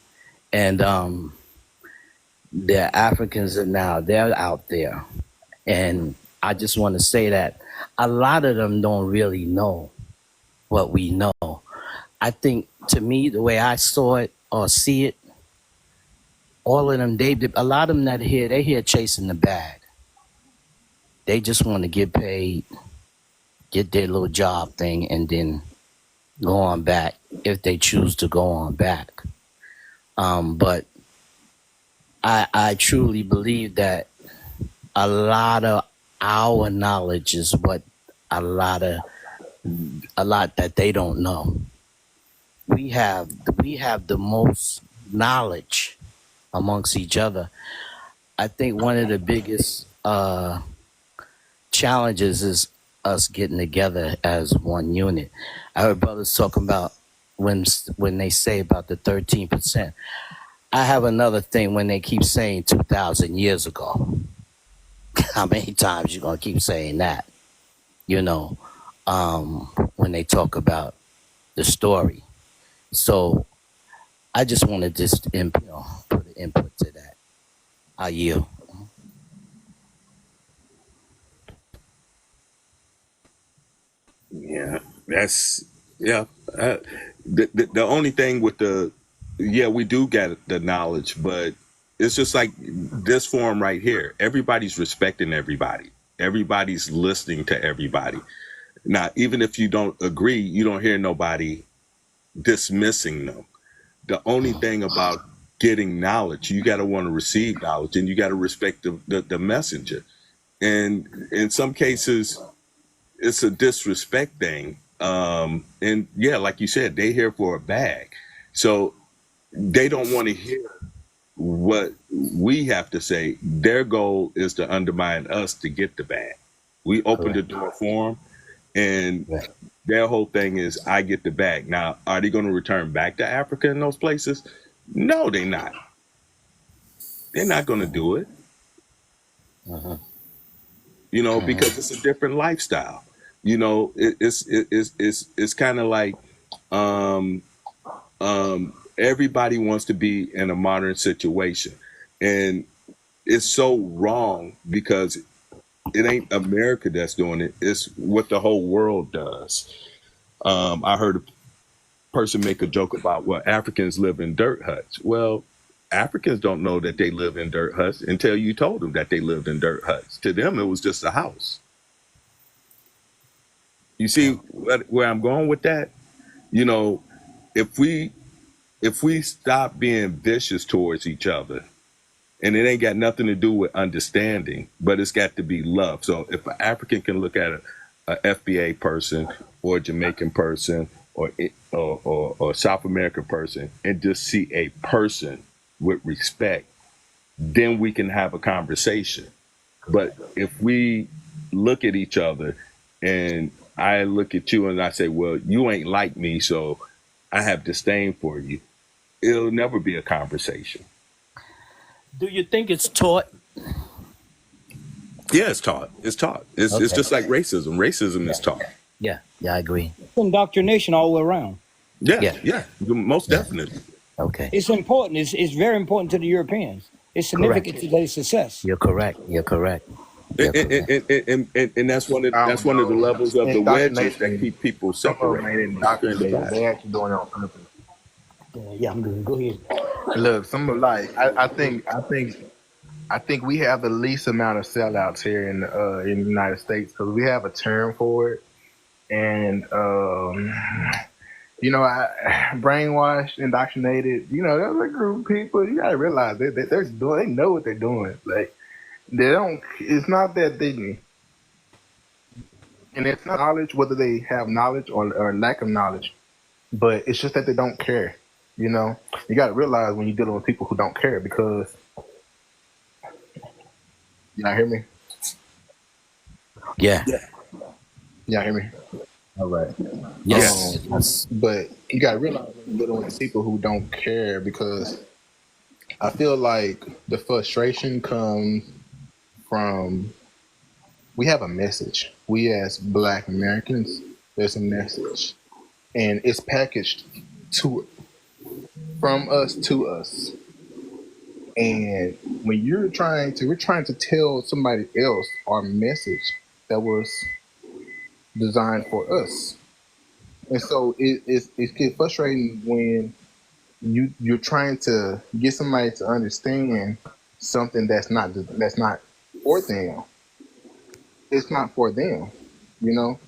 And the Africans are now, they're out there. And I just want to say that a lot of them don't really know what we know. I think, to me, the way I saw it or see it, all of them, a lot of them that here, they're here chasing the bag. They just want to get paid, get their little job thing, and then go on back if they choose to go on back. But I truly believe that a lot of our knowledge is what a lot of a lot that they don't know. We have the most knowledge amongst each other. I think one of the biggest challenges is us getting together as one unit. I heard brothers talking about when they say about the 13%. I have another thing when they keep saying 2,000 years ago. How many times you gonna keep saying that? You know, when they talk about the story. So I just want to just put an input to that. I yield. Yeah, that's yeah. The only thing with we do get the knowledge, but it's just like this forum right here. Everybody's respecting everybody. Everybody's listening to everybody. Now, even if you don't agree, you don't hear nobody dismissing them. The only thing about getting knowledge, you got to want to receive knowledge, and you got to respect the messenger. And in some cases, it's a disrespect thing. And yeah, like you said, they here for a bag. So they don't want to hear what we have to say. Their goal is to undermine us to get the bag. We open the door for them, and their whole thing is, I get the bag. Now, are they going to return back to Africa in those places? No, they're not. They're not going to do it. You know, because it's a different lifestyle. You know, it's kind of like everybody wants to be in a modern situation, and it's so wrong because it ain't America that's doing it. It's what the whole world does. I heard a person make a joke about, well, Africans live in dirt huts. Well, Africans don't know that they live in dirt huts until you told them that they lived in dirt huts. To them, it was just a house. You see where I'm going with that? You know, if we stop being vicious towards each other, and it ain't got nothing to do with understanding, but it's got to be love. So if an African can look at a FBA person or a Jamaican person or South American person and just see a person with respect, then we can have a conversation. But if we look at each other and I look at you and I say, well, you ain't like me, so I have disdain for you, it'll never be a conversation. Do you think it's taught? Yeah, it's taught. It's taught. It's just like racism. Racism is taught. Yeah, I agree. Indoctrination all the way around. Yeah, most definitely. Okay. It's important. It's very important to the Europeans. It's significant to their success. You're correct. And that's one of the levels of the wedges that keep people separated. They actually doing it on purpose. Yeah, I'm good. Go ahead. Look, I think we have the least amount of sellouts here in the United States because we have a term for it, and brainwashed, indoctrinated. You know, there's a group of people. You gotta realize they know what they're doing. Like they don't. It's not that they, and it's not knowledge whether they have knowledge or lack of knowledge, but it's just that they don't care. You know, you got to realize when you're dealing with people who don't care because, y'all hear me? Yeah. Y'all hear me? All right. Yes. But you got to realize when you're dealing with people who don't care because I feel like the frustration comes from, we have a message. We as Black Americans, there's a message. And it's packaged from us to us. And when we're trying to tell somebody else our message that was designed for us. And so it gets frustrating when you're trying to get somebody to understand something that's not for them. It's not for them, you know?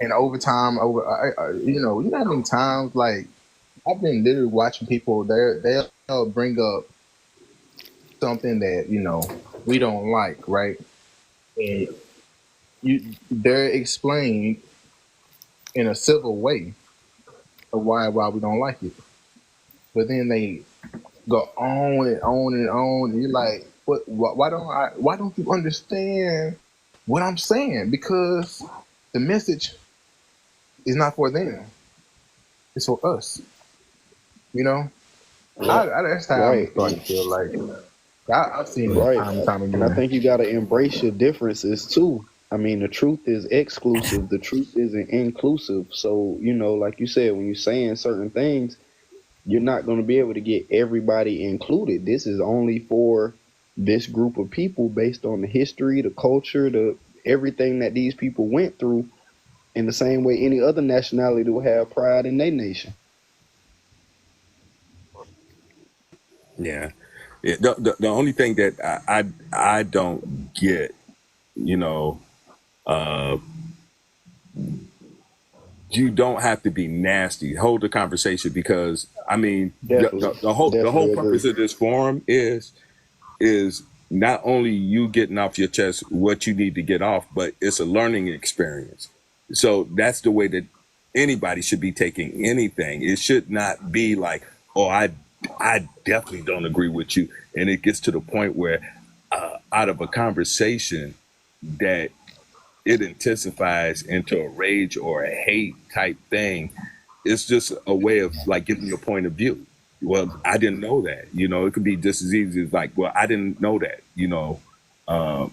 And over time, you know how many times, like, I've been literally watching people, they'll bring up something that, you know, we don't like, right? And they're explained in a civil way of why we don't like it, but then they go on and on and on. And you're like, what? Why don't you understand what I'm saying? Because the message is not for them; it's for us. You know, that's how I'm starting to feel like. I've seen it time and time again. And I think you got to embrace your differences too. I mean, the truth is exclusive. The truth isn't inclusive. So, you know, like you said, when you're saying certain things, you're not going to be able to get everybody included. This is only for this group of people based on the history, the culture, the everything that these people went through, in the same way any other nationality will have pride in their nation. Yeah. The only thing that I don't get, you know, you don't have to be nasty. Hold the conversation, because I mean the whole purpose of this forum is not only you getting off your chest what you need to get off, but it's a learning experience. So that's the way that anybody should be taking anything. It should not be like, oh, I definitely don't agree with you. And it gets to the point where out of a conversation that it intensifies into a rage or a hate type thing. It's just a way of like giving you a point of view. Well, I didn't know that. You know, it could be just as easy as like, well, I didn't know that. You know,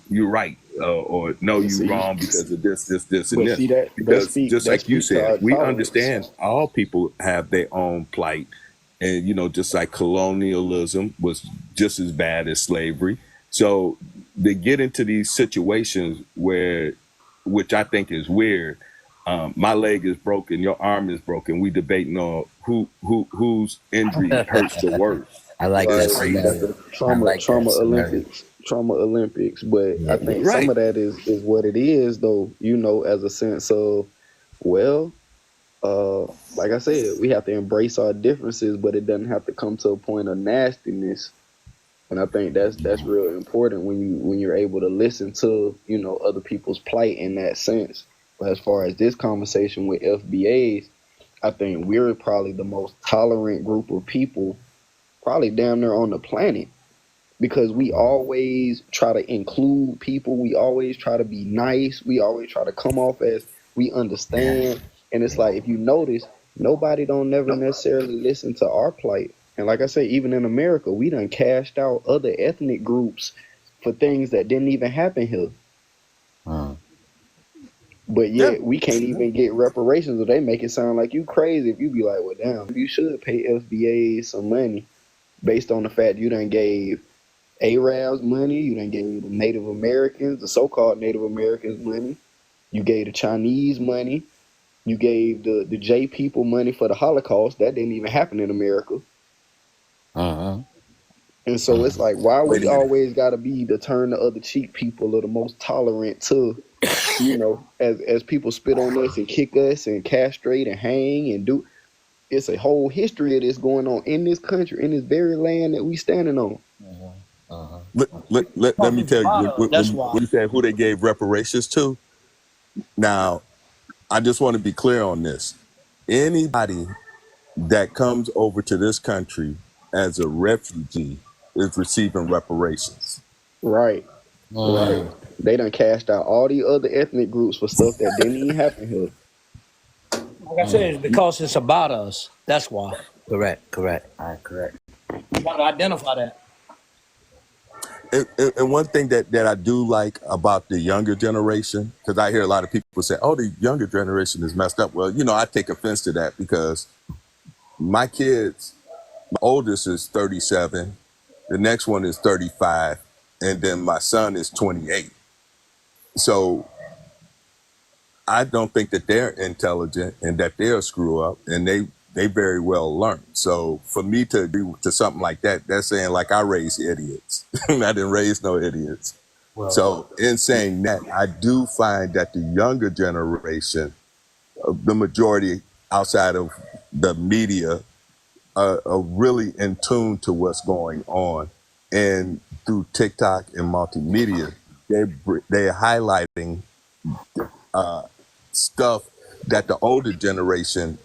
you're right, or no, you're wrong because of this, and this. Because just like you said, we understand all people have their own plight. And, you know, just like colonialism was just as bad as slavery. So they get into these situations where, which I think is weird. My leg is broken, your arm is broken. We debating on whose injury hurts the worst. I like that. Trauma Olympics. But I think some of that is what it is, though, you know, as a sense of, well, like I said, we have to embrace our differences, but it doesn't have to come to a point of nastiness. And I think that's real important when you're able to listen to, you know, other people's plight in that sense. But as far as this conversation with FBAs, I think we're probably the most tolerant group of people, probably down there on the planet, because we always try to include people. We always try to be nice. We always try to come off as we understand. And it's like, if you notice, nobody don't never necessarily listen to our plight. And like I say, even in America, we done cashed out other ethnic groups for things that didn't even happen here. But yet we can't even get reparations, or they make it sound like you crazy if you be like, well, damn, you should pay FBA some money based on the fact you done gave Arabs money, you done gave the Native Americans, the so-called Native Americans money, you gave the Chinese money, you gave the J people money for the Holocaust. That didn't even happen in America. And so it's like, why we always got to be the turn the other cheek people or the most tolerant to, you know, as people spit on us and kick us and castrate and hang and do. It's a whole history of this going on in this country, in this very land that we standing on. Let me tell you, when you said who they gave reparations to, now, I just want to be clear on this. Anybody that comes over to this country as a refugee is receiving reparations. Right. They done cashed out all the other ethnic groups for stuff that didn't even happen here. Like I said, it's because it's about us. That's why. Correct. All right, correct. You got to identify that. And one thing that I do like about the younger generation, because I hear a lot of people say, oh, the younger generation is messed up. Well, you know, I take offense to that, because my kids, my oldest is 37, the next one is 35, and then my son is 28. So I don't think that they're intelligent and that they'll screw up, and they very well learn. So for me to agree to something like that, that's saying like I raised idiots. I didn't raise no idiots. Well, so in saying that, I do find that the younger generation, the majority outside of the media, are really in tune to what's going on. And through TikTok and multimedia, they're highlighting stuff that the older generation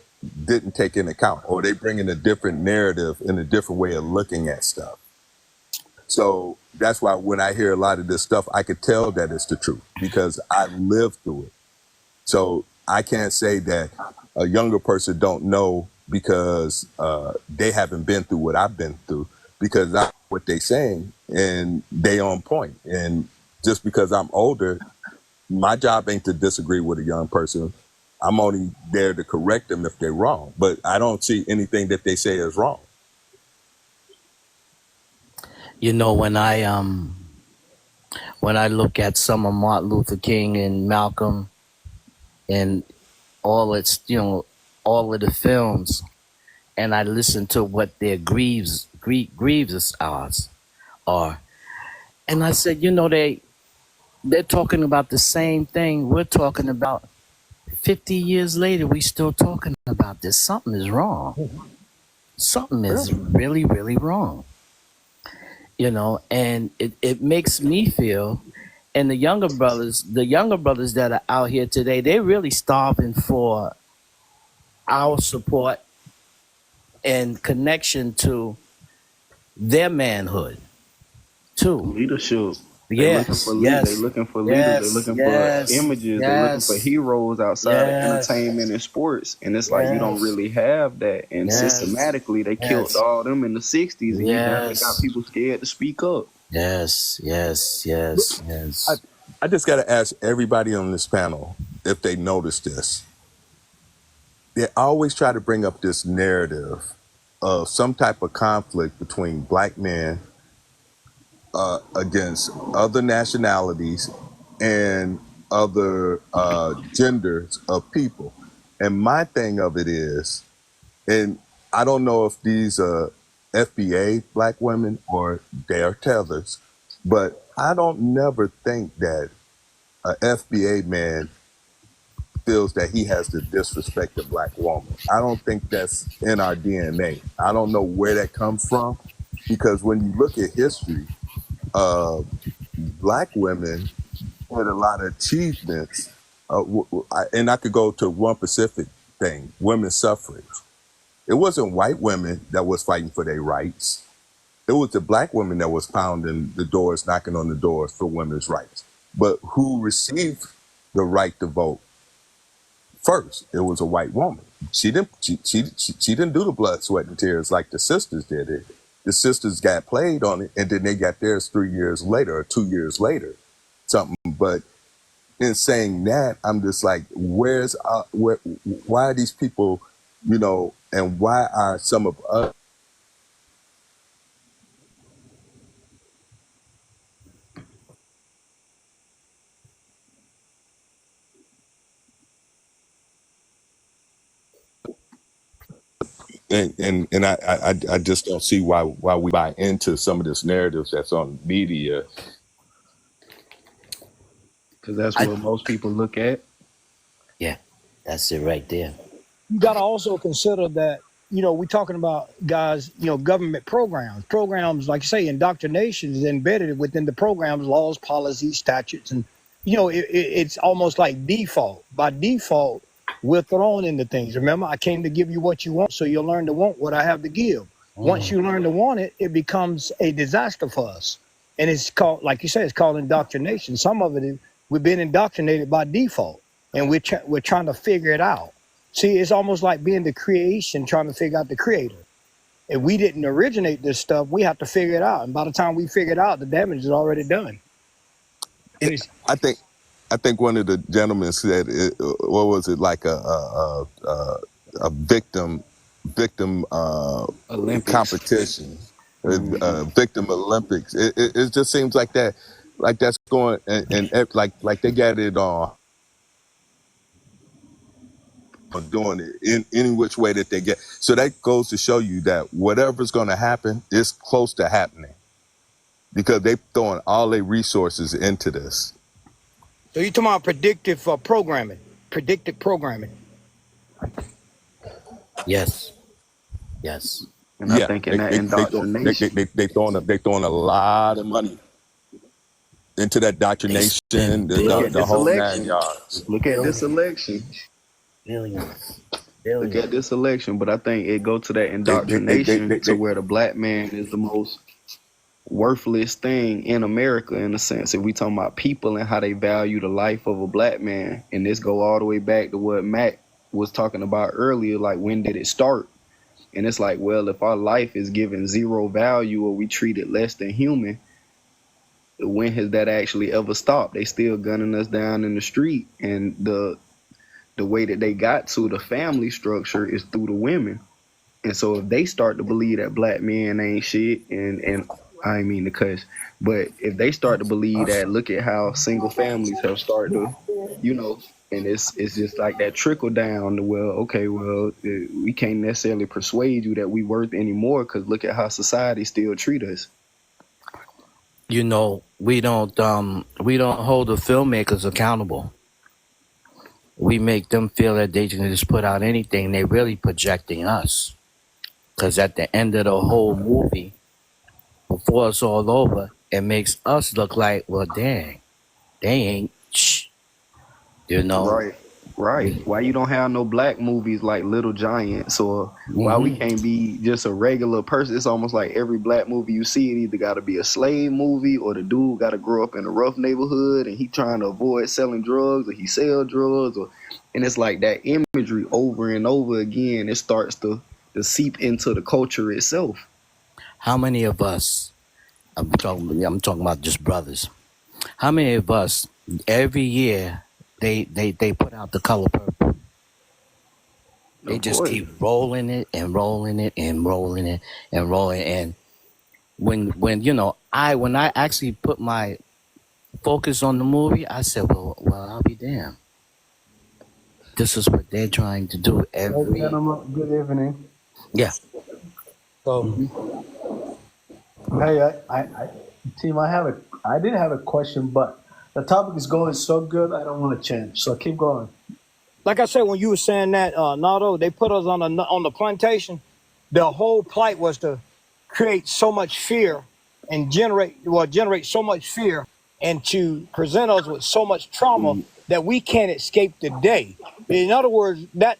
didn't take into account, or they bring in a different narrative and a different way of looking at stuff. So that's why when I hear a lot of this stuff, I could tell that it's the truth because I lived through it. So I can't say that a younger person don't know because they haven't been through what I've been through, because that's what they saying and they on point. And just because I'm older, my job ain't to disagree with a young person. I'm only there to correct them if they're wrong. But I don't see anything that they say is wrong. You know, when I look at some of Martin Luther King and Malcolm and all of the films, and I listen to what their grievances are, and I said, they're talking about the same thing we're talking about. 50 years later, we still talking about this. Something is wrong. Something is really, really wrong. And it makes me feel, and the younger brothers that are out here today, they're really starving for our support and connection to their manhood too. Leadership. Yes. They looking for leaders. They looking for images. They looking for heroes outside of entertainment and sports. And it's like you don't really have that. And systematically, they killed all them in the 60s. And you definitely got people scared to speak up. Yes. I just got to ask everybody on this panel if they notice this. They always try to bring up this narrative of some type of conflict between black men against other nationalities and other genders of people. And my thing of it is, and I don't know if these are FBA black women or they are tethers, but I don't never think that a FBA man feels that he has to disrespect a black woman. I don't think that's in our DNA. I don't know where that comes from, because when you look at history, black women had a lot of achievements, and I could go to one specific thing: women's suffrage. It wasn't white women that was fighting for their rights. It was the black women that was pounding the doors, knocking on the doors for women's rights. But who received the right to vote first? It was a white woman. She didn't do the blood, sweat, and tears like the sisters did it. The sisters got played on it, and then they got theirs 3 years later or 2 years later, something. But in saying that, I'm just like, why are these people, and why are some of us? And I just don't see why we buy into some of this narrative that's on media. Because that's what most people look at. Yeah, that's it right there. You got to also consider that, we're talking about, guys, government programs, like you say, indoctrination is embedded within the programs, laws, policies, statutes. And, it's almost like default. By default, we're thrown into things. Remember, I came to give you what you want, so you'll learn to want what I have to give. Once you learn to want it, it becomes a disaster for us. And it's called, like you said, it's called indoctrination. Some of it is, we've been indoctrinated by default, and we're trying to figure it out. See, it's almost like being the creation, trying to figure out the creator. If we didn't originate this stuff, we have to figure it out. And by the time we figure it out, the damage is already done. I think one of the gentlemen said, what was it, like a victim competition, victim Olympics. It just seems like that, like that's going and like they got it on doing it in any which way that they get. So that goes to show you that whatever's going to happen is close to happening, because they're throwing all their resources into this. So you're talking about predictive programming. Yes. And I think in that indoctrination, they throwing a lot of money. into that doctrination, Look at the this whole 9 election. yards. Look at this election. Billions. Look at this election. But I think it go to that They- indoctrination to they- where the black man is the most worthless thing in America, in a sense. If we talking about people and how they value the life of a black man, and this go all the way back to what Matt was talking about earlier, like when did it start? And it's like, well, if our life is given zero value or we treat it less than human, when has that actually ever stopped? They still gunning us down in the street, and the way that they got to the family structure is through the women. And so if they start to believe that black men ain't shit, and I ain't mean to cuss, but if they start to believe that, look at how single families have started to, you know, and it's just like that trickle down to, well, okay, well, we can't necessarily persuade you that we worth anymore because look at how society still treat us. You know, we don't hold the filmmakers accountable. We make them feel that they can just put out anything. They really projecting us. Because at the end of the whole movie, before it's all over, it makes us look like, well, dang, they ain't shh. You know? Right. Why you don't have no black movies like Little Giants, or why we can't be just a regular person? It's almost like every black movie you see, it either got to be a slave movie or the dude got to grow up in a rough neighborhood and he trying to avoid selling drugs or he sell drugs, and it's like that imagery over and over again. It starts to seep into the culture itself. How many of us, I'm talking about just brothers, how many of us every year they put out The Color Purple? They just keep rolling it and rolling it and rolling it and rolling it. And when you know, when I actually put my focus on the movie, I said, well, I'll be damned. This is what they're trying to do every. Good evening. Yeah. So, hey, team, I did have a question, but the topic is going so good, I don't want to change. So keep going. Like I said, when you were saying that, Nardo, they put us on the plantation. The whole plight was to create so much fear and generate so much fear and to present us with so much trauma that we can't escape the day. In other words, that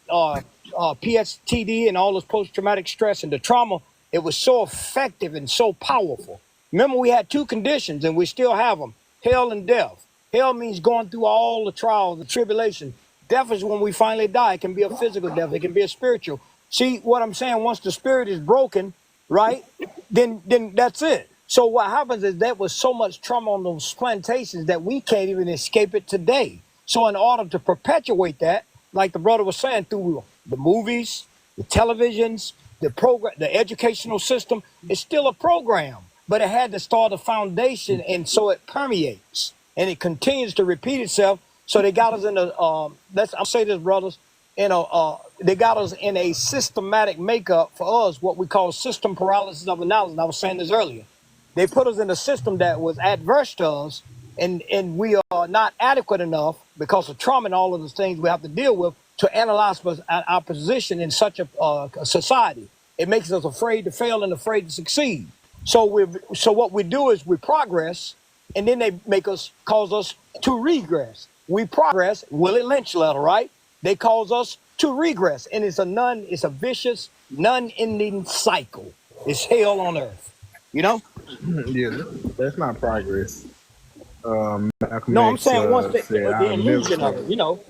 PTSD and all this post-traumatic stress and the trauma, it was so effective and so powerful. Remember, we had two conditions and we still have them: hell and death. Hell means going through all the trials, the tribulation. Death is when we finally die. It can be a physical death. It can be a spiritual. See what I'm saying? Once the spirit is broken, right, then that's it. So what happens is that was so much trauma on those plantations that we can't even escape it today. So in order to perpetuate that, like the brother was saying, through the movies, the televisions, the program, the educational system, it's still a program, but it had to start a foundation, and so it permeates and it continues to repeat itself. So they got us in I'll say this, brothers, they got us in a systematic makeup for us, what we call system paralysis of analysis. I was saying this earlier. They put us in a system that was adverse to us, and we are not adequate enough because of trauma and all of the things we have to deal with to analyze our position in such a society. It makes us afraid to fail and afraid to succeed. So what we do is we progress, and then they cause us to regress. We progress, Willie Lynch letter, right? They cause us to regress, and it's a vicious, non-ending cycle. It's hell on earth, you know? Yeah, that's not progress. Malcolm No, I'm X saying once the illusion of it, you know?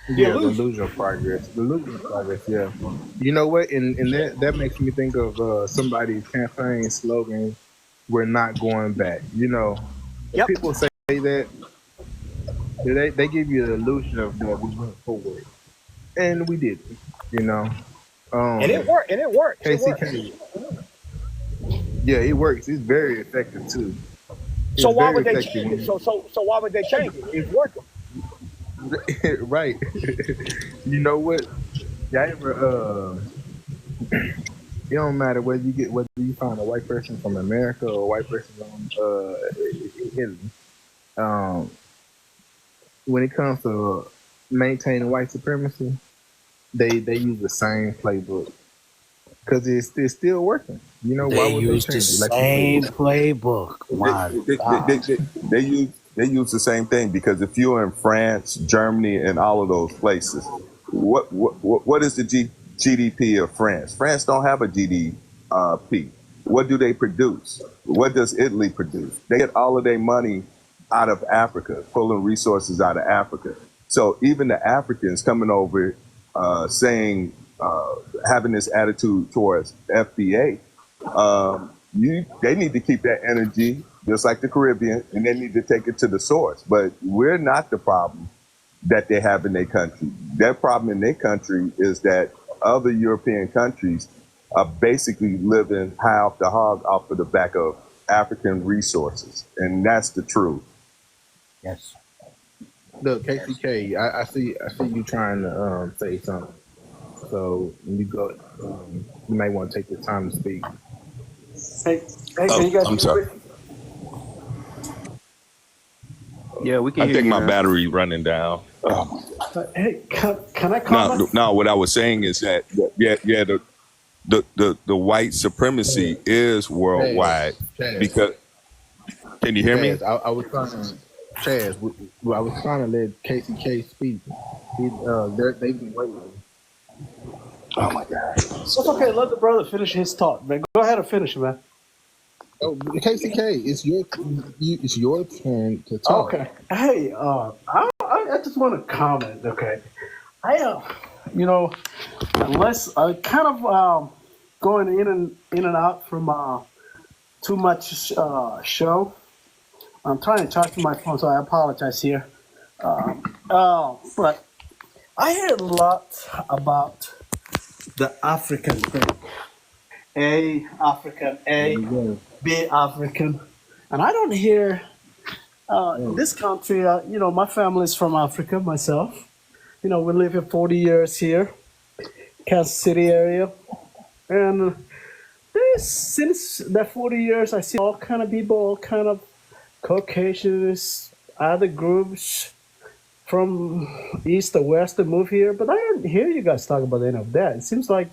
The illusion of progress. The illusion of progress, yeah. You know what? And that makes me think of somebody's campaign slogan, "We're not going back." You know, people say that, they give you the illusion of that we went forward, and we didn't. You know, and it worked. And it works. Yeah, it works. It's very effective too. So why would they change it? So why would they change it? It's working. Right. You know what? Y'all ever it don't matter whether you find a white person from America or a white person from Italy. When it comes to maintaining white supremacy, they use the same playbook. because it's still working. You know, why They would they use the change it? Like same you playbook. My God. They use the same thing because if you're in France, Germany, and all of those places, what is the GDP of France? France don't have a GDP. What do they produce? What does Italy produce? They get all of their money out of Africa, pulling resources out of Africa. So even the Africans coming over saying, having this attitude towards FBA, they need to keep that energy just like the Caribbean, and they need to take it to the source. But we're not the problem that they have in their country. Their problem in their country is that other European countries are basically living high off the hog off of the back of African resources. And that's the truth. Yes. look, KCK, I see you trying to say something. So when you go, you may want to take the time to speak. Hey, can you guys I'm sorry. Yeah, we can I hear think you my now. battery running down. Hey, can I comment? No, what I was saying is that the white supremacy is worldwide Chaz, because. Can you hear me? I was trying to, Chaz, I was trying to let KCK speak. They've been waiting. Oh my God. It's okay. Let the brother finish his thought, man. Go ahead and finish, man. Oh, KCK, it's your turn to talk. Okay. Hey, I just want to comment. Okay, unless I kind of going in and out from Too Much show. I'm trying to charge my phone, so I apologize here. But I heard a lot about the African thing. A African, B African, and I don't hear this country. My family's from Africa myself. We live here 40 years here, Kansas City area, and since that 40 years, I see all kind of people, all kind of Caucasians, other groups from east or west that move here, but I don't hear you guys talk about any of that. It seems like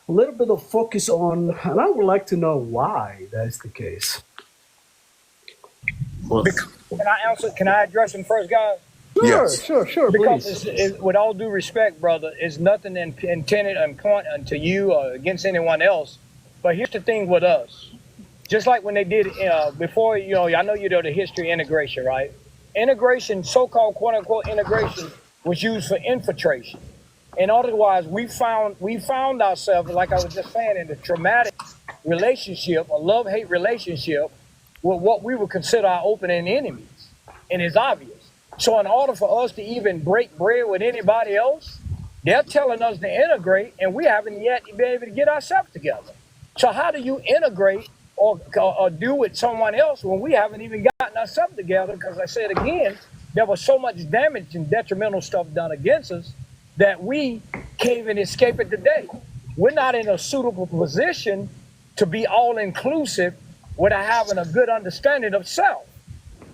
a little bit of focus on, and I would like to know why that is the case. Well, can I answer? Can I address him first, guys? Sure, because please. With all due respect, brother, it's nothing intended and pointing to you or against anyone else. But here's the thing with us. Just like when they did before, I know you know the history of integration, right? Integration, so-called quote-unquote integration, was used for infiltration. And otherwise, we found ourselves, like I was just saying, in a traumatic relationship, a love-hate relationship, with what we would consider our opening enemies. And it's obvious. So in order for us to even break bread with anybody else, they're telling us to integrate, and we haven't yet been able to get ourselves together. So how do you integrate or do with someone else when we haven't even gotten ourselves together? Because I said again, there was so much damage and detrimental stuff done against us that we can't even escape it today. We're not in a suitable position to be all-inclusive without having a good understanding of self,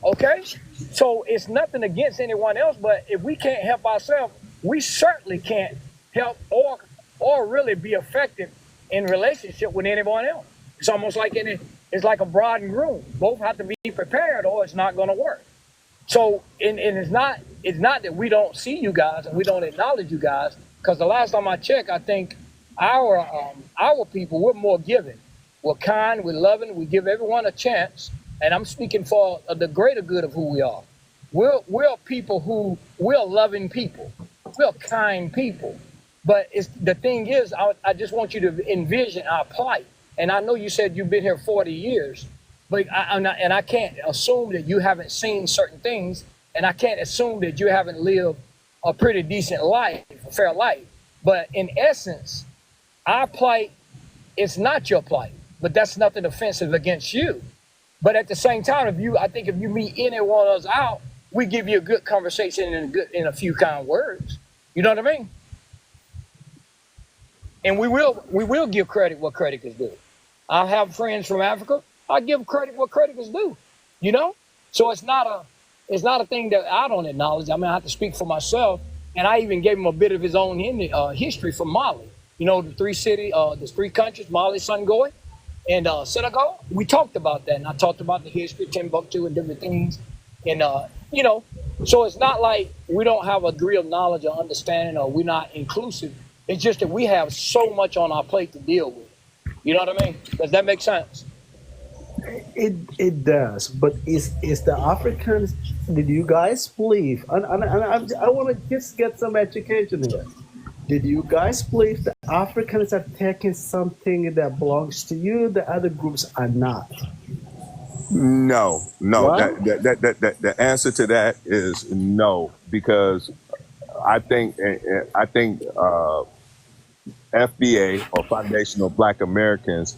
okay? So it's nothing against anyone else, but if we can't help ourselves, we certainly can't help or really be effective in relationship with anyone else. It's almost like it's like a bride and groom. Both have to be prepared or it's not gonna work. So, and it's not that we don't see you guys and we don't acknowledge you guys, because the last time I checked, I think our people, we're more giving. We're kind, we're loving, we give everyone a chance, and I'm speaking for the greater good of who we are. We're people we're loving people. We're kind people. But the thing is, I just want you to envision our plight. And I know you said you've been here 40 years, but I can't assume that you haven't seen certain things, and I can't assume that you haven't lived a pretty decent life, a fair life. But in essence, our plight is not your plight, but that's nothing offensive against you. But at the same time, I think if you meet any one of us out, we give you a good conversation in a few kind words. You know what I mean? And we will give credit what credit is due. I have friends from Africa. I give credit what credit is due. So it's not a thing that I don't acknowledge. I mean, I have to speak for myself. And I even gave him a bit of his own history from Mali. You know, the the 3 countries, Mali, Senegal, and Senegal. We talked about that, and I talked about the history, Timbuktu, and different things. And you know, so it's not like we don't have a degree of knowledge or understanding, or we're not inclusive. It's just that we have so much on our plate to deal with. You know what I mean? Does that make sense? It does, but is the Africans? Did you guys believe? And I want to just get some education here. Did you guys believe the Africans are taking something that belongs to you, the other groups are not? No, no. Why? The answer to that is no, because I think FBA, or Foundational Black Americans,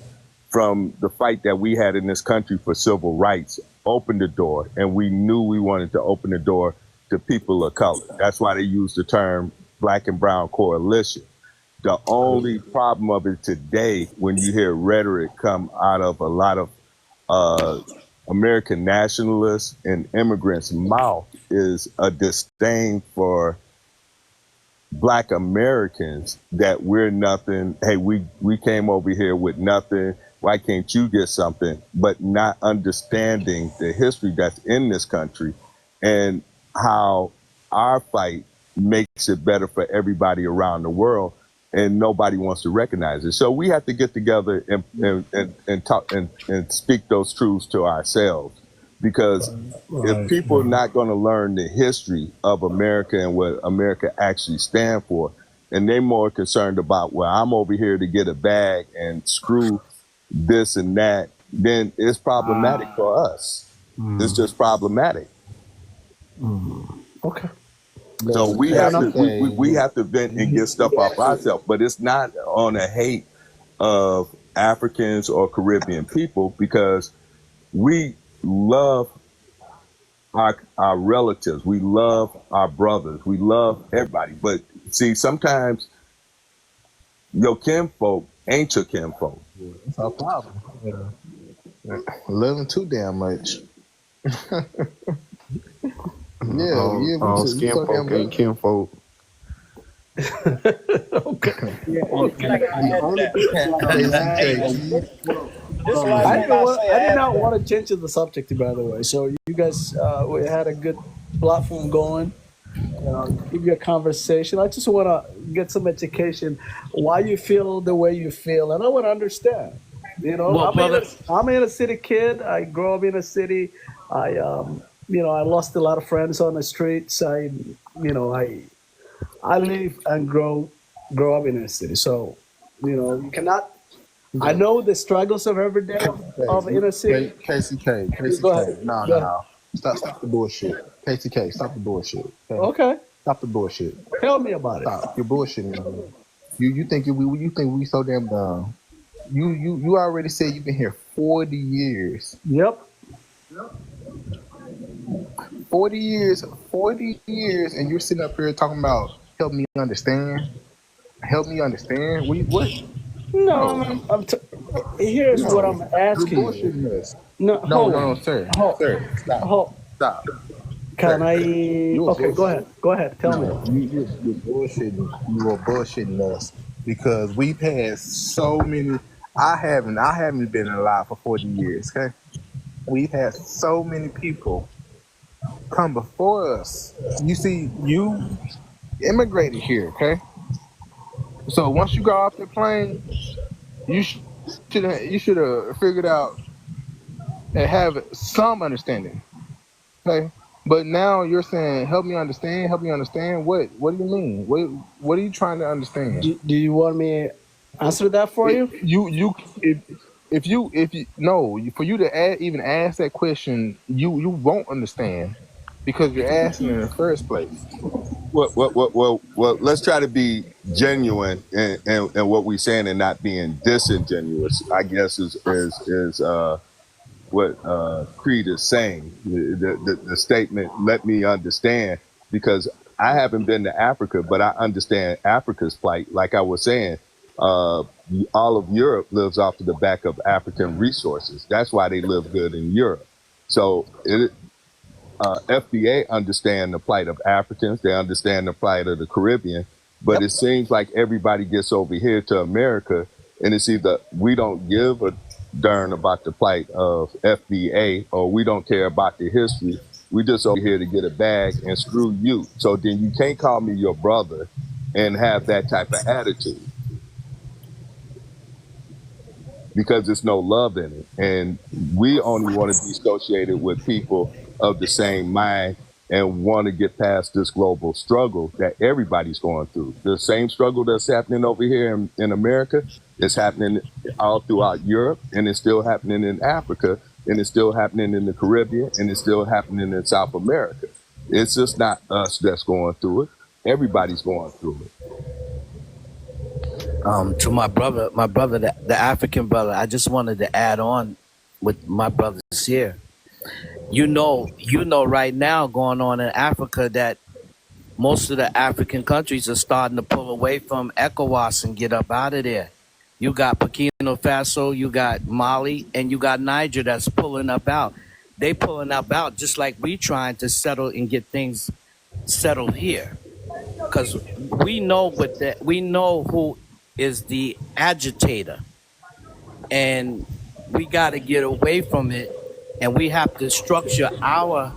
from the fight that we had in this country for civil rights, opened the door, and we knew we wanted to open the door to people of color. That's why they used the term Black and Brown Coalition. The only problem of it today, when you hear rhetoric come out of a lot of American nationalists and immigrants' mouth, is a disdain for Black Americans, that we're nothing. Hey, we came over here with nothing. Why can't you get something? But not understanding the history that's in this country and how our fight makes it better for everybody around the world, and nobody wants to recognize it. So we have to get together and talk and speak those truths to ourselves. Because if people are not going to learn the history of America and what America actually stands for, and they're more concerned about, well, I'm over here to get a bag and screw this and that, then it's problematic for us. It's just problematic. Okay. So we have to vent and get stuff off ourselves, but it's not on a hate of Africans or Caribbean people, because we love our relatives, we love our brothers, we love everybody. But see, sometimes your kinfolk ain't your kinfolk. That's our problem. Yeah. Loving too damn much. Skinfolk ain't kinfolk. Okay. I did not want to change the subject, by the way. So you guys, we had a good platform going. Give you a conversation. I just want to get some education, why you feel the way you feel, and I want to understand. You know, I'm in a city kid. I grew up in a city. I lost a lot of friends on the streets. I live and grow up in a city. So, you cannot. I know the struggles of every day of inner city. KCK. No. Stop the bullshit. KCK, stop the bullshit. Okay. Stop the bullshit. Tell me about it. Stop. You're bullshitting. You think we so damn dumb. You already said you've been here 40 years. Yep. 40 years, and you're sitting up here talking about help me understand. What? No. Here's what I'm asking you. No, sir. Stop. Can I? Okay, go ahead. Tell me. You're bullshitting. You are bullshitting us, because we've had so many. I haven't been alive for 40 years. Okay, we've had so many people come before us. You see, you immigrated here. Okay, so once you got off the plane, you should have figured out and have some understanding. Okay. But now you're saying, help me understand. What do you mean? What are you trying to understand? Do you want me to answer that for you? If you to even ask that question, you won't understand, because you're asking in the first place. Well, let's try to be genuine in what we're saying and not being disingenuous, I guess is what Creed is saying. The statement, let me understand, because I haven't been to Africa, but I understand Africa's plight. Like I was saying, all of Europe lives off of the back of African resources. That's why they live good in Europe. So FBA understand the plight of Africans. They understand the plight of the Caribbean. But it seems like everybody gets over here to America, and it's either we don't give a darn about the plight of FBA, or we don't care about the history. We just over here to get a bag and screw you. So then you can't call me your brother and have that type of attitude, because there's no love in it. And we only want to be associated with people of the same mind and want to get past this global struggle that everybody's going through. The same struggle that's happening over here in America is happening all throughout Europe, and it's still happening in Africa, and it's still happening in the Caribbean, and it's still happening in South America. It's just not us that's going through it. Everybody's going through it. To my brother, the African brother, I just wanted to add on with my brothers here. You know right now going on in Africa that most of the African countries are starting to pull away from ECOWAS and get up out of there. You got Burkina Faso, you got Mali, and you got Niger that's pulling up out. They pulling up out just like we trying to settle and get things settled here. Because we know who is the agitator, and we got to get away from it, and we have to structure our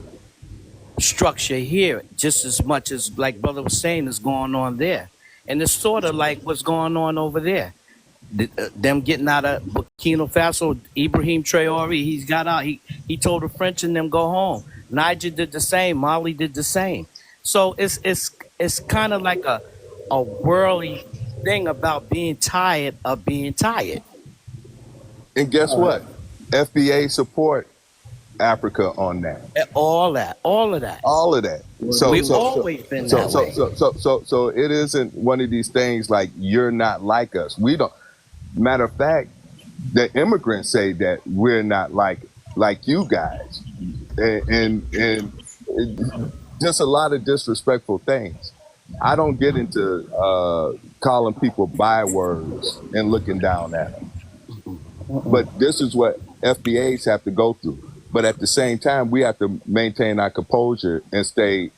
structure here just as much as, like brother was saying, is going on there. And it's sort of like what's going on over there. Them getting out of Burkina Faso, Ibrahim Traore, he's got out. He told the French and them go home. Niger did the same. Mali did the same. So it's kind of like a whirly thing about being tired of being tired. And guess what? FBA support Africa on that. All of that. So we've always been that way. So it isn't one of these things like you're not like us. We don't. Matter of fact, the immigrants say that we're not like you guys, and just a lot of disrespectful things. I don't get into calling people bywords and looking down at them. But this is what FBAs have to go through. But at the same time, we have to maintain our composure and stay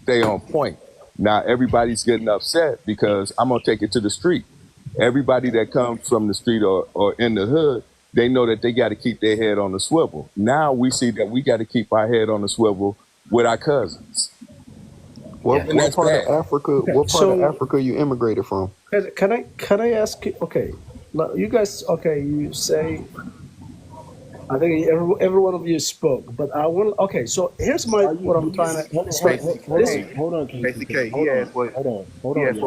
on point. Now, everybody's getting upset because I'm going to take it to the street. Everybody that comes from the street or in the hood, they know that they got to keep their head on the swivel. Now we see that we got to keep our head on the swivel with our cousins. What part of Africa? What part of Africa you immigrated from? Can I ask you? Okay, you guys. Okay, you say. I think every one of you spoke, but I want. Okay, so here's what I'm trying to. Hold on, K. He asked what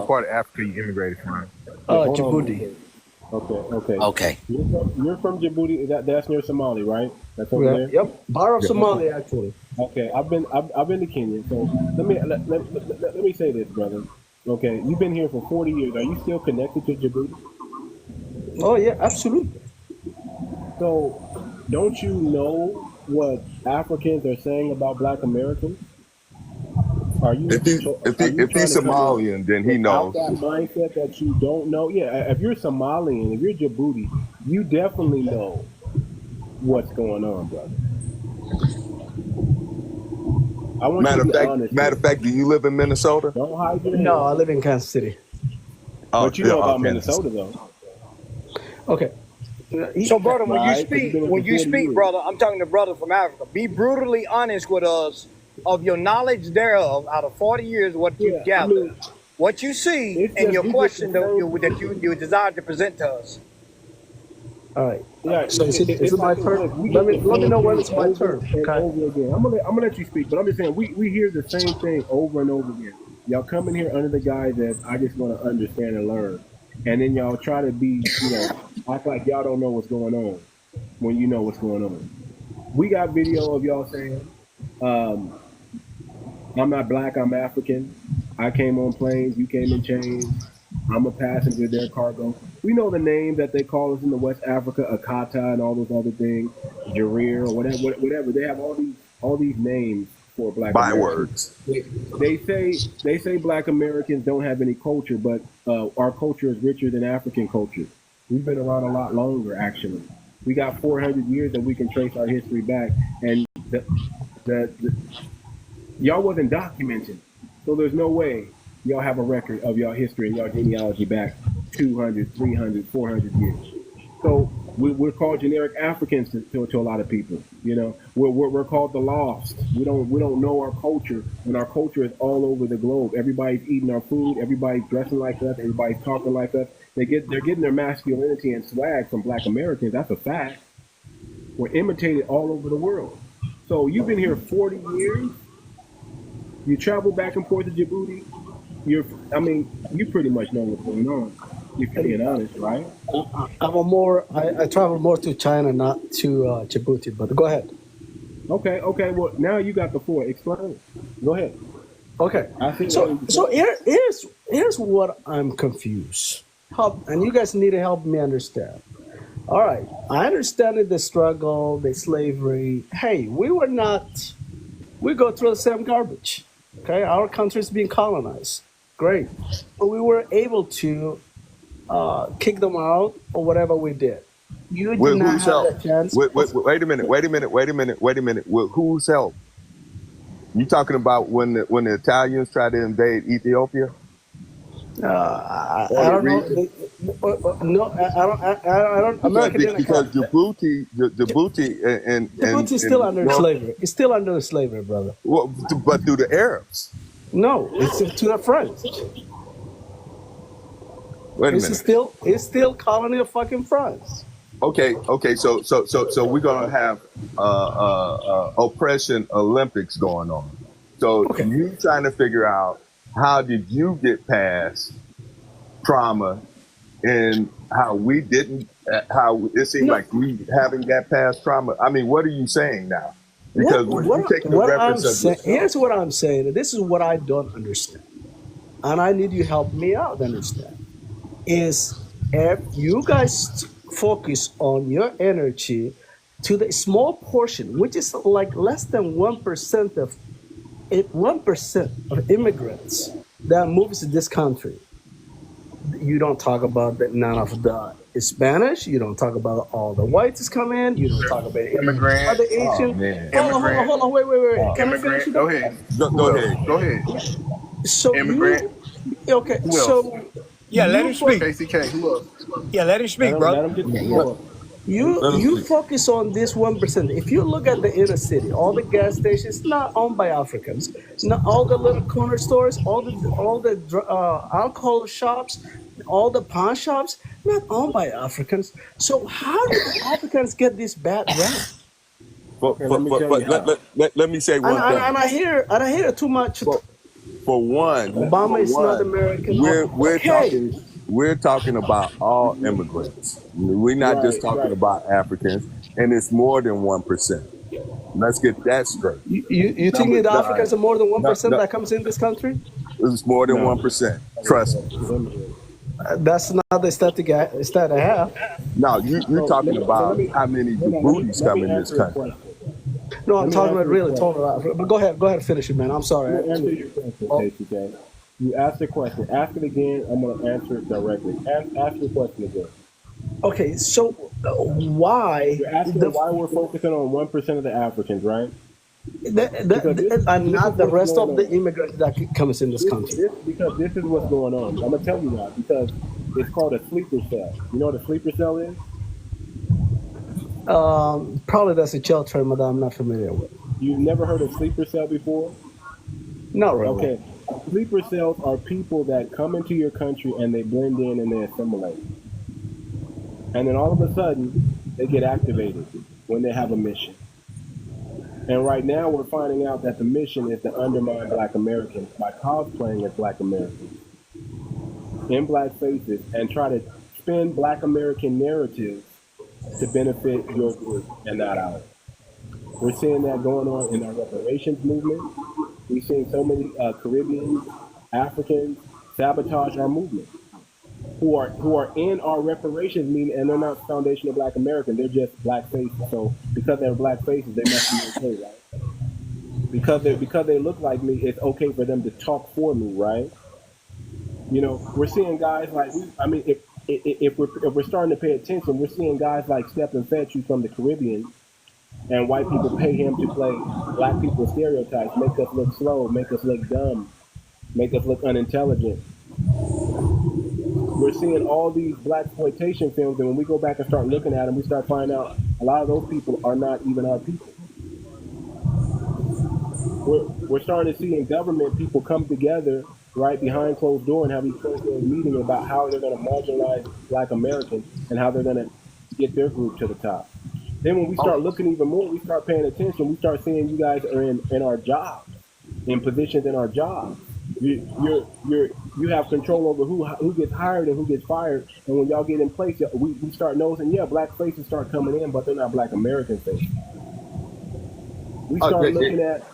part of Africa you immigrated from. Djibouti. Okay. You're from Djibouti. That's near Somalia, right? That's over there. Yep, bar of Somalia, actually. Okay, I've been to Kenya. So let me say this, brother. Okay, you've been here for 40 years. Are you still connected to Djibouti? Oh yeah, absolutely. So, don't you know what Africans are saying about Black Americans? If he's Somalian, then he knows. That mindset that you don't know. Yeah, if you're Somalian, if you're Djibouti, you definitely know what's going on, brother. I want you to be honest. Matter of fact, do you live in Minnesota? Don't hide your head. No, I live in Kansas City. But you know about Minnesota, though. Okay. So, brother, when you speak, brother, I'm talking to brother from Africa. Be brutally honest with us of your knowledge thereof out of 40 years, what you've gathered, what you see, and your question that you desire to present to us. All right. Yeah. So is it my turn? Let me know when it's my turn. Okay. Over again. I'm gonna let you speak, but I'm just saying we hear the same thing over and over again. Y'all come in here under the guise that I just want to understand and learn, and then y'all try to be, act like y'all don't know what's going on when you know what's going on. We got video of y'all saying, I'm not Black, I'm African. I came on planes, you came in chains. I'm a passenger, their cargo. We know the name that they call us in the West Africa, Akata and all those other things, Jarir or whatever. They have all these names for Black bywords. They say Black Americans don't have any culture, but our culture is richer than African culture. We've been around a lot longer, actually. We got 400 years that we can trace our history back, and y'all wasn't documented, so there's no way y'all have a record of y'all history and y'all genealogy back 200, 300, 400 years. So we're called generic Africans to a lot of people. You know, we're called the lost. We don't know our culture, and our culture is all over the globe. Everybody's eating our food. Everybody's dressing like us. Everybody's talking like us. They're getting their masculinity and swag from Black Americans. That's a fact. We're imitated all over the world. So you've been here 40 years. You travel back and forth to Djibouti. You pretty much know what's going on. If you're being honest, right? I travel more to China, not to Djibouti. But go ahead. Okay. Well, now you got the floor. Explain it. Go ahead. Okay. So here's what I'm confused. And you guys need to help me understand. All right, I understand the struggle, the slavery. Hey, we go through the same garbage. Okay, our country is being colonized. Great, but we were able to kick them out or whatever we did. You did not have that chance. Wait a minute. With whose help? You talking about when the Italians tried to invade Ethiopia? I don't know. No, I don't. America didn't because Djibouti and is still under slavery. It's still under slavery, brother. Well, but through the Arabs. No, it's to the French. Wait a minute. It's still colony of fucking France. Okay. So we're gonna have oppression Olympics going on. So you trying to figure out how did you get past trauma and how we didn't? How it seemed like we haven't got past trauma. I mean, what are you saying now? Because here's what I'm saying. This is what I don't understand, and I need you to help me out to understand. Is if you guys focus on your energy to the small portion, which is like less than 1% of immigrants that moves to this country. You don't talk about none of the Spanish. You don't talk about all the whites come in. You don't talk about immigrants. Other Asian. Hold on. Wait. Can I finish? Go ahead. Go ahead. So immigrant. Okay. So let him speak. KCK. Who else? Let him speak, bro. You focus on this 1%. If you look at the inner city, all the gas stations not owned by Africans. Not all the little corner stores, all the alcohol shops, all the pawn shops, not owned by Africans. So how did the Africans get this bad rap? Let me say one thing. And I hear too much. For one, Obama is not American. We're talking about all immigrants. We're not just talking about Africans, and it's more than 1%. Let's get that straight. You think that Africans are more than 1% that comes in this country? It's more than 1%. Trust me. That's not the stat I have. No, you're talking about how many Djibouti's come in this country. No, I'm talking about really total Africa. But go ahead, finish it, man. I'm sorry. You asked the question. Ask it again. I'm going to answer it directly. Ask your question again. Okay, so why? You're asking why we're focusing on 1% of the Africans, right? And not the rest of the immigrants that comes in this country. Because this is what's going on. I'm going to tell you why. Because it's called a sleeper cell. You know what a sleeper cell is? Probably that's a jail term that I'm not familiar with. You've never heard of sleeper cell before? Not really. Okay. Sleeper cells are people that come into your country and they blend in and they assimilate. And then all of a sudden, they get activated when they have a mission. And right now, we're finding out that the mission is to undermine Black Americans by cosplaying as Black Americans in Black faces and try to spin Black American narratives to benefit your group and not ours. We're seeing that going on in our reparations movement. We've seen so many Caribbean, Africans sabotage our movement, who are in our reparations meeting, and they're not foundational Black American. They're just Black faces. So because they're Black faces, they must be okay, right? Because they look like me, it's okay for them to talk for me, right? You know, we're seeing guys like if we're starting to pay attention, we're seeing guys like Stephen Fetch, who's from the Caribbean. And white people pay him to play Black people stereotypes, make us look slow, make us look dumb, make us look unintelligent. We're seeing all these black exploitation films, and when we go back and start looking at them, we start finding out a lot of those people are not even our people. We're starting to see in government people come together right behind closed door and have these closed door meetings about how they're going to marginalize Black Americans and how they're going to get their group to the top. Then when we start looking even more, we start paying attention. We start seeing you guys are in our jobs, in positions in our jobs. You have control over who gets hired and who gets fired. And when y'all get in place, we start noticing, black faces start coming in, but they're not Black American faces. We start looking at.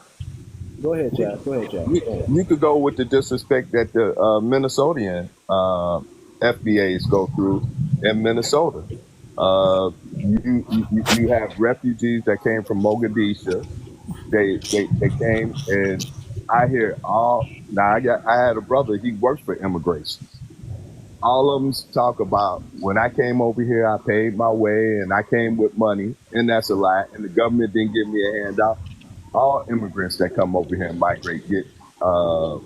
Go ahead, Chad. You could go with the disrespect that the Minnesotan FBAs go through in Minnesota. You have refugees that came from Mogadishu. They came, and I hear I had a brother. He worked for immigration. All of them talk about, when I came over here, I paid my way and I came with money, and that's a lie. And the government didn't give me a handout. All immigrants that come over here and migrate get the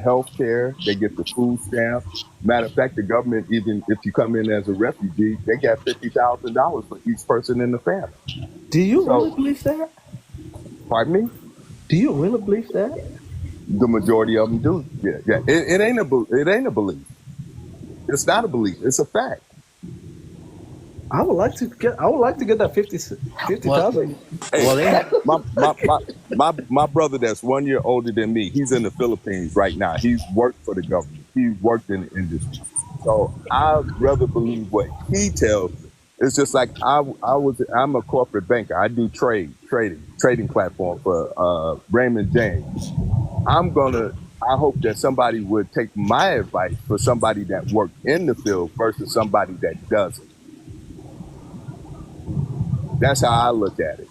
health care, they get the food stamp. Matter of fact, the government, even if you come in as a refugee, they got $50,000 for each person in the family. Do you really believe that? Pardon me? Do you really believe that? The majority of them do. Yeah. It ain't a belief. It's not a belief. It's a fact. I would like to get that 50,000. Hey, my brother that's 1 year older than me, he's in the Philippines right now. He's worked for the government. He's worked in the industry. So I'd rather believe what he tells. It's just like I'm a corporate banker. I do trading platform for Raymond James. I hope that somebody would take my advice for somebody that worked in the field versus somebody that doesn't. That's how I look at it.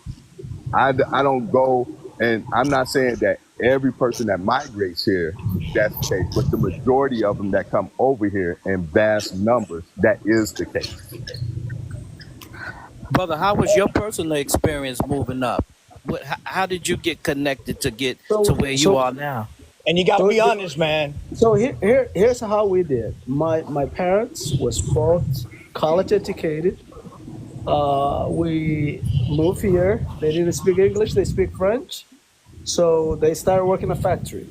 I don't go, and I'm not saying that every person that migrates here, that's the case, but the majority of them that come over here in vast numbers, that is the case. Brother, how was your personal experience moving up? How did you get connected to get to where you are now? And you got to be honest, man. So here's how we did. My parents was both college educated. We moved here. They didn't speak English. They speak French. So they started working in a factory.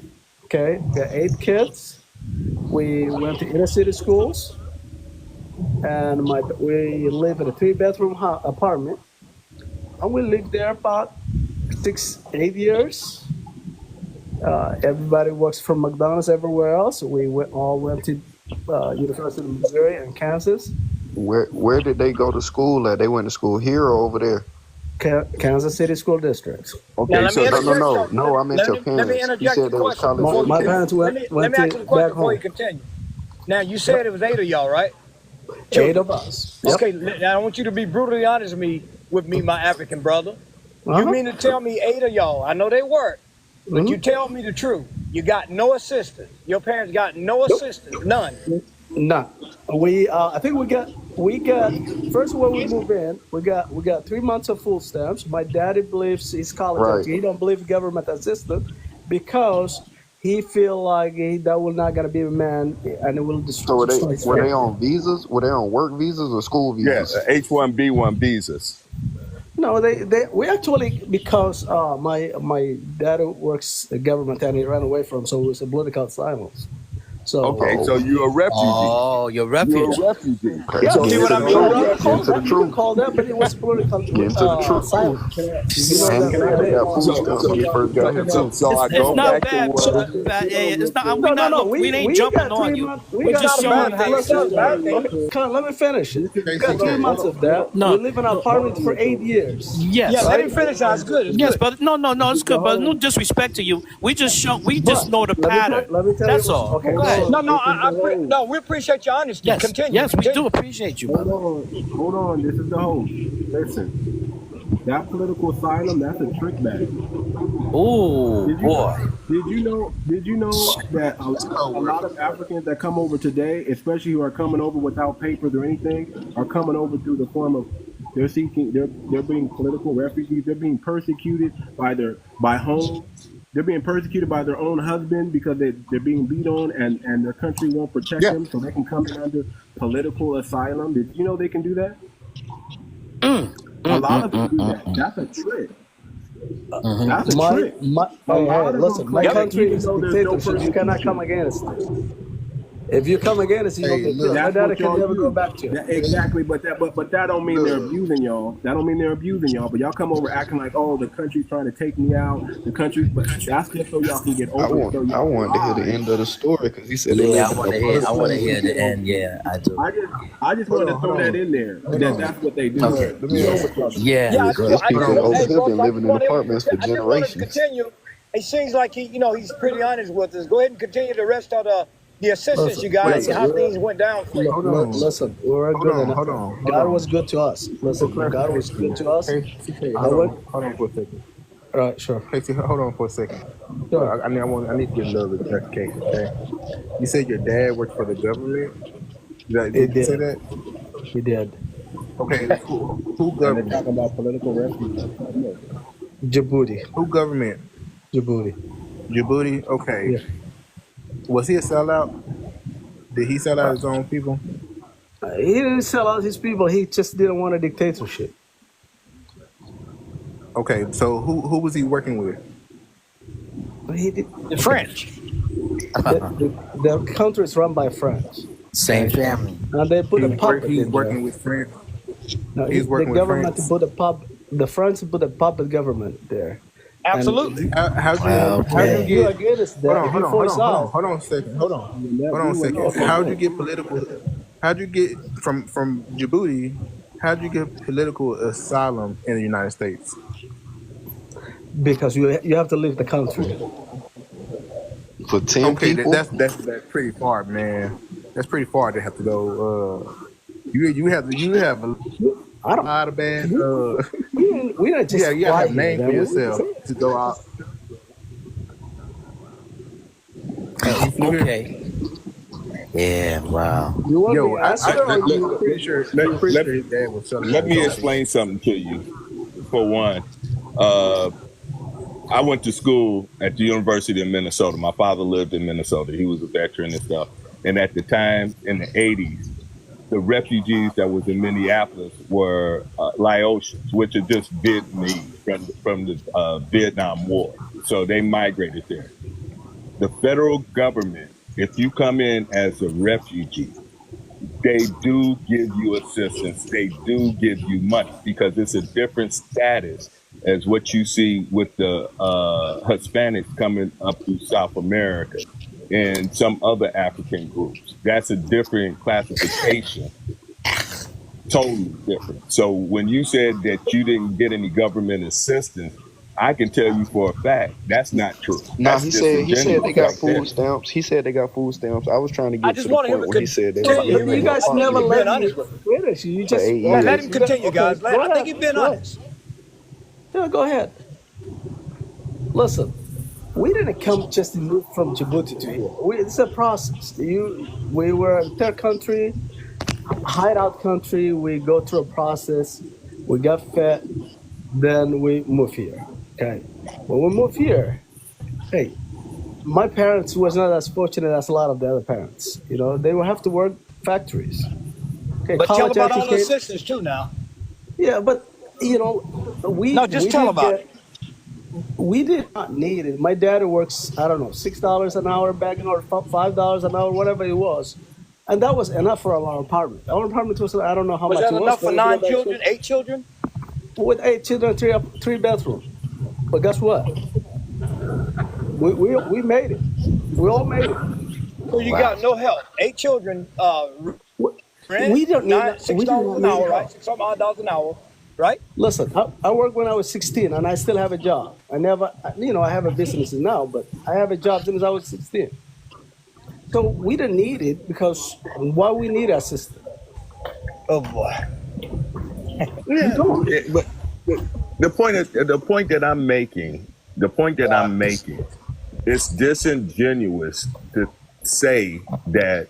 Okay, we got 8 kids. We went to inner city schools, and we live in a 3-bedroom apartment. And we lived there about 6-8 years. Everybody works from McDonald's everywhere else. We all went to University of Missouri and Kansas. Where did they go to school at? They went to school here or over there? Kansas City School District. Okay, now, so no, I meant your parents. Let me interject your question. My parents went let me ask you a question before you continue. Now, you said it was 8 of y'all, right? 8 of us. Yep. Okay, now I want you to be brutally honest with me, my African brother. You mean to tell me 8 of y'all, I know they work, but you tell me the truth. You got no assistance. Your parents got no assistance, none. None. I think we got first when we moved in, we got 3 months of food stamps. My daddy believes he's college. He don't believe government assistance because he feel like that will not gonna be a man and it will destroy. So were they on visas? Were they on work visas or school visas? Yeah, H-1B1 visas. No, we actually, because my dad works the government and he ran away from, so it was a political silence. So so you're a refugee. Oh, you're a refugee. You're a refugee. Yeah, So see what I mean? get into the truth. Call that, but it was political silence. So I go back to what? It's not. We ain't jumping on you. We're just showing how. Let me finish. We got 3 months of that. No. We live in an apartment for 8 years. Yes. Yeah, let me finish. That's good. Yes, but no, it's good. But no disrespect to you. We just know the pattern. Let me tell you. That's all. Okay. No, we appreciate your honesty. Yes, Continue. yes, we do appreciate you, brother. Hold on. This is the host. Listen, that political asylum, that's a trick bag. Oh boy! Did you know that a lot of Africans that come over today, especially who are coming over without papers or anything, are coming over through the form of they're being political refugees. They're being persecuted by home. they're being persecuted by their own husband because they're being beat on, and their country won't protect them, so they can come in under political asylum. Did you know they can do that? A lot of them do that. That's a trick. That's a trick. Listen, my country is a dictatorship. You cannot come against it. If you come against it, you'll get killed. My dad can never go back to it. Exactly, but that don't mean they're abusing y'all. That don't mean they're abusing y'all. But y'all come over acting like, oh, the country's trying to take me out. The country, but that's just so y'all can get over it. I want to hear the end of the story because he said, "Yeah, I want to hear the end." Yeah, I do. I just wanted to throw that in there. That's what they do. Okay. Yeah. These people over here been living in apartments for generations. Continue. It seems like he's pretty honest with us. Go ahead and continue the rest of the assistance you guys, how things went down for you. Listen, we're good. Hold on. God was good to us. Listen, God was good to us. Hold on for a second. All right, sure. Hey, hold on for a second. Sure. I need to get a little bit of clarification. Okay. You said your dad worked for the government. Did you say that? He did. Okay. Who government? They're talking about political refugees. Djibouti. Who government? Djibouti. Okay. Yeah. Was he a sellout? Did he sell out his own people? He didn't sell out his people. He just didn't want a dictatorship. Okay, so who was he working with? The French. The country is run by French. Same family. And they put a puppet He's in working there. with France. No, He's working the with government France. put a puppet. The French put a puppet government there. Absolutely. How do you get? Against that? Hold on a second. Hold on a second. How'd you get political? How'd you get from Djibouti? How'd you get political asylum in the United States? Because you have to leave the country. For 10 people? That's pretty far, man. That's pretty far to have to go. You have a lot of bad. We don't just you have a name for yourself to go out. Okay. Yeah. Wow. Let me explain something to you. For one, I went to school at the University of Minnesota. My father lived in Minnesota. He was a veteran and stuff. And at the time, in the 80s, the refugees that was in Minneapolis were 𝗖𝗍𝗄𝘁, which are just Vietnamese from the Vietnam War. So they migrated there. The federal government, if you come in as a refugee, they do give you assistance. They do give you money because it's a different status as what you see with the Hispanics coming up through South America and some other African groups. That's a different classification, totally different. So when you said that you didn't get any government assistance, I can tell you for a fact that's not true. No, he said they got food stamps. He said they got food stamps. I was trying to get to the point where he said they You guys never let me finish. You just let him continue, guys. I think he's been honest. Yeah, go ahead. Listen, we didn't come just to move from Djibouti to here. It's a process. We were a third country, hideout country. We go through a process. We got fed. Then we move here. Okay. When we move here, hey, my parents was not as fortunate as a lot of the other parents. You know, they will have to work factories. Okay, but tell about all the assistance too now. Yeah, but you know, we did not need it. My dad works, I don't know, $6 an hour back or $5 an hour, whatever it was. And that was enough for our apartment. Our apartment was, I don't know how much it was. Was that enough for 9 children, 8 children? With 8 children, three bedrooms. But guess what? We made it. We all made it. So you got no help. 8 children. Rent, we don't need $6 an hour, right? $6 an hour, right? Listen, I worked when I was 16, and I still have a job. I have a business now, but I have a job since I was 16. So we didn't need it because why we need assistance? Oh boy. Yeah, but the point that I'm making is disingenuous to say that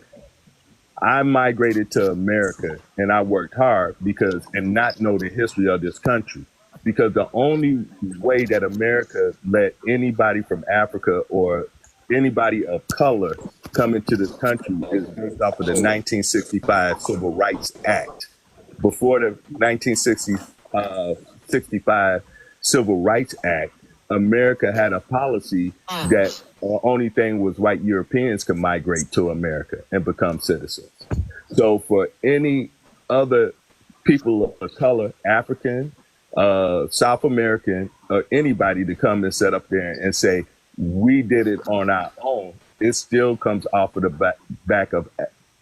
I migrated to America and I worked hard and not know the history of this country. because the only way that America let anybody from Africa or anybody of color come into this country is based off of the 1965 Civil Rights Act. Before the 1965 Civil Rights Act, America had a policy that the only thing was white Europeans could migrate to America and become citizens. So for any other people of color, African, South American, or anybody to come and set up there and say, we did it on our own, it still comes off of the back of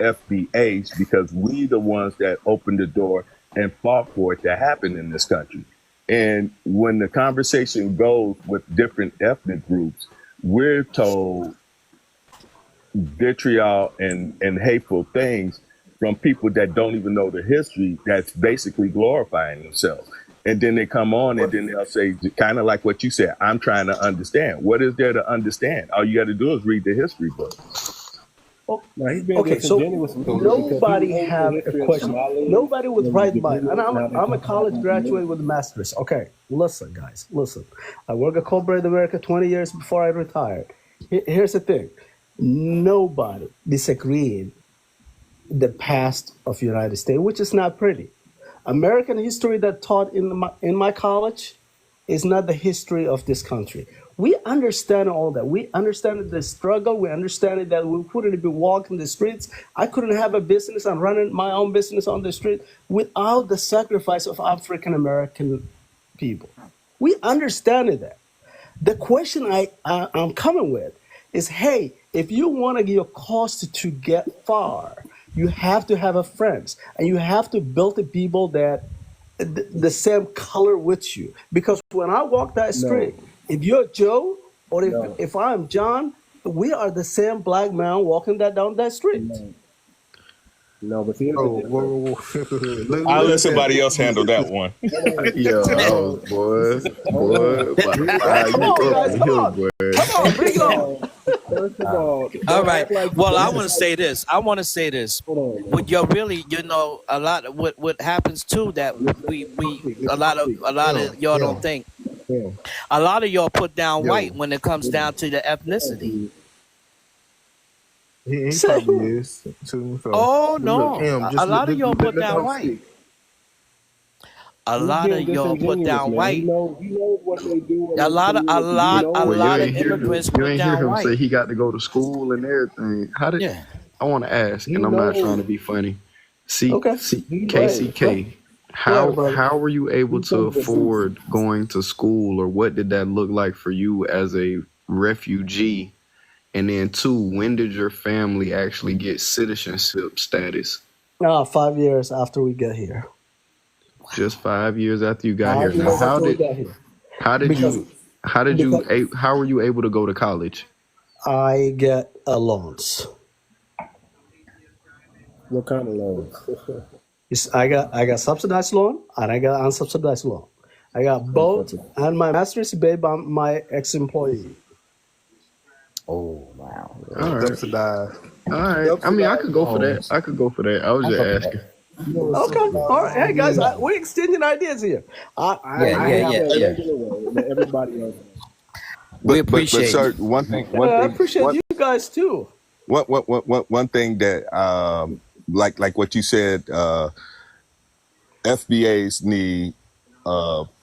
FBAs, because we the ones that opened the door and fought for it to happen in this country. And when the conversation goes with different ethnic groups, we're told vitriol and hateful things from people that don't even know the history, that's basically glorifying themselves. And then they come on and then they'll say, kind of like what you said, I'm trying to understand. What is there to understand? All you got to do is read the history book. Okay, so nobody have a question. Nobody with right mind. And I'm a college graduate with a master's. Okay, listen, guys, listen. I worked at corporate America 20 years before I retired. Here's the thing. Nobody disagreed the past of the United States, which is not pretty. American history that taught in my college is not the history of this country. We understand all that. We understand the struggle. We understand that we couldn't be walking the streets. I couldn't have a business and running my own business on the street without the sacrifice of African American people. We understand that. The question I'm coming with is, hey, if you want to give a cause to get far, you have to have a friends, and you have to build the people that the same color with you. Because when I walk that street, if you're Joe or if I'm John, we are the same black man walking down that street. No, but here's I'll let somebody else handle that one. Come on, bring it on. First of all right. Well, I want to say this. What you're really, a lot of what happens too, that a lot of y'all don't think. A lot of y'all put down white when it comes down to the ethnicity. He probably is too. So. Oh no! A lot of y'all put down white. A lot of y'all put down white. He knows what they do. A lot of immigrants put down white. You ain't hear him say he got to go to school and everything. How did? I want to ask, and I'm not trying to be funny. 𝗖𝗂𝘁, how were you able to afford going to school, or what did that look like for you as a refugee? And then 2, when did your family actually get citizenship status? 5 years after we got here. Just 5 years after you got here. Now, how were you able to go to college? I get loans. What kind of loans? I got subsidized loan and I got unsubsidized loan. I got both, and my master's is paid by my ex-employee. Oh wow! All right. Subsidized. All right. I mean, I could go for that. I was just asking. Okay. All right. Hey guys, we're exchanging ideas here. Everybody else. We appreciate. But sir, one thing. I appreciate you guys too. One thing that like what you said, FBAs need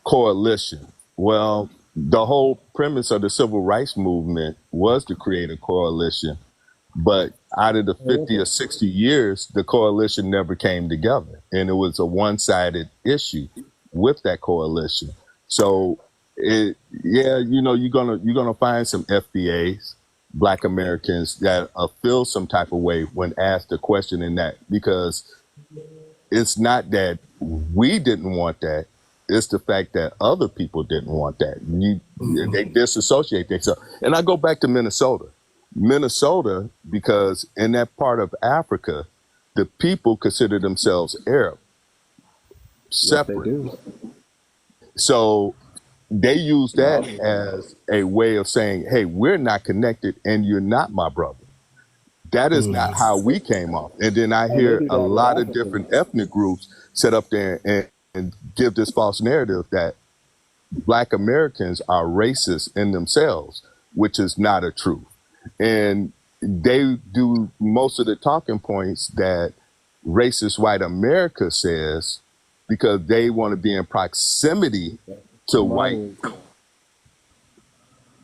coalition. Well, the whole premise of the civil rights movement was to create a coalition, but out of the 50 or 60 years, the coalition never came together, and it was a one-sided issue with that coalition. So, you're gonna find some FBAs, Black Americans, that feel some type of way when asked a question in that, because it's not that we didn't want that. It's the fact that other people didn't want that. They disassociate themselves. And I go back to Minnesota. Because in that part of Africa, the people consider themselves Arab, separate. Yes, so they use that as a way of saying, hey, we're not connected and you're not my brother. That is not how we came off. And then I hear a lot of different ethnic groups set up there and give this false narrative that Black Americans are racist in themselves, which is not a truth. And they do most of the talking points that racist white America says because they want to be in proximity to white.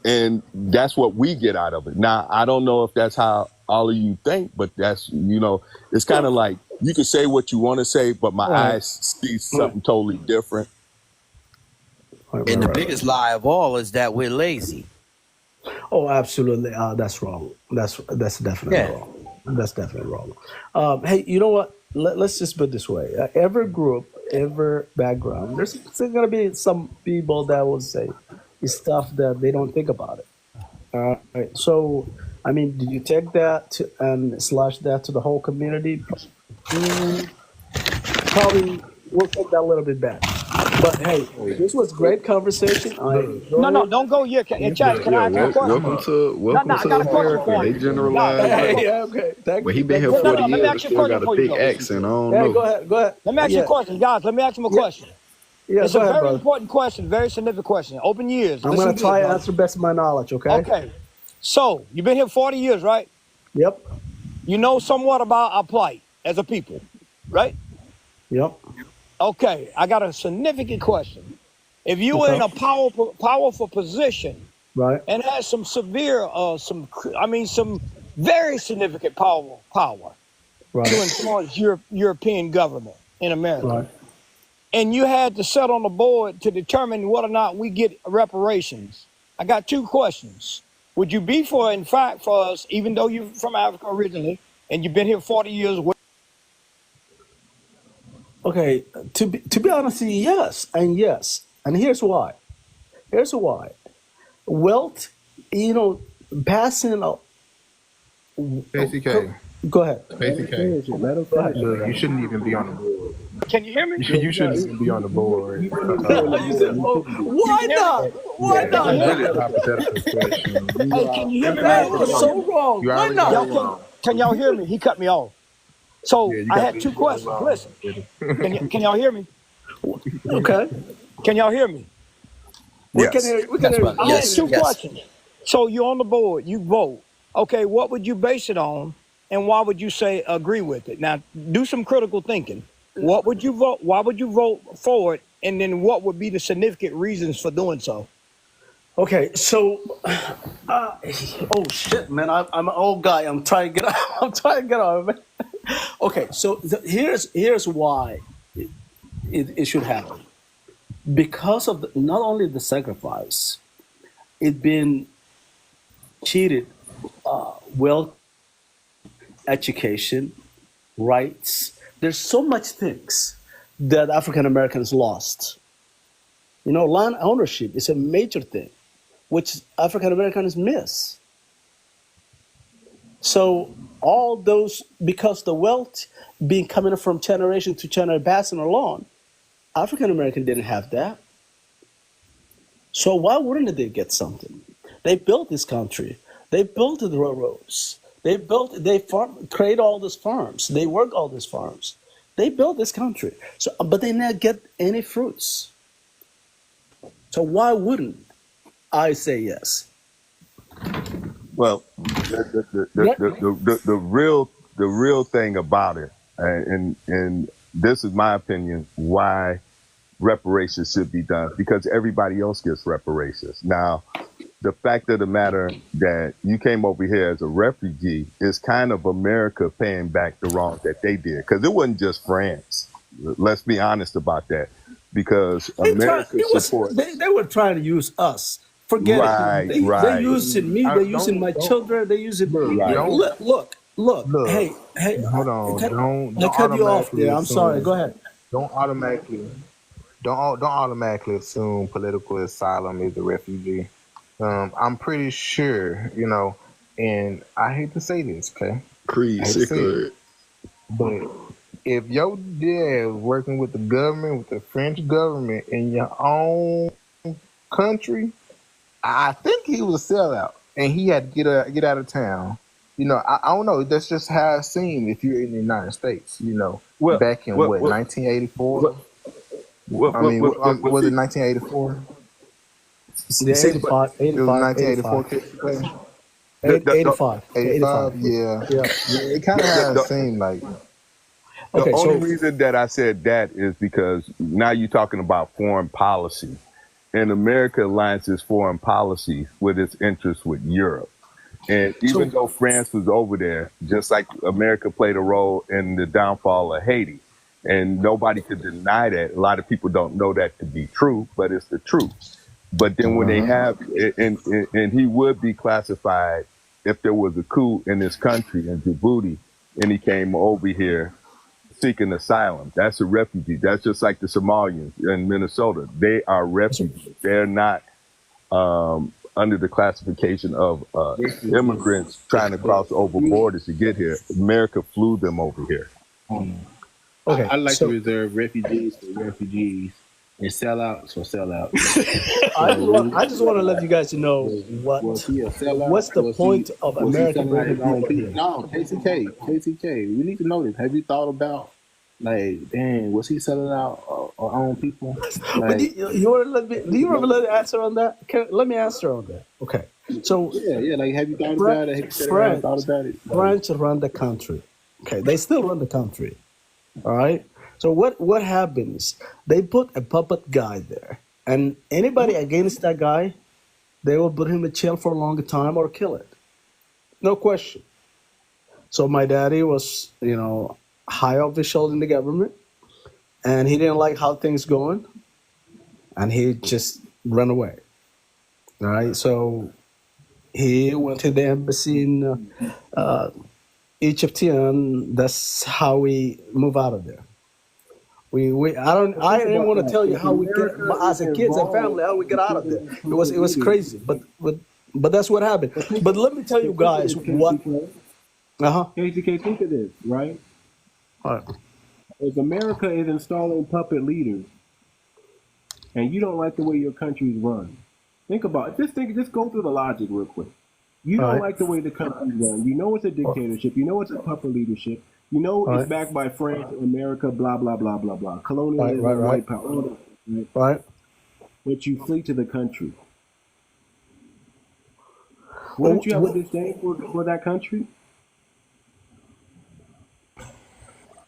And that's what we get out of it. Now, I don't know if that's how all of you think, but that's, you know, it's kind of like you can say what you want to say, but my eyes see something totally different. And the biggest lie of all is that we're lazy. Oh, absolutely. That's wrong. That's definitely wrong. That's definitely wrong. Hey, you know what? Let's just put it this way. Every group, every background, there's going to be some people that will say stuff that they don't think about it. All right. So, I mean, did you take that and slash that to the whole community? Probably we'll take that a little bit back. But hey, this was great conversation. No, don't go yet. Chad, can I ask you a question? Welcome to America. They generalize. Okay. But he been here 40 years, still got a thick accent. I don't know. Go ahead. Let me ask you a question, guys. Let me ask him a question. Yeah, it's a very important question, very significant question. Open years. I'm going to try to answer the best of my knowledge, okay? Okay. So, you've been here 40 years, right? Yep. You know somewhat about our plight as a people, right? Yep. Okay, I got a significant question. If you were in a powerful position, right, and had some severe, some very significant power, right, to influence European government in America, right, and you had to sit on the board to determine whether or not we get reparations, I got two questions. Would you be for us, even though you're from Africa originally, and you've been here 40 years? Okay, to be honest, yes, and here's why. Wealth, passing. 𝗖𝗫𝗂𝘁. Go ahead. 𝗖𝗫𝗂𝘁. Look, you shouldn't even be on the board. Can you hear me? You shouldn't even be on the board. Why not? Why not? Really a hypothetical question. Hey, can you hear me? That's so wrong. Why not? Can y'all hear me? He cut me off. So I had two questions. Listen, can y'all hear me? Okay. Can y'all hear me? We can hear you. I have two questions. So you're on the board, you vote. Okay, what would you base it on, and why would you say agree with it? Now, do some critical thinking. What would you vote? Why would you vote for it? And then what would be the significant reasons for doing so? Okay, so, oh shit, man, I'm an old guy. I'm trying to get out. Man. Okay, so here's why it should happen. Because of not only the sacrifice, it been cheated, wealth, education, rights. There's so much things that African Americans lost. Land ownership is a major thing, which African Americans miss. So all those, because the wealth being coming from generation to generation, passing along, African American didn't have that. So why wouldn't they get something? They built this country. They built the railroads. They create all these farms. They work all these farms. They built this country. So, but they never get any fruits. So why wouldn't I say yes? Well, the real thing about it, and this is my opinion, why reparations should be done, because everybody else gets reparations. Now, the fact of the matter that you came over here as a refugee is kind of America paying back the wrong that they did, because it wasn't just France. Let's be honest about that, because America support. They were trying to use us. Forget it. They're using me. They're using my children. They're using me. Look. Hey. Hold on. I cut you off there. I'm sorry. Go ahead. Don't automatically assume political asylum is a refugee. I'm pretty sure, and I hate to say this, okay? But if your dad was working with the government, with the French government in your own country, I think he was a sellout, and he had to get out of town. I don't know. That's just how it seemed if you're in the United States. Back in 1984. Was it 1984? Yeah, 85, It was 85, 1984. 85, 85, yeah. Yeah. It kind of has seemed like. The Okay, only so reason that I said that is because now you're talking about foreign policy. And America aligns its foreign policy with its interests with Europe. And even though France was over there, just like America played a role in the downfall of Haiti, and nobody could deny that. A lot of people don't know that to be true, but it's the truth. But then when they have, and he would be classified if there was a coup in this country in Djibouti, and he came over here seeking asylum. That's a refugee. That's just like the Somalians in Minnesota. They are refugees. They're not under the classification of immigrants trying to cross over borders to get here. America flew them over here. okay, I like to reserve refugees for refugees and sellouts for sellouts. I just want to let you guys know what's the point of America bringing people here. No, KCK, we need to know this. Have you thought about, like, dang, was he selling out our own people? But you want to let me? Do you ever let me answer on that? Let me answer on that. Okay, so yeah, like, have you thought about it? French run the country. Okay, they still run the country. All right. So what happens? They put a puppet guy there, and anybody against that guy, they will put him in jail for a long time or kill it. No question. So my daddy was, high official in the government, and he didn't like how things going, and he just ran away. All right. So he went to the embassy in Egypt, and that's how we move out of there. I didn't want to tell you how we get as a kids and family how we get out of there. It was crazy, but that's what happened. But let me tell you guys what. KCK, think of this, right? If America is installing puppet leaders, and you don't like the way your country's run, think about it. Just go through the logic real quick. You don't like the way the country's run. You know it's a dictatorship. You know it's a puppet leadership. You know it's backed by France, America, blah, blah, blah, blah, blah. Colonialism, white power, all that, right? But you flee to the country. Wouldn't you have a disdain for that country?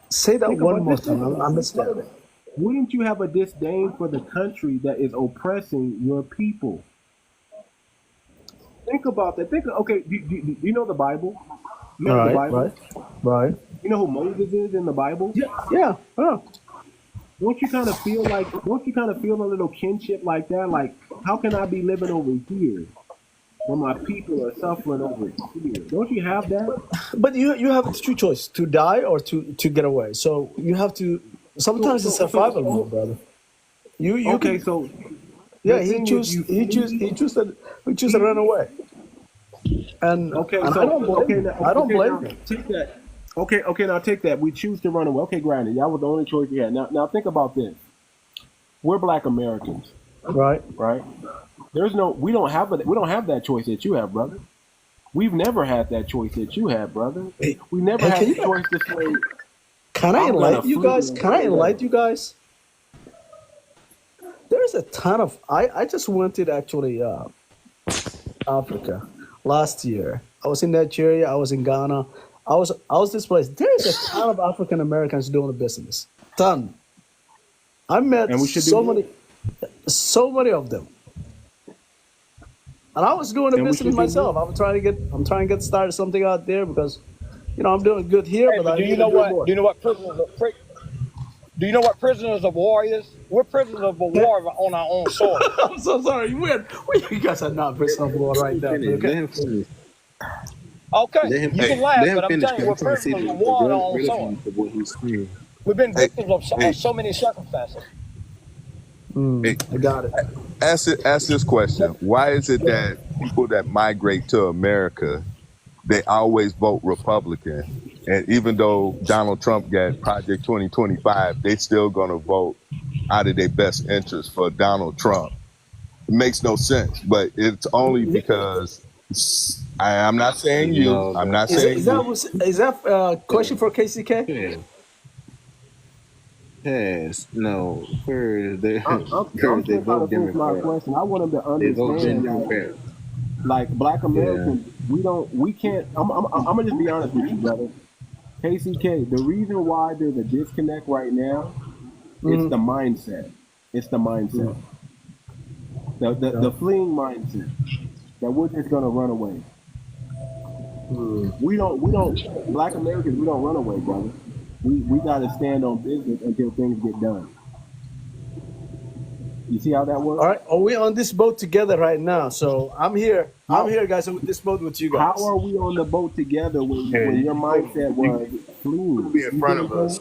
Say that one more time. I missed that. Wouldn't you have a disdain for the country that is oppressing your people? Think about that. Okay, do you know the Bible? You know the Bible? Right. You know who Moses is in the Bible? Yeah. Don't you kind of feel a little kinship like that? Like, how can I be living over here when my people are suffering over here? Don't you have that? But you have two choices: to die or to get away. So you have to. Sometimes it's survival mode, brother. He choose to run away. And I don't blame him. Take that. Okay, now take that. We choose to run away. Okay, granted, that was the only choice we had. Now think about this. We're Black Americans. Right. We don't have that choice that you have, brother. We've never had that choice that you have, brother. We never had the choice to say. Can I enlighten you guys? There's a ton of. I just went to actually Africa last year. I was in Nigeria. I was in Ghana. I was this place. There's a ton of African Americans doing the business. Ton. I met so many of them. And I was doing the business myself. I'm trying to get started something out there because, I'm doing good here. Hey, but do you know what prisoners of war is? We're prisoners of war on our own soil. I'm so sorry. You guys are not prisoners of war right now. Okay, you can laugh, but I'm telling you, we're prisoners of war on our own soil. We've been victims of so many circumstances. I got it. Ask this question. Why is it that people that migrate to America, they always vote Republican? And even though Donald Trump got Project 2025, they still going to vote out of their best interest for Donald Trump. It makes no sense, but it's only because I'm not saying you. I'm not saying is that a question for KCK? past. No, first they I'm they still trying to vote finish my Democrat. question. I want them to They vote understand, Democrat. like Black Yeah. Americans, we can't. I'm gonna just be honest with you, brother. KCK, the reason why there's a disconnect right now, it's the mindset. It's the mindset. The fleeing mindset that we're just gonna run away. We don't Black Americans, we don't run away, brother. We gotta stand on business until things get done. You see how that works? All right, are we on this boat together right now? So I'm here. I'm here, guys, on this boat with you guys. How are we on the boat together when your mindset was fleeing? Be in front of us.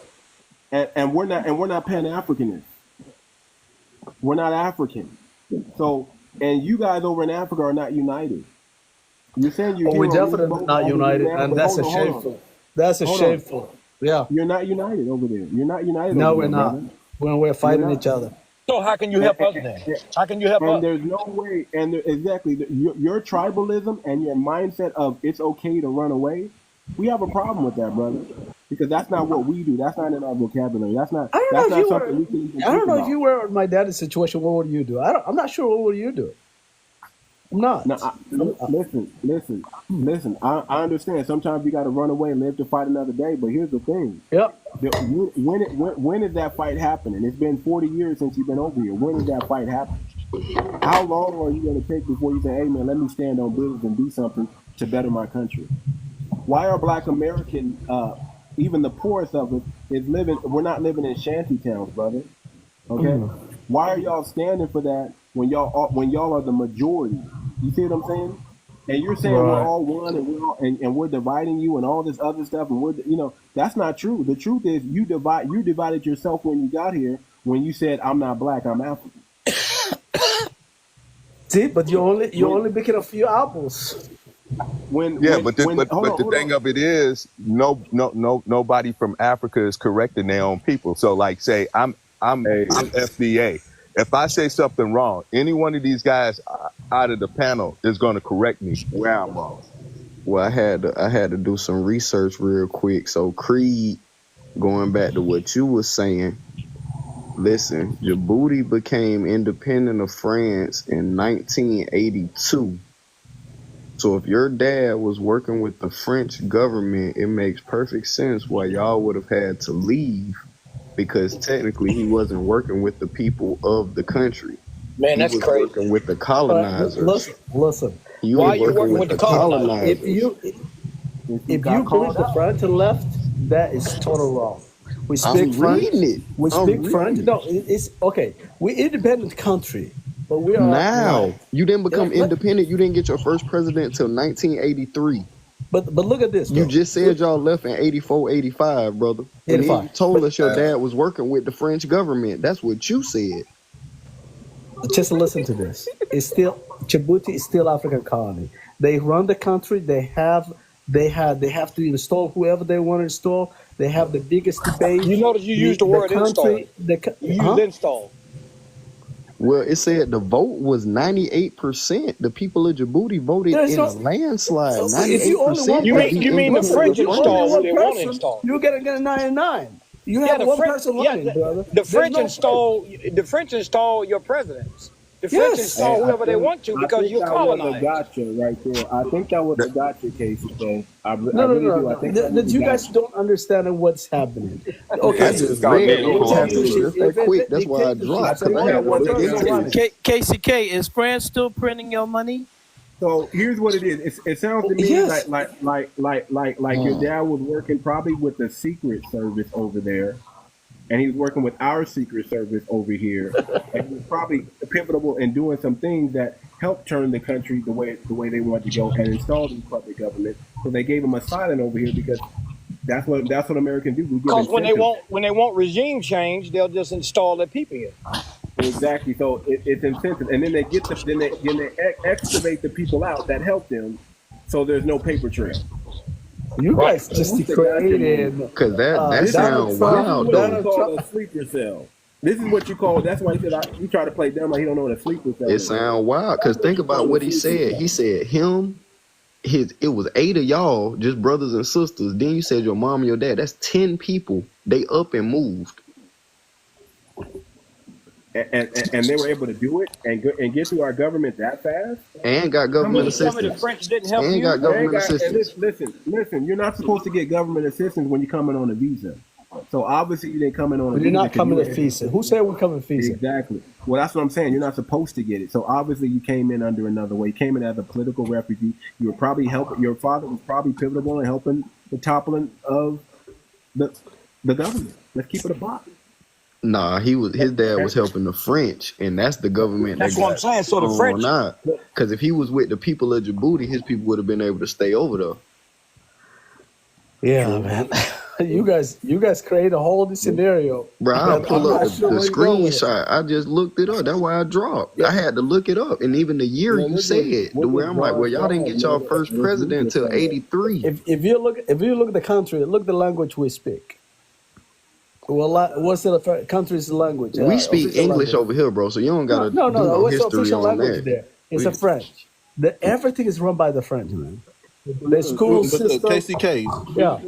And we're not Pan-Africanists. We're not African. So, and you guys over in Africa are not united. You're saying you're we're definitely not united, and that's a shameful. That's a shameful. Yeah. You're not united over there. You're not united. No, over we're there, not. brother. When we're fighting each other. So how can you help us then? How can you help us? And there's no way. And exactly, your tribalism and your mindset of it's okay to run away. We have a problem with that, brother, because that's not what we do. That's not in our vocabulary. That's not. I don't know if you were. We can even I don't think know about. if you were in my daddy's situation. What would you do? I'm not sure. What would you do? I'm not. No, listen. I understand. Sometimes you got to run away and live to fight another day. But here's the thing. Yep. When is that fight happening? It's been 40 years since you've been over here. When is that fight happening? How long are you going to take before you say, "Hey, man, let me stand on business and do something to better my country"? Why are Black American, even the poorest of us, we're not living in shanty towns, brother. Okay? Why are y'all standing for that when y'all are the majority? You see what I'm saying? And you're saying we're all one and we're dividing you and all this other stuff, and that's not true. The truth is you divided yourself when you got here when you said I'm not Black, I'm African. See, but you only picking a few apples. But the thing of it is, nobody from Africa is correcting their own people. So, like, say I'm FBA. If I say something wrong, any one of these guys out of the panel is going to correct me where I'm wrong. Well, I had to do some research real quick. So, Creed, going back to what you were saying, listen, Djibouti became independent of France in 1982. So if your dad was working with the French government, it makes perfect sense why y'all would have had to leave, because technically he wasn't working with the people of the country. Man, that's crazy. Working with the colonizers. Listen. Why are you working with the colonizers? If you believe the French and left, that is total wrong. We speak French. We speak French. No, it's okay. We're independent country. But we are now. You didn't become independent. You didn't get your first president until 1983. But look at this. You just said y'all left in 84, 85, brother. And then you told us your dad was working with the French government. That's what you said. Just listen to this. Djibouti is still African colony. They run the country. They have to install whoever they want to install. They have the biggest debate. You notice you used the word install. You used install. Well, it said the vote was 98%. The people of Djibouti voted in a landslide. 98%. You mean the French install what they want to install? You're gonna get a 99. You have one person running, brother. The French install your presidents. The French install whoever they want to because you're colonized. Gotcha right there. I think that was a gotcha case today. No. You guys don't understand what's happening. Okay, that's why I dropped. KCK, is France still printing your money? So here's what it is. It sounds to me like your dad was working probably with the Secret Service over there. And he was working with our Secret Service over here, and he was probably pivotal in doing some things that helped turn the country the way they wanted to go and install the puppet government. So they gave him a silent over here because that's what Americans do. Because when they want regime change, they'll just install their people here. Exactly. So it's incentive, and then they excavate the people out that help them, so there's no paper trail. You guys just created because that sounds wild. This is what you call a sleeper cell. This is what you call. That's why he said you try to play dumb like he don't know what a sleeper cell is. It sounds wild because think about what he said. He said it was 8 of y'all, just brothers and sisters. Then you said your mom and your dad. That's 10 people. They up and moved. and they were able to do it and get through our government that fast. And got government assistance. The French didn't help And you. got government assistance. Listen. You're not supposed to get government assistance when you come in on a visa. So obviously you didn't come in on a visa. You're not coming to visa. Who said we're coming visa? Exactly. Well, that's what I'm saying. You're not supposed to get it. So obviously you came in under another way. You came in as a political refugee. You were probably helping. Your father was probably pivotal in helping the toppling of the government. Let's keep it a box. Nah, his dad was helping the French, and that's the government. That's what I'm saying. So the French, because if he was with the people of Djibouti, his people would have been able to stay over there. Yeah, man. You guys create a whole scenario. Bro, I'll pull up the screenshot. I just looked it up. That's why I dropped. I had to look it up, and even the year you said, the way I'm like, well, y'all didn't get y'all first president until '83. If you look at the country, look at the language we speak. Well, what's the country's language? We speak English over here, bro. So you don't gotta do no what's the history official on language that. there? It's a French. Everything is run by the French, man. The school system. KCK. Yeah.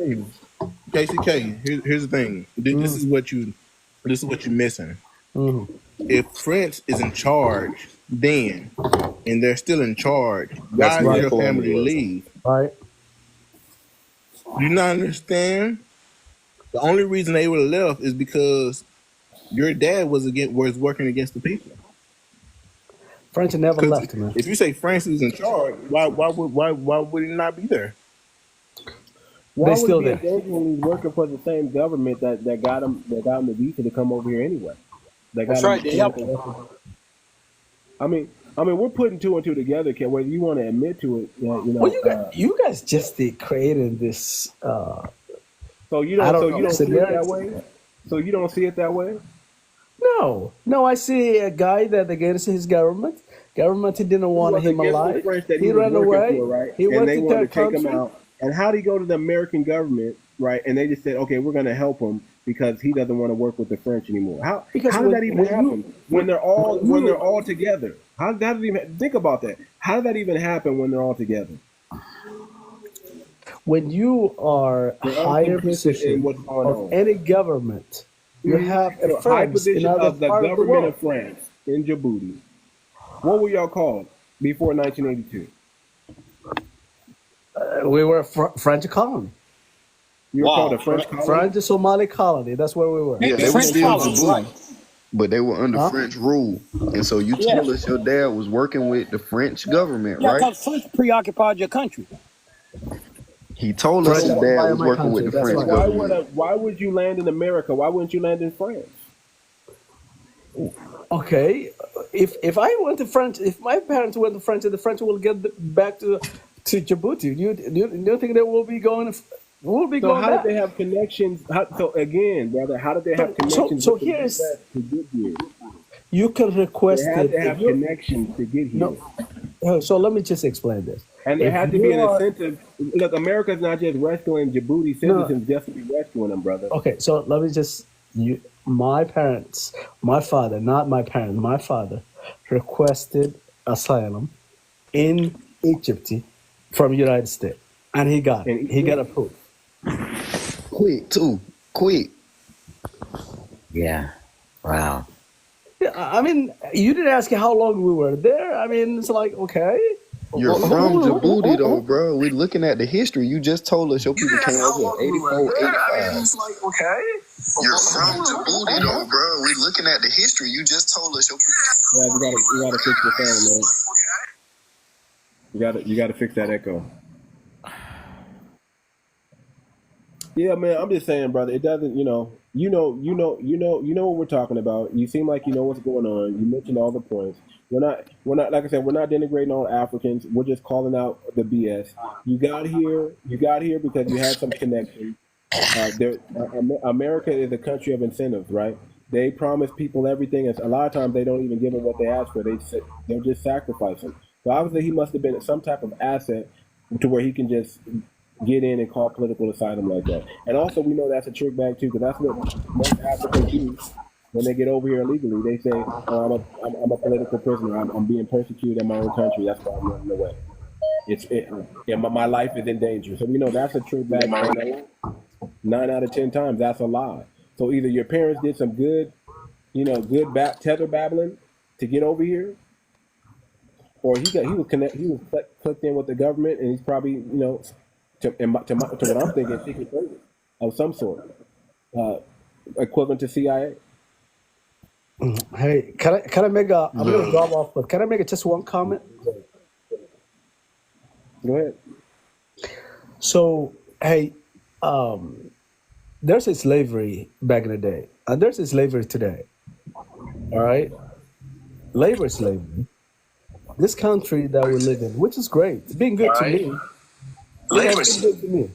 KCK. Here's the thing. This is what you're missing. Mm-hmm. If France is in charge, then and they're still in charge, why did your family leave? Right. You not understand? The only reason they would have left is because your dad was working against the people. French never left, man. If you say France is in charge, why would he not be there? Why They still would he there. be engaged when he's working for the same government that got him the visa to come over here anyway? That's right. They help him. I mean, we're putting two and two together, Ken. Whether you want to admit to it, you know. Well, you guys just created this. So you don't see it that way. So you don't see it that way. No, I see a guy that against his government. Government didn't want him alive. He ran away. Right? He went to wanted third to take him country. out. And how did he go to the American government, right? And they just said, okay, we're going to help him because he doesn't want to work with the French anymore. How did that even happen when they're all together? How did that even think about that? How did that even happen when they're all together? When you are a higher position of any government, you have a high friends position in other of the part government of of France in Djibouti. What were y'all called before 1982? We were French colony. You were called a French colony? French Somali colony. That's where we were. Yeah, they were still Djibouti, right. but they were under French rule. And so you told us your dad was working with the French government, right? because French preoccupied your country. He told us his dad was working with the French government. Why would you land in America? Why wouldn't you land in France? Okay, if I went to France, if my parents went to France, and the French will get back to Djibouti, you don't think they will be going? We'll be going how back. did they have connections? So again, brother, how did they have connections? So with the here's US to get here? You can request They had it. to have connections to get here. No. So let me just explain this. And there If had to be you an are- incentive. Look, America's not just rescuing Djibouti citizens just to be rescuing them, brother. Okay, so let me just my parents, my father, not my parents, my father requested asylum in Egypt from United States, and he got it. He got approved. Quick. Yeah. Wow. Yeah, I mean, you didn't ask how long we were there. I mean, it's like, okay. You're from Djibouti, though, bro. We're looking at the history. You just told us your people came over in 84, 85. It's like, okay. You're from Djibouti, though, bro. We're looking at the history. You just told us your people. Yeah, you gotta fix your phone, man. You gotta fix that echo. Yeah, man. I'm just saying, brother. It doesn't, you know what we're talking about. You seem like you know what's going on. You mentioned all the points. We're not. Like I said, we're not denigrating all Africans. We're just calling out the BS. You got here because you had some connection. America is a country of incentives, right? They promise people everything, and a lot of times they don't even give them what they ask for. They're just sacrificing. So obviously, he must have been some type of asset to where he can just get in and call political asylum like that. And also, we know that's a trick bag too, because that's what most Africans do when they get over here illegally. They say, "Oh, I'm a political prisoner. I'm being persecuted in my own country. That's why I'm running away. My life is in danger." So we know that's a trick bag. 9 out of 10 times, that's a lie. So either your parents did some good, good tether babbling to get over here, or he was clicked in with the government, and he's probably to what I'm thinking, secret service of some sort, equivalent to CIA. Hey, can I make I'm gonna drop off, but can I make just one comment? Go ahead. So, hey, there's a slavery back in the day, and there's a slavery today. All right, labor slavery. This country that we live in, which is great, it's been good to me. Labor It's been good to me.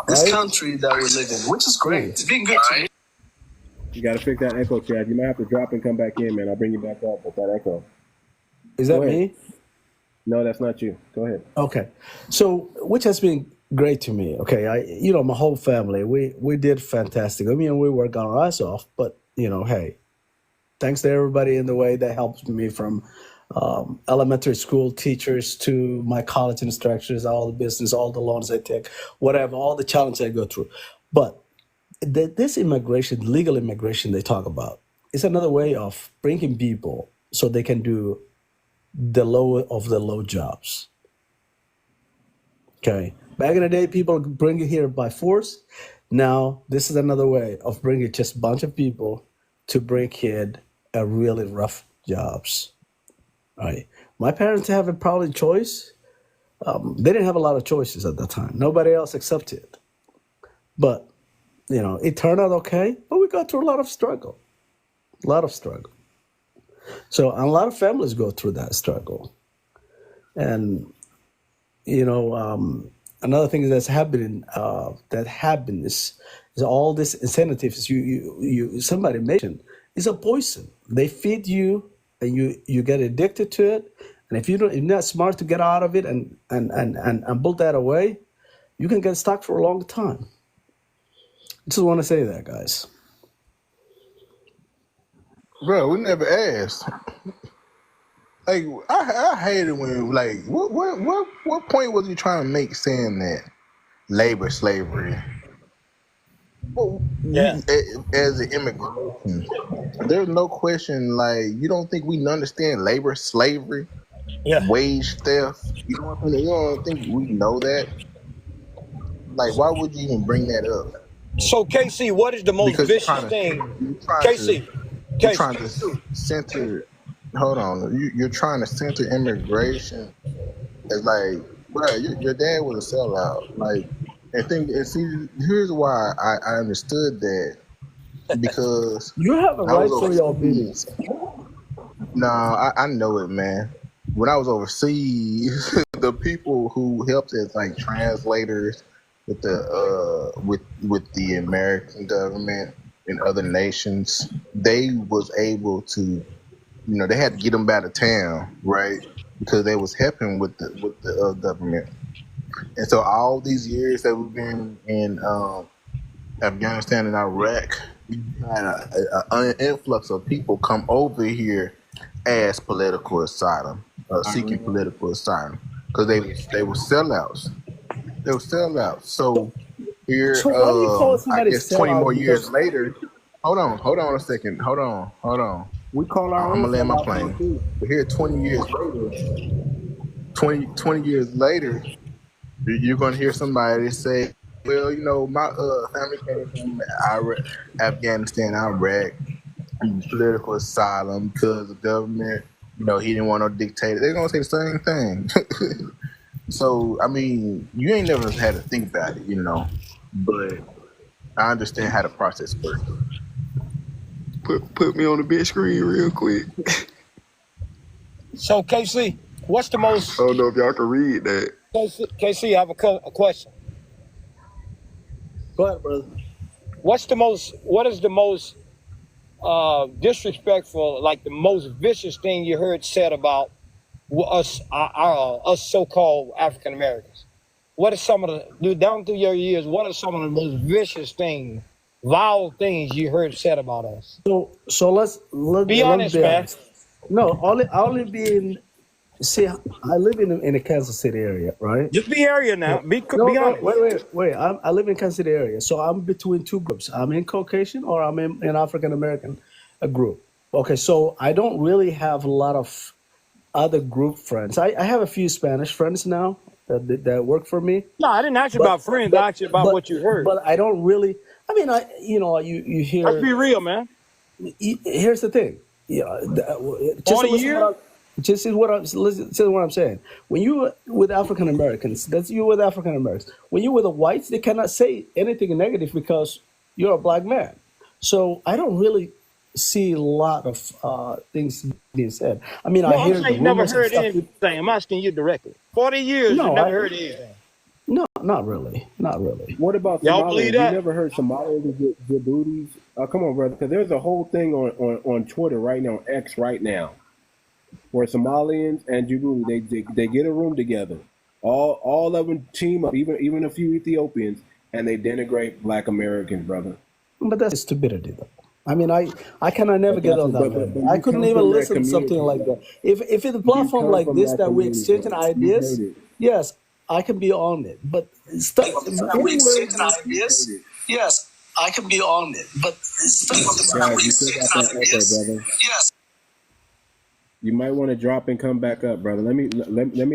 This Right? country that we live in, which is great, it's been good to me. You got to fix that echo, Chad. You might have to drop and come back in, man. I'll bring you back up with that echo. Is that Go ahead. me? No, that's not you. Go ahead. Okay, so which has been great to me. Okay, my whole family, we did fantastic. I mean, we worked our ass off, but hey, thanks to everybody in the way that helped me from elementary school teachers to my college instructors, all the business, all the loans I take, whatever, all the challenges I go through. But this immigration, legal immigration they talk about, is another way of bringing people so they can do the low of the low jobs. Okay. Back in the day, people bring it here by force. Now, this is another way of bringing just a bunch of people to bring in a really rough jobs. Right. My parents have a probably choice. They didn't have a lot of choices at that time. Nobody else accepted. But, it turned out okay. But we got through a lot of struggle. So a lot of families go through that struggle. And, another thing that's happening, is all these incentives somebody mentioned is a poison. They feed you and you get addicted to it. And if you're not smart to get out of it and pull that away, you can get stuck for a long time. I just want to say that, guys. Bro, we never asked. Like, I hate it when, like, what point was you trying to make saying that labor slavery? Well, as an immigrant, there's no question. Like, you don't think we understand labor slavery, wage theft? You don't think we know that? Like, why would you even bring that up? So, KC, what is the most vicious thing? KC, you're trying to center. Hold on, you're trying to center immigration as like, bro, your dad was a sellout. Like, and see, here's why I understood that, because you have a right for your opinions. No, I know it, man. When I was overseas, the people who helped as like translators with the American government and other nations, they was able to, they had to get them out of town, right? Because they was helping with the government. And so all these years that we've been in Afghanistan and Iraq, we had an influx of people come over here as political asylum, seeking political asylum, because they were sellouts. They were sellouts. So here, I guess 20 more years later. Hold on a second. Hold on. We call our I'm gonna land my plane. But here, 20 years later, you're gonna hear somebody say, "Well, my family came from Afghanistan, Iraq, political asylum because the government, he didn't want no dictator." They're gonna say the same thing. So, I mean, you ain't never had to think about it, but I understand how the process works. Put me on the big screen real quick. So, KC, what's the most... I don't know if y'all can read that. KC, I have a question. Go ahead, brother. What is the most disrespectful, like the most vicious thing you heard said about us so-called African Americans? What are some of down through your years, what are some of the most vicious things, vile things you heard said about us? So let's be honest, man. No, only being. See, I live in the Kansas City area, right? Just be area now. Be honest. Wait. I live in Kansas City area, so I'm between two groups. I'm in Caucasian or I'm in African American, a group. Okay, so I don't really have a lot of other group friends. I have a few Spanish friends now that work for me. No, I didn't ask you about friends. I asked you about what you heard. But I don't really. I mean, you hear. Let's be real, man. Here's the thing. Just is what I'm saying. When you with African Americans, that's you with African Americans. When you with the whites, they cannot say anything negative because you're a black man. So I don't really see a lot of things being said. I mean, I hear you never heard anything. I'm asking you directly. 40 years, you never heard anything. No, not really. Not really. What about y'all believe that? You never heard Somalians get Djibouti's? Come on, brother, because there's a whole thing on Twitter right now, X right now, where Somalians and Djibouti they get a room together, all of them team up, even a few Ethiopians, and they denigrate Black Americans, brother. But that's stupidity, though. I mean, I cannot never get on that. But I couldn't even listen to something like that. If it's a platform like this that we exchanging ideas, yes, I can be on it. But we exchanging ideas, yes, I can be on it. But yes. You might want to drop and come back up, brother. Let me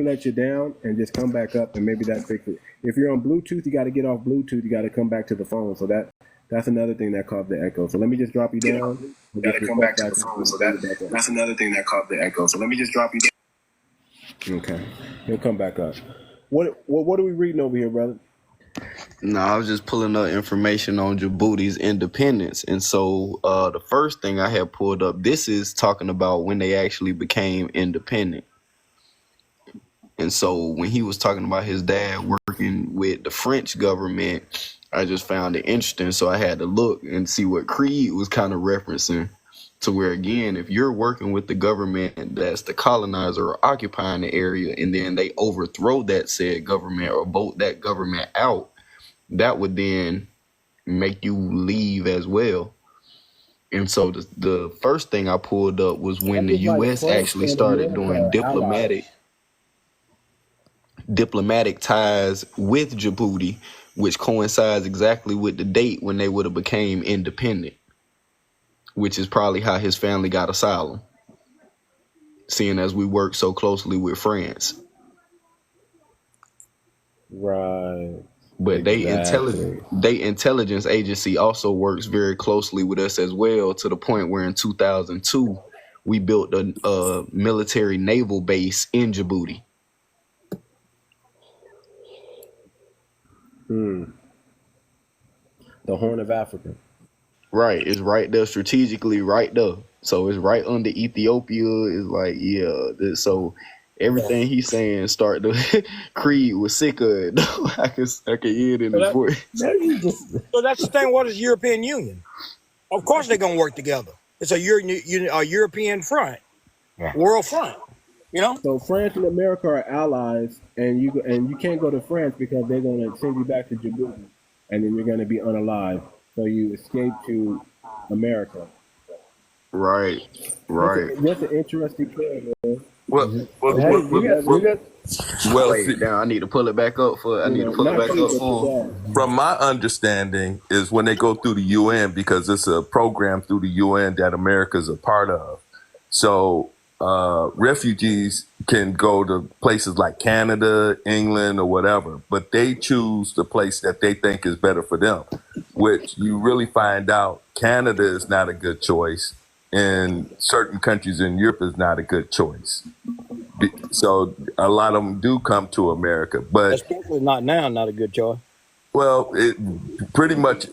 let you down and just come back up, and maybe that fixes it. If you're on Bluetooth, you got to get off Bluetooth. You got to come back to the phone. So that's another thing that caused the echo. So let me just drop you down. You got to come back to the phone. So that's another thing that caused the echo. So let me just drop you down. Okay, he'll come back up. What are we reading over here, brother? No, I was just pulling up information on Djibouti's independence. And so the first thing I had pulled up, this is talking about when they actually became independent. And so when he was talking about his dad working with the French government, I just found it interesting. So I had to look and see what Creed was kind of referencing, to where, again, if you're working with the government that's the colonizer or occupying the area, and then they overthrow that said government or vote that government out, that would then make you leave as well. And so the first thing I pulled up was when the U.S. actually started doing diplomatic ties with Djibouti, which coincides exactly with the date when they would have became independent, which is probably how his family got asylum, seeing as we work so closely with France. Right. But they intelligence agency also works very closely with us as well, to the point where in 2002 we built a military naval base in Djibouti. The Horn of Africa. Right, it's right there, strategically right there. So it's right under Ethiopia. It's like, yeah. So everything he's saying start to Creed was sick of it. I can hear it in his voice. So that's the thing. What is European Union? Of course they're gonna work together. It's a European front, world front. You know. So France and America are allies, and you can't go to France because they're gonna send you back to Djibouti, and then you're gonna be unalive. So you escape to America. Right. That's an interesting thing, man. Well, I need to pull it back up From my understanding, is when they go through the UN, because it's a program through the UN that America's a part of. So refugees can go to places like Canada, England, or whatever, but they choose the place that they think is better for them, which you really find out Canada is not a good choice, and certain countries in Europe is not a good choice. So a lot of them do come to America, but especially not now, not a good choice. Well, it pretty much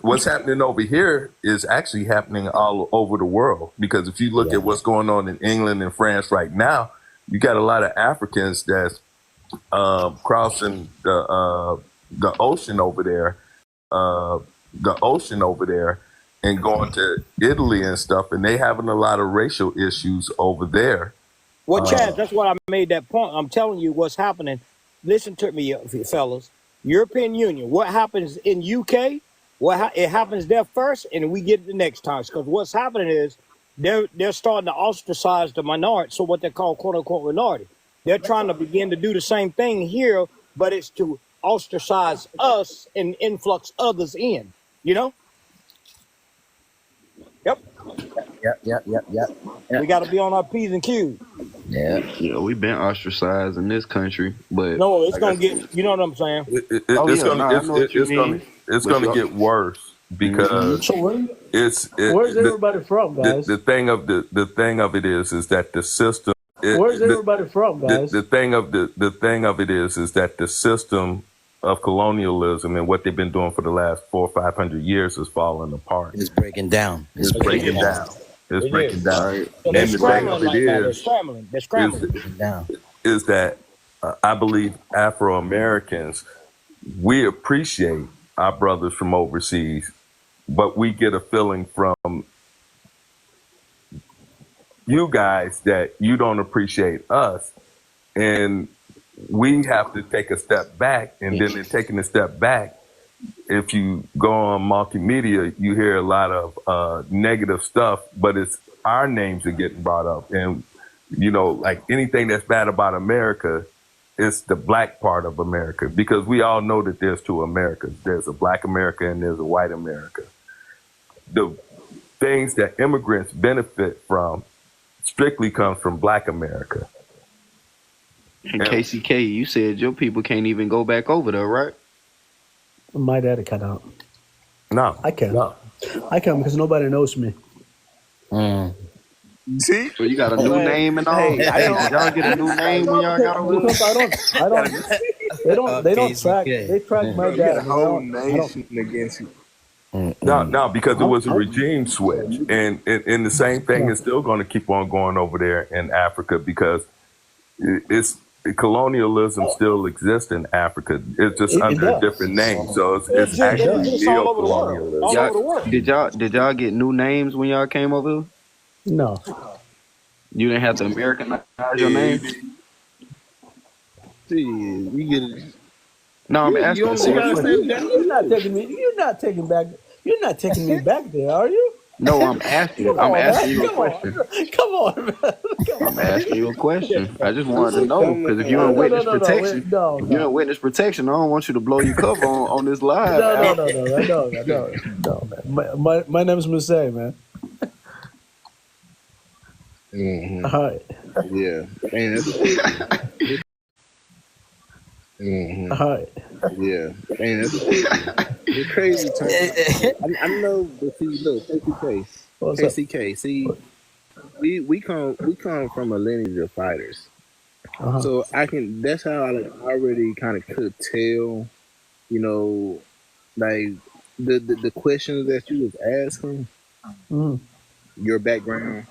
what's happening over here is actually happening all over the world, because if you look at what's going on in England and France right now, you got a lot of Africans that's crossing the ocean over there, and going to Italy and stuff, and they having a lot of racial issues over there. Well, Chad, that's what I made that point. I'm telling you what's happening. Listen to me, fellas. European Union, what happens in UK? It happens there first, and we get it the next time. Because what's happening is they're starting to ostracize the minority, so what they call quote unquote minority. They're trying to begin to do the same thing here, but it's to ostracize us and influx others in. You know? Yep. Yep. We got to be on our P's and Q's. Yeah, we've been ostracized in this country, but No, it's gonna get. You know what I'm saying? It's gonna get worse because So where's everybody from, guys? the thing of it is that the system. Where's everybody from, guys? The thing of it is that the system of colonialism and what they've been doing for the last 400 or 500 years is falling apart. It's breaking down. It's breaking down. And the thing of it is that I believe Afro-Americans, we appreciate our brothers from overseas, but we get a feeling from you guys that you don't appreciate us. And we have to take a step back. And then in taking a step back, if you go on multimedia, you hear a lot of negative stuff, but it's our names are getting brought up. And, you know, like anything that's bad about America, it's the black part of America, because we all know that there's two Americas. There's a black America and there's a white America. The things that immigrants benefit from strictly comes from black America. And 𝗖𝗁, you said your people can't even go back over there, right? My daddy cannot. No. I can't. I can't because nobody knows me. See? So you got a new name and all? Did y'all get a new name when y'all got over there? I don't. They don't track. They track my dad. A whole nation against you. No, because it was a regime switch. And the same thing is still going to keep on going over there in Africa, because colonialism still exists in Africa. It's just under a different name. So it's actually neo-colonialism. Did y'all get new names when y'all came over here? No. You didn't have to Americanize your name? See, we get it. No, I'm asking. You're not taking me. You're not taking back. You're not taking me back there, are you? No, I'm asking. I'm asking you a question. Come on, man. I'm asking you a question. I just wanted to know, because if you're in witness protection, if you're in witness protection, I don't want you to blow your cover on this live. No, man. My name is Musay, man. Mm-hmm. All right. Yeah. Man, mm-hmm. All right. Yeah. Man, it's crazy time. I know, but see, look, 𝗖𝗁. See, we come from a lineage of fighters. So that's how I already kind of could tell, you know, like the questions that you was asking, your background.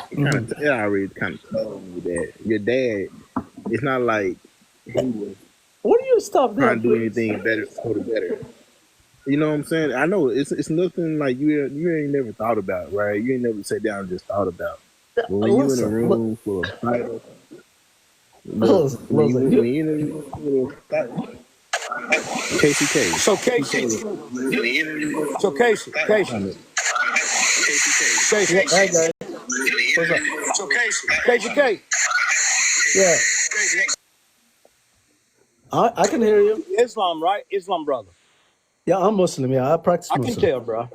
It already kind of told me that your dad, it's not like he was trying to do anything better for the better. You know what I'm saying? I know it's nothing like you ain't never thought about, right? You ain't never sat down and just thought about. But when you in a room full of fighters, when you in a room full of fighters, 𝗖𝗁. So 𝗖𝗁. Hey, guys. What's up? 𝗖𝗁. Yeah. I can hear you. Islam, right? Islam, brother. Yeah, I'm Muslim. Yeah, I practice Muslim. I can tell, bro.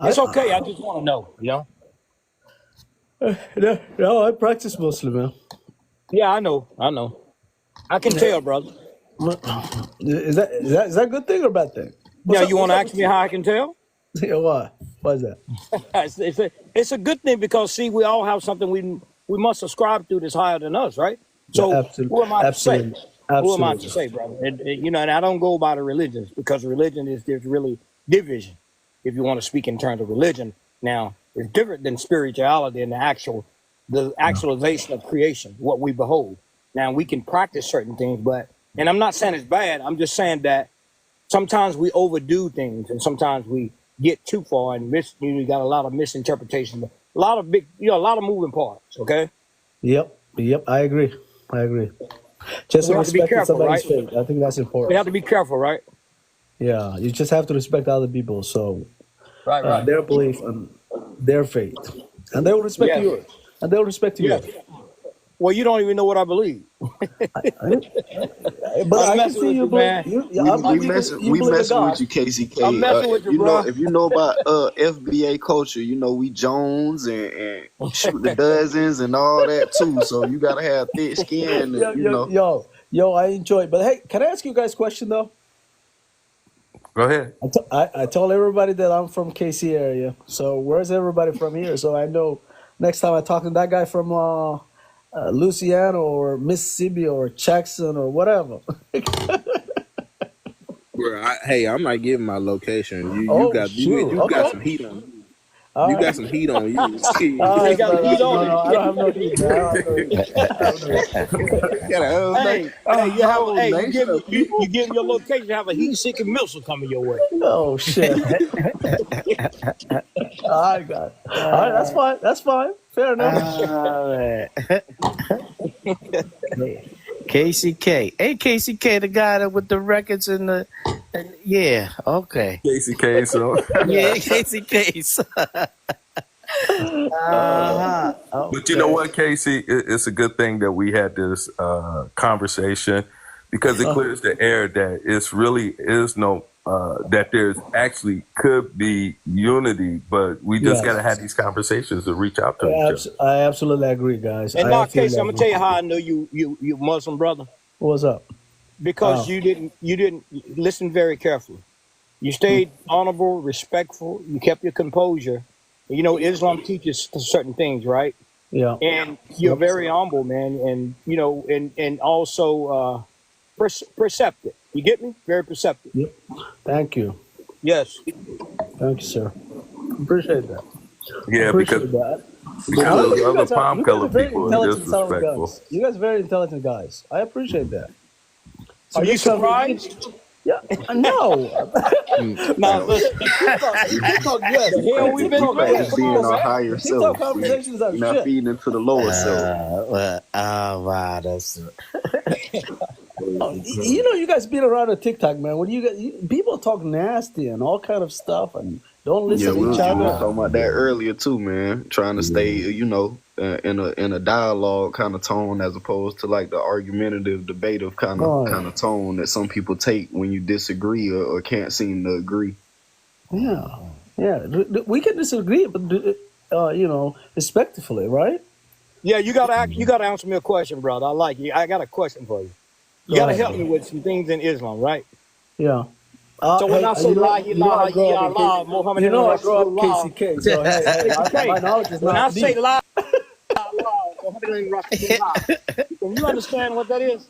It's okay. I just want to know, you know? No, I practice Muslim, man. Yeah, I know. I can tell, brother. Is that a good thing or bad thing? You want to ask me how I can tell? Yeah, why? Why is that? it's a good thing, because see, we all have something we must ascribe to that's higher than us, right? So who am I to say? Who am I to say, brother? And I don't go by the religions, because religion there's really division. If you want to speak in terms of religion, now it's different than spirituality and the actualization of creation, what we behold. Now we can practice certain things, and I'm not saying it's bad. I'm just saying that sometimes we overdo things, and sometimes we get too far and you got a lot of misinterpretation, a lot of moving parts. Okay. Yep. I agree. Just respect somebody's faith. I think that's important. We have to be careful, right? Yeah, you just have to respect other people. So, right. Their belief and their faith, and they will respect yours, and they will respect yours. Well, you don't even know what I believe. But I can see you, man. We messing with you, 𝗤𝗁𝘂𝐶. I'm messing with you, bro. If you know about FBA culture, you know we Jones and shoot the dozens and all that too. So you gotta have thick skin. And, Yo, I enjoy it. But hey, can I ask you guys a question though? Go ahead. I told everybody that I'm from KC area. So where's everybody from here? So I know next time I talk to that guy from Louisiana or Mississippi or Jackson or whatever. Hey, I might give my location. You got some heat on you. You got some heat on you. I don't have no heat, man. You give your location, have a heat-seeking missile coming your way. Oh shit! I got it. All right, that's fine. That's fine. Fair enough. 𝗤𝗂𝘂. Hey, 𝗤𝗂𝘂, the guy that with the records and the yeah. Okay. 𝗤𝗂𝘂. So yeah, 𝗤𝗂𝘂. But you know what, Casey? It's a good thing that we had this conversation because it clears the air that it's really is no that there's actually could be unity, but we just got to have these conversations to reach out to each other. I absolutely agree, guys. And now, Casey, I'm gonna tell you how I know you Muslim brother. What's up? Because you didn't listen very carefully. You stayed honorable, respectful. You kept your composure. You know, Islam teaches certain things, right? Yeah. And you're very humble, man, and you know, and also perceptive. You get me? Very perceptive. Yep. Thank you. Yes. Thank you, sir. Appreciate that. Yeah, because other palm colored people are disrespectful. You guys are very intelligent guys. I appreciate that. Are you surprised? Yeah. No. No, listen. We've been being our higher self. We're not feeding into the lower self. Wow, that's. You know, you guys been around on TikTok, man. When people talk nasty and all kind of stuff and don't listen to each other. We were talking about that earlier too, man. Trying to stay, you know, in a dialogue kind of tone as opposed to like the argumentative, debative kind of tone that some people take when you disagree or can't seem to agree. Yeah, we can disagree, but you know, respectfully, right? Yeah, you gotta answer me a question, brother. I like you. I got a question for you. You gotta help me with some things in Islam, right? Yeah. So when I say la ilaha illallah, Muhammad, you know I grew up 𝗤𝗂𝘂. So hey, my knowledge is when not I say la ilaha Muhammad, can you understand what that is?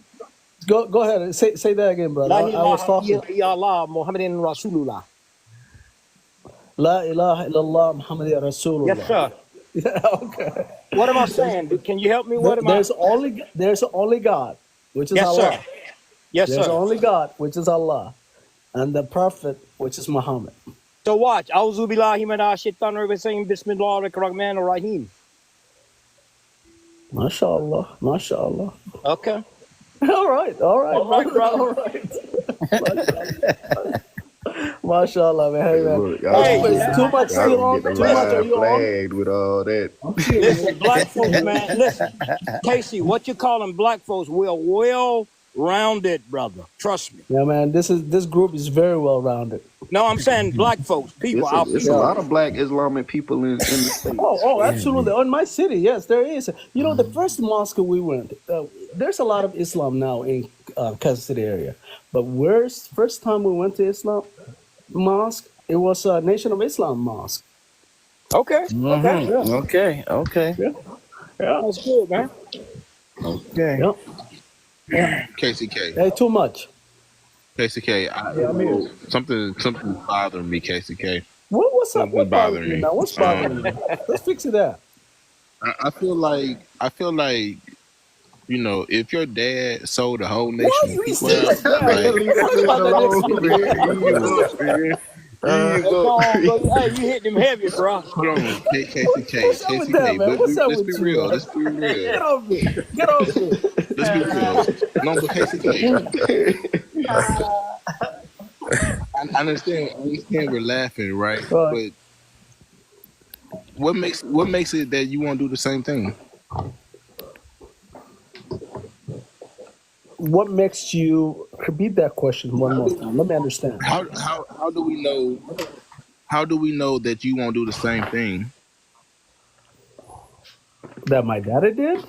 Go ahead and say that again, brother. I was talking. La ilaha illallah Muhammadin Rasulullah. La ilaha illallah Muhammadin Rasulullah. Yes, sir. Yeah, okay. What am I saying? Can you help me? There's only God, which is Allah. Sir. Yes, There's sir. only God, which is Allah, and the Prophet, which is Muhammad. So watch. A'udhu billahi minash shaitanir rajim. Bismillahir rahmanir rahim. MashaAllah, MashaAllah. Okay. All right, brother. All right. MashaAllah, man. Hey, man. Hey, too much still on? Too much are you on? With all that. Listen, black folks, man. Listen, Casey, what you calling black folks? We're well-rounded, brother. Trust me. Yeah, man. This group is very well-rounded. No, I'm saying black folks, people. There's a lot of black Islamic people in the States. Oh, absolutely. In my city, yes, there is. You know, the first mosque we went, there's a lot of Islam now in Kansas City area. But first time we went to Islam mosque, it was a Nation of Islam mosque. Okay. Mm-hmm. Okay. Yeah. That's good, man. Okay. Yeah. 𝗤𝗂𝘂. Hey, too much. 𝗤𝗂𝘂. Something's bothering me, 𝗤𝗂𝘂. What's up? What's bothering me? Now? What's bothering me? Let's fix it out. I feel like, you know, if your dad sold the whole nation of people Hey, you hit them heavy, bro. Hold on, 𝗤𝗂𝘂. Let's be real. Get over it. Let's be real. No, but 𝗤𝗂𝘂. I understand we're laughing, right? But what makes it that you want to do the same thing? what makes you repeat that question one more time? Let me understand. How do we know? How do we know that you won't do the same thing that my daddy did?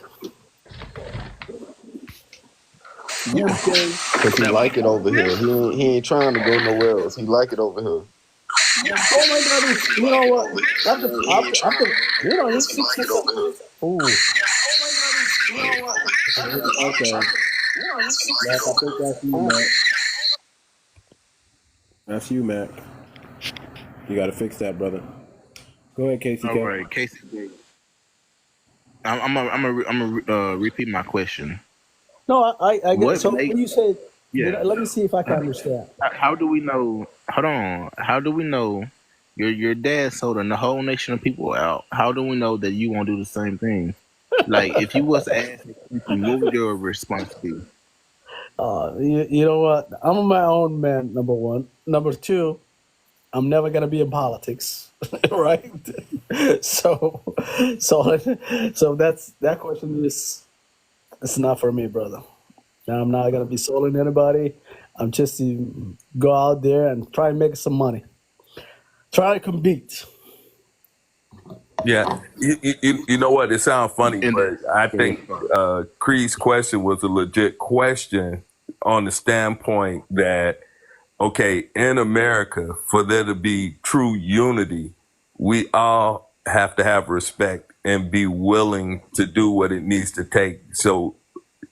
Because he like it over here. He ain't trying to go nowhere else. He like it over here. Oh my God! You know what? After you know, he's 67 years. Ooh. Okay. Mac, I think that's you, Mac. That's you, Mac. You got to fix that, brother. Go ahead, 𝗖𝗁. All right, 𝗖𝗁. I'm gonna repeat my question. No, I get What it. So make- when you say, Yeah. let me see if I can understand. How do we know? Hold on. How do we know your dad sold the whole nation of people out? How do we know that you won't do the same thing? Like, if you was asked, what would your response be? You know what? I'm my own man. Number one. Number two, I'm never gonna be in politics, right? So that's that question is it's not for me, brother. I'm not gonna be selling anybody. I'm just to go out there and try and make some money. Try to compete. Yeah, you know what? It sounds funny, but I think Creed's question was a legit question on the standpoint that, okay, in America, for there to be true unity, we all have to have respect and be willing to do what it needs to take so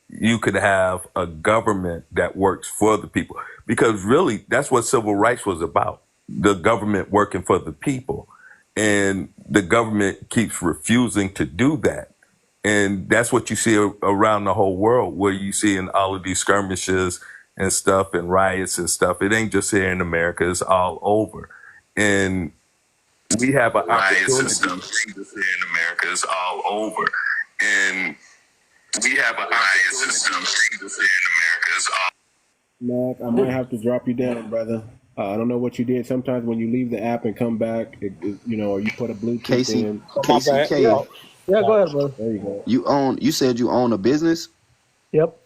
you could have a government that works for the people. Because really, that's what civil rights was about, the government working for the people. And the government keeps refusing to do that. And that's what you see around the whole world, where you see in all of these skirmishes and stuff and riots and stuff. It ain't just here in America, it's all over. And we have an opportunity. Just here in America, it's all over. And we have an opportunity just here in America, it's all Mac, I might have to drop you down, brother. I don't know what you did. Sometimes when you leave the app and come back, you know, or you put a Bluetooth in. 𝗖𝗁. Yeah, go ahead, brother. There you go. You said you own a business? Yep.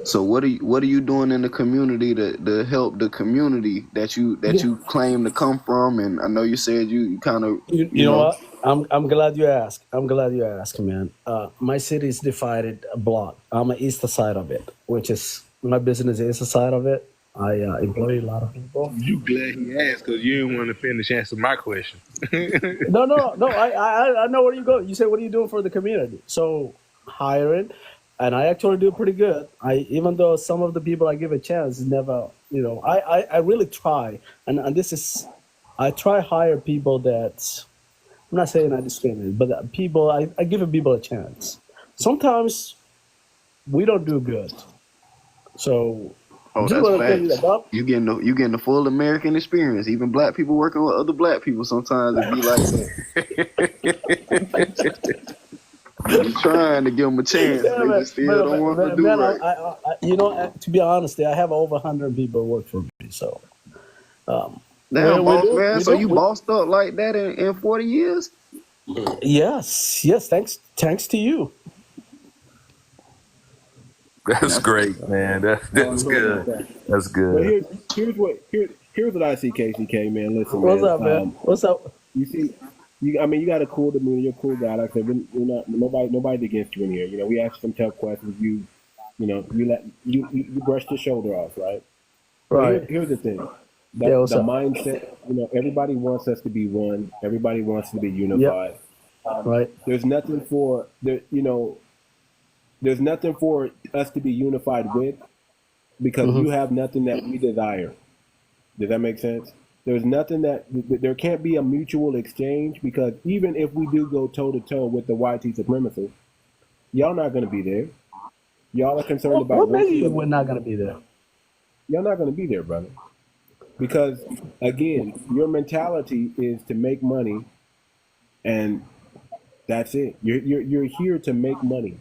So what are you doing in the community to help the community that you claim to come from? And I know you said you kind of you know what? I'm glad you asked. I'm glad you asked, man. My city is divided a block. I'm on the east side of it, which is my business is the side of it. I employ a lot of people. You glad he asked because you didn't want to finish answering my question. No. I know where you go. You said, what are you doing for the community? So hiring, and I actually do pretty good. Even though some of the people I give a chance never, you know, I really try, and this is, I try hire people that, I'm not saying I discriminate, but people I give people a chance. Sometimes we don't do good, so. Oh, that's facts. You getting the full American experience. Even black people working with other black people sometimes it be like that. You trying to give them a chance, they just still don't want to do right. You know, to be honest, I have over 100 people work for me. So, damn, boss man. So you bossed up like that in 40 years? Yes. Thanks to you. That's great, man. That's good. That's good. But here's what I see, 𝗖𝗁, man. Listen, what's up, man? What's up? You see, you got a cool demeanor. You're a cool guy. Like I said, we're not nobody's against you in here. You know, we ask some tough questions. You brushed your shoulder off, right? Right. Here's the thing. The mindset. You know, everybody wants us to be one. Everybody wants to be unified. Yep. Right. There's nothing for There's nothing for us to be unified with because you have nothing that we desire. Does that make sense? There's nothing there can't be a mutual exchange because even if we do go toe to toe with the 𝗤𝗔 supremacists, y'all not going to be there. Y'all are concerned about what made you we're not going to be there? Y'all not going to be there, brother. Because again, your mentality is to make money, and that's it. You're here to make money.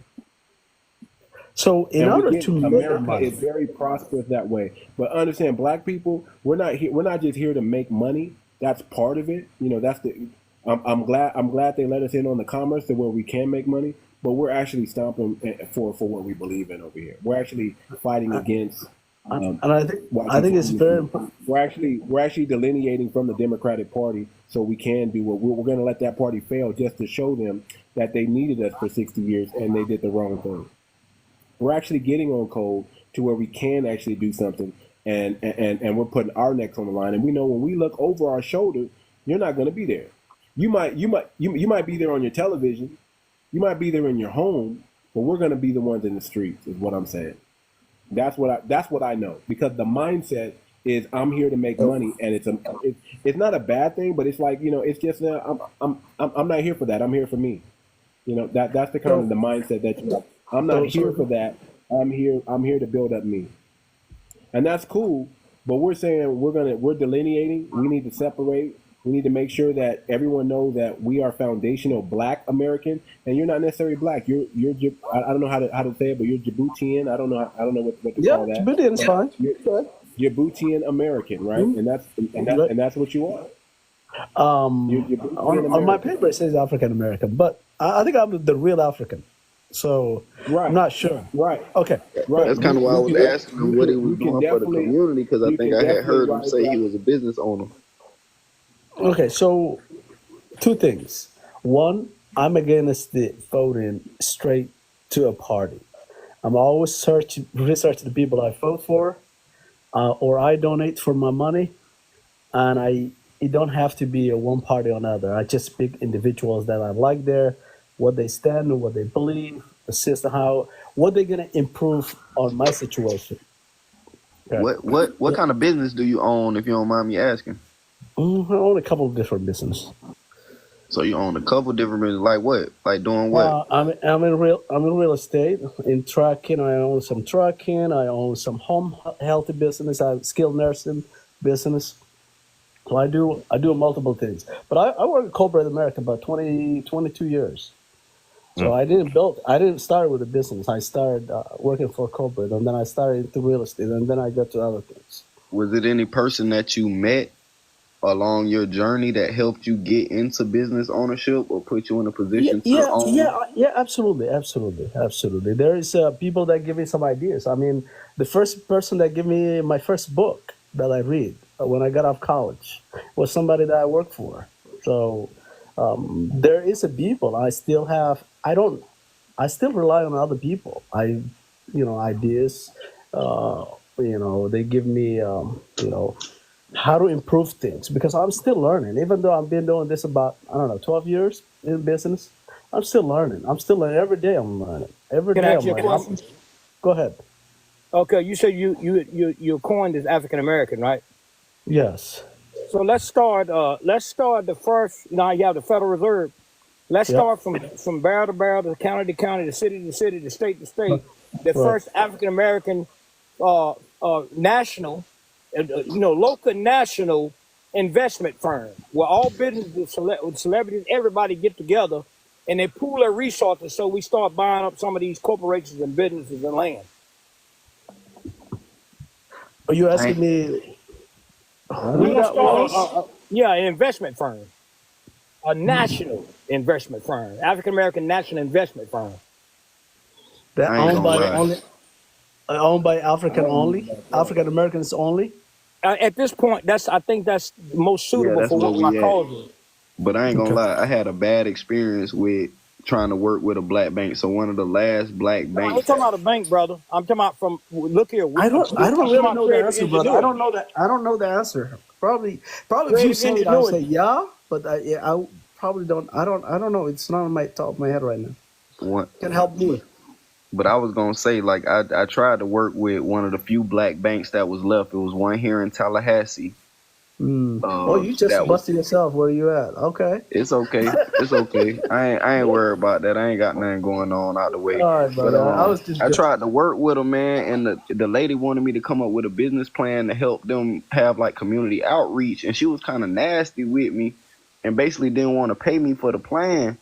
So in order to America is very prosperous that way. But understand, black people, we're not just here to make money. That's part of it. You know, that's the I'm glad they let us in on the commerce to where we can make money. but we're actually stomping for what we believe in over here. We're actually fighting against. And I think it's very important. We're actually delineating from the Democratic Party, so we can do what we're going to let that party fail just to show them that they needed us for 60 years and they did the wrong thing. We're actually getting on code to where we can actually do something, and we're putting our necks on the line. And we know when we look over our shoulder, you're not going to be there. You might be there on your television, you might be there in your home, but we're going to be the ones in the streets, is what I'm saying. That's what I know, because the mindset is I'm here to make money, and it's not a bad thing, but it's like, it's just I'm not here for that. I'm here for me. That's the kind of the mindset that you have. I'm not here for that. I'm here to build up me, and that's cool. But we're saying we're delineating. We need to separate. We need to make sure that everyone knows that we are foundational Black American, and you're not necessarily Black. You're I don't know how to say it, but you're Djiboutian. I don't know what to call that. Djiboutian's fine. You're Djiboutian American, right? Mm-hmm. And that's what you are. On my paper it says African American, but I think I'm the real African. So I'm not sure. Right. Okay. Right. That's kind of why I was asking him what he was doing for the community, because I think I had heard him say he was a business owner. Okay, so 2 things. One, I'm against the voting straight to a party. I'm always research the people I vote for, or I donate for my money, and it don't have to be a one party or another. I just pick individuals that I like what they stand and what they believe, the system, what they're gonna improve on my situation. Okay. What kind of business do you own, if you don't mind me asking? I own a couple of different businesses. So you own a couple of different businesses, like what? Like doing what? I'm in real estate. In trucking, I own some trucking. I own some home healthy business. I have skilled nursing business. So I do multiple things. But I work at corporate America about 22 years. So I didn't start with a business. I started working for corporate, and then I started into real estate, and then I got to other things. Was it any person that you met along your journey that helped you get into business ownership or put you in a position to own? Yeah, absolutely. There is people that give me some ideas. I mean, the first person that gave me my first book that I read when I got out of college was somebody that I worked for. So there is a people. I still rely on other people. Ideas. They give me how to improve things, because I'm still learning. Even though I've been doing this about 12 years in business, I'm still learning. Every day. I'm learning. Every day. I'm learning. Go ahead. Okay, you said you coined as African American, right? Yes. So let's start the first. Now you have the Federal Reserve. Let's start from barrel to barrel, to county to county, to city to city, to state to state. The first African American national, local national investment firm, where all businesses, celebrities, everybody get together and they pool their resources. So we start buying up some of these corporations and businesses and land. Are you asking me who that was? An investment firm, a national investment firm, African American national investment firm. That owned by African Americans only. At this point, I think that's most suitable for what my cause is. But I ain't gonna lie, I had a bad experience with trying to work with a black bank. So one of the last black banks. I ain't talking about a bank, brother. I'm talking about look here. I don't really know the answer, brother. I don't know the answer. Probably if you say it, I'll say yeah, but I probably don't. I don't know. It's not on my top of my head right now. What can help me? But I was gonna say, like, I tried to work with one of the few black banks that was left. It was one here in Tallahassee. You just busted yourself. Where you at? Okay. It's okay. It's okay. I ain't worried about that. I ain't got nothing going on out the way. All right, but I tried to work with them, man, and the lady wanted me to come up with a business plan to help them have like community outreach, and she was kind of nasty with me, and basically didn't want to pay me for the plan.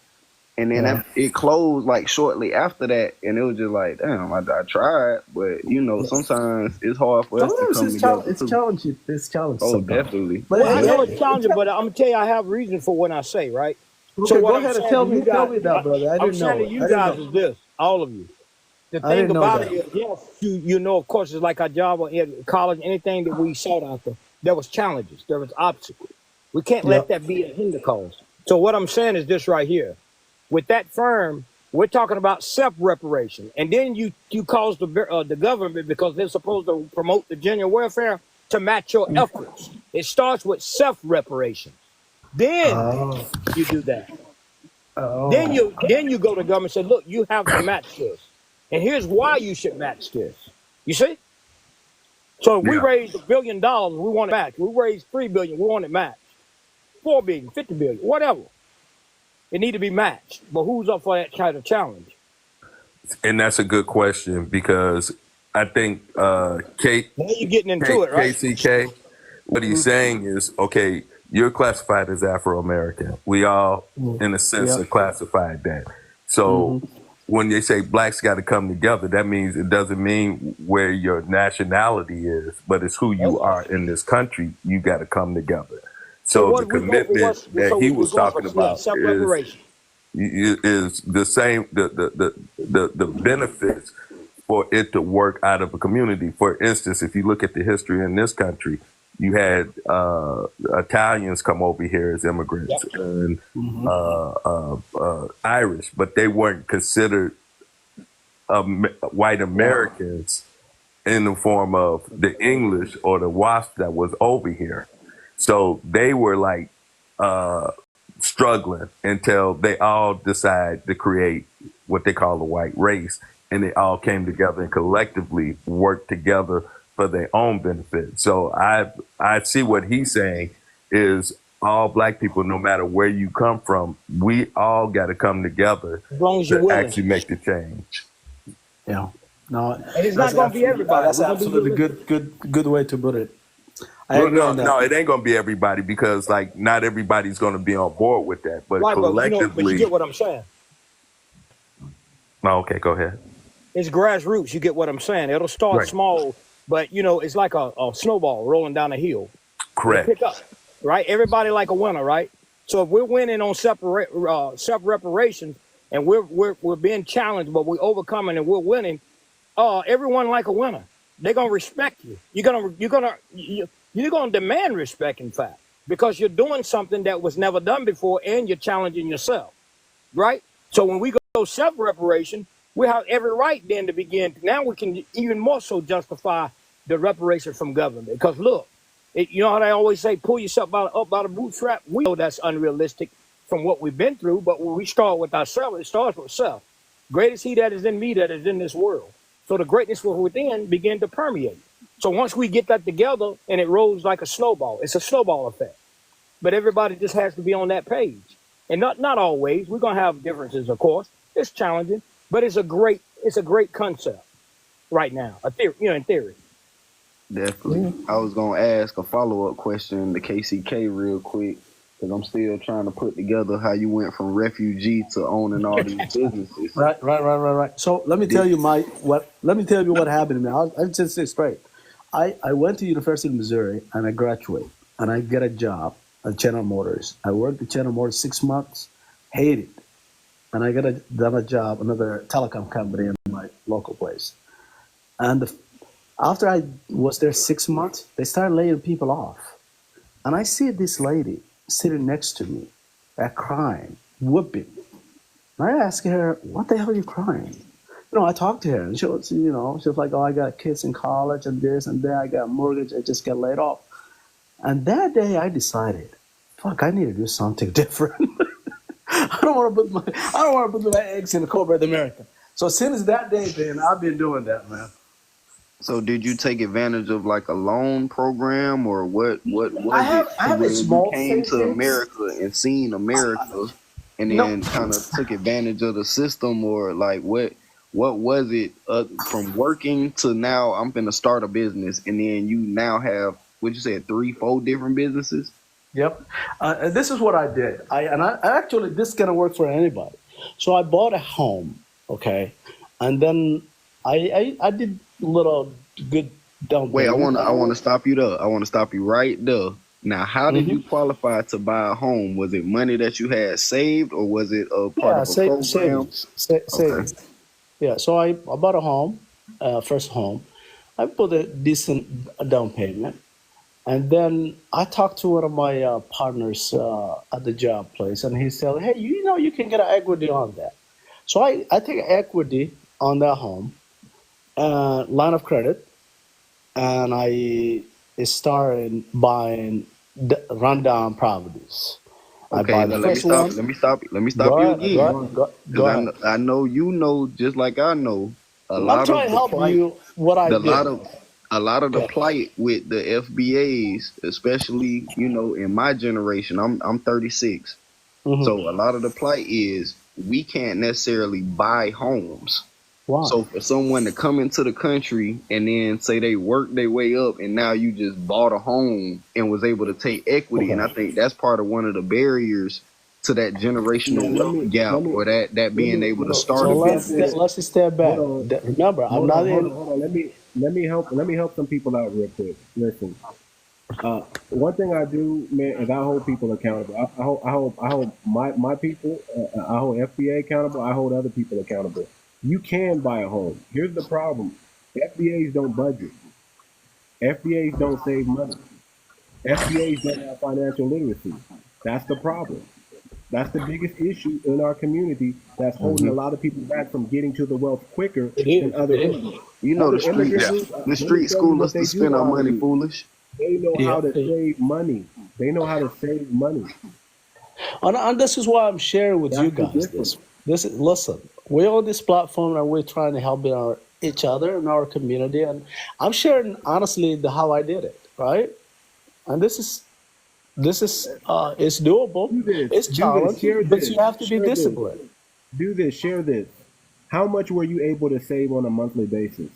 And then it closed like shortly after that, and it was just like, damn, I tried, but sometimes it's hard for us to come together. It's challenging. It's challenging. Oh, definitely. But I know it's challenging, but I'm gonna tell you, I have reason for what I say, right? So what go I'm ahead and saying tell to you me guys, that, brother. I I'm didn't saying know to it. you guys is this, all of you. The I thing didn't know about that. it is, yes, you know, of course, it's like our job or in college, anything that we sought after, there was challenges, there was obstacles. We can't let Yep. that be a hinder cause. So what I'm saying is this right here. With that firm, we're talking about self-reparation. And then you cause the government, because they're supposed to promote the general welfare, to match your efforts. It starts with self-reparation. Then Oh. you do that. Then Oh. you go to government and say, look, you have to match this. And here's why you should match this. You see? So if we Yeah. raised $1 billion, we want it matched. We raised $3 billion, we want it matched. $4 billion, $50 billion, whatever. It need to be matched. But who's up for that kind of challenge? And that's a good question because I think Now you're getting into it, right? KCK, what he's saying is, okay, you're classified as Afro-American. We all, in a sense, are classified that. So when they say blacks got to come together, that means it doesn't mean where your nationality is, but it's who you are in this country. You got to come together. So the commitment that he was talking about is the same. The benefits for it to work out of a community. For instance, if you look at the history in this country, you had Italians come over here as immigrants and Irish, but they weren't considered white Americans in the form of the English or the WASP that was over here. So they were like struggling until they all decided to create what they call the white race. And they all came together and collectively worked together for their own benefit. So I see what he's saying is all black people, no matter where you come from, we all got to come together to actually make the change. Yeah. No, and it's not going to be everybody. That's absolutely good way to put it. No, it ain't going to be everybody because like not everybody's going to be on board with that. But right, collectively, but you get what I'm saying. Oh, okay, go ahead. It's grassroots. You get what I'm saying. It'll start small, but it's like a snowball rolling down a hill. Correct. Pick up, right? Everybody like a winner, right? So if we're winning on self-reparation and we're being challenged, but we're overcoming and we're winning, everyone like a winner. They're gonna respect you. You're gonna demand respect, in fact, because you're doing something that was never done before and you're challenging yourself, right? So when we go self-reparation, we have every right then to begin. Now we can even more so justify the reparation from government. Because look, you know how they always say, pull yourself up by the bootstrap? We know that's unrealistic from what we've been through, but when we start with ourselves, it starts with self. Great is he that is in me that is in this world. So the greatness within begin to permeate. So once we get that together and it rolls like a snowball, it's a snowball effect. But everybody just has to be on that page. And not always. We're going to have differences, of course. It's challenging, but it's a great concept right now. In theory. Definitely. I was going to ask a follow-up question to KCK real quick, because I'm still trying to put together how you went from refugee to owning all these businesses. Right. So let me tell you what happened to me. I'll just say straight. I went to University of Missouri and I graduated and I get a job at General Motors. I worked at General Motors 6 months, hated, and I got a job, another telecom company in my local place. And after I was there 6 months, they started laying people off. And I see this lady sitting next to me, crying, whooping. And I asked her, what the hell are you crying? I talked to her, and she was like, oh, I got kids in college and this and that. I got a mortgage. I just got laid off. And that day I decided, fuck, I need to do something different. I don't want to put my eggs in the corporate America. So since that day, man, I've been doing that, man. So did you take advantage of like a loan program or what I have a small you came to America and seen America and then kind of took advantage of the system, or like what was it from working to now I'm going to start a business, and then you now have, what'd you say, 3-4 different businesses? Yep. This is what I did. I actually, this can work for anybody. So I bought a home, okay? And then I did little good down. Wait, I want to stop you there. I want to stop you right there. Now, how did you qualify to buy a home? Was it money that you had saved, or was it a part of a program? Savings. Savings. Yeah, so I bought a home, first home. I put a decent down payment. And then I talked to one of my partners at the job place, and he said, hey, you can get an equity on that. So I take equity on that home, line of credit, and I started buying rundown properties. Okay, now let me stop you again. Go ahead. I know you know, just like I know, I'm trying to help you what I did. A lot of the plight with the FBAs, especially, in my generation, I'm 36. So a lot of the plight is we can't necessarily buy homes. Wow. So for someone to come into the country and then say they worked their way up and now you just bought a home and was able to take equity, and I think that's part of one of the barriers to that generational wealth gap, or that being able to start a business. Let's just step back. Remember, I'm not in. Hold on. Let me help some people out real quick. Listen, one thing I do, man, is I hold people accountable. I hold my people. I hold FBA accountable. I hold other people accountable. You can buy a home. Here's the problem: FBAs don't budget. FBAs don't save money. FBAs don't have financial literacy. That's the problem. That's the biggest issue in our community that's holding a lot of people back from getting to the wealth quicker than other immigrants. The street schoolers to spend our money foolish. They know how to save money. They know how to save money. And this is why I'm sharing with you guys this. Listen, we're on this platform and we're trying to help each other in our community. And I'm sharing honestly how I did it, right? And this is it's doable. It's challenging, but you have to be disciplined. Do this. Share this. How much were you able to save on a monthly basis?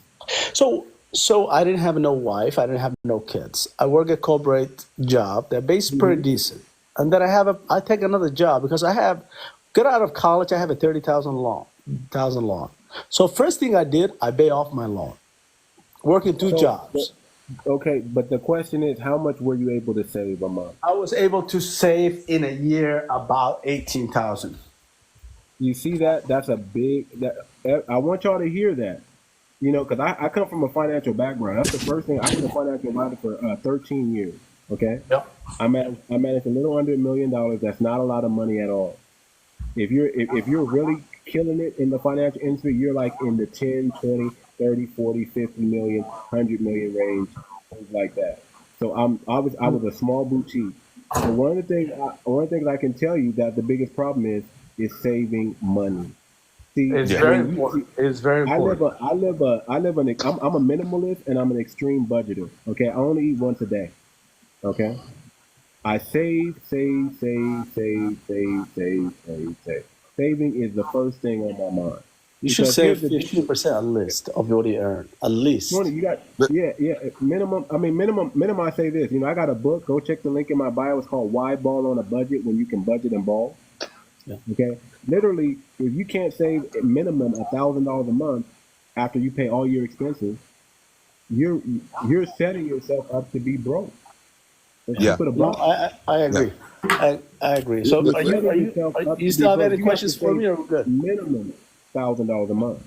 So I didn't have no wife. I didn't have no kids. I work a corporate job that pays pretty decent, and then I take another job because got out of college. I have a $30,000 loan. So first thing I did, I pay off my loan, working two jobs. Okay, but the question is, how much were you able to save a month? I was able to save in a year about $18,000. You see that? That's a big. I want y'all to hear that. Because I come from a financial background. That's the first thing. I was a financial advisor for 13 years. Okay. Yep. I managed a little under $1 million. That's not a lot of money at all. If you're really killing it in the financial industry, you're like in the 10, 20, 30, 40, 50 million, 100 million range, things like that. So I was a small boutique. So one of the things I can tell you that the biggest problem is saving money. See, it's very important. It's very important. I'm a minimalist and I'm an extreme budgeter. Okay, I only eat once a day. Okay, I save. Saving is the first thing on my mind. You should save 15% at least of what you earn. At least. You got minimum. Minimum. I say this. I got a book. Go check the link in my bio. It's called "Why Ball on a Budget When You Can Budget and Ball." Yeah. Okay. Literally, if you can't save a minimum $1,000 a month after you pay all your expenses, you're setting yourself up to be broke. I agree. I agree. So, you still have any questions for me, or good? Minimum $1,000 a month.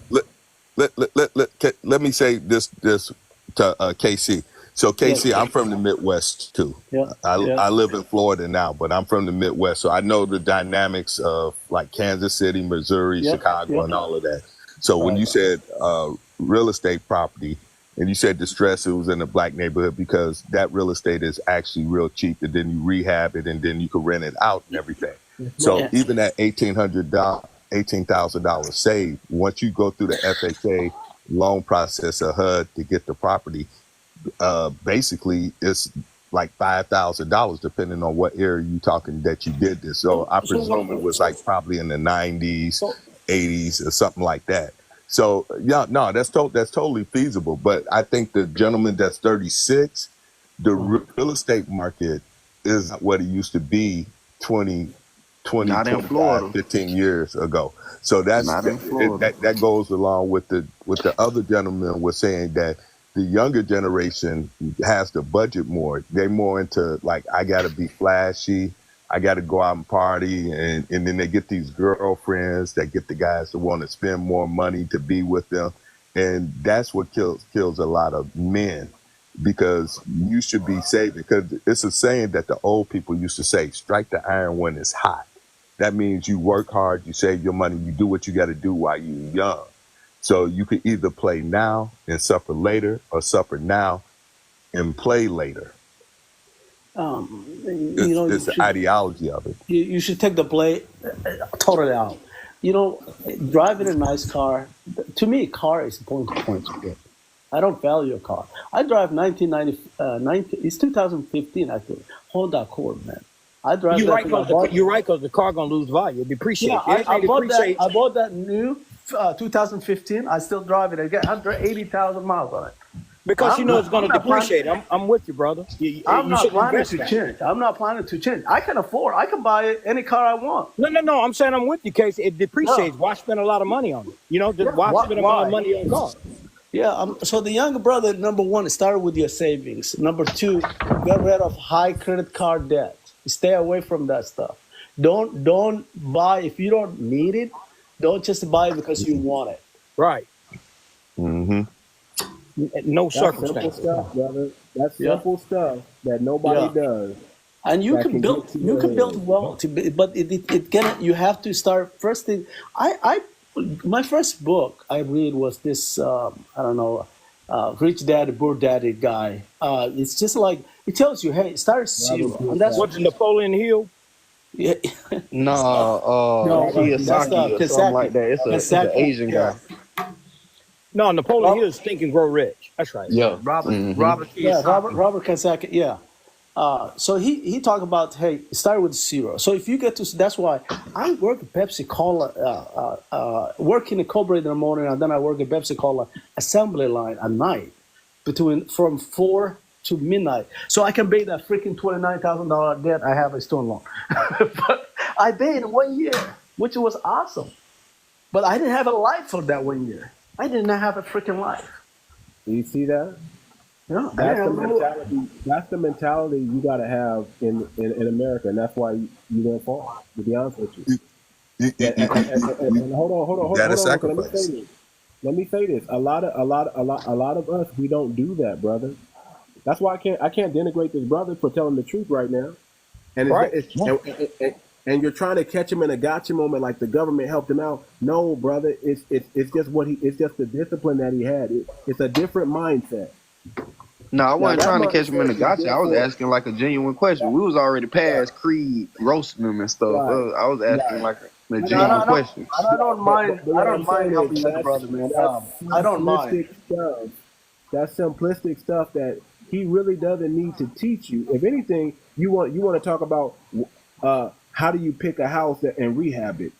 Let me say this to 𝗖𝗄𝘁. So 𝗖𝗄𝘁, I'm from the Midwest too. Yeah. I live in Florida now, but I'm from the Midwest, so I know the dynamics of like Kansas City, Missouri, Chicago, and all of that. So when you said real estate property, and you said distress, it was in a black neighborhood because that real estate is actually real cheap, and then you rehab it, and then you can rent it out and everything. So even at $18,000 saved, once you go through the FHA loan process of HUD to get the property, basically it's like $5,000 depending on what area you're talking that you did this. So I presume it was like probably in the 90s, 80s or something like that. So that's totally feasible. But I think the gentleman that's 36, the real estate market is not what it used to be 20, 25, 15 years ago. So that goes along with the other gentleman was saying that the younger generation has the budget more. They more into like, I got to be flashy. I got to go out and party. And then they get these girlfriends that get the guys to want to spend more money to be with them. And that's what kills a lot of men, because you should be saving. Because it's a saying that the old people used to say, strike the iron when it's hot. That means you work hard, you save your money, you do what you got to do while you're young. So you could either play now and suffer later, or suffer now and play later. It's the ideology of it. You should take the blade totally out. Driving a nice car, to me, car is point to point. I don't value a car. I drive 1990, it's 2015, I think. Honda Accord, man. I drive. You're right, because the car gonna lose value. It depreciates. Yeah, I bought that new 2015. I still drive it. I get 180,000 miles on it. Because it's going to depreciate. I'm with you, brother. I'm not planning to change. I'm not planning to change. I can afford. I can buy any car I want. No. I'm saying I'm with you, Casey. It depreciates. Why spend a lot of money on it? Why spend a lot of money on cars? Yeah. So the younger brother, number one, start with your savings. Number two, get rid of high credit card debt. Stay away from that stuff. Don't buy if you don't need it. Don't just buy it because you want it. Right. Mm-hmm. No circumstances. Simple stuff, brother. That's simple stuff that nobody does. And you can build wealth, but you have to start first thing. My first book I read was this Rich Daddy Poor Daddy guy. It's just like it tells you, hey, start zero. And that's what's Napoleon Hill. Yeah. No, 𝗖𝗁𝗂𝘁𝗂𝘁𝗂 or something like that. It's an Asian guy. No, Napoleon Hill is Think and Grow Rich. That's right. Yeah. Robert 𝗖𝗂𝗂𝘁𝗂𝘁. Yeah. So he talked about, hey, start with zero. So if you get to, that's why I work at Pepsi Cola, work in a co-brand in the morning, and then I work at Pepsi Cola assembly line at night from 4 to midnight. So I can pay that freaking $29,000 debt I have a student loan. But I paid in 1 year, which was awesome. But I didn't have a life for that 1 year. I did not have a freaking life. Do you see that? No, that's the mentality you got to have in America, and that's why you won't fall. To be honest with you. And hold on. Let me say this. A lot of us, we don't do that, brother. That's why I can't denigrate this brother for telling the truth right now. And and you're trying to catch him in a gotcha moment, like the government helped him out. No, brother, it's just the discipline that he had. It's a different mindset. No, I wasn't trying to catch him in a gotcha. I was asking like a genuine question. We was already past Creed roasting him and stuff. Right. I was asking like a genuine question. I don't mind helping that brother, man. I don't mind. That's simplistic stuff that he really doesn't need to teach you. If anything, you want to talk about how do you pick a house and rehab it?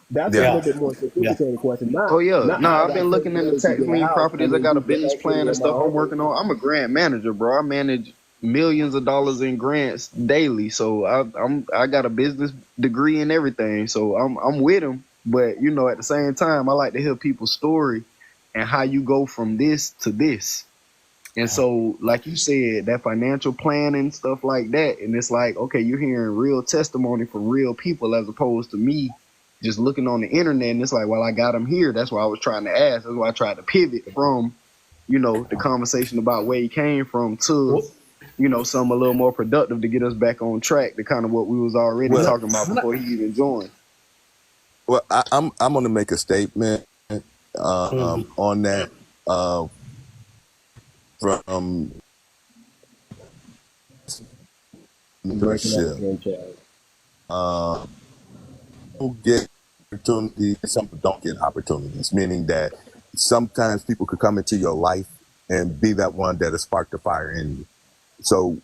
That's a little bit more sophisticated question. I've been looking into tax lien properties. I got a business plan and stuff I'm working on. I'm a grant manager, bro. I manage millions of dollars in grants daily. So I got a business degree and everything. So I'm with him. But at the same time, I like to hear people's story and how you go from this to this. And so, like you said, that financial planning, stuff like that. And it's like, okay, you're hearing real testimony from real people as opposed to me just looking on the internet. And it's like, well, I got them here. That's why I was trying to ask. That's why I tried to pivot from, the conversation about where he came from to, something a little more productive to get us back on track to kind of what we was already talking about before he even joined. Well, I'm going to make a statement on that. From who get opportunities, some don't get opportunities, meaning that sometimes people could come into your life and be that one that'll spark the fire in you. So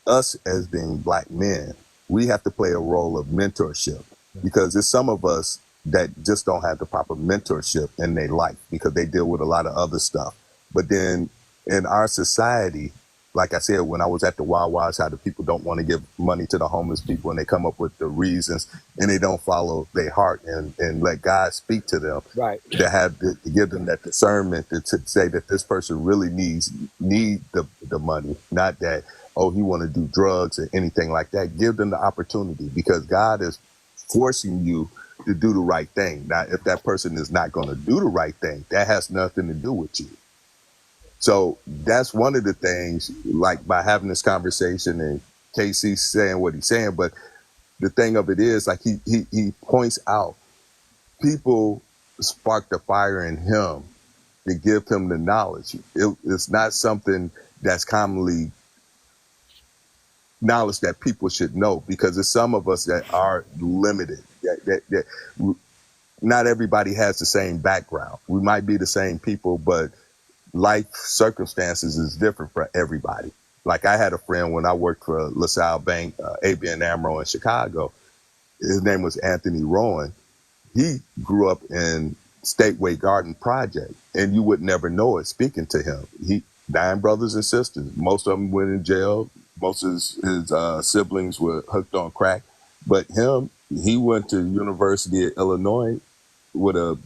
us as being Black men, we have to play a role of mentorship, because there's some of us that just don't have the proper mentorship in their life because they deal with a lot of other stuff. But then in our society, like I said, when I was at the Wawa's, how the people don't want to give money to the homeless people, and they come up with the reasons, and they don't follow their heart and let God speak to them. Right. To give them that discernment to say that this person really need the money, not that, oh, he want to do drugs or anything like that. Give them the opportunity, because God is forcing you to do the right thing. Now, if that person is not going to do the right thing, that has nothing to do with you. So that's one of the things, like by having this conversation and KC saying what he's saying, but the thing of it is, like he points out, people spark the fire in him to give him the knowledge. It's not something that's commonly knowledge that people should know, because there's some of us that are limited, that not everybody has the same background. We might be the same people, but life circumstances is different for everybody. Like I had a friend when I worked for LaSalle Bank, ABN AMRO in Chicago. His name was Anthony Rowan. He grew up in Stateway Garden Project, and you would never know it speaking to him. 9 brothers and sisters. Most of them went in jail. Most of his siblings were hooked on crack. But he went to University of Illinois with a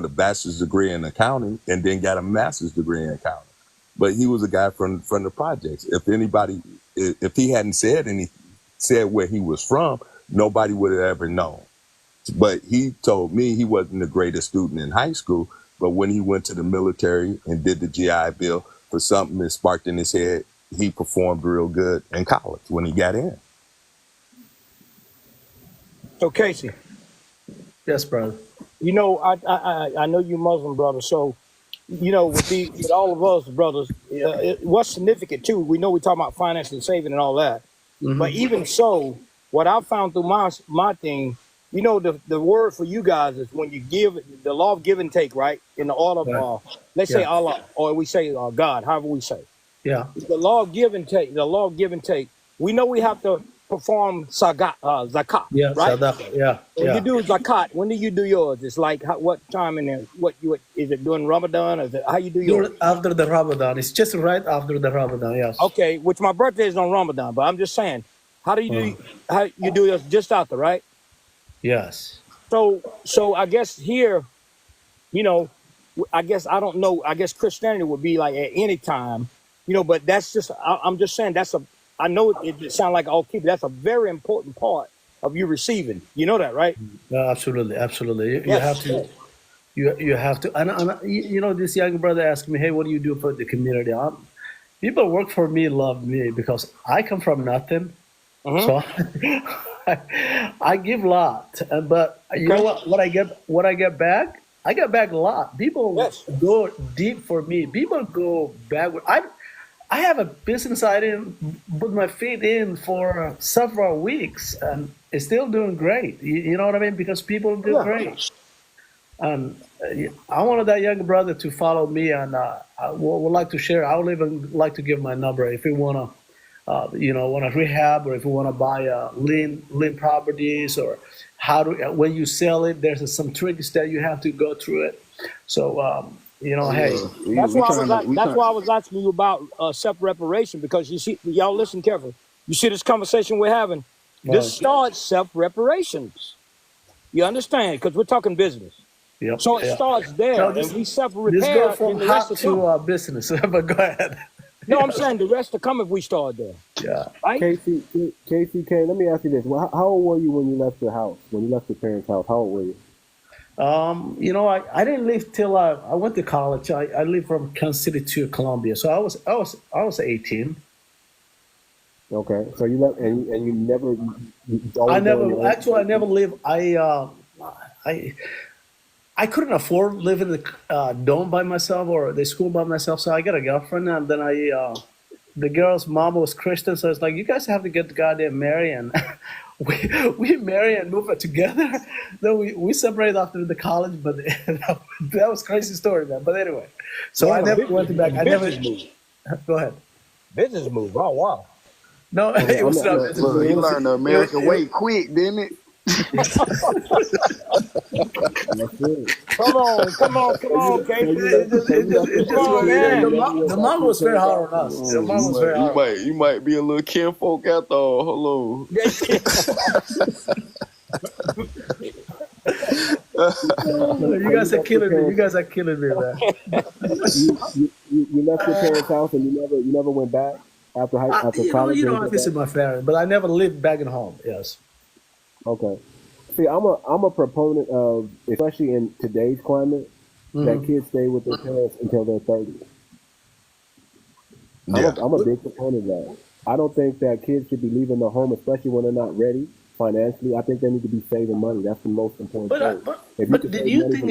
bachelor's degree in accounting, and then got a master's degree in accounting. But he was a guy from the projects. If he hadn't said where he was from, nobody would have ever known. But he told me he wasn't the greatest student in high school, but when he went to the military and did the GI Bill, for something that sparked in his head, he performed real good in college when he got in. So Casey. Yes, brother. You know, I know you Muslim brother, so you know, with all of us brothers, what's significant too, we know we talk about financial saving and all that, but even so, what I found through my thing, you know, the word for you guys is when you give, the law of give and take, right? In the order of, let's say Allah, or we say God, however we say. Yeah. The law of give and take, we know we have to perform zakat, right? Yeah. When you do zakat, when do you do yours? It's like what time in there? What is it during Ramadan? Or is it, how you do yours? After the Ramadan. It's just right after the Ramadan. Yes. Okay, which my birthday is on Ramadan, but I'm just saying, how you do yours just after, right? Yes. So I guess here, you know, I guess I don't know. I guess Christianity would be like at any time, you know. But that's just I'm just saying I know it sounds like all people. That's a very important part of you receiving. You know that, right? Absolutely. You Yes. have to. You have to. And you know, this young brother asked me, "Hey, what do you do for the community?" People work for me, love me, because I come from nothing. So I give a lot, but you know what? What I get back, I get back a lot. People go deep for me. People go backward. I have a business I didn't put my feet in for several weeks, and it's still doing great. You know what I mean? Because people do great. And I wanted that young brother to follow me, and I would like to share. I would even like to give my number if you want to rehab, or if you want to buy lean properties, or when you sell it, there's some tricks that you have to go through it. So, hey, that's why I was asking you about self-reparation, because you see, y'all listen carefully. You see this conversation we're having. This starts self-reparations. You understand? Because we're talking business. Yep. So it starts there, and we self-repair. This goes from the rest to business. But go ahead. No, I'm saying the rest to come if we start there. Yeah. Right? KCK, let me ask you this. How old were you when you left your house? When you left your parents' house, how old were you? I didn't leave till I went to college. I lived from Kansas City to Columbia, so I was 18. Okay, so you left, and you never. I never lived. I couldn't afford living in the dome by myself or the school by myself, so I got a girlfriend, and then the girl's mom was Christian, so it's like, you guys have to get goddamn married, and we marry and move it together. Then we separated after the college, but that was a crazy story, man. But anyway, so I never went back. I never. Go ahead. Business move. Oh wow. No, it was not. He learned the American way quick, didn't it? Come on, Casey. The mom was very hard on us. The mom was very hard. You might be a little kinfolk after all. Hello. You guys are killing me. You guys are killing me, man. You left your parents' house and you never went back after college. I visit my parents, but I never lived back at home. Yes. Okay. See, I'm a proponent of, especially in today's climate, that kids stay with their parents until they're 30. I'm a big proponent of that. I don't think that kids should be leaving the home, especially when they're not ready financially. I think they need to be saving money. That's the most important thing. But do you think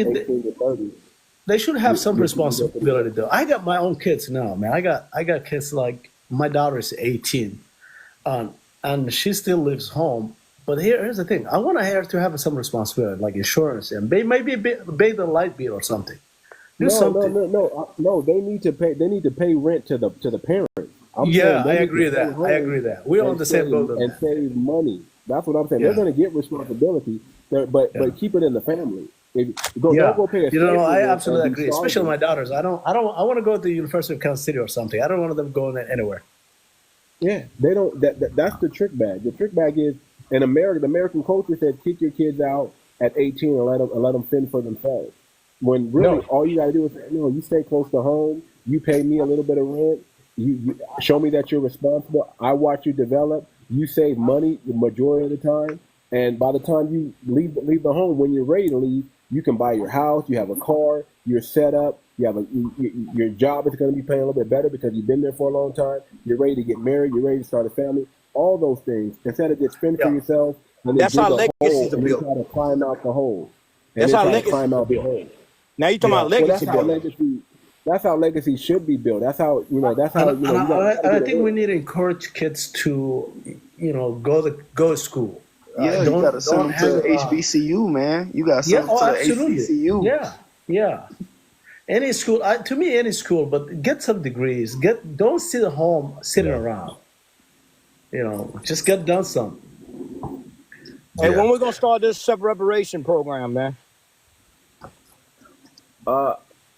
they should have some responsibility though? I got my own kids now, man. I got kids like my daughter is 18, and she still lives home. But here's the thing: I want her to have some responsibility, like insurance, and maybe pay the light bill or something. No. They need to pay. They need to pay rent to the parents. I agree that. We're on the same boat. And save money. That's what I'm saying. They're going to get responsibility, but keep it in the family. Don't go pay. I absolutely agree. Especially my daughters. I want to go to the University of Kansas City or something. I don't want them going anywhere. Yeah, they don't. That's the trick bag. The trick bag is in America. The American culture said kick your kids out at 18 and let them fend for themselves. When really all you got to do is you stay close to home. You pay me a little bit of rent. You show me that you're responsible. I watch you develop. You save money the majority of the time, and by the time you leave the home, when you're ready to leave, you can buy your house. You have a car. You're set up. You have your job is going to be paying a little bit better because you've been there for a long time. You're ready to get married. You're ready to start a family. All those things instead of just spend for yourself. And that's how legacy is built. Try to climb out the hole. That's how legacy. Climb out the hole. Now you're talking about legacy building. That's how legacy should be built. That's how That's how I think we need to encourage kids to, go to school. Yeah, you gotta send them to HBCU, man. You gotta send them to HBCU. Yeah. Any school, to me, any school, but get some degrees. Don't sit at home sitting around. Just get done something. Hey, when we gonna start this self-reparation program, man?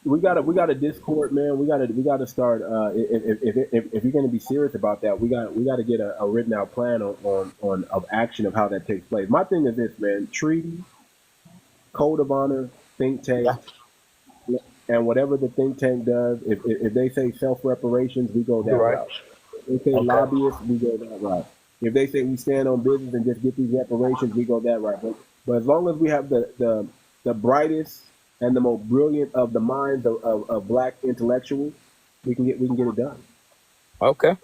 We got a Discord, man. We got to start. If you're going to be serious about that, we got to get a written out plan of action of how that takes place. My thing is this, man: treaty, code of honor, think tank, and whatever the think tank does. If they say self-reparations, we go that route. If they say lobbyists, we go that route. If they say we stand on business and just get these reparations, we go that route. But as long as we have the brightest and the most brilliant of the minds of black intellectuals, we can get it done. Okay.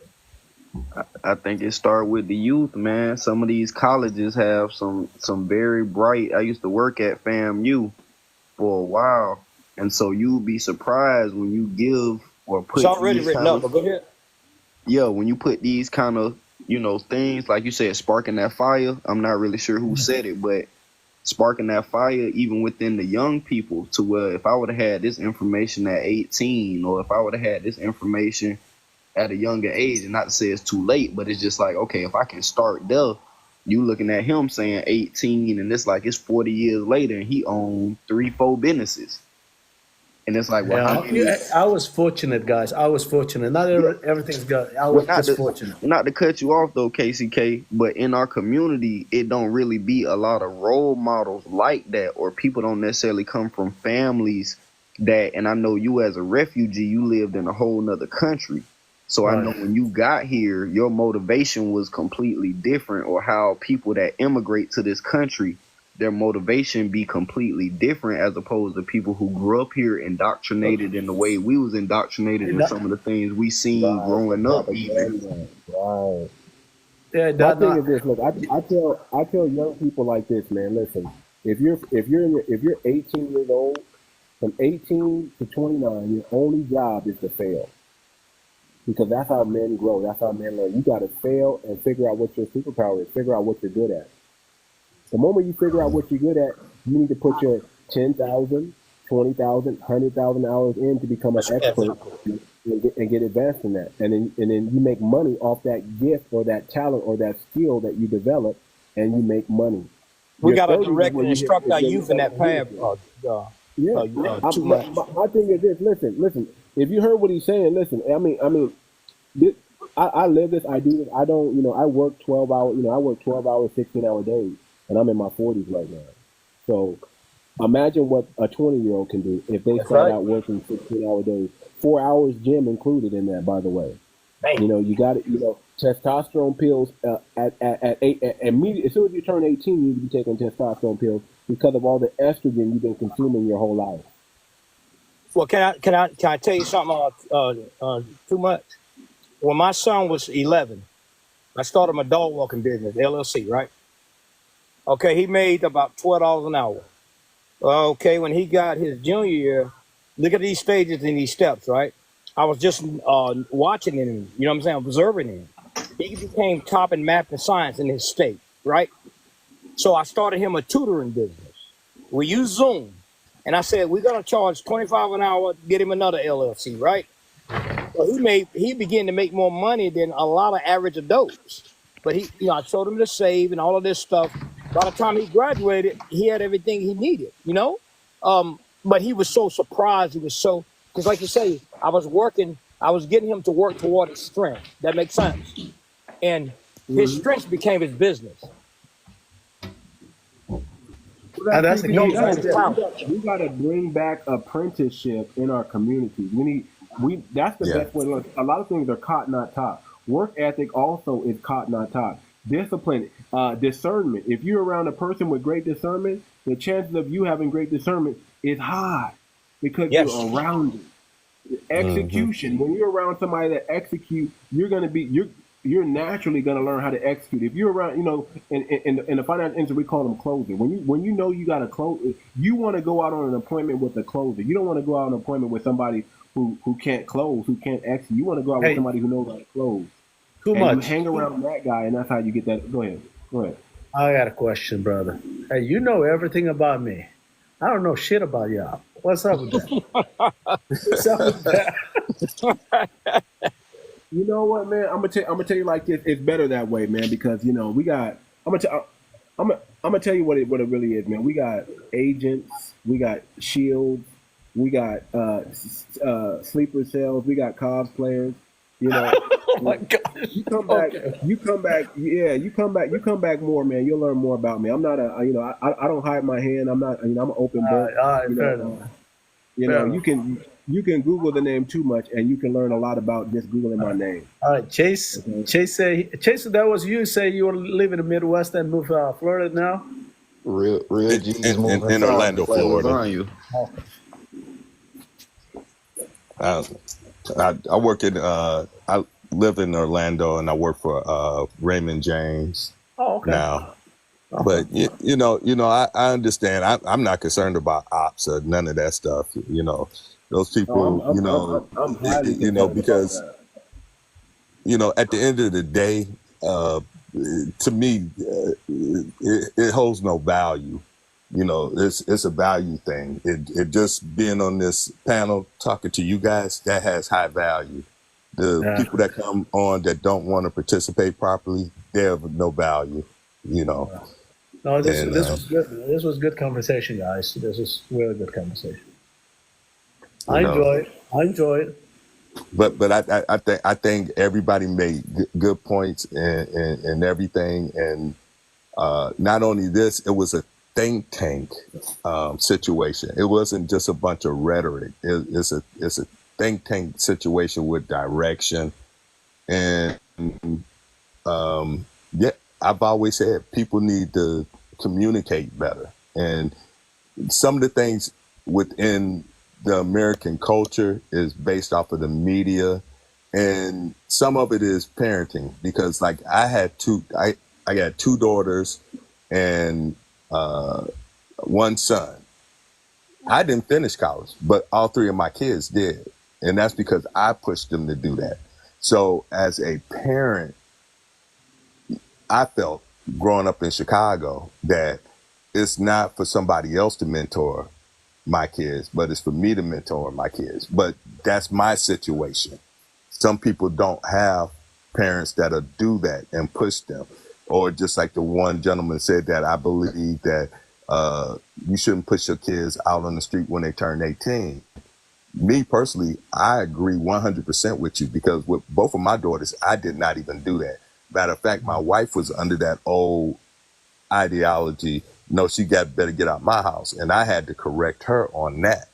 I think it started with the youth, man. Some of these colleges have some very bright. I used to work at FAMU for a while, and so you'll be surprised when you give or put. It's already written up, but go ahead. Yeah, when you put these kind of things like you said, sparking that fire. I'm not really sure who said it, but sparking that fire even within the young people to where if I would have had this information at 18 or if I would have had this information at a younger age, and not to say it's too late, but it's just like, okay, if I can start there, you looking at him saying 18 and it's like it's 40 years later and he owned 3-4 businesses. And it's like, well, I was fortunate, guys. I was fortunate. Not everything's good. I was just fortunate. Not to cut you off though, 𝗖𝗁𝗂𝘁, but in our community, it don't really be a lot of role models like that, or people don't necessarily come from families that, and I know you as a refugee, you lived in a whole nother country. So I know when you got here, your motivation was completely different, or how people that immigrate to this country, their motivation be completely different as opposed to people who grew up here indoctrinated in the way we was indoctrinated in some of the things we seen growing up even. Right. Yeah, my thing is this. Look, I tell young people like this, man. Listen, if you're 18 years old, from 18 to 29, your only job is to fail. Because that's how men grow. That's how men learn. You got to fail and figure out what your superpower is. Figure out what you're good at. The moment you figure out what you're good at, you need to put your 10,000, 20,000, 100,000 hours in to become an expert and get advanced in that. And then you make money off that gift or that talent or that skill that you develop, and you make money. We got to direct and instruct our youth in that path. Too much. My thing is this. Listen. If you heard what he's saying, listen. This, I live this. I do this. I don't. I work 12 hours. I work 12 hours, 16-hour days, and I'm in my 40s right now. So imagine what a 20-year-old can do if they start out working 16-hour days. 4 hours gym included in that, by the way. You got it. Testosterone pills immediately as soon as you turn 18, you need to be taking testosterone pills because of all the estrogen you've been consuming your whole life. Well, can I tell you something? Too much. When my son was 11, I started my dog walking business, LLC, right? Okay, he made about $12 an hour. Okay, when he got his junior year, look at these stages and these steps, right? I was just watching him, you know what I'm saying, observing him. He became top in math and science in his state, right? So I started him a tutoring business. We use Zoom. And I said, we're going to charge $25 an hour to get him another LLC, right? So he began to make more money than a lot of average adults. But I showed him to save and all of this stuff. By the time he graduated, he had everything he needed, But he was so surprised. He was so, because like you say, I was getting him to work toward his strength. That makes sense. And his strength became his business. That's we got to bring back apprenticeship in our communities. That's the best way to learn. A lot of things are caught, not taught. Work ethic also is caught, not taught. Discipline, discernment. If you're around a person with great discernment, the chances of you having great discernment is high because you're around it. Execution. When you're around somebody that execute, you're naturally going to learn how to execute. If you're around, in the finance industry, we call them closers. When you got to close, you want to go out on an appointment with a closer. You don't want to go out on an appointment with somebody who can't close, who can't execute. You want to go out with somebody who knows how to close. Too much. You hang around that guy, and that's how you get that. Go ahead. I got a question, brother. Hey, you know everything about me. I don't know shit about y'all. What's up with that? What's up with that? You know what, man? I'm gonna tell you like this. It's better that way, man, because we got. I'm gonna tell you what it really is, man. We got agents, we got shields, we got sleeper cells, we got cosplayers. Oh my God! You come back more, man. You'll learn more about me. I'm not I don't hide my hand. I'm not. I'm an open book. Fair enough. You can Google the name Too Much, and you can learn a lot about just Googling my name. All right, Chase. Okay. Chase, that was you. Say you were living in the Midwest and moved to Florida now. Real G's in Orlando, Florida. I work in. I live in Orlando, and I work for Raymond James now. But I understand. I'm not concerned about ops or none of that stuff. Those people. I'm because at the end of the day, to me, it holds no value. It's a value thing. It just being on this panel talking to you guys, that has high value. The people that come on that don't want to participate properly, they have no value. No, this was good. This was good conversation, guys. This is really good conversation. I enjoy it. But I think everybody made good points and everything. And not only this, it was a think tank situation. It wasn't just a bunch of rhetoric. It's a think tank situation with direction. And I've always said people need to communicate better. And some of the things within the American culture is based off of the media, and some of it is parenting, because like I got two daughters and one son. I didn't finish college, but all three of my kids did. And that's because I pushed them to do that. So as a parent, I felt growing up in Chicago that it's not for somebody else to mentor my kids, but it's for me to mentor my kids. But that's my situation. Some people don't have parents that'll do that and push them. or just like the one gentleman said that I believe that you shouldn't push your kids out on the street when they turn 18. Me personally, I agree 100% with you, because with both of my daughters, I did not even do that. Matter of fact, my wife was under that old ideology. No, she better get out my house. And I had to correct her on that.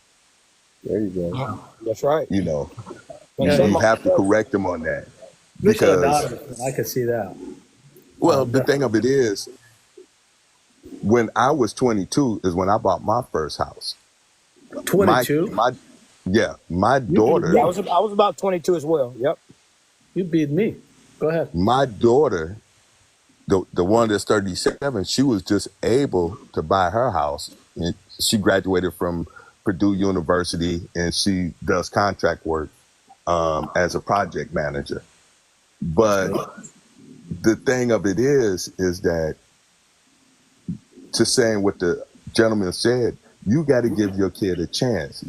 There you go. That's right. You know, you have to correct them on that. Because I can see that. Well, the thing of it is, when I was 22 is when I bought my first house. 22? My daughter. Yeah, I was about 22 as well. Yep. You beat me. Go ahead. My daughter, the one that's 37, she was just able to buy her house. And she graduated from Purdue University, and she does contract work as a project manager. But the thing of it is that, to saying what the gentleman said, you got to give your kid a chance.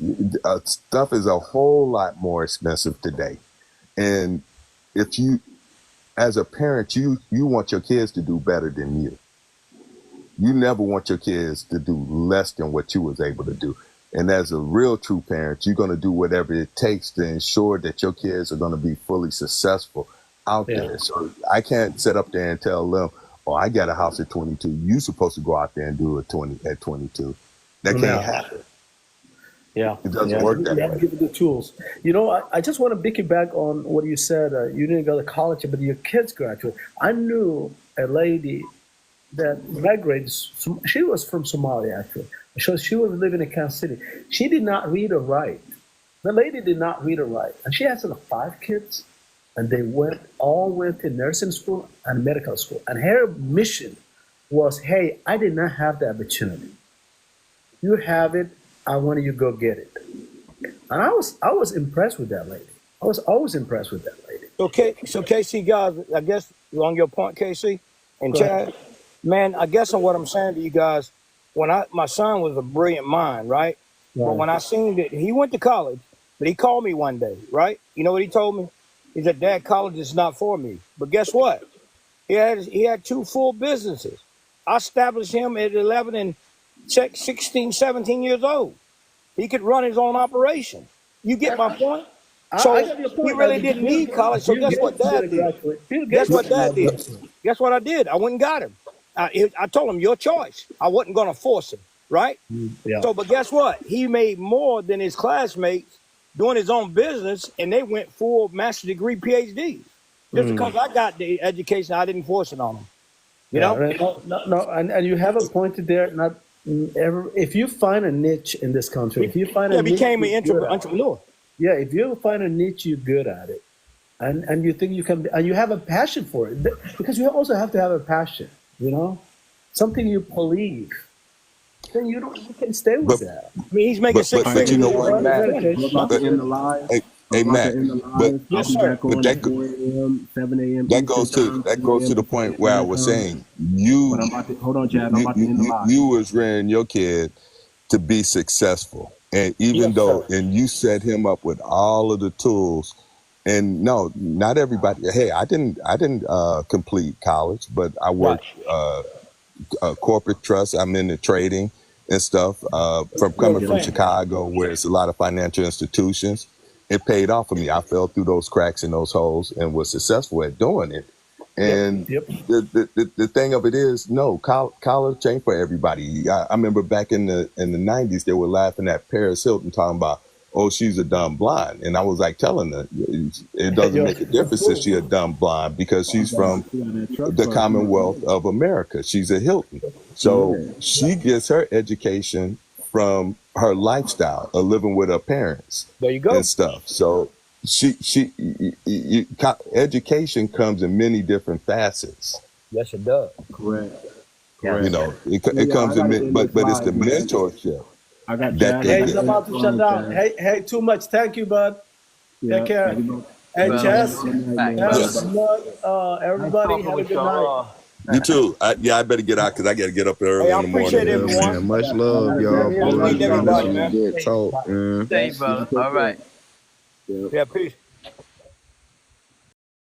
Stuff is a whole lot more expensive today. And if you, as a parent, you want your kids to do better than you. You never want your kids to do less than what you was able to do. And as a real true parent, you're going to do whatever it takes to ensure that your kids are going to be fully successful out there. So I can't sit up there and tell them, oh, I got a house at 22. You're supposed to go out there and do it at 22. That can't happen. Yeah. It doesn't work that way. You have to give them the tools. You know, I just want to piggyback on what you said. You didn't go to college, but your kids graduated. I knew a lady that graduated. She was from Somalia, actually. She was living in Kansas City. She did not read or write. The lady did not read or write. And she has 5 kids. And they all went to nursing school and medical school. And her mission was, hey, I did not have the opportunity. You have it. I want you to go get it. And I was impressed with that lady. I was always impressed with that lady. Okay, so KC, guys, I guess on your point, KC and Chad, man, I guess on what I'm saying to you guys, my son was a brilliant mind, right? But when I seen that he went to college, but he called me one day, right? You know what he told me? He said, Dad, college is not for me. But guess what? He had 2 full businesses. I established him at 11 and 16, 17 years old. He could run his own operation. You get my point? So he really didn't need college. So guess what Dad did? Guess what Dad did? Guess what I did? I went and got him. I told him, your choice. I wasn't going to force him, right? Yeah. So, but guess what? He made more than his classmates doing his own business, and they went full master's degree, PhD. Just because I got the education, I didn't force it on them. You know? No, and you have a point there. Not if you find a niche in this country, if you find a niche, became an entrepreneur. Yeah, if you find a niche, you're good at it, and you think you can, and you have a passion for it, because you also have to have a passion. You know, something you believe. Then you can stay with that. I mean, he's making 6 figures. But you know what, Matt? Hey, Matt, that goes to the point where I was saying you was rearing your kid to be successful, and even though you set him up with all of the tools. And no, not everybody. Hey, I didn't complete college, but I worked corporate trust. I'm into trading and stuff. From coming from Chicago, where it's a lot of financial institutions, it paid off for me. I fell through those cracks and those holes and was successful at doing it. And the thing of it is, no, college ain't for everybody. I remember back in the 90s, they were laughing at Paris Hilton talking about, oh, she's a dumb blonde. And I was like telling her, it doesn't make a difference if she's a dumb blonde, because she's from the Commonwealth of America. She's a Hilton. So she gets her education from her lifestyle of living with her parents. There you go. And stuff. So education comes in many different facets. Yes, it does. Correct. You know, it comes in, but it's the mentorship. I got Hey, it's about to shut down. Hey, too much. Thank you, bud. Take care. Hey, Chess. Everybody, have a good night. You too. I better get out because I got to get up early in the morning. Appreciate everyone. Man, much love, y'all. Everybody, man. Good talk. Stay, brother. All right. Yeah, peace.